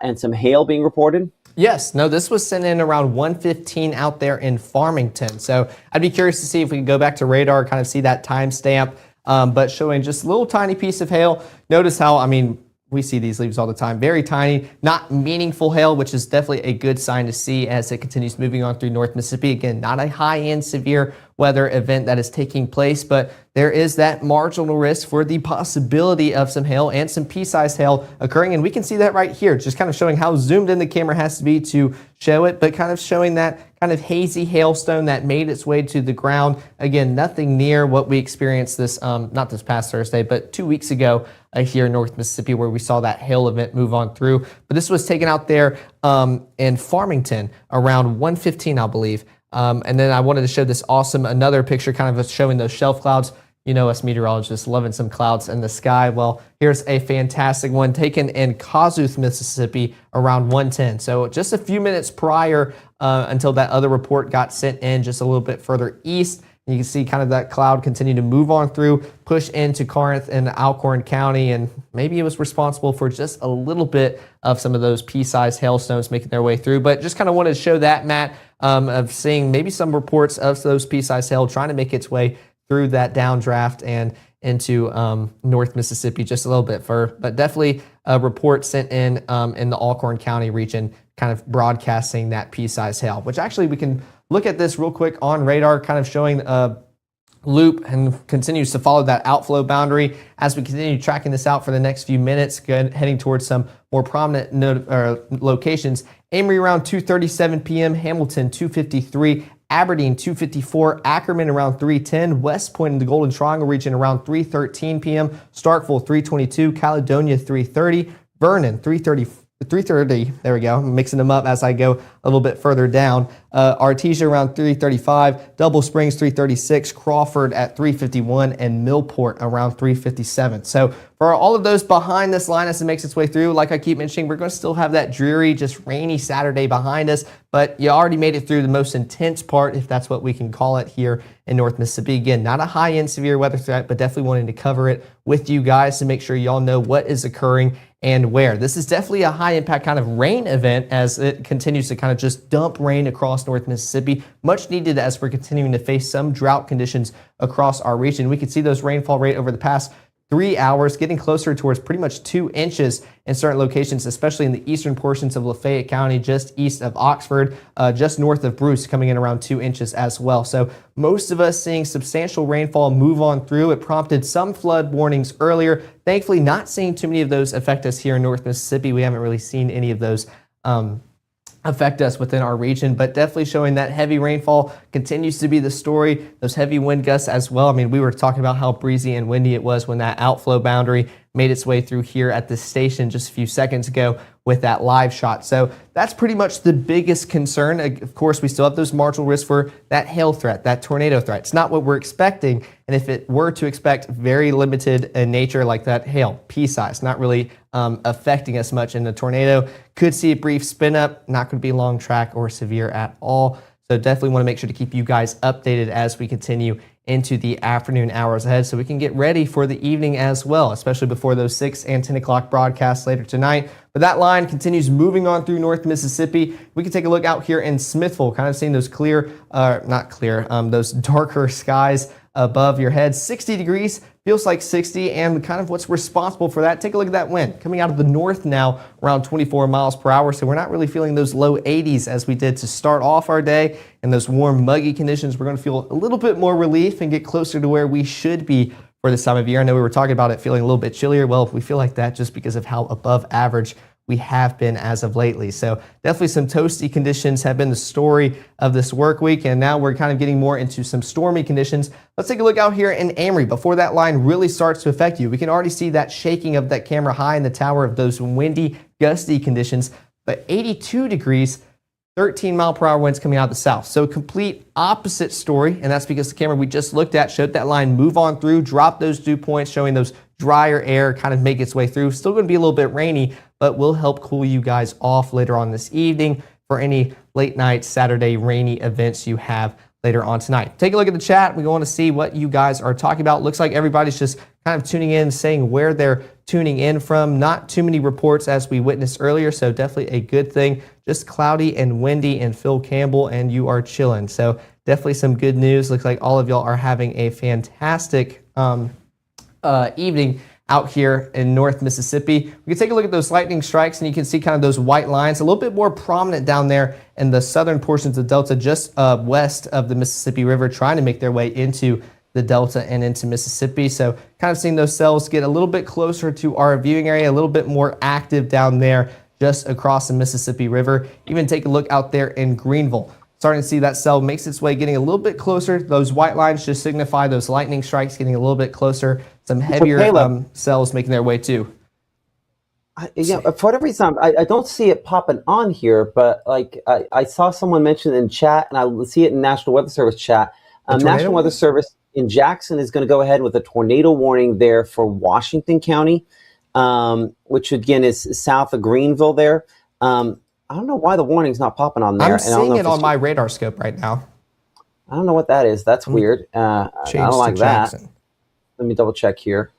and some hail being reported. Yes, no, this was sent in around 1:15 out there in Farmington. So I'd be curious to see if we can go back to radar, kind of see that timestamp, but showing just a little tiny piece of hail. Notice how, I mean, we see these leaves all the time. Very tiny, not meaningful hail, which is definitely a good sign to see as it continues moving on through North Mississippi. Again, not a high-end severe weather event that is taking place, but there is that marginal risk for the possibility of some hail and some pea-sized hail occurring, and we can see that right here, just kind of showing how zoomed in the camera has to be to show it, but kind of showing that kind of hazy hailstone that made its way to the ground. Again, nothing near what we experienced this, not this past Thursday, but 2 weeks ago here in North Mississippi, where we saw that hail event move on through. But this was taken out there in Farmington around 1:15, I believe. And then I wanted to show this awesome, another picture kind of showing those shelf clouds. You know us meteorologists loving some clouds in the sky. Well, here's a fantastic one taken in Kossuth, Mississippi around 1:10. So just a few minutes prior until that other report got sent in just a little bit further east. You can see kind of that cloud continue to move on through, push into Corinth and Alcorn County, and maybe it was responsible for just a little bit of some of those pea-sized hailstones making their way through. But just kind of wanted to show that, Matt, of seeing maybe some reports of those pea-sized hail trying to make its way through that downdraft and into North Mississippi just a little bit further. But definitely a report sent in the Alcorn County region kind of broadcasting that pea-sized hail, which actually we can look at this real quick on radar, kind of showing a loop and continues to follow that outflow boundary as we continue tracking this out for the next few minutes, heading towards some more prominent locations. Amory around 2:37 p.m., Hamilton 2:53, Aberdeen 2:54, Ackerman around 3:10, West Point in the Golden Triangle region around 3:13 p.m., Starkville 3:22, Caledonia 3:30, Vernon 3:30, there we go. I'm mixing them up as I go a little bit further down. Artesia around 3:35, Double Springs 3:36, Crawford at 3:51, and Millport around 3:57. So for all of those behind this line as it makes its way through, like I keep mentioning, we're going to still have that dreary, just rainy Saturday behind us, but you already made it through the most intense part, if that's what we can call it, here in North Mississippi. Again, not a high-end severe weather threat, but definitely wanting to cover it with you guys to make sure y'all know what is occurring and where. This is definitely a high-impact kind of rain event as it continues to kind of just dump rain across North Mississippi. Much needed as we're continuing to face some drought conditions across our region. We can see those rainfall rate over the past 3 hours, getting closer towards pretty much 2 inches in certain locations, especially in the eastern portions of Lafayette County, just east of Oxford, just north of Bruce, coming in around 2 inches as well. So most of us seeing substantial rainfall move on through. It prompted some flood warnings earlier. Thankfully, not seeing too many of those affect us here in North Mississippi. We haven't really seen any of those affect us within our region, but definitely showing that heavy rainfall continues to be the story. Those heavy wind gusts as well. I mean, we were talking about how breezy and windy it was when that outflow boundary made its way through here at the station just a few seconds ago with that live shot. So that's pretty much the biggest concern. Of course, we still have those marginal risks for that hail threat, that tornado threat. It's not what we're expecting. And if it were to expect very limited in nature like that hail, pea size, not really affecting us much in the tornado, could see a brief spin up, not going to be long track or severe at all. So definitely want to make sure to keep you guys updated as we continue into the afternoon hours ahead so we can get ready for the evening as well, especially before those 6 and 10 o'clock broadcasts later tonight. But that line continues moving on through North Mississippi. We can take a look out here in Smithville, kind of seeing those those darker skies above your head. 60 degrees, feels like 60, and kind of what's responsible for that. Take a look at that wind coming out of the north now, around 24 miles per hour. So we're not really feeling those low 80s as we did to start off our day. And those warm, muggy conditions, we're going to feel a little bit more relief and get closer to where we should be for this time of year. I know we were talking about it feeling a little bit chillier. Well, we feel like that just because of how above average we have been as of lately. So definitely some toasty conditions have been the story of this work week, and now we're kind of getting more into some stormy conditions. Let's take a look out here in Amory before that line really starts to affect you. We can already see that shaking of that camera high in the tower of those windy, gusty conditions, but 82 degrees, 13 mile per hour winds coming out of the south. So complete opposite story, and that's because the camera we just looked at showed that line move on through, drop those dew points, showing those drier air kind of make its way through. Still going to be a little bit rainy, but will help cool you guys off later on this evening for any late night Saturday rainy events you have later on tonight. Take a look at the chat. We want to see what you guys are talking about. Looks like everybody's just kind of tuning in, saying where they're tuning in from. Not too many reports as we witnessed earlier, so definitely a good thing. Just cloudy and windy in Phil Campbell, and you are chilling. So definitely some good news. Looks like all of y'all are having a fantastic evening out here in North Mississippi. We can take a look at those lightning strikes, and you can see kind of those white lines a little bit more prominent down there in the southern portions of Delta, just west of the Mississippi River, trying to make their way into the Delta and into Mississippi. So kind of seeing those cells get a little bit closer to our viewing area, a little bit more active down there just across the Mississippi River. Even take a look out there in Greenville. Starting to see that cell makes its way, getting a little bit closer. Those white lines just signify those lightning strikes getting a little bit closer. Some heavier cells making their way too. Yeah, for whatever reason, I don't see it popping on here, but like I saw someone mention it in chat, and I see it in National Weather Service chat. National Weather Service in Jackson is going to go ahead with a tornado warning there for Washington County, which again is south of Greenville there. I don't know why the warning's not popping on there. I'm seeing it on my radar scope right now. I don't know what that is. That's weird. I don't like that. Let me double check here.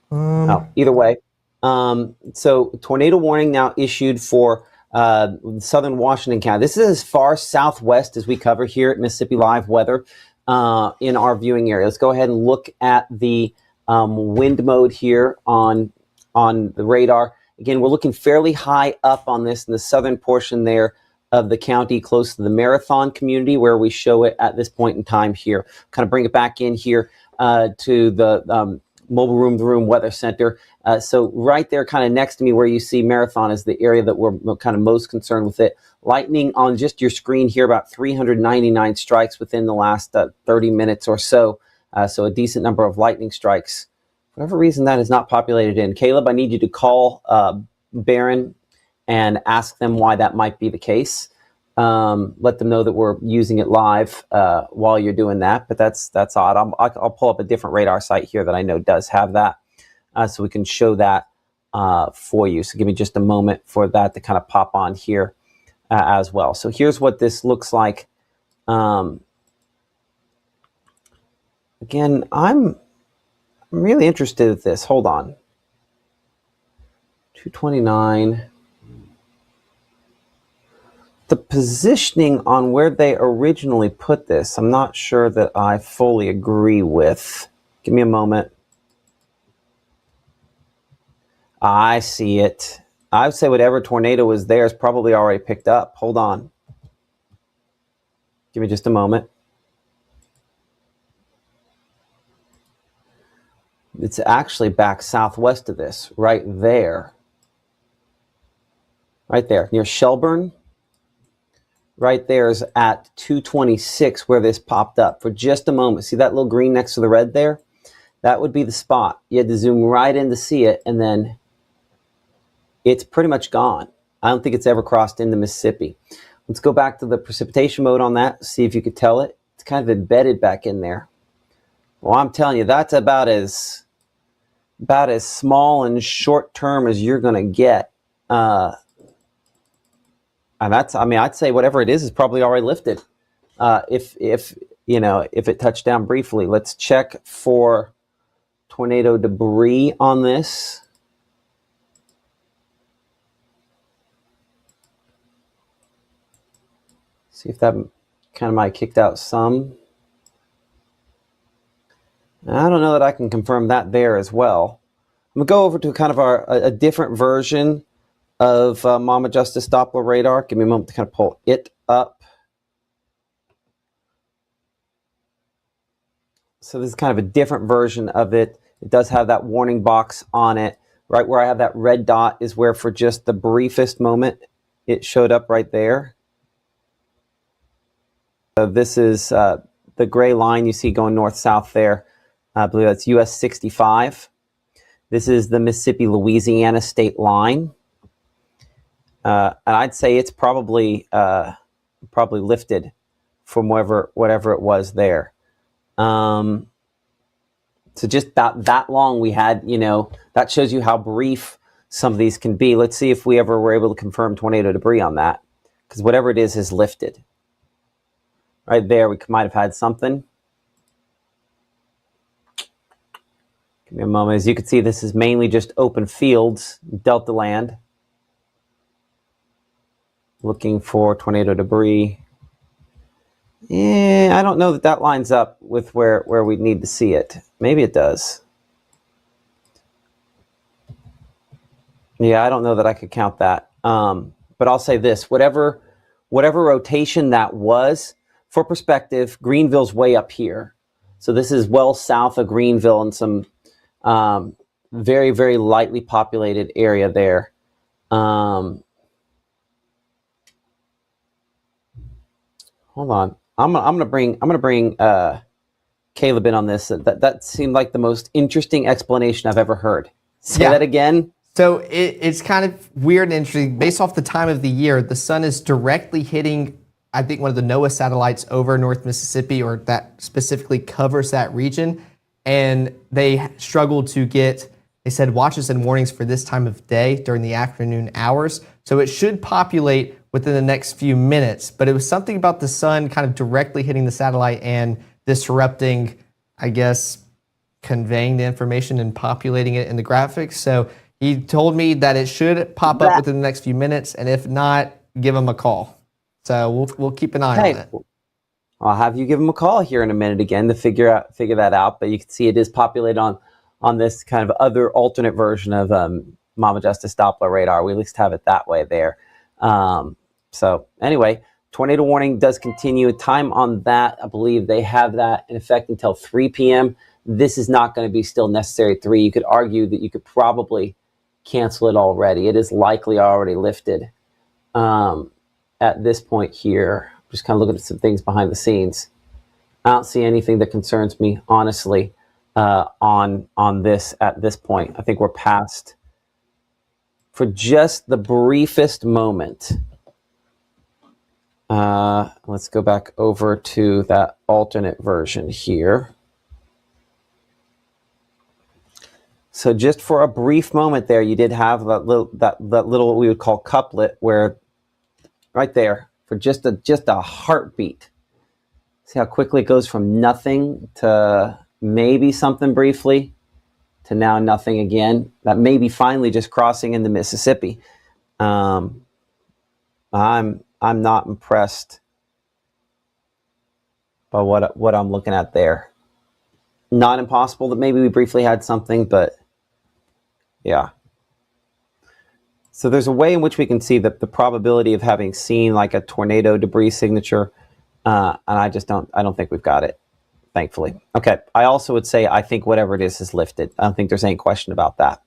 Either way. So tornado warning now issued for southern Washington County. This is as far southwest as we cover here at Mississippi Live Weather in our viewing area. Let's go ahead and look at the wind mode here on the radar. Again, we're looking fairly high up on this in the southern portion there of the county, close to the Marathon community, where we show it at this point in time here. Kind of bring it back in here to the Mobile Room Weather Center. So right there, kind of next to me where you see Marathon is the area that we're kind of most concerned with it. Lightning on just your screen here, about 399 strikes within the last 30 minutes or so. So a decent number of lightning strikes. For whatever reason, that is not populated in. Caleb, I need you to call Barron and ask them why that might be the case. Let them know that we're using it live while you're doing that, but that's odd. I'll pull up a different radar site here that I know does have that, so we can show that for you. So give me just a moment for that to kind of pop on here as well. So here's what this looks like. Again, I'm really interested in this. Hold on. 229. The positioning on where they originally put this, I'm not sure that I fully agree with. Give me a moment. I see it. I would say whatever tornado was there is probably already picked up. Hold on. Give me just a moment. It's actually back southwest of this, right there. Right there, near Shelburne. Right there is at 226 where this popped up for just a moment. See that little green next to the red there? That would be the spot. You had to zoom right in to see it, and then it's pretty much gone. I don't think it's ever crossed into Mississippi. Let's go back to the precipitation mode on that, see if you could tell it. It's kind of embedded back in there. Well, I'm telling you, that's about as small and short term as you're going to get. And that's, I mean, I'd say whatever it is probably already lifted. If it touched down briefly. Let's check for tornado debris on this. See if that kind of might have kicked out some. I don't know that I can confirm that there as well. I'm going to go over to kind of a different version of Mama Justice Doppler radar. Give me a moment to kind of pull it up. So this is kind of a different version of it. It does have that warning box on it. Right where I have that red dot is where for just the briefest moment it showed up right there. So this is the gray line you see going north-south there. I believe that's US 65. This is the Mississippi-Louisiana state line. And I'd say it's probably lifted from whatever it was there. So just about that long we had, that shows you how brief some of these can be. Let's see if we ever were able to confirm tornado debris on that, because whatever it is lifted. Right there, we might have had something. Give me a moment. As you can see, this is mainly just open fields, Delta land. Looking for tornado debris. Yeah, I don't know that lines up with where we need to see it. Maybe it does. Yeah, I don't know that I could count that. But I'll say this: whatever rotation that was, for perspective, Greenville's way up here. So this is well south of Greenville and some very, very lightly populated area there. Hold on, I'm gonna bring Caleb in on this. That seemed like the most interesting explanation I've ever heard. Say that again. So it's kind of weird and interesting. Based off the time of the year, the sun is directly hitting, I think, one of the NOAA satellites over North Mississippi, or that specifically covers that region. And they struggled to get, they said, watches and warnings for this time of day during the afternoon hours. So it should populate within the next few minutes. But it was something about the sun kind of directly hitting the satellite and disrupting, I guess, conveying the information and populating it in the graphics. So he told me that it should pop up within the next few minutes, and if not, give him a call. So we'll keep an eye on it. I'll have you give him a call here in a minute again to figure that out. But you can see it is populated on this kind of other alternate version of Mama Justice Doppler radar. We at least have it that way there. So anyway, tornado warning does continue. Time on that, I believe they have that in effect until 3 p.m. This is not going to be still necessary at 3. You could argue that you could probably cancel it already. It is likely already lifted at this point here. Just kind of looking at some things behind the scenes. I don't see anything that concerns me, honestly, on this at this point. I think we're past, for just the briefest moment. Let's go back over to that alternate version here. So just for a brief moment there, you did have that little what we would call couplet, where right there for just a heartbeat. See how quickly it goes from nothing to maybe something briefly to now nothing again. That maybe finally just crossing into Mississippi. I'm not impressed by what I'm looking at there. Not impossible that maybe we briefly had something, but yeah. So there's a way in which we can see that the probability of having seen like a tornado debris signature, and I don't think we've got it, thankfully. Okay, I also would say I think whatever it is lifted. I don't think there's any question about that.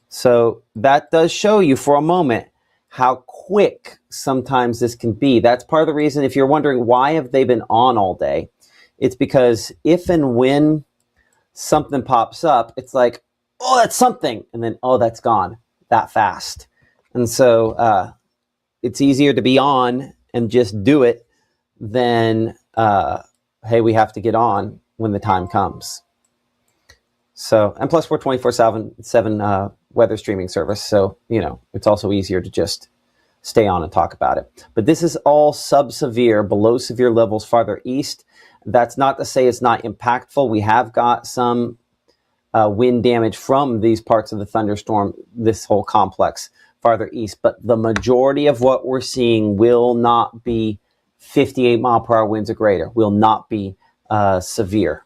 So that does show you for a moment how quick sometimes this can be. That's part of the reason, if you're wondering why have they been on all day, it's because if and when something pops up, it's like, oh, that's something, and then, oh, that's gone that fast. And so it's easier to be on and just do it than, hey, we have to get on when the time comes. So, and plus we're 24/7 weather streaming service. So, it's also easier to just stay on and talk about it. But this is all sub-severe, below severe levels farther east. That's not to say it's not impactful. We have got some wind damage from these parts of the thunderstorm, this whole complex farther east. But the majority of what we're seeing will not be 58 mile per hour winds or greater, will not be severe.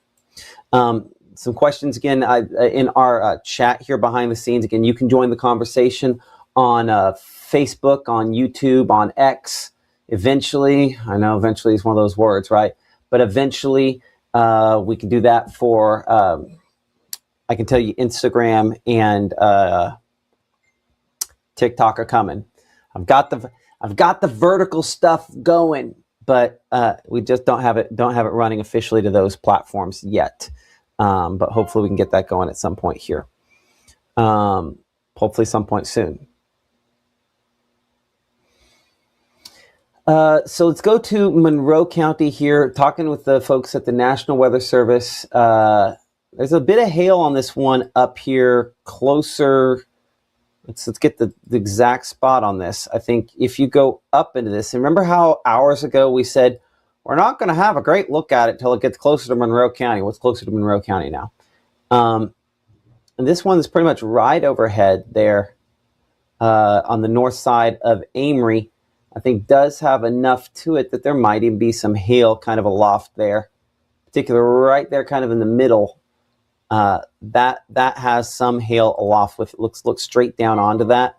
Some questions again in our chat here behind the scenes. Again, you can join the conversation on Facebook, on YouTube, on X. Eventually, I know eventually is one of those words, right? But eventually we can do that for, I can tell you Instagram and TikTok are coming. I've got the vertical stuff going, but we just don't have it running officially to those platforms yet. But hopefully we can get that going at some point here. Hopefully some point soon. So let's go to Monroe County here, talking with the folks at the National Weather Service. There's a bit of hail on this one up here closer. Let's get the exact spot on this. I think if you go up into this, and remember how hours ago we said, we're not going to have a great look at it till it gets closer to Monroe County. What's closer to Monroe County now? And this one is pretty much right overhead there on the north side of Amory. I think does have enough to it that there might even be some hail kind of aloft there, particularly right there kind of in the middle That has some hail aloft with it. Looks straight down onto that.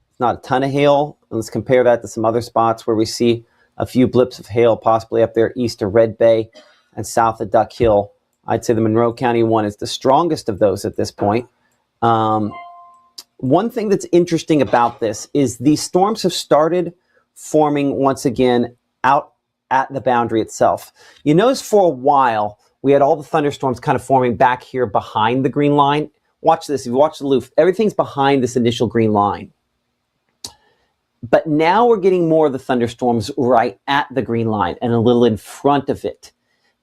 It's not a ton of hail. Let's compare that to some other spots where we see a few blips of hail, possibly up there east of Red Bay and south of Duck Hill. I'd say the Monroe County one is the strongest of those at this point. One thing that's interesting about this is these storms have started forming once again out at the boundary itself. You notice for a while, we had all the thunderstorms kind of forming back here behind the green line. Watch this. If you watch the loop, everything's behind this initial green line. But now we're getting more of the thunderstorms right at the green line and a little in front of it.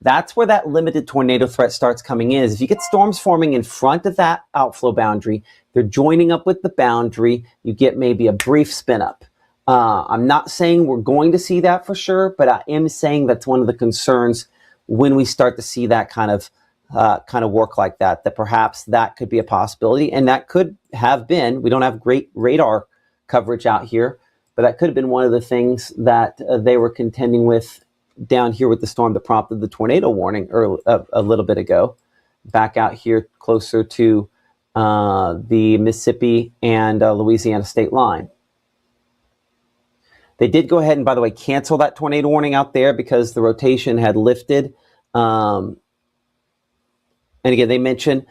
That's where that limited tornado threat starts coming in. If you get storms forming in front of that outflow boundary, they're joining up with the boundary, you get maybe a brief spin up. I'm not saying we're going to see that for sure, but I am saying that's one of the concerns when we start to see that kind of work like that, that perhaps that could be a possibility. And that could have been, we don't have great radar coverage out here, but that could have been one of the things that they were contending with down here with the storm that prompted the tornado warning a little bit ago, back out here closer to the Mississippi and Louisiana state line. They did go ahead and, by the way, cancel that tornado warning out there because the rotation had lifted. And again, they mentioned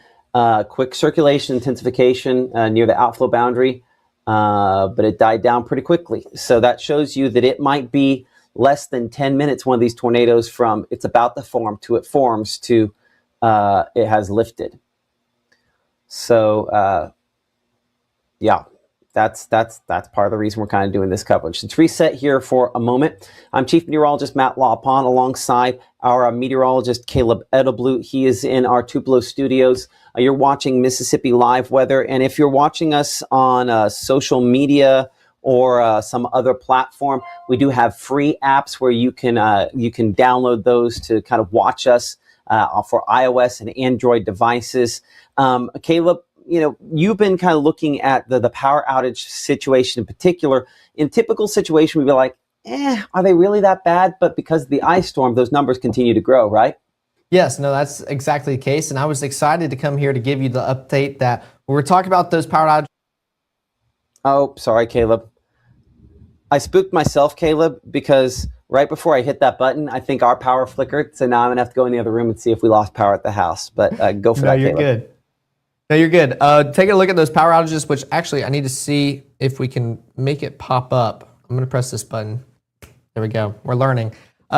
quick circulation intensification near the outflow boundary, but it died down pretty quickly. So that shows you that it might be less than 10 minutes, one of these tornadoes from it's about to form to it forms to it has lifted. So, yeah. That's part of the reason we're kind of doing this coverage. Let's reset here for a moment. I'm Chief Meteorologist Matt Lawpon alongside our meteorologist Caleb Edelblut. He is in our Tupelo studios. You're watching Mississippi Live Weather, and if you're watching us on social media or some other platform, we do have free apps where you can download those to kind of watch us for iOS and Android devices. Caleb, you know, you've been kind of looking at the power outage situation in particular. In typical situation, we'd be like, are they really that bad? But because of the ice storm, those numbers continue to grow, right? Yes, no, that's exactly the case. And I was excited to come here to give you the update that when we're talking about those power outages. Oh, sorry, Caleb. I spooked myself, Caleb, because right before I hit that button, I think our power flickered. So now I'm going to have to go in the other room and see if we lost power at the house. But go for that, Caleb. You're good. No, you're good. Taking a look at those power outages, which actually I need to see if we can make it pop up. I'm going to press this button. There we go. We're learning.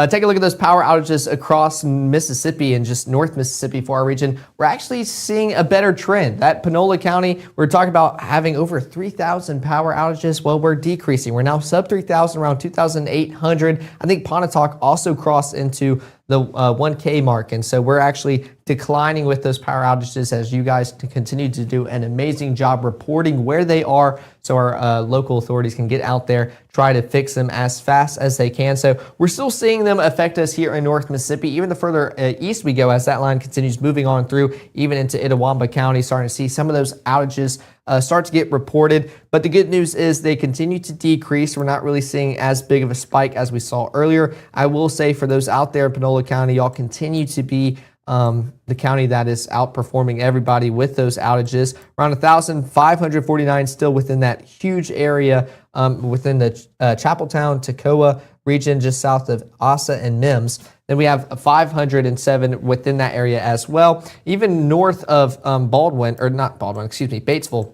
Take a look at those power outages across Mississippi and just North Mississippi for our region. We're actually seeing a better trend. That Panola County, we're talking about having over 3,000 power outages. Well, we're decreasing. We're now sub 3,000, around 2,800. I think Pontotoc also crossed into the 1K mark. And so we're actually declining with those power outages as you guys continue to do an amazing job reporting where they are so our local authorities can get out there, try to fix them as fast as they can. So we're still seeing them affect us here in North Mississippi. Even the further east we go as that line continues moving on through, even into Itawamba County, starting to see some of those outages start to get reported. But the good news is they continue to decrease. We're not really seeing as big of a spike as we saw earlier. I will say for those out there in Panola County, y'all continue to be the county that is outperforming everybody with those outages. Around 1,549 still within that huge area within the Chapeltown, Toccoa region, just south of Asa and Mims. Then we have 507 within that area as well. Even north of Batesville,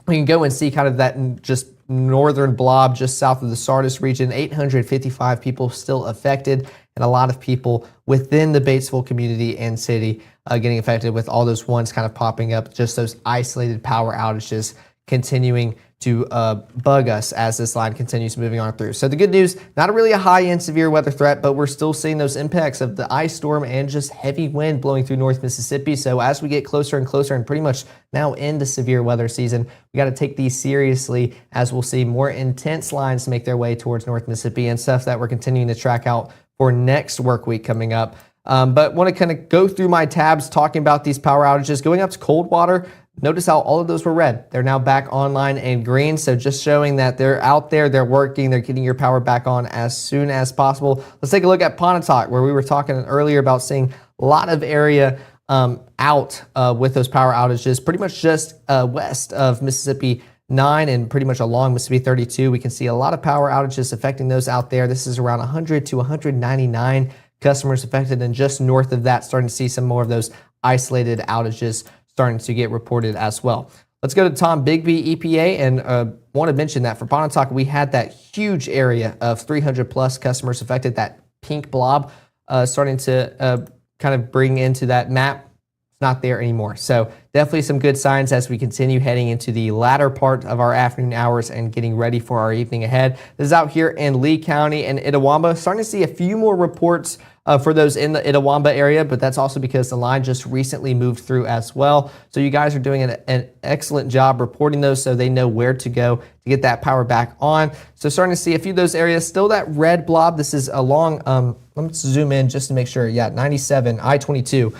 we can go and see kind of that just northern blob just south of the Sardis region. 855 people still affected, and a lot of people within the Batesville community and city getting affected with all those ones kind of popping up, just those isolated power outages continuing to bug us as this line continues moving on through. So the good news, not really a high-end severe weather threat, but we're still seeing those impacts of the ice storm and just heavy wind blowing through North Mississippi. So as we get closer and closer and pretty much now into severe weather season, we got to take these seriously as we'll see more intense lines make their way towards North Mississippi and stuff that we're continuing to track out for next work week coming up. But want to kind of go through my tabs talking about these power outages. Going up to Coldwater, notice how all of those were red. They're now back online and green. So just showing that they're out there, they're working, they're getting your power back on as soon as possible. Let's take a look at Pontotoc, where we were talking earlier about seeing a lot of area out with those power outages, pretty much just west of Mississippi 9 and pretty much along Mississippi 32. We can see a lot of power outages affecting those out there. This is around 100 to 199 customers affected, and just north of that, starting to see some more of those isolated outages starting to get reported as well. Let's go to Tom Bigby, EPA, and want to mention that for Pontotoc, we had that huge area of 300 plus customers affected, that pink blob starting to kind of bring into that map. It's not there anymore. So definitely some good signs as we continue heading into the latter part of our afternoon hours and getting ready for our evening ahead. This is out here in Lee County and Itawamba. Starting to see a few more reports for those in the Itawamba area, but that's also because the line just recently moved through as well. So you guys are doing an excellent job reporting those so they know where to go to get that power back on. So starting to see a few of those areas, still that red blob. This is along, let's zoom in just to make sure. Yeah, 97, I-22.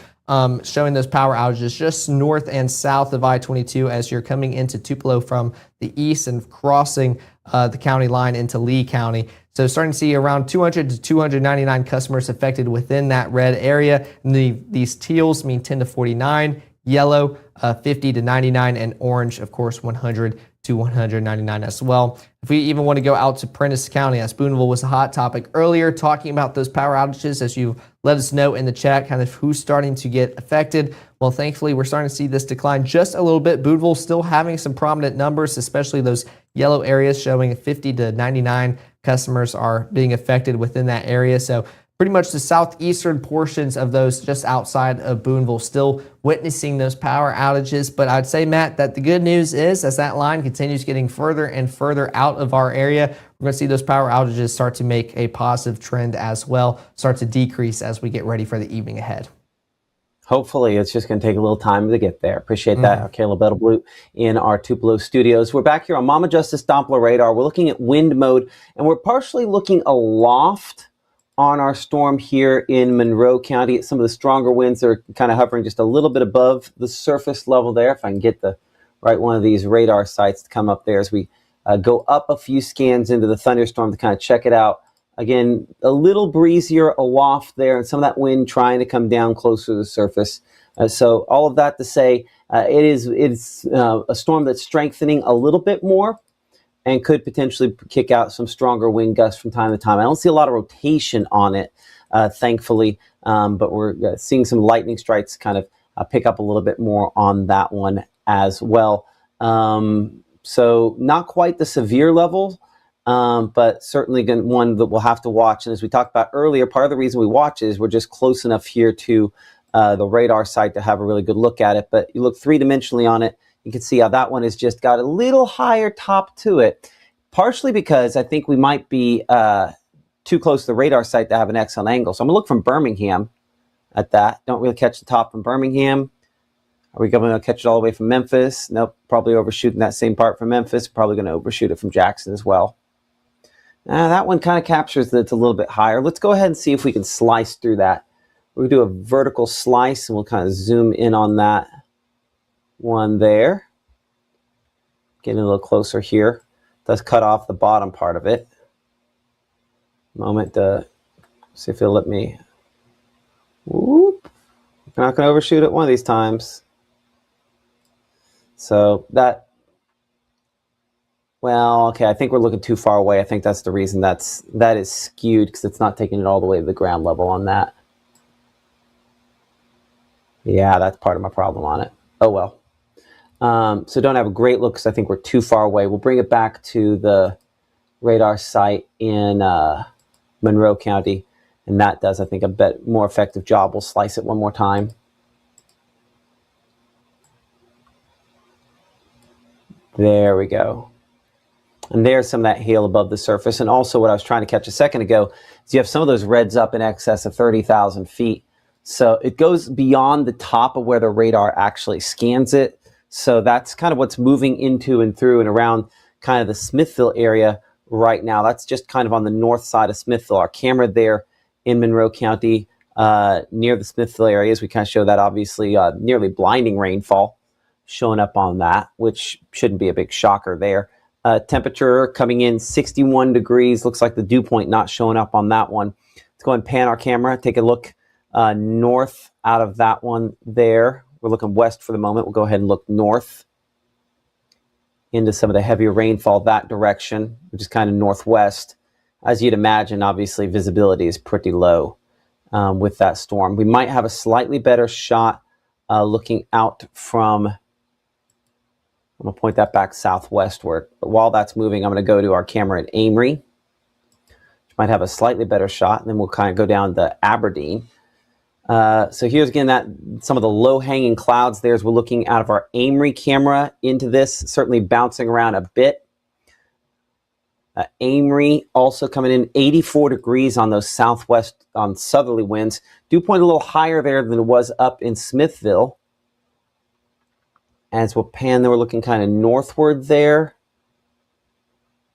Showing those power outages just north and south of I-22 as you're coming into Tupelo from the east and crossing the county line into Lee County. So starting to see around 200 to 299 customers affected within that red area. And these teals mean 10 to 49, yellow 50 to 99, and orange, of course, 100 to 199 as well. If we even want to go out to Prentiss County, as Boonville was a hot topic earlier, talking about those power outages, as you let us know in the chat, kind of who's starting to get affected. Well, thankfully, we're starting to see this decline just a little bit. Boonville still having some prominent numbers, especially those yellow areas showing 50 to 99 customers are being affected within that area. So pretty much the southeastern portions of those just outside of Boonville still witnessing those power outages. But I'd say, Matt, that the good news is as that line continues getting further and further out of our area, we're going to see those power outages start to make a positive trend as well, start to decrease as we get ready for the evening ahead. Hopefully, it's just going to take a little time to get there. Appreciate that, Caleb Edelblut in our Tupelo studios. We're back here on Mama Justice Doppler radar. We're looking at wind mode, and we're partially looking aloft on our storm here in Monroe County. Some of the stronger winds are kind of hovering just a little bit above the surface level there. If I can get the right one of these radar sites to come up there as we go up a few scans into the thunderstorm to kind of check it out. Again, a little breezier aloft there, and some of that wind trying to come down closer to the surface. So all of that to say, it's a storm that's strengthening a little bit more and could potentially kick out some stronger wind gusts from time to time. I don't see a lot of rotation on it, thankfully, but we're seeing some lightning strikes kind of pick up a little bit more on that one as well. So not quite the severe level, but certainly one that we'll have to watch. And as we talked about earlier, part of the reason we watch is we're just close enough here to the radar site to have a really good look at it. But you look three-dimensionally on it, you can see how that one has just got a little higher top to it, partially because I think we might be too close to the radar site to have an excellent angle. So I'm going to look from Birmingham at that. Don't really catch the top from Birmingham. Are we going to catch it all the way from Memphis? Nope, probably overshooting that same part from Memphis. Probably going to overshoot it from Jackson as well. That one kind of captures that it's a little bit higher. Let's go ahead and see if we can slice through that. We'll do a vertical slice, and we'll kind of zoom in on that one there. Getting a little closer here. Does cut off the bottom part of it. Moment to see if it'll let me. Whoop. I'm not going to overshoot it one of these times. So that. Well, okay, I think we're looking too far away. I think that's the reason that is skewed, because it's not taking it all the way to the ground level on that. Yeah, that's part of my problem on it. Oh, well. So don't have a great look because I think we're too far away. We'll bring it back to the radar site in Monroe County, and that does, I think, a bit more effective job. We'll slice it one more time. There we go. And there's some of that hail above the surface. And also what I was trying to catch a second ago is you have some of those reds up in excess of 30,000 feet. So it goes beyond the top of where the radar actually scans it. So that's kind of what's moving into and through and around kind of the Smithville area right now. That's just kind of on the north side of Smithville. Our camera there in Monroe County near the Smithville areas, we kind of show that obviously nearly blinding rainfall showing up on that, which shouldn't be a big shocker there. Temperature coming in 61 degrees. Looks like the dew point not showing up on that one. Let's go ahead and pan our camera, take a look north out of that one there. We're looking west for the moment. We'll go ahead and look north into some of the heavier rainfall that direction, which is kind of northwest. As you'd imagine, obviously visibility is pretty low with that storm. We might have a slightly better shot looking out from, I'm going to point that back southwestward. But while that's moving, I'm going to go to our camera at Amory, which might have a slightly better shot. And then we'll kind of go down to Aberdeen. So here's again that some of the low-hanging clouds there as we're looking out of our Amory camera into this, certainly bouncing around a bit. Amory also coming in 84 degrees on those southwest on southerly winds. Dew point a little higher there than it was up in Smithville. As we'll pan, then we're looking kind of northward there.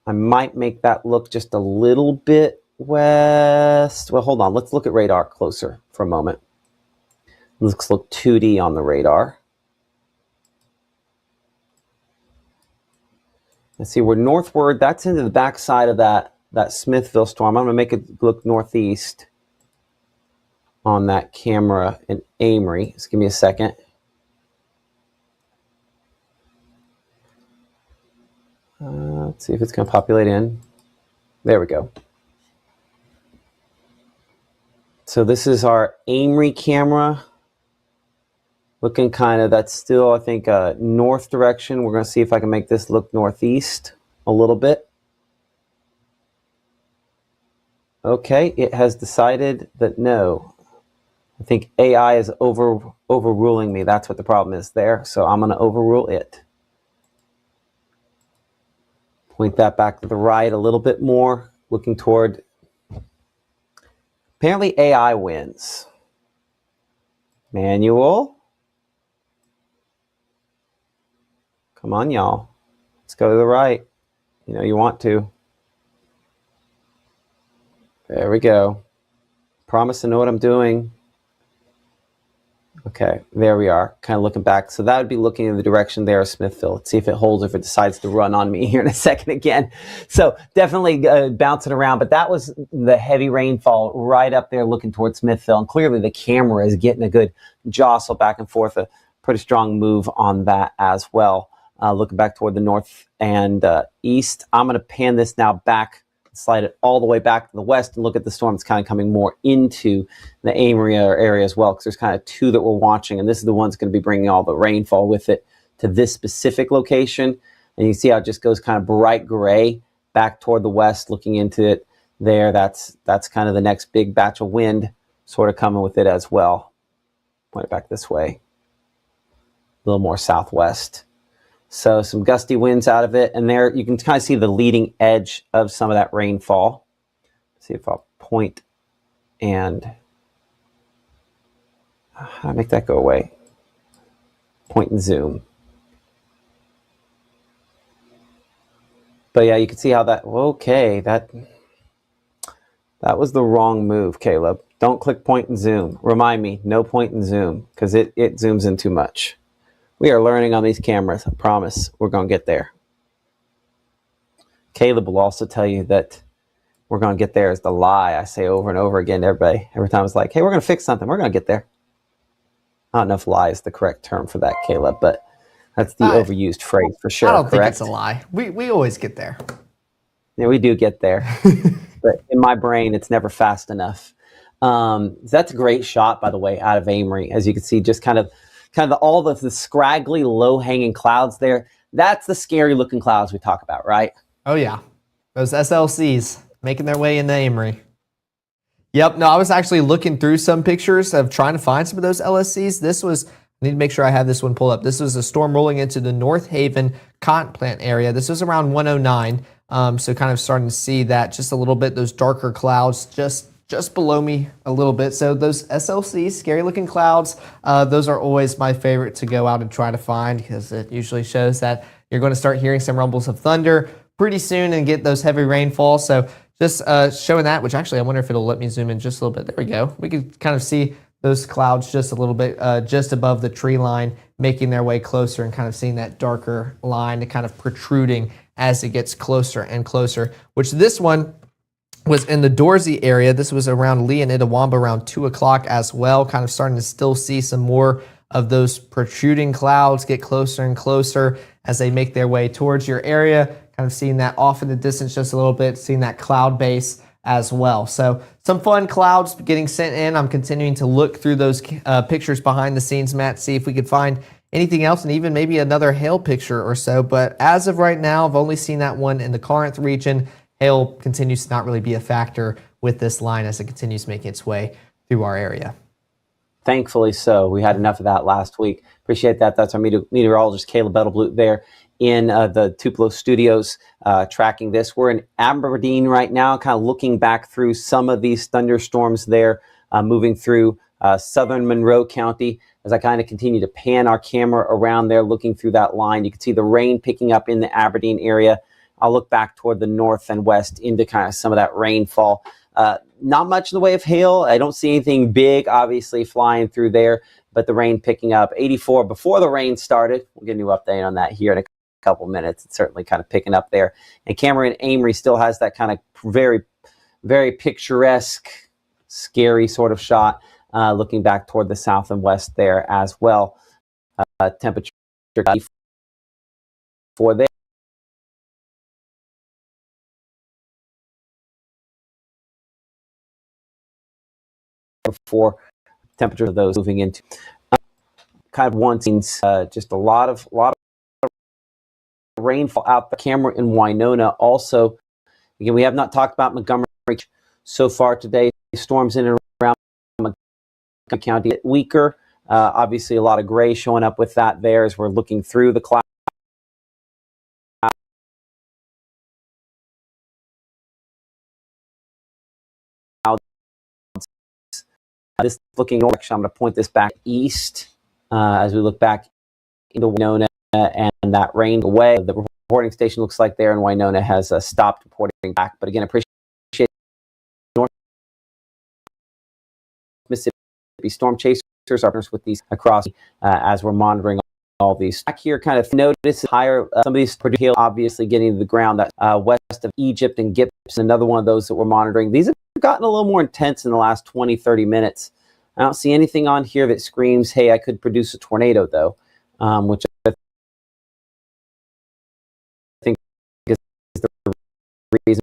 I might make that look just a little bit west. Well, hold on. Let's look at radar closer for a moment. Let's look 2D on the radar. Let's see, we're northward. That's into the backside of that Smithville storm. I'm going to make it look northeast on that camera in Amory. Just give me a second. Let's see if it's going to populate in. There we go. So this is our Amory camera. Looking kind of, that's still, I think, north direction. We're going to see if I can make this look northeast a little bit. Okay, it has decided that no. I think AI is overruling me. That's what the problem is there. So I'm going to overrule it. Point that back to the right a little bit more, looking toward. Apparently AI wins. Manual. Come on, y'all. Let's go to the right. You know you want to. There we go. Promise to know what I'm doing. Okay, there we are. Kind of looking back. So that would be looking in the direction there of Smithville. Let's see if it holds, if it decides to run on me here in a second again. So definitely bouncing around. But that was the heavy rainfall right up there looking towards Smithville. And clearly the camera is getting a good jostle back and forth. A pretty strong move on that as well. Looking back toward the north and east. I'm going to pan this now back, slide it all the way back to the west and look at the storm. It's kind of coming more into the Amory area as well, because there's kind of two that we're watching, and this is the one that's going to be bringing all the rainfall with it to this specific location. And you see how it just goes kind of bright gray back toward the west, looking into it there. That's kind of the next big batch of wind sort of coming with it as well. Point it back this way. A little more southwest. So some gusty winds out of it. And there you can kind of see the leading edge of some of that rainfall. Let's see if I'll point and how do I make that go away? Point and zoom. But yeah, you can see how that, okay, that was the wrong move, Caleb. Don't click point and zoom. Remind me, no point and zoom, because it zooms in too much. We are learning on these cameras. I promise we're going to get there. Caleb will also tell you that we're going to get there is the lie I say over and over again to everybody. Every time it's like, hey, we're going to fix something. We're going to get there. I don't know if lie is the correct term for that, Caleb, but that's the overused phrase for sure. I don't think correct? it's a lie. We always get there. Yeah, we do get there. But in my brain, it's never fast enough. That's a great shot, by the way, out of Amory. As you can see, just kind of all the scraggly, low-hanging clouds there. That's the scary-looking clouds we talk about, right? Oh, yeah. Those SLCs making their way into Amory. Yep. No, I was actually looking through some pictures of trying to find some of those LSCs. This was, I need to make sure I have this one pulled up. This was a storm rolling into the North Haven cotton plant area. This was around 109. So kind of starting to see that just a little bit, those darker clouds just below me a little bit. So those SLCs, scary looking clouds, those are always my favorite to go out and try to find, because it usually shows that you're going to start hearing some rumbles of thunder pretty soon and get those heavy rainfall. So just showing that, which actually I wonder if it'll let me zoom in just a little bit. There we go. We can kind of see those clouds just a little bit just above the tree line, making their way closer and kind of seeing that darker line kind of protruding as it gets closer and closer, which this one, was in the Dorsey area. This was around Lee and Itawamba around 2 o'clock as well, kind of starting to still see some more of those protruding clouds get closer and closer as they make their way towards your area, kind of seeing that off in the distance just a little bit, seeing that cloud base as well. So some fun clouds getting sent in. I'm continuing to look through those pictures behind the scenes, Matt, see if we could find anything else and even maybe another hail picture or so. But as of right now, I've only seen that one in the Corinth region. Hail continues to not really be a factor with this line as it continues making its way through our area. Thankfully so. We had enough of that last week. Appreciate that. That's our meteorologist, Caleb Bettelblut, there in the Tupelo studios tracking this. We're in Aberdeen right now, kind of looking back through some of these thunderstorms there, moving through southern Monroe County. As I kind of continue to pan our camera around there, looking through that line, you can see the rain picking up in the Aberdeen area. I'll look back toward the north and west into kind of some of that rainfall. Not much in the way of hail. I don't see anything big, obviously, flying through there, but the rain picking up. 84 before the rain started. We'll get a new update on that here in a couple minutes. It's certainly kind of picking up there. And Cameron Amory still has that kind of very, very picturesque, scary sort of shot, looking back toward the south and west there as well. Temperature for there. Before temperatures of those moving into kind of one scenes, just a lot of rainfall out the camera in Winona. Also, again, we have not talked about Montgomery so far today. Storms in and around Montgomery County weaker. Obviously, a lot of gray showing up with that there as we're looking through the clouds. This looking north, I'm going to point this back east as we look back into Winona and that rain away. The reporting station looks like there in Winona has stopped reporting back. But again, appreciate North Mississippi storm chasers partners with these across as we're monitoring all these. Back here, kind of notice higher, some of these hail obviously getting to the ground that west of Egypt and Gibson, another one of those that we're monitoring. These have gotten a little more intense in the last 20, 30 minutes. I don't see anything on here that screams, hey, I could produce a tornado, though, which I think is the reason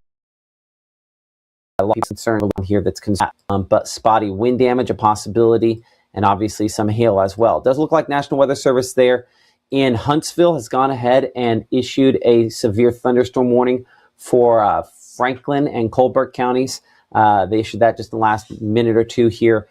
a lot of concern here that's concerned. But spotty wind damage, a possibility, and obviously some hail as well. It does look like National Weather Service there in Huntsville has gone ahead and issued a severe thunderstorm warning for Franklin and Colbert counties. They issued that just in the last minute or two here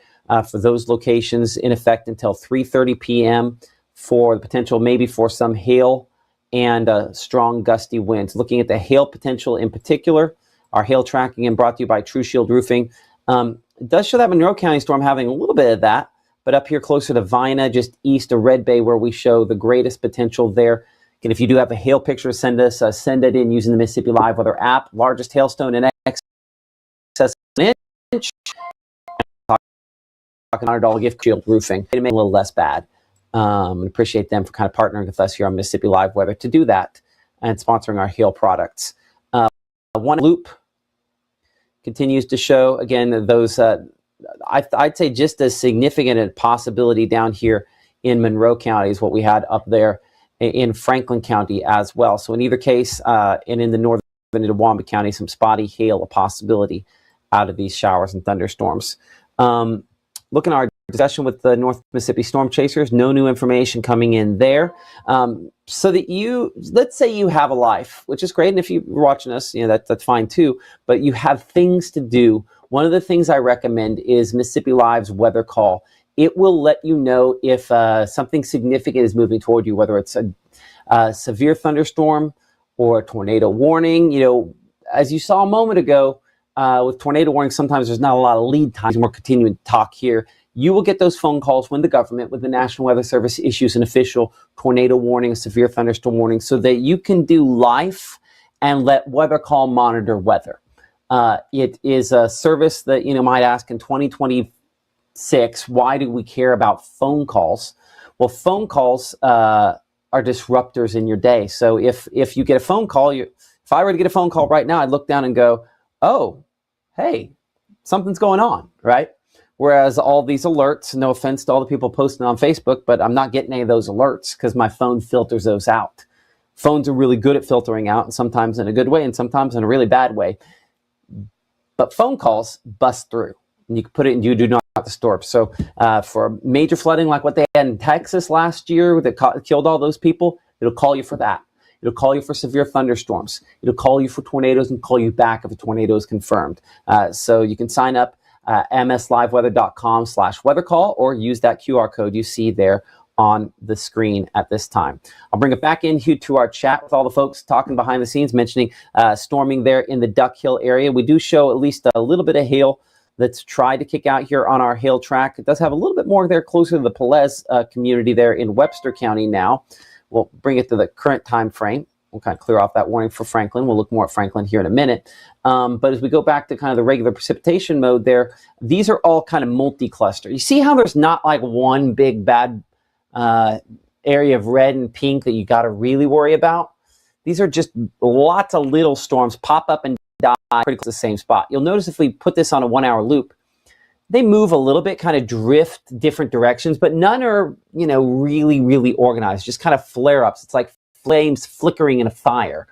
for those locations, in effect until 3:30 p.m. for the potential maybe for some hail and strong gusty winds. Looking at the hail potential in particular, our hail tracking and brought to you by True Shield Roofing. It does show that Monroe County storm having a little bit of that, but up here closer to Vina, just east of Red Bay, where we show the greatest potential there. And if you do have a hail picture, send it in using the Mississippi Live Weather app. Largest hailstone in excess of an inch. $100 gift Shield Roofing. It made a little less bad. And appreciate them for kind of partnering with us here on Mississippi Live Weather to do that and sponsoring our hail products. One loop continues to show, again, those, I'd say just as significant a possibility down here in Monroe County is what we had up there in Franklin County as well. So in either case, and in the northern Itawamba County, some spotty hail, a possibility out of these showers and thunderstorms. Looking at our discussion with the North Mississippi Storm Chasers, no new information coming in there. So that let's say you have a life, which is great. And if you're watching us, that's fine too, but you have things to do. One of the things I recommend is Mississippi Live's weather call. It will let you know if something significant is moving toward you, whether it's a severe thunderstorm or a tornado warning. As you saw a moment ago, with tornado warnings, sometimes there's not a lot of lead time. We're continuing to talk here. You will get those phone calls when the government, with the National Weather Service, issues an official tornado warning, a severe thunderstorm warning, so that you can do life and let Weather Call monitor weather. It is a service that, might ask in 2026, why do we care about phone calls? Well, phone calls are disruptors in your day. So if you get a phone call, if I were to get a phone call right now, I'd look down and go, oh, hey, something's going on, right? Whereas all these alerts, no offense to all the people posting on Facebook, but I'm not getting any of those alerts because my phone filters those out. Phones are really good at filtering out, and sometimes in a good way and sometimes in a really bad way. But phone calls bust through. And you can put it in you do not disturb. So for major flooding like what they had in Texas last year that killed all those people, it'll call you for that. It'll call you for severe thunderstorms. It'll call you for tornadoes and call you back if a tornado is confirmed. So you can sign up msliveweather.com/weathercall or use that QR code you see there on the screen at this time. I'll bring it back in here to our chat with all the folks talking behind the scenes, mentioning storming there in the Duck Hill area. We do show at least a little bit of hail that's tried to kick out here on our hail track. It does have a little bit more there closer to the Pelez community there in Webster County now. We'll bring it to the current time frame. We'll kind of clear off that warning for Franklin. We'll look more at Franklin here in a minute. But as we go back to kind of the regular precipitation mode there, these are all kind of multi-cluster. You see how there's not like one big bad area of red and pink that you got to really worry about? These are just lots of little storms pop up and die pretty close to the same spot. You'll notice if we put this on a 1 hour loop, they move a little bit, kind of drift different directions, but none are, really, really organized, just kind of flare-ups. It's like flames flickering in a fire.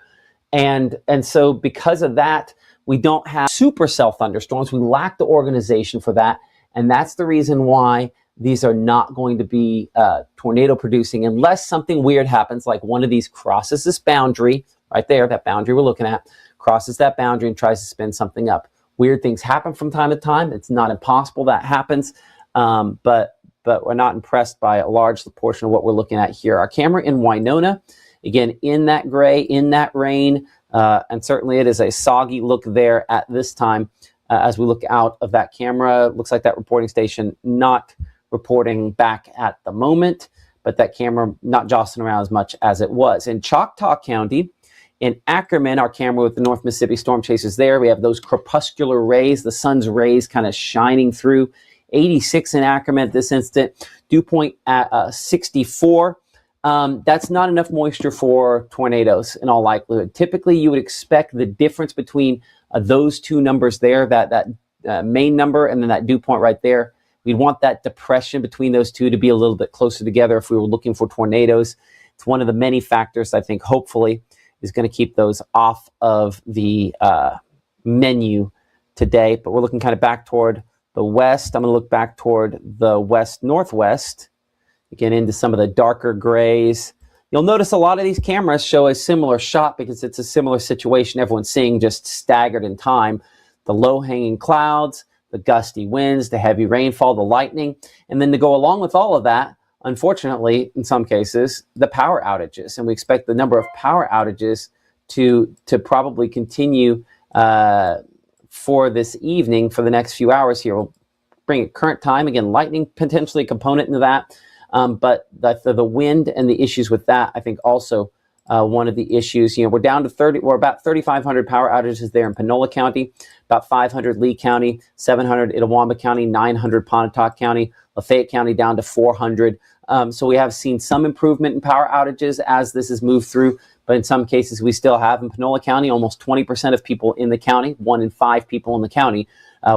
And so because of that, we don't have supercell thunderstorms. We lack the organization for that. And that's the reason why these are not going to be tornado producing unless something weird happens, like one of these crosses this boundary right there, that boundary we're looking at, crosses that boundary and tries to spin something up. Weird things happen from time to time. It's not impossible that happens, but we're not impressed by a large portion of what we're looking at here. Our camera in Winona, again, in that gray, in that rain, and certainly it is a soggy look there at this time as we look out of that camera. Looks like that reporting station not reporting back at the moment, but that camera not jostling around as much as it was. In Choctaw County, in Ackerman, our camera with the North Mississippi storm chasers there, we have those crepuscular rays, the sun's rays kind of shining through. 86 in Ackerman at this instant, dew point at 64. That's not enough moisture for tornadoes in all likelihood. Typically, you would expect the difference between those two numbers there, that main number and then that dew point right there. We'd want that depression between those two to be a little bit closer together if we were looking for tornadoes. It's one of the many factors I think hopefully is going to keep those off of the menu today. But we're looking kind of back toward the west. I'm going to look back toward the west-northwest, again into some of the darker grays. You'll notice a lot of these cameras show a similar shot because it's a similar situation. Everyone's seeing just staggered in time. The low-hanging clouds, the gusty winds, the heavy rainfall, the lightning, and then to go along with all of that, unfortunately, in some cases, the power outages. And we expect the number of power outages to probably continue for this evening for the next few hours here. We'll bring it current time. Again, lightning potentially a component into that. But the wind and the issues with that, I think also one of the issues. We're down to we're about 3,500 power outages there in Panola County, about 500 Lee County, 700 Itawamba County, 900 Pontotoc County, Lafayette County down to 400. So we have seen some improvement in power outages as this has moved through, but in some cases we still have in Panola County almost 20% of people in the county, 1 in 5 people in the county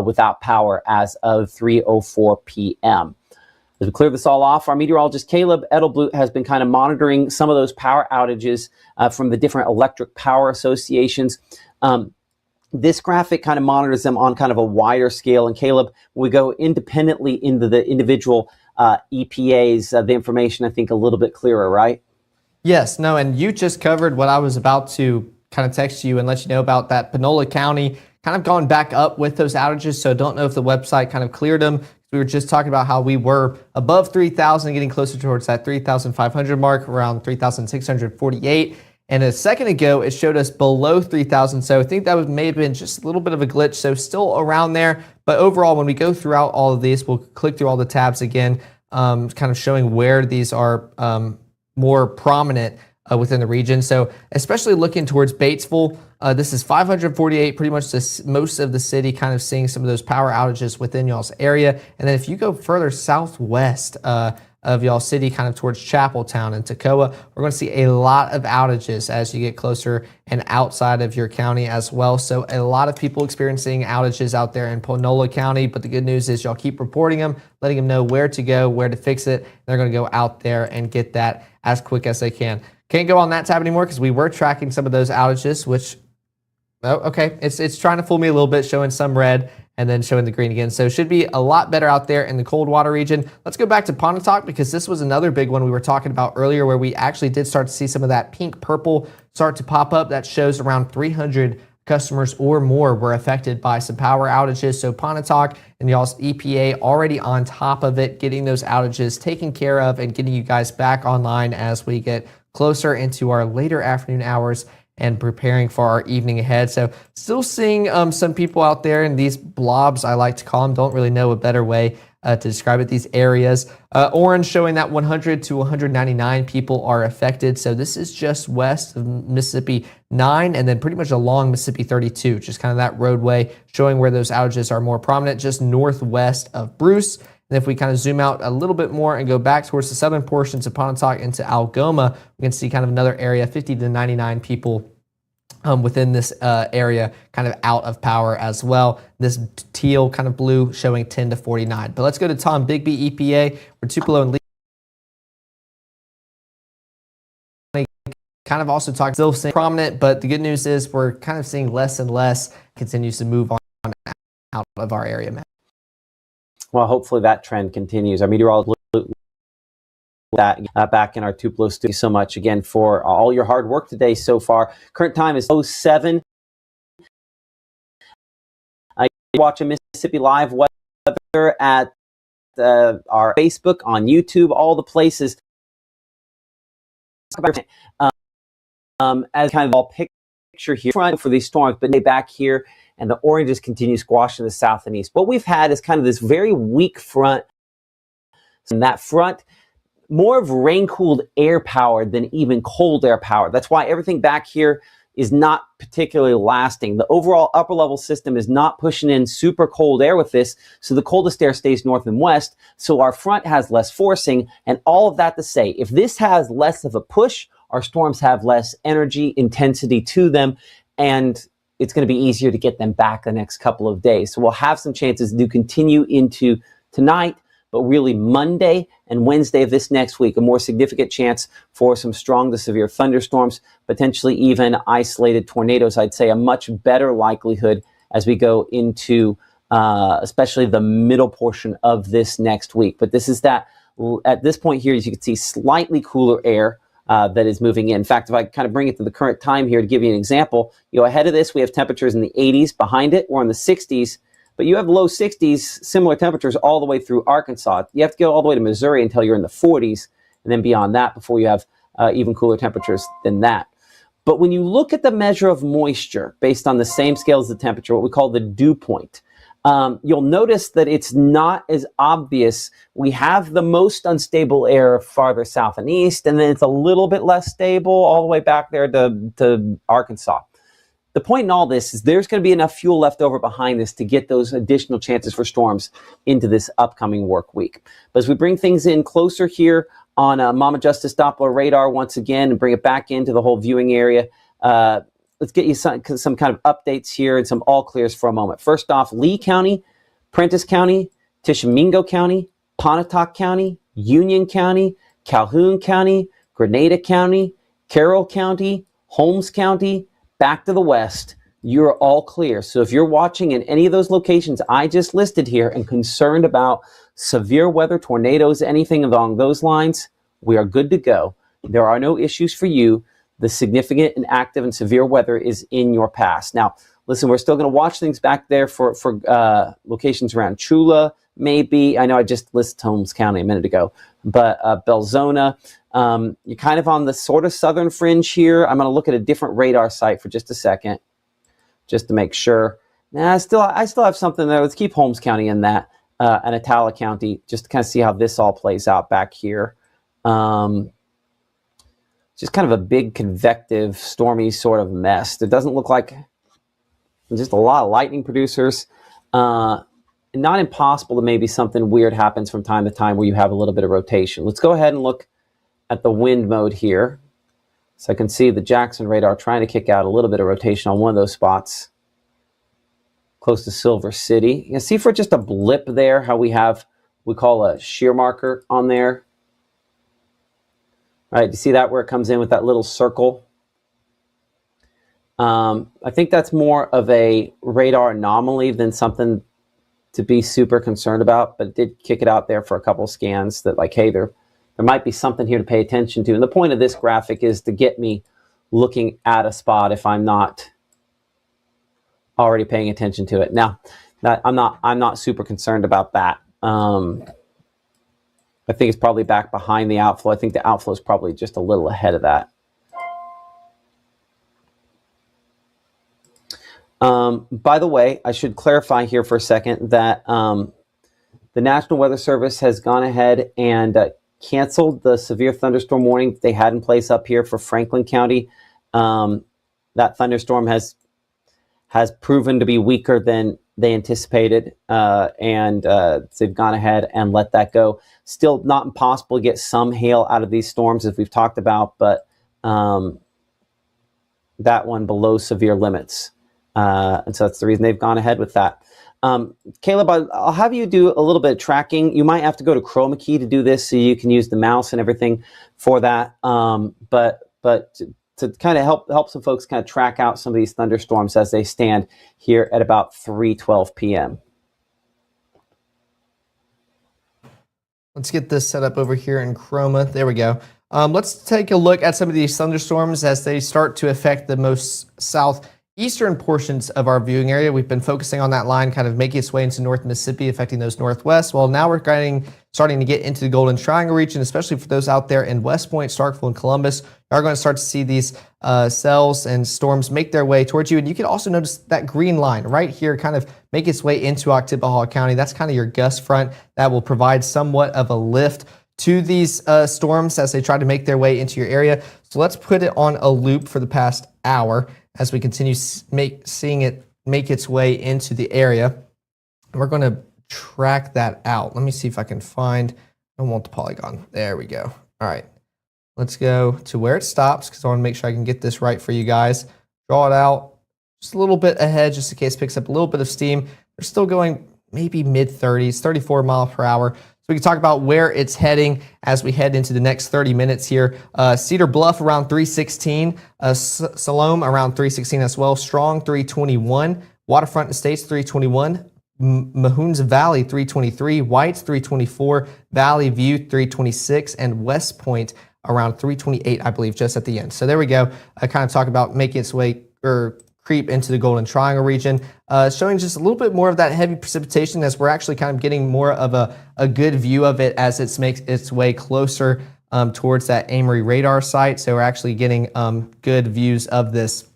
without power as of 3:04 p.m. As we clear this all off, our meteorologist Caleb Edelblut has been kind of monitoring some of those power outages from the different electric power associations. This graphic kind of monitors them on kind of a wider scale. And Caleb, when we go independently into the individual EPAs, the information, I think, a little bit clearer, right? Yes, no, and you just covered what I was about to kind of text you and let you know about that. Panola County kind of gone back up with those outages, so don't know if the website kind of cleared them. We were just talking about how we were above 3,000, getting closer towards that 3,500 mark, around 3,648. And a second ago, it showed us below 3,000. So I think that may have been just a little bit of a glitch. So still around there. But overall, when we go throughout all of these, we'll click through all the tabs again, kind of showing where these are more prominent within the region. So especially looking towards Batesville, this is 548, pretty much most of the city kind of seeing some of those power outages within y'all's area. And then if you go further southwest, of y'all city, kind of towards Chapeltown and Toccoa. We're going to see a lot of outages as you get closer and outside of your county as well. So a lot of people experiencing outages out there in Panola County, but the good news is y'all keep reporting them, letting them know where to go, where to fix it. They're going to go out there and get that as quick as they can. Can't go on that tab anymore because we were tracking some of those outages, which, oh, okay, it's trying to fool me a little bit, showing some red and then showing the green again. So it should be a lot better out there in the cold water region. Let's go back to Pontotoc because this was another big one we were talking about earlier where we actually did start to see some of that pink purple start to pop up. That shows around 300 customers or more were affected by some power outages. So Pontotoc and y'all's EPA already on top of it, getting those outages taken care of and getting you guys back online as we get closer into our later afternoon hours and preparing for our evening ahead. So still seeing some people out there in these blobs, I like to call them, don't really know a better way to describe it, these areas. Orange showing that 100 to 199 people are affected. So this is just west of Mississippi 9 and then pretty much along Mississippi 32, just kind of that roadway showing where those outages are more prominent, just northwest of Bruce. And if we kind of zoom out a little bit more and go back towards the southern portions of Pontotoc into Algoma, we can see kind of another area, 50 to 99 people within this area kind of out of power as well. This teal kind of blue showing 10 to 49. But let's go to Tom Bigby, EPA, where Tupelo and Lee kind of also talk, still seeing prominent, but the good news is we're kind of seeing less and less continues to move on out of our area, Matt. Well, hopefully that trend continues. Our meteorologist that back in our Tupelo studio. So much again for all your hard work today so far. Current time is 07. Watching Mississippi Live weather at our Facebook, on YouTube, all the places. As kind of all picture here for these storms, but back here. And the oranges continue squashing the south and east. What we've had is kind of this very weak front. And that front, more of rain-cooled air powered than even cold air powered. That's why everything back here is not particularly lasting. The overall upper level system is not pushing in super cold air with this. So the coldest air stays north and west. So our front has less forcing. And all of that to say, if this has less of a push, our storms have less energy, intensity to them. And it's going to be easier to get them back the next couple of days. So we'll have some chances to continue into tonight, but really Monday and Wednesday of this next week, a more significant chance for some strong to severe thunderstorms, potentially even isolated tornadoes. I'd say a much better likelihood as we go into especially the middle portion of this next week. But this is that, at this point here, as you can see, slightly cooler air that is moving in. In fact, if I kind of bring it to the current time here to give you an example, ahead of this, we have temperatures in the 80s. Behind it, we're in the 60s. But you have low 60s, similar temperatures all the way through Arkansas. You have to go all the way to Missouri until you're in the 40s, and then beyond that before you have even cooler temperatures than that. But when you look at the measure of moisture based on the same scale as the temperature, what we call the dew point, you'll notice that it's not as obvious. We have the most unstable air farther south and east, and then it's a little bit less stable all the way back there to Arkansas. The point in all this is there's going to be enough fuel left over behind this to get those additional chances for storms into this upcoming work week. But as we bring things in closer here on Mama Justice Doppler radar once again and bring it back into the whole viewing area, let's get you some kind of updates here and some all clears for a moment. First off, Lee County, Prentiss County, Tishomingo County, Pontotoc County, Union County, Calhoun County, Grenada County, Carroll County, Holmes County, back to the west, you're all clear. So if you're watching in any of those locations I just listed here and concerned about severe weather, tornadoes, anything along those lines, we are good to go. There are no issues for you. The significant and active and severe weather is in your past. Now, listen, we're still going to watch things back there for locations around Chula, maybe. I know I just listed Holmes County a minute ago, but Belzona. You're kind of on the sort of southern fringe here. I'm going to look at a different radar site for just a second, just to make sure. Nah, I still have something there. Let's keep Holmes County in that, and Atala County, just to kind of see how this all plays out back here. Just kind of a big convective, stormy sort of mess. It doesn't look like just a lot of lightning producers. And not impossible that maybe something weird happens from time to time where you have a little bit of rotation. Let's go ahead and look at the wind mode here. So I can see the Jackson radar trying to kick out a little bit of rotation on one of those spots close to Silver City. You can see for just a blip there how we call a shear marker on there. All right, you see that where it comes in with that little circle? I think that's more of a radar anomaly than something to be super concerned about, but it did kick it out there for a couple scans that like, hey, there might be something here to pay attention to. And the point of this graphic is to get me looking at a spot if I'm not already paying attention to it. Now, I'm not super concerned about that. I think it's probably back behind the outflow. I think the outflow is probably just a little ahead of that. By the way, I should clarify here for a second that the National Weather Service has gone ahead and canceled the severe thunderstorm warning they had in place up here for Franklin County. That thunderstorm has proven to be weaker than they anticipated, and they've gone ahead and let that go. Still not impossible to get some hail out of these storms, as we've talked about, but that one below severe limits. And so that's the reason they've gone ahead with that. Caleb, I'll have you do a little bit of tracking. You might have to go to Chroma Key to do this, so you can use the mouse and everything for that. But to kind of help some folks kind of track out some of these thunderstorms as they stand here at about 3:12 p.m. Let's get this set up over here in Chroma. There we go. Let's take a look at some of these thunderstorms as they start to affect the most southeastern portions of our viewing area. We've been focusing on that line kind of making its way into North Mississippi, affecting those northwest. Well, now we're starting to get into the Golden Triangle region, especially for those out there in West Point, Starkville, and Columbus. You're going to start to see these cells and storms make their way towards you. And you can also notice that green line right here kind of make its way into Oktibbeha County. That's kind of your gust front that will provide somewhat of a lift to these storms as they try to make their way into your area. So let's put it on a loop for the past hour as we continue seeing it make its way into the area. And we're going to track that out. Let me see if I can find, I want the polygon. There we go. All right. Let's go to where it stops because I want to make sure I can get this right for you guys. Draw it out just a little bit ahead just in case it picks up a little bit of steam. They're still going maybe mid-30s, 34 miles per hour. So we can talk about where it's heading as we head into the next 30 minutes here. Cedar Bluff around 316, Salome around 316 as well, Strong 321, Waterfront Estates 321, Mahoons Valley 323, Whites 324, Valley View 326, and West Point around 328, I believe, just at the end. So there we go. I kind of talk about making its way or creep into the Golden Triangle region, showing just a little bit more of that heavy precipitation as we're actually kind of getting more of a good view of it as it makes its way closer towards that Amory radar site. So we're actually getting good views of this.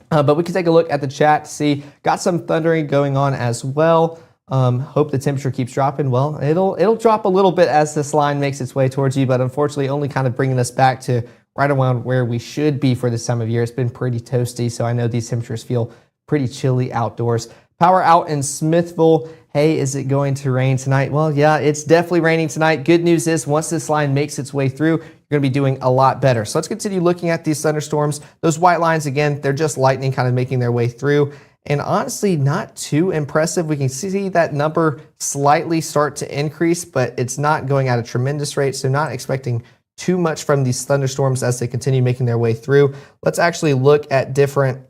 But we can take a look at the chat to see, got some thundering going on as well. Hope the temperature keeps dropping. Well, it'll drop a little bit as this line makes its way towards you, but unfortunately only kind of bringing us back to right around where we should be for this time of year. It's been pretty toasty, so I know these temperatures feel pretty chilly outdoors. Power out in Smithville. Hey, is it going to rain tonight? Well, yeah, it's definitely raining tonight. Good news is once this line makes its way through, you're going to be doing a lot better. So let's continue looking at these thunderstorms. Those white lines, again, they're just lightning kind of making their way through. And honestly, not too impressive. We can see that number slightly start to increase, but it's not going at a tremendous rate. So not expecting too much from these thunderstorms as they continue making their way through. Let's actually look at different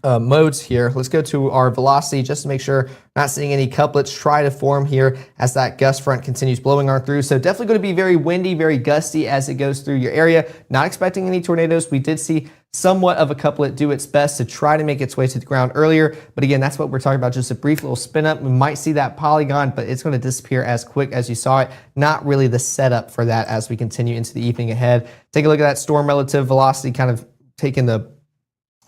modes here. Let's go to our velocity just to make sure we're not seeing any couplets try to form here as that gust front continues blowing on through. So definitely going to be very windy, very gusty as it goes through your area. Not expecting any tornadoes. We did see somewhat of a couplet do its best to try to make its way to the ground earlier. But again, that's what we're talking about, just a brief little spin up. We might see that polygon, but it's going to disappear as quick as you saw it. Not really the setup for that as we continue into the evening ahead. Take a look at that storm relative velocity, kind of taking the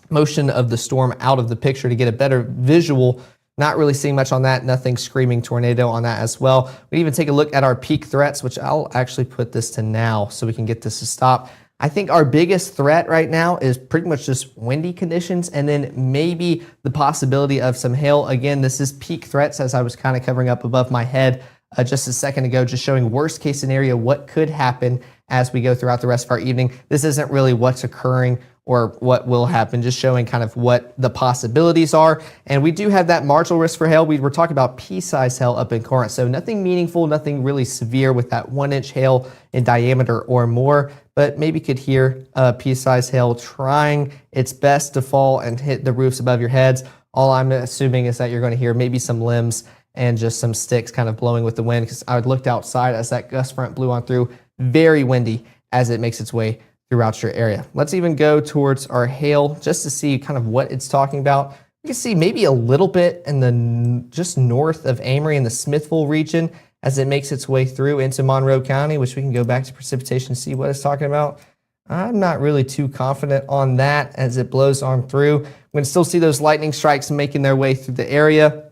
motion of the storm out of the picture to get a better visual. Not really seeing much on that. Nothing screaming tornado on that as well. We even take a look at our peak threats, which I'll actually put this to now so we can get this to stop. I think our biggest threat right now is pretty much just windy conditions and then maybe the possibility of some hail. Again, this is peak threats as I was kind of covering up above my head just a second ago, just showing worst case scenario, what could happen as we go throughout the rest of our evening. This isn't really what's occurring or what will happen, just showing kind of what the possibilities are. And we do have that marginal risk for hail. We were talking about pea-sized hail up in Corinth, so nothing meaningful, nothing really severe with that 1-inch hail in diameter or more, but maybe could hear pea-sized hail trying its best to fall and hit the roofs above your heads. All I'm assuming is that you're going to hear maybe some limbs and just some sticks kind of blowing with the wind, because I looked outside as that gust front blew on through. Very windy as it makes its way throughout your area. Let's even go towards our hail just to see kind of what it's talking about. You can see maybe a little bit in the just north of Amory in the Smithville region as it makes its way through into Monroe County, which we can go back to precipitation and see what it's talking about. I'm not really too confident on that as it blows on through. We can still see those lightning strikes making their way through the area.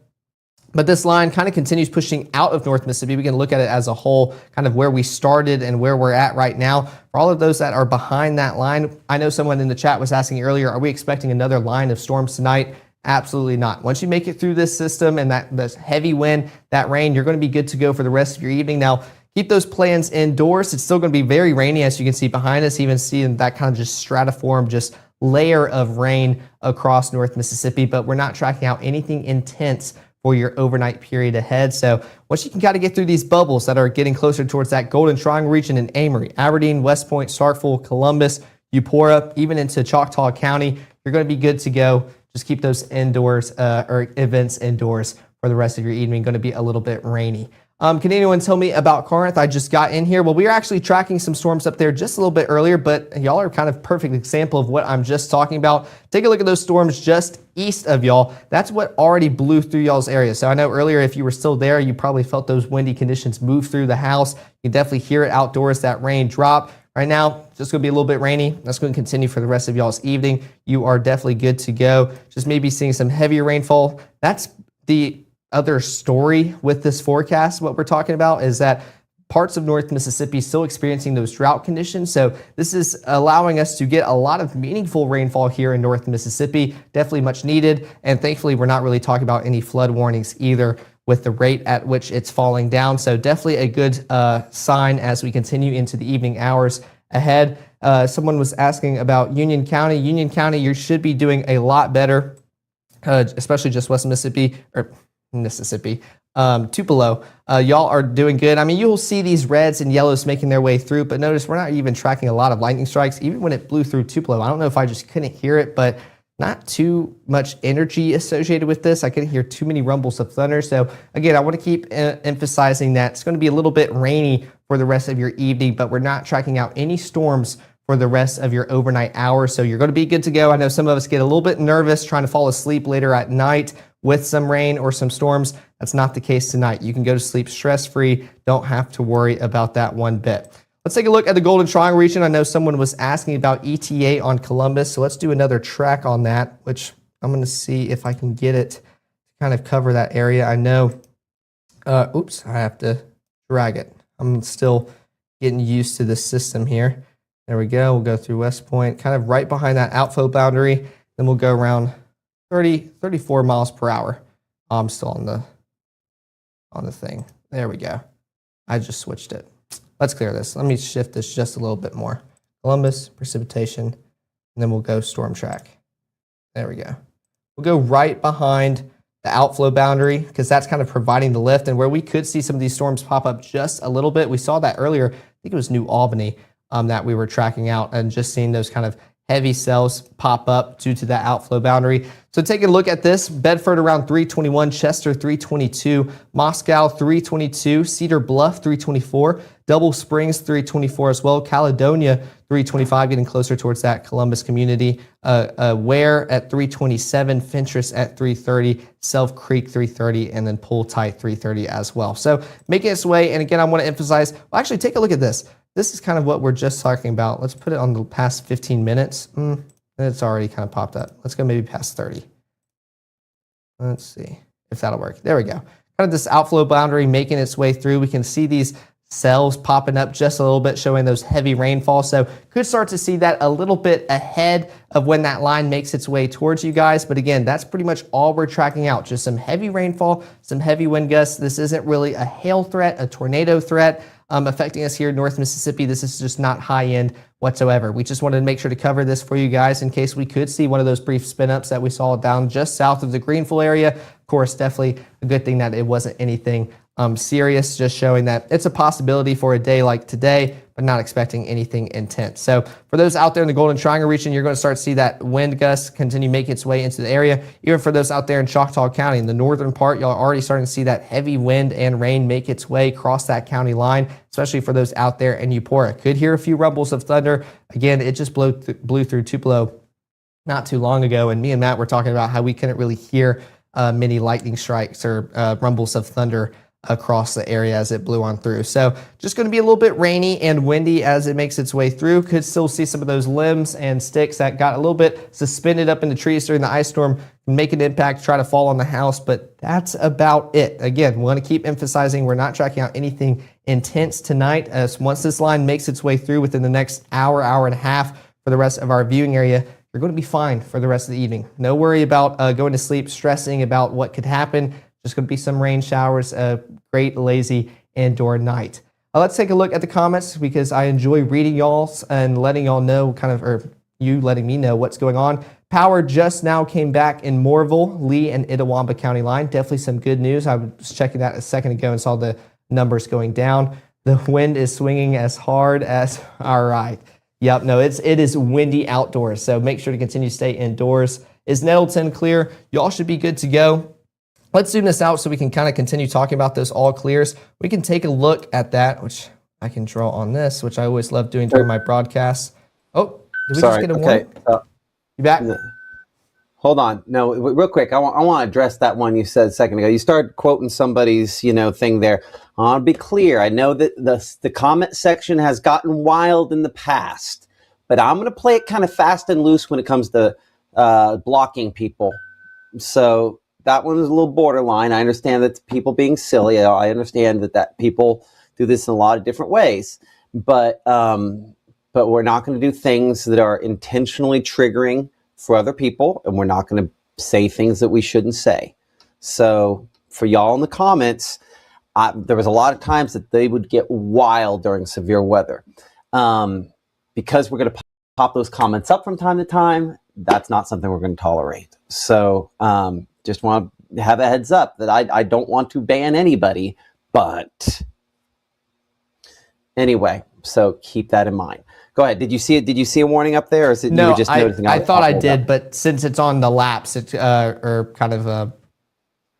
But this line kind of continues pushing out of North Mississippi. We can look at it as a whole, kind of where we started and where we're at right now. For all of those that are behind that line, I know someone in the chat was asking earlier, are we expecting another line of storms tonight? Absolutely not. Once you make it through this system and that heavy wind, that rain, you're going to be good to go for the rest of your evening. Now, keep those plans indoors. It's still going to be very rainy, as you can see behind us, even seeing that kind of just stratiform, just layer of rain across North Mississippi, but we're not tracking out anything intense for your overnight period ahead. So once you can kind of get through these bubbles that are getting closer towards that Golden Triangle region in Amory, Aberdeen, West Point, Starkville, Columbus, Eupora, even into Choctaw County, you're going to be good to go. Just keep those indoors or events indoors for the rest of your evening. Going to be a little bit rainy. Can anyone tell me about Corinth? I just got in here. Well, we are actually tracking some storms up there just a little bit earlier, but y'all are kind of perfect example of what I'm just talking about. Take a look at those storms just east of y'all. That's what already blew through y'all's area. So I know earlier, if you were still there, you probably felt those windy conditions move through the house. You can definitely hear it outdoors, that rain drop. Right now, just going to be a little bit rainy. That's going to continue for the rest of y'all's evening. You are definitely good to go. Just maybe seeing some heavier rainfall. That's the other story with this forecast. What we're talking about is that parts of North Mississippi still experiencing those drought conditions. So this is allowing us to get a lot of meaningful rainfall here in North Mississippi, definitely much needed. And thankfully, we're not really talking about any flood warnings either with the rate at which it's falling down. So definitely a good sign as we continue into the evening hours ahead. Someone was asking about Union County. Union County, you should be doing a lot better, especially just West Mississippi, Tupelo. Y'all are doing good. I mean, you'll see these reds and yellows making their way through, but notice we're not even tracking a lot of lightning strikes, even when it blew through Tupelo. I don't know if I just couldn't hear it, but not too much energy associated with this. I couldn't hear too many rumbles of thunder. So again, I want to keep emphasizing that it's going to be a little bit rainy for the rest of your evening, but we're not tracking out any storms for the rest of your overnight hours. So you're going to be good to go. I know some of us get a little bit nervous trying to fall asleep later at night with some rain or some storms. That's not the case tonight. You can go to sleep stress-free. Don't have to worry about that one bit. Let's take a look at the Golden Triangle region. I know someone was asking about ETA on Columbus, so let's do another track on that, which I'm going to see if I can get it to kind of cover that area. I know, oops, I have to drag it. I'm still getting used to this system here. There we go. We'll go through West Point, kind of right behind that outflow boundary. Then we'll go around 34 miles per hour. I'm still on the thing. There we go. I just switched it. Let's clear this. Let me shift this just a little bit more. Columbus, precipitation, and then we'll go storm track. There we go. We'll go right behind the outflow boundary because that's kind of providing the lift, and where we could see some of these storms pop up just a little bit. We saw that earlier. I think it was New Albany that we were tracking out and just seeing those kind of heavy cells pop up due to that outflow boundary. So taking a look at this, Bedford around 321, Chester 322, Moscow 322, Cedar Bluff 324, Double Springs 324 as well, Caledonia 325, getting closer towards that Columbus community, Ware at 327, Fentress at 330, Self Creek 330, and then Pull Tight 330 as well. So making its way, and again, I want to emphasize, well, actually take a look at this. This is kind of what we're just talking about. Let's put it on the past 15 minutes. It's already kind of popped up. Let's go maybe past 30. Let's see if that'll work. There we go. Kind of this outflow boundary making its way through. We can see these cells popping up just a little bit, showing those heavy rainfall. So could start to see that a little bit ahead of when that line makes its way towards you guys. But again, that's pretty much all we're tracking out. Just some heavy rainfall, some heavy wind gusts. This isn't really a hail threat, a tornado threat affecting us here in North Mississippi. This is just not high end whatsoever. We just wanted to make sure to cover this for you guys in case we could see one of those brief spin ups that we saw down just south of the Greenville area. Of course, definitely a good thing that it wasn't anything serious, just showing that it's a possibility for a day like today, but not expecting anything intense. So for those out there in the Golden Triangle region, you're going to start to see that wind gust continue making its way into the area. Even for those out there in Choctaw County, in the northern part, y'all are already starting to see that heavy wind and rain make its way across that county line, especially for those out there in Eupora. Could hear a few rumbles of thunder. Again, it just blew through Tupelo not too long ago, and me and Matt were talking about how we couldn't really hear many lightning strikes or rumbles of thunder across the area as it blew on through. So just going to be a little bit rainy and windy as it makes its way through. Could still see some of those limbs and sticks that got a little bit suspended up in the trees during the ice storm make an impact, try to fall on the house, but that's about it. Again, we want to keep emphasizing we're not tracking out anything intense tonight. As once this line makes its way through within the next hour, hour and a half for the rest of our viewing area, you're going to be fine for the rest of the evening. No worry about going to sleep, stressing about what could happen. Just going to be some rain showers, a great lazy indoor night. Let's take a look at the comments because I enjoy reading y'all's and letting y'all know or you letting me know what's going on. Power just now came back in Moorville, Lee, and Itawamba County line. Definitely some good news. I was checking that a second ago and saw the numbers going down. The wind is swinging as hard as, all right. Yep, no, it is windy outdoors, so make sure to continue to stay indoors. Is Nettleton clear? Y'all should be good to go. Let's zoom this out so we can kind of continue talking about those all clears. We can take a look at that, which I can draw on this, which I always love doing during my broadcasts. Oh, did we just get a warning? You back? Hold on. No, real quick. I want to address that one you said a second ago. You started quoting somebody's, thing there. I want to be clear. I know that the comment section has gotten wild in the past, but I'm going to play it kind of fast and loose when it comes to blocking people. So that one is a little borderline. I understand that people being silly. I understand that people do this in a lot of different ways, but we're not going to do things that are intentionally triggering for other people, and we're not going to say things that we shouldn't say. So for y'all in the comments, there was a lot of times that they would get wild during severe weather. Because we're going to pop those comments up from time to time, that's not something we're going to tolerate. So just want to have a heads up that I don't want to ban anybody, but anyway, so keep that in mind. Go ahead. Did you see it? Did you see a warning up there, or is it no? You were just noticing? I thought I did, but since it's on the lapse, or kind of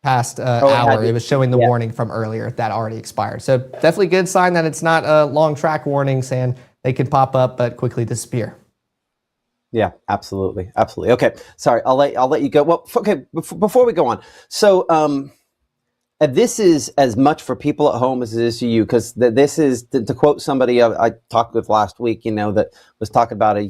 past hour, it was showing the warning from earlier that already expired. So definitely good sign that it's not long track warnings and they can pop up but quickly disappear. Yeah, absolutely. Okay, sorry. I'll let you go. Well, okay. Before we go on, so this is as much for people at home as it is to you, because this is to quote somebody I talked with last week. That was talking about a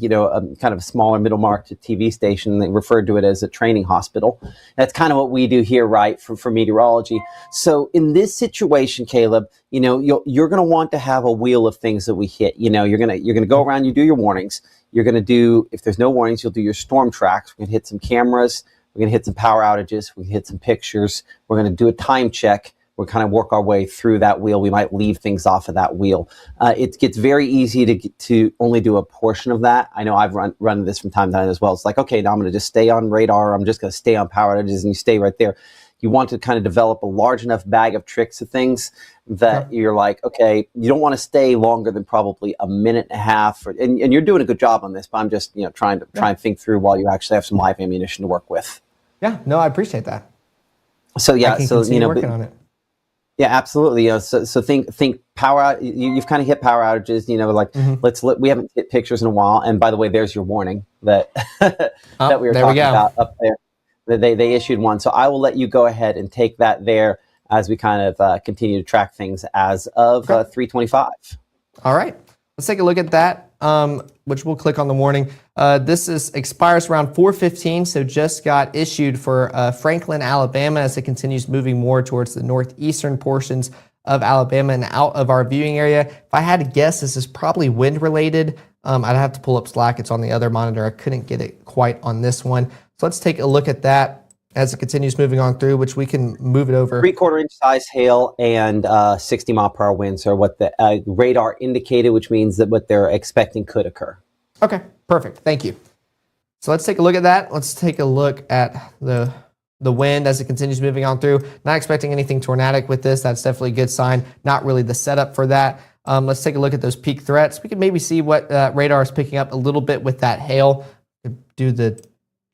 kind of a smaller middle market TV station. They referred to it as a training hospital. That's kind of what we do here, right? For meteorology. So in this situation, Caleb, you're going to want to have a wheel of things that we hit. You're gonna go around. You do your warnings. You're going to do, if there's no warnings, you'll do your storm tracks. We're going to hit some cameras. We're going to hit some power outages. We can hit some pictures. We're going to do a time check. We'll kind of work our way through that wheel. We might leave things off of that wheel. It gets very easy to only do a portion of that. I know I've run this from time to time as well. It's like, okay, now I'm going to just stay on radar. I'm just going to stay on power outages, and you stay right there. You want to kind of develop a large enough bag of tricks of things that you're like, okay, you don't want to stay longer than probably a minute and a half. And you're doing a good job on this, but I'm just trying to think through while you actually have some live ammunition to work with. Yeah, no, I appreciate that. So yeah, working on it. Yeah, absolutely. So think power. You've kind of hit power outages. We haven't hit pictures in a while. And by the way, there's your warning that that we were talking about up there. They issued one. So I will let you go ahead and take that there as we kind of continue to track things as of 3:25. All right. Let's take a look at that, which we'll click on the warning. This expires around 4:15, so just got issued for Franklin, Alabama, as it continues moving more towards the northeastern portions of Alabama and out of our viewing area. If I had to guess, this is probably wind related. I'd have to pull up Slack. It's on the other monitor. I couldn't get it quite on this one. So let's take a look at that as it continues moving on through, which we can move it over. 3/4 inch size hail and 60 mile per hour winds are what the radar indicated, which means that what they're expecting could occur. Okay, perfect. Thank you. So let's take a look at that. Let's take a look at the wind as it continues moving on through. Not expecting anything tornadic with this. That's definitely a good sign. Not really the setup for that. Let's take a look at those peak threats. We can maybe see what radar is picking up a little bit with that hail. Do the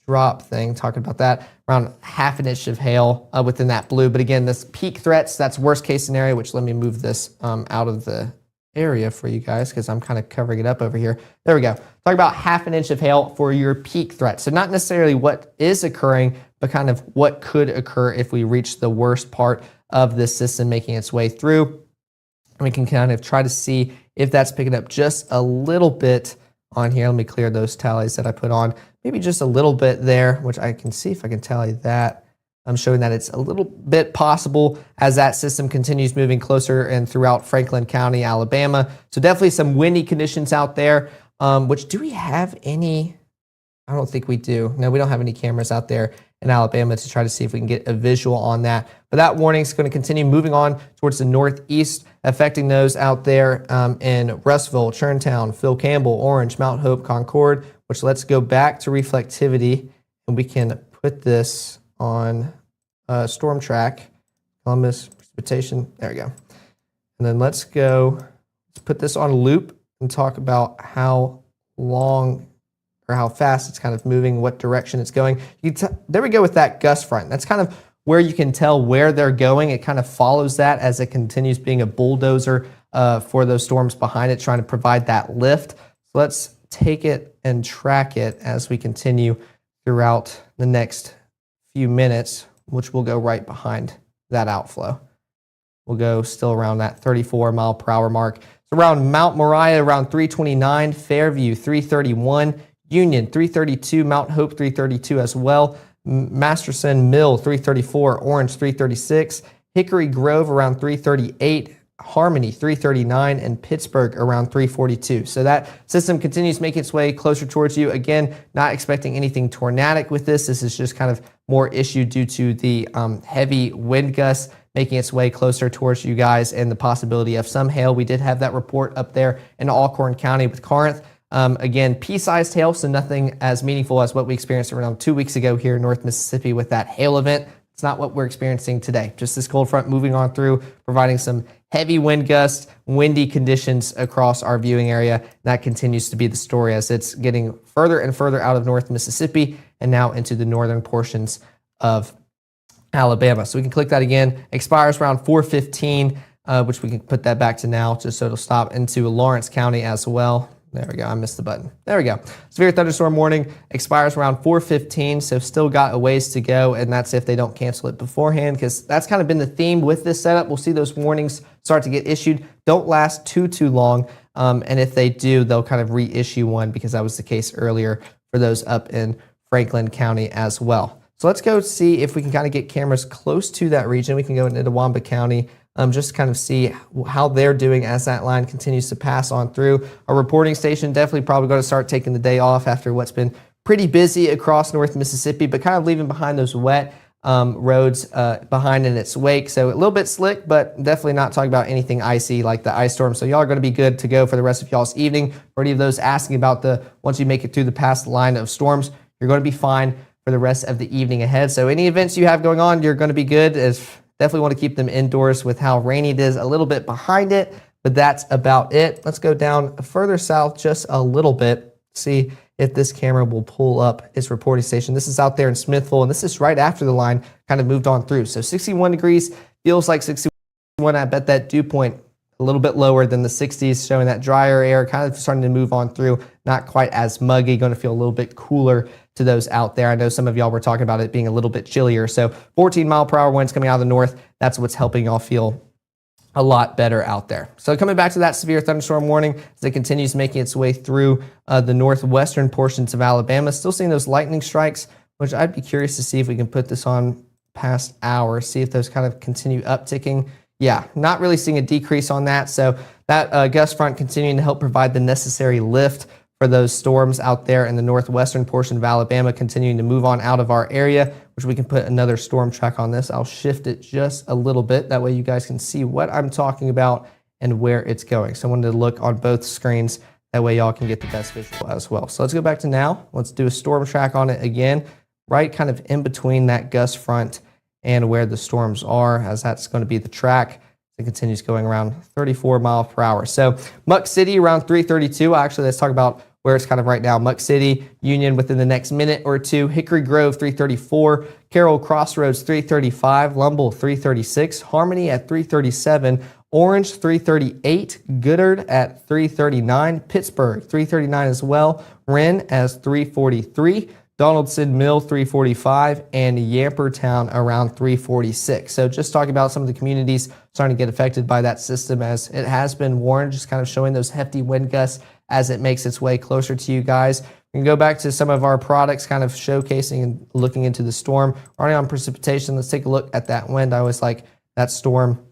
drop thing, talking about that. Around 1/2 inch of hail within that blue. But again, this peak threats, that's worst case scenario, which let me move this out of the area for you guys because I'm kind of covering it up over here. There we go. Talk about 1/2 inch of hail for your peak threat. So not necessarily what is occurring, but kind of what could occur if we reach the worst part of this system making its way through. And we can kind of try to see if that's picking up just a little bit on here. Let me clear those tallies that I put on. Maybe just a little bit there, which I can see if I can tally that. I'm showing that it's a little bit possible as that system continues moving closer and throughout Franklin County, Alabama. So definitely some windy conditions out there, which do we have any? I don't think we do. No, we don't have any cameras out there in Alabama to try to see if we can get a visual on that. But that warning is going to continue moving on towards the northeast, affecting those out there in Russellville, Churntown, Phil Campbell, Orange, Mount Hope, Concord, which let's go back to reflectivity and we can put this on storm track, Columbus, precipitation. There we go. And then let's put this on loop and talk about how long or how fast it's kind of moving, what direction it's going. There we go with that gust front. That's kind of where you can tell where they're going. It kind of follows that as it continues being a bulldozer for those storms behind it, trying to provide that lift. So let's take it and track it as we continue throughout the next few minutes, which will go right behind that outflow. We'll go still around that 34 mile per hour mark. It's around Mount Moriah, around 329, Fairview, 331, Union, 332, Mount Hope, 332 as well, Masterson Mill, 334, Orange, 336, Hickory Grove, around 338, Harmony, 339, and Pittsburgh, around 342. So that system continues making its way closer towards you. Again, not expecting anything tornadic with this. This is just kind of more issue due to the heavy wind gusts making its way closer towards you guys and the possibility of some hail. We did have that report up there in Alcorn County with Corinth. Again, pea-sized hail, so nothing as meaningful as what we experienced around 2 weeks ago here in North Mississippi with that hail event. It's not what we're experiencing today. Just this cold front moving on through, providing some heavy wind gusts, windy conditions across our viewing area. That continues to be the story as it's getting further and further out of North Mississippi and now into the northern portions of Alabama. So we can click that again. Expires around 4:15, which we can put that back to now just so it'll stop into Lawrence County as well. There we go. I missed the button. There we go. Severe thunderstorm warning expires around 4:15, so still got a ways to go, and that's if they don't cancel it beforehand, because that's kind of been the theme with this setup. We'll see those warnings start to get issued. Don't last too long, and if they do, they'll kind of reissue one, because that was the case earlier for those up in Franklin County as well. So let's go see if we can kind of get cameras close to that region. We can go into Itawamba County. Just to kind of see how they're doing as that line continues to pass on through. Our reporting station definitely probably going to start taking the day off after what's been pretty busy across North Mississippi, but kind of leaving behind those wet roads behind in its wake. So a little bit slick, but definitely not talking about anything icy like the ice storm. So y'all are going to be good to go for the rest of y'all's evening. For any of those asking about once you make it through the past line of storms, you're going to be fine for the rest of the evening ahead. So any events you have going on, you're going to be good. Definitely want to keep them indoors with how rainy it is, a little bit behind it, but that's about it. Let's go down further south just a little bit, see if this camera will pull up its reporting station. This is out there in Smithville, and this is right after the line kind of moved on through. So 61 degrees, feels like 61. I bet that dew point a little bit lower than the 60s, showing that drier air kind of starting to move on through, not quite as muggy, going to feel a little bit cooler to those out there. I know some of y'all were talking about it being a little bit chillier. So 14 mile per hour winds coming out of the north. That's what's helping y'all feel a lot better out there. So coming back to that severe thunderstorm warning as it continues making its way through the northwestern portions of Alabama. Still seeing those lightning strikes, which I'd be curious to see if we can put this on past hours, see if those kind of continue upticking Yeah, not really seeing a decrease on that. So that gust front continuing to help provide the necessary lift for those storms out there in the northwestern portion of Alabama, continuing to move on out of our area, which we can put another storm track on this. I'll shift it just a little bit. That way you guys can see what I'm talking about and where it's going. So I wanted to look on both screens. That way y'all can get the best visual as well. So let's go back to now. Let's do a storm track on it again, right kind of in between that gust front and where the storms are, as that's going to be the track. It continues going around 34 miles per hour. So Muck City around 332. Actually, let's talk about where it's kind of right now. Muck City, Union within the next minute or two. Hickory Grove 334. Carroll Crossroads 335. Lumble 336. Harmony at 337. Orange 338. Goodard at 339. Pittsburgh 339 as well. Wren as 343. Donaldson Mill 345, and Yampertown around 346. So just talking about some of the communities starting to get affected by that system, as it has been warned, just kind of showing those hefty wind gusts as it makes its way closer to you guys. We can go back to some of our products, kind of showcasing and looking into the storm. Already on precipitation, let's take a look at that wind. I always like that storm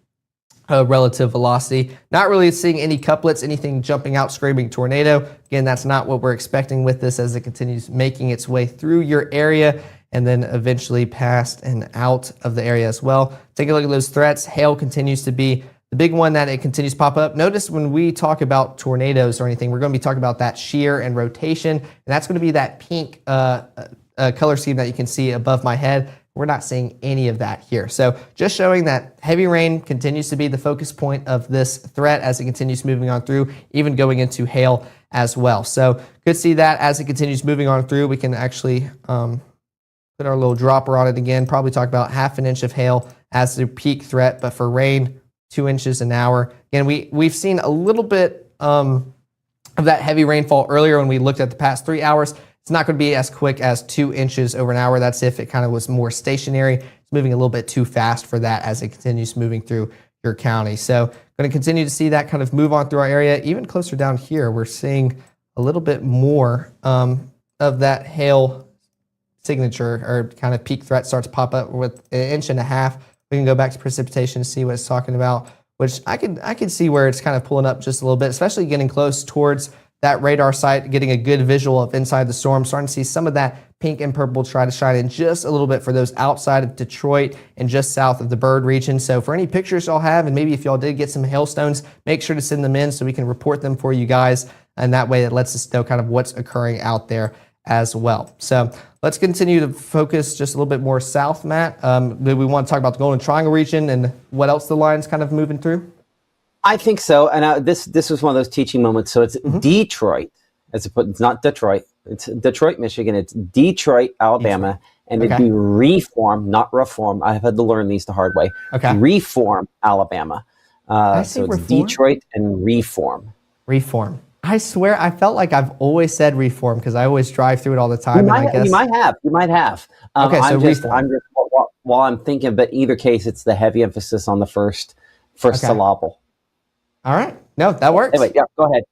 relative velocity. Not really seeing any couplets, anything jumping out, screaming tornado. Again, that's not what we're expecting with this as it continues making its way through your area and then eventually past and out of the area as well. Take a look at those threats. Hail continues to be the big one that it continues to pop up. Notice when we talk about tornadoes or anything, we're going to be talking about that shear and rotation, and that's going to be that pink color scheme that you can see above my head. We're not seeing any of that here. So just showing that heavy rain continues to be the focus point of this threat as it continues moving on through, even going into hail as well. So good to see that as it continues moving on through. We can actually put our little dropper on it again, probably talk about 1/2 inch of hail as the peak threat, but for rain, 2 inches an hour. Again, we've seen a little bit of that heavy rainfall earlier when we looked at the past 3 hours. It's not going to be as quick as 2 inches over an hour. That's if it kind of was more stationary. It's moving a little bit too fast for that as it continues moving through your county. So going to continue to see that kind of move on through our area. Even closer down here, we're seeing a little bit more of that hail signature or kind of peak threat start to pop up with 1.5 inches. We can go back to precipitation to see what it's talking about, which I can see where it's kind of pulling up just a little bit, especially getting close towards that radar site, getting a good visual of inside the storm, starting to see some of that pink and purple try to shine in just a little bit for those outside of Detroit and just south of the Bird region. So for any pictures y'all have, and maybe if y'all did get some hailstones, make sure to send them in so we can report them for you guys. And that way it lets us know kind of what's occurring out there as well. So let's continue to focus just a little bit more south, Matt. Do we want to talk about the Golden Triangle region and what else the line's kind of moving through? I think so. And this was one of those teaching moments. So it's Detroit, it's not Detroit. It's Detroit, Michigan. It's Detroit, Alabama. And it'd be Reform, not Reform. I've had to learn these the hard way. Okay. Reform, Alabama. So it's Reform? Detroit and Reform. Reform. I swear, I felt like I've always said Reform because I always drive through it all the time. You might have. Okay, so I'm just while I'm thinking, but either case, it's the heavy emphasis on the first syllable. All right. No, that works. Anyway, yeah, go ahead.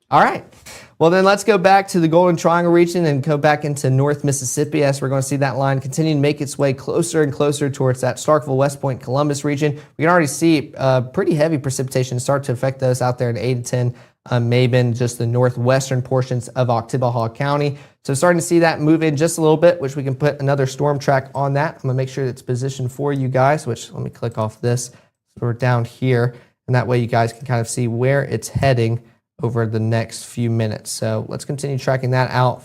All right. Well, then let's go back to the Golden Triangle region and go back into North Mississippi as we're going to see that line continue to make its way closer and closer towards that Starkville, West Point, Columbus region. We can already see pretty heavy precipitation start to affect those out there in 8 to 10 Mabin, just the northwestern portions of Oktibbeha County. So starting to see that move in just a little bit, which we can put another storm track on that. I'm going to make sure it's positioned for you guys, which let me click off this. So we're down here. And that way you guys can kind of see where it's heading over the next few minutes. So let's continue tracking that out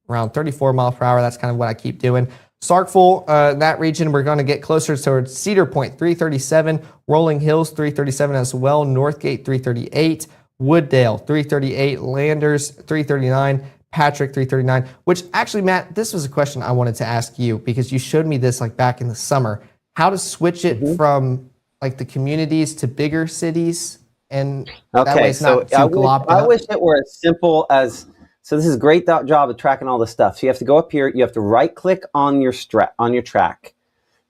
around 34 miles per hour. That's kind of what I keep doing. Starkville, that region, we're going to get closer towards Cedar Point, 337, Rolling Hills, 337 as well, Northgate, 338, Wooddale, 338, Landers, 339, Patrick, 339, which actually, Matt, this was a question I wanted to ask you because you showed me this like back in the summer. How to switch it from like the communities to bigger cities, and that way it's not too globbed up. I wish it were as simple as, so this is a great job of tracking all this stuff. So you have to go up here, you have to right click on your track.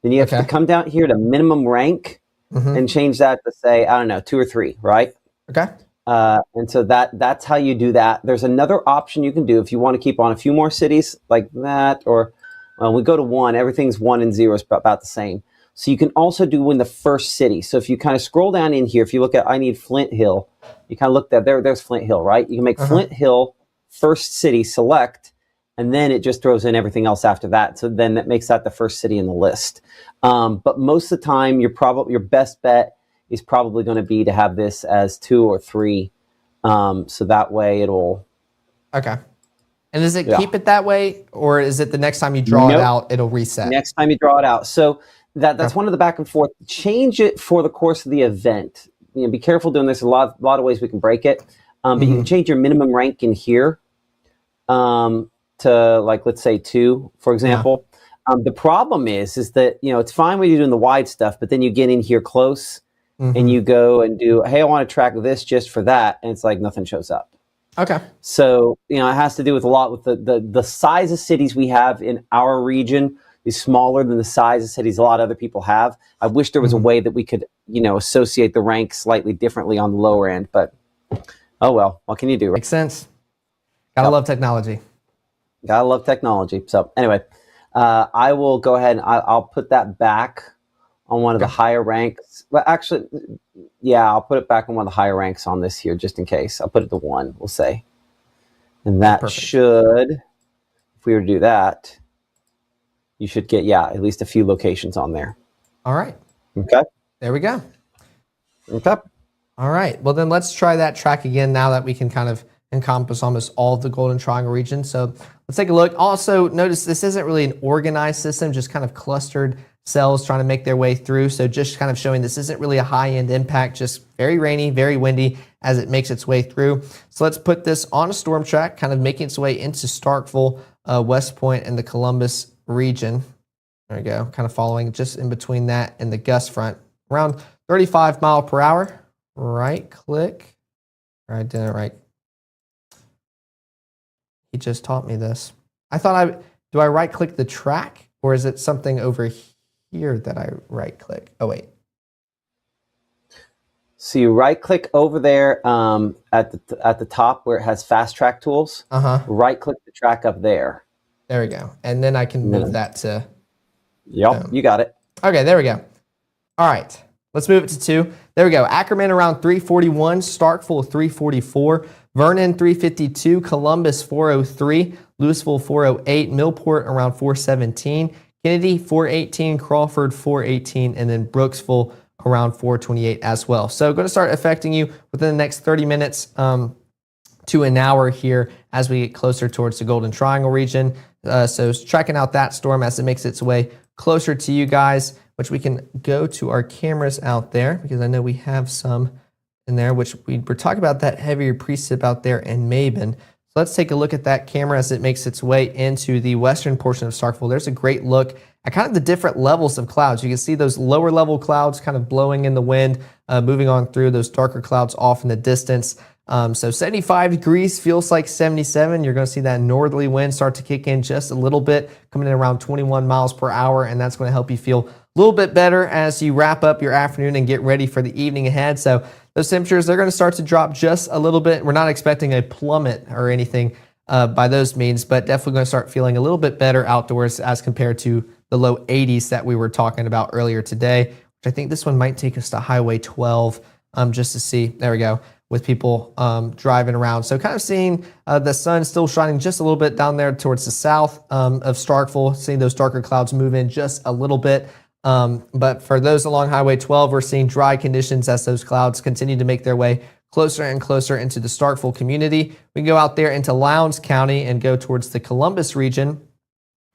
Then you have to come down here to minimum rank and change that to say, I don't know, 2 or 3, right? Okay. And so that's how you do that. There's another option you can do if you want to keep on a few more cities like that, or we go to 1, everything's 1 and 0 is about the same. So you can also do in the first city. So if you kind of scroll down in here, if you look at, I need Flint Hill, you kind of look at there's Flint Hill, right? You can make Flint Hill first city, select, and then it just throws in everything else after that. So then that makes that the first city in the list. But most of the time, your best bet is probably going to be to have this as 2 or 3. So that way it'll... Okay. And does it keep it that way, or is it the next time you draw it out, it'll reset? Next time you draw it out. So that's one of the back and forth. Change it for the course of the event. You know, be careful doing this. A lot of ways we can break it. But you can change your minimum rank in here to, like, let's say 2, for example. The problem is that, you know, it's fine when you're doing the wide stuff, but then you get in here close and you go and do, hey, I want to track this just for that. And it's like nothing shows up. Okay. So, you know, it has to do with a lot with the size of cities we have in our region is smaller than the size of cities a lot of other people have. I wish there was a way that we could, you know, associate the rank slightly differently on the lower end, but oh well, what can you do? Right? Makes sense. Gotta love technology. Gotta love technology. So anyway, I will go ahead and I'll put that back on one of the higher ranks. Well, actually, yeah, I'll put it back on one of the higher ranks on this here just in case. I'll put it to 1, we'll say. And that should, if we were to do that, you should get, at least a few locations on there. All right. Okay. There we go. Okay. All right. Well, then let's try that track again now that we can kind of encompass almost all of the Golden Triangle region. So let's take a look. Also, notice this isn't really an organized system, just kind of clustered cells trying to make their way through. So just kind of showing this isn't really a high-end impact, just very rainy, very windy as it makes its way through. So let's put this on a storm track, kind of making its way into Starkville, West Point, and the Columbus region. There we go, kind of following just in between that and the gust front. Around 35 mile per hour. Right click. I did it right. He just taught me this. I thought do I right click the track, or is it something over here that I right click? Oh wait. So you right click over there at the top where it has fast track tools. Right click the track up there. There we go. And then I can move that to... Yep, you got it. Okay, there we go. All right, let's move it to 2. There we go. Ackerman around 341, Starkville 344, Vernon 352, Columbus 403, Louisville 408, Millport around 417, Kennedy 418, Crawford 418, and then Brooksville around 428 as well. So going to start affecting you within the next 30 minutes to an hour here as we get closer towards the Golden Triangle region. So tracking out that storm as it makes its way closer to you guys, which we can go to our cameras out there because I know we have some in there, which we were talking about that heavier precip out there in Maben. So let's take a look at that camera as it makes its way into the western portion of Starkville. There's a great look at kind of the different levels of clouds. You can see those lower level clouds kind of blowing in the wind, moving on through those darker clouds off in the distance. So 75 degrees feels like 77. You're going to see that northerly wind start to kick in just a little bit, coming in around 21 miles per hour, and that's going to help you feel a little bit better as you wrap up your afternoon and get ready for the evening ahead. So those temperatures, they're going to start to drop just a little bit. We're not expecting a plummet or anything by those means, but definitely going to start feeling a little bit better outdoors as compared to the low 80s that we were talking about earlier today, which I think this one might take us to Highway 12 just to see. There we go. With people driving around. So kind of seeing the sun still shining just a little bit down there towards the south of Starkville, seeing those darker clouds move in just a little bit. But for those along Highway 12, we're seeing dry conditions as those clouds continue to make their way closer and closer into the Starkville community. We can go out there into Lowndes County and go towards the Columbus region.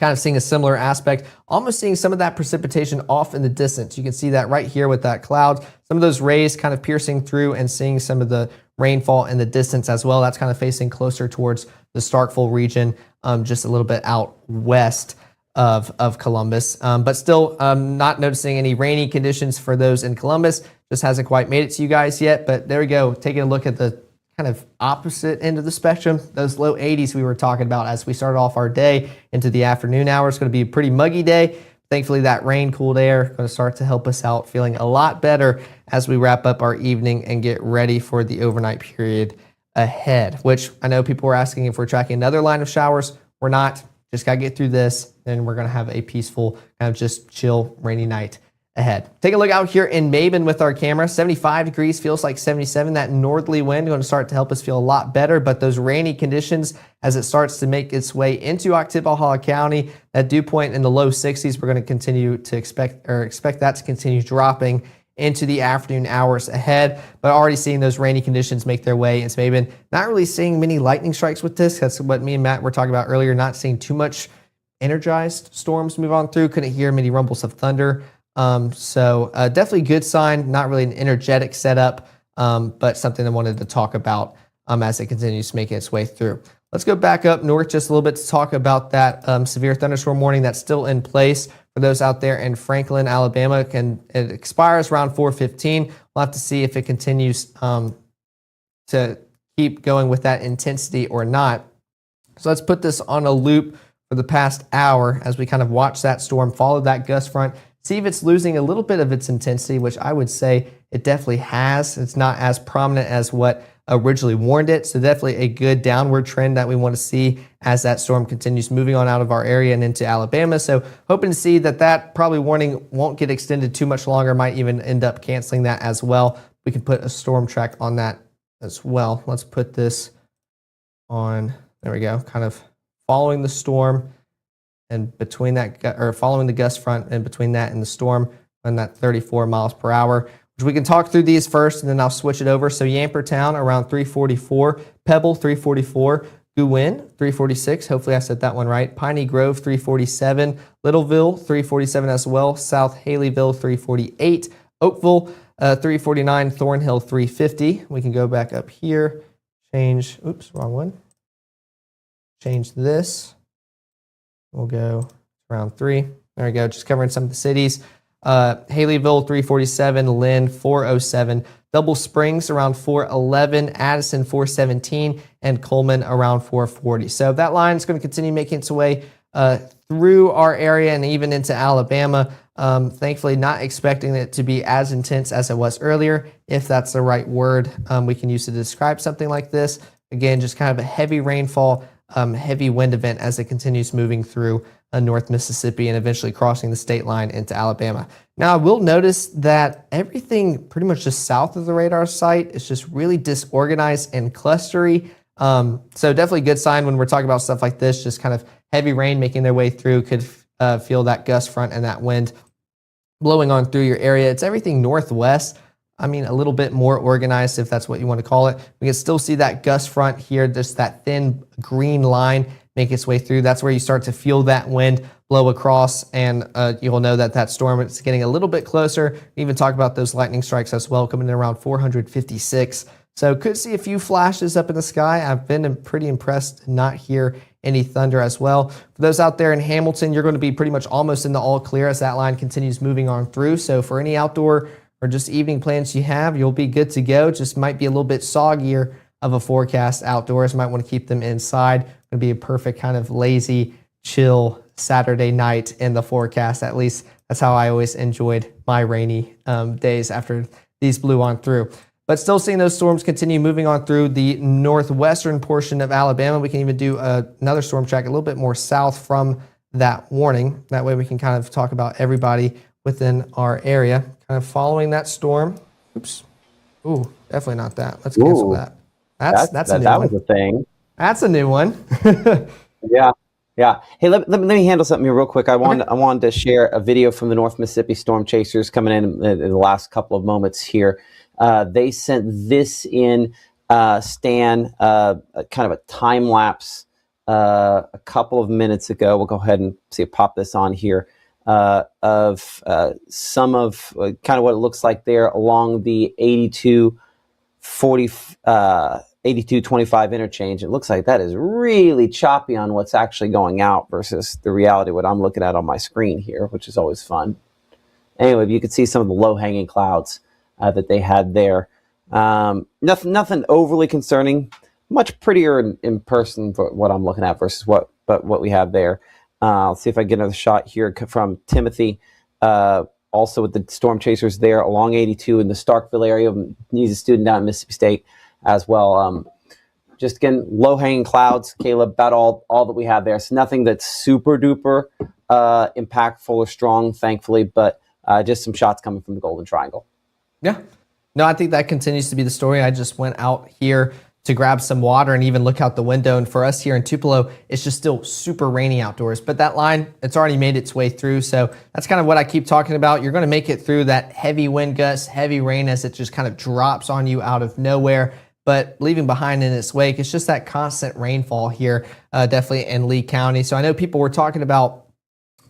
Kind of seeing a similar aspect, almost seeing some of that precipitation off in the distance. You can see that right here with that cloud. Some of those rays kind of piercing through and seeing some of the rainfall in the distance as well. That's kind of facing closer towards the Starkville region, just a little bit out west of Columbus. But still not noticing any rainy conditions for those in Columbus. Just hasn't quite made it to you guys yet. But there we go, taking a look at the kind of opposite end of the spectrum, those low 80s we were talking about as we started off our day into the afternoon hours. It's going to be a pretty muggy day. Thankfully, that rain, cooled air going to start to help us out, feeling a lot better as we wrap up our evening and get ready for the overnight period ahead, which I know people were asking if we're tracking another line of showers. We're not. Just got to get through this, and we're going to have a peaceful, kind of just chill, rainy night ahead. Take a look out here in Maben with our camera. 75 degrees, feels like 77. That northerly wind going to start to help us feel a lot better, but those rainy conditions as it starts to make its way into Oktibbeha County, that dew point in the low 60s, we're going to continue to expect that to continue dropping into the afternoon hours ahead, but already seeing those rainy conditions make their way into Maben. Not really seeing many lightning strikes with this. That's what me and Matt were talking about earlier, not seeing too much energized storms move on through. Couldn't hear many rumbles of thunder. So definitely good sign, not really an energetic setup, but something I wanted to talk about as it continues to make its way through. Let's go back up north just a little bit to talk about that severe thunderstorm warning that's still in place for those out there in Franklin, Alabama. It expires around 4:15. We'll have to see if it continues to keep going with that intensity or not. So let's put this on a loop for the past hour as we kind of watch that storm, follow that gust front, see if it's losing a little bit of its intensity, which I would say it definitely has. It's not as prominent as what originally warned it. So definitely a good downward trend that we want to see as that storm continues moving on out of our area and into Alabama. So hoping to see that probably warning won't get extended too much longer, might even end up canceling that as well. We can put a storm track on that as well. Let's put this on, there we go, kind of following the storm and between that, or following the gust front and between that and the storm on that 34 miles per hour. We can talk through these first, and then I'll switch it over. So Yampertown around 344, Pebble 344, Guin 346. Hopefully I said that one right. Piney Grove 347, Littleville 347 as well. South Haleyville 348, Oakville 349, Thornhill 350. We can go back up here. Change. Oops, wrong one. Change this. We'll go around 3. There we go. Just covering some of the cities. Haleyville 347, Lynn 407, Double Springs around 411, Addison 417, and Coleman around 440. So that line is going to continue making its way through our area and even into Alabama. Thankfully, not expecting it to be as intense as it was earlier, if that's the right word we can use to describe something like this. Again, just kind of a heavy rainfall, heavy wind event as it continues moving through North Mississippi and eventually crossing the state line into Alabama. Now, I will notice that everything pretty much just south of the radar site is just really disorganized and clustery. So definitely a good sign when we're talking about stuff like this, just kind of heavy rain making their way through. Could feel that gust front and that wind blowing on through your area. It's everything northwest. I mean, a little bit more organized, if that's what you want to call it. We can still see that gust front here, just that thin green line make its way through. That's where you start to feel that wind blow across, and you'll know that that storm is getting a little bit closer. We even talk about those lightning strikes as well, coming in around 456. So could see a few flashes up in the sky. I've been pretty impressed to not hear any thunder as well. For those out there in Hamilton, you're going to be pretty much almost in the all clear as that line continues moving on through. So for any outdoor or just evening plans you have, you'll be good to go. Just might be a little bit soggier of a forecast outdoors. Might want to keep them inside. Going to be a perfect kind of lazy, chill Saturday night in the forecast. At least that's how I always enjoyed my rainy days after these blew on through. But still seeing those storms continue moving on through the northwestern portion of Alabama. We can even do another storm track a little bit more south from that warning. That way we can kind of talk about everybody within our area. Kind of following that storm. Oops. Ooh, definitely not that. Let's cancel that. That's a new one. That was a thing. That's a new one. Yeah. Yeah. Hey, let me handle something here real quick. I wanted to share a video from the North Mississippi Storm Chasers coming in the last couple of moments here. They sent this in, Stan, kind of a time lapse a couple of minutes ago. We'll go ahead and see, pop this on here, of some of kind of what it looks like there along the 8225 interchange. It looks like that is really choppy on what's actually going out versus the reality, what I'm looking at on my screen here, which is always fun. Anyway, you can see some of the low-hanging clouds that they had there. Nothing overly concerning. Much prettier in person for what I'm looking at versus what we have there. I'll see if I get another shot here from Timothy. Also with the Storm Chasers there along 82 in the Starkville area. He's a student down at Mississippi State as well. Just again, low-hanging clouds, Caleb, about all that we have there. So nothing that's super duper impactful or strong, thankfully, but just some shots coming from the Golden Triangle. Yeah. No, I think that continues to be the story. I just went out here to grab some water and even look out the window. And for us here in Tupelo, it's just still super rainy outdoors. But that line, it's already made its way through. So that's kind of what I keep talking about. You're going to make it through that heavy wind gusts, heavy rain as it just kind of drops on you out of nowhere. But leaving behind in its wake, it's just that constant rainfall here, definitely in Lee County. So I know people were talking about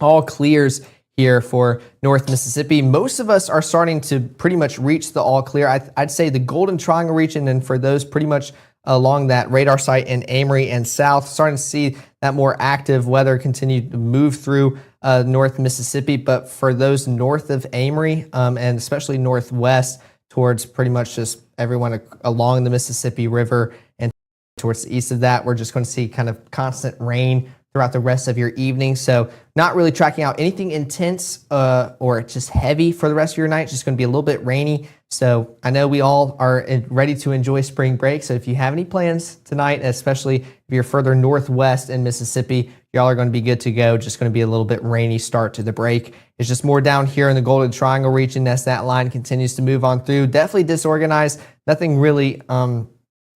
all clears here for North Mississippi. Most of us are starting to pretty much reach the all clear. I'd say the Golden Triangle region, and for those pretty much along that radar site in Amory and south, starting to see that more active weather continue to move through North Mississippi. But for those north of Amory and especially northwest towards pretty much just everyone along the Mississippi River and towards the east of that, we're just going to see kind of constant rain throughout the rest of your evening. So not really tracking out anything intense or just heavy for the rest of your night. It's just going to be a little bit rainy. So I know we all are ready to enjoy spring break. So if you have any plans tonight, especially if you're further northwest in Mississippi, y'all are going to be good to go. Just going to be a little bit rainy start to the break. It's just more down here in the Golden Triangle region as that line continues to move on through. Definitely disorganized. Nothing really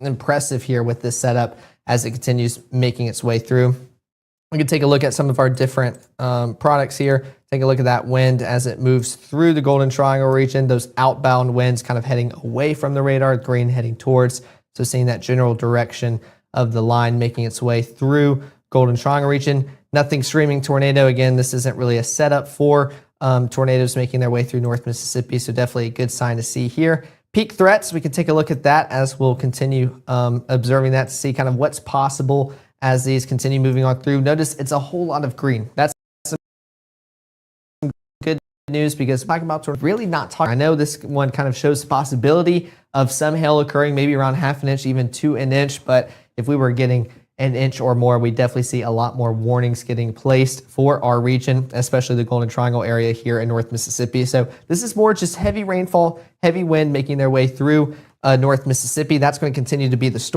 impressive here with this setup as it continues making its way through. We can take a look at some of our different products here. Take a look at that wind as it moves through the Golden Triangle region. Those outbound winds kind of heading away from the radar, green heading towards. So seeing that general direction of the line making its way through Golden Triangle region. Nothing screaming tornado. Again, this isn't really a setup for tornadoes making their way through North Mississippi. So definitely a good sign to see here. Peak threats, we can take a look at that as we'll continue observing that to see kind of what's possible as these continue moving on through. Notice it's a whole lot of green. That's some good news because talking about sort of really not talking. I know this one kind of shows the possibility of some hail occurring, maybe around half an inch, even to an inch. But if we were getting an inch or more, we definitely see a lot more warnings getting placed for our region, especially the Golden Triangle area here in North Mississippi. So this is more just heavy rainfall, heavy wind making their way through North Mississippi. That's going to continue to be the story.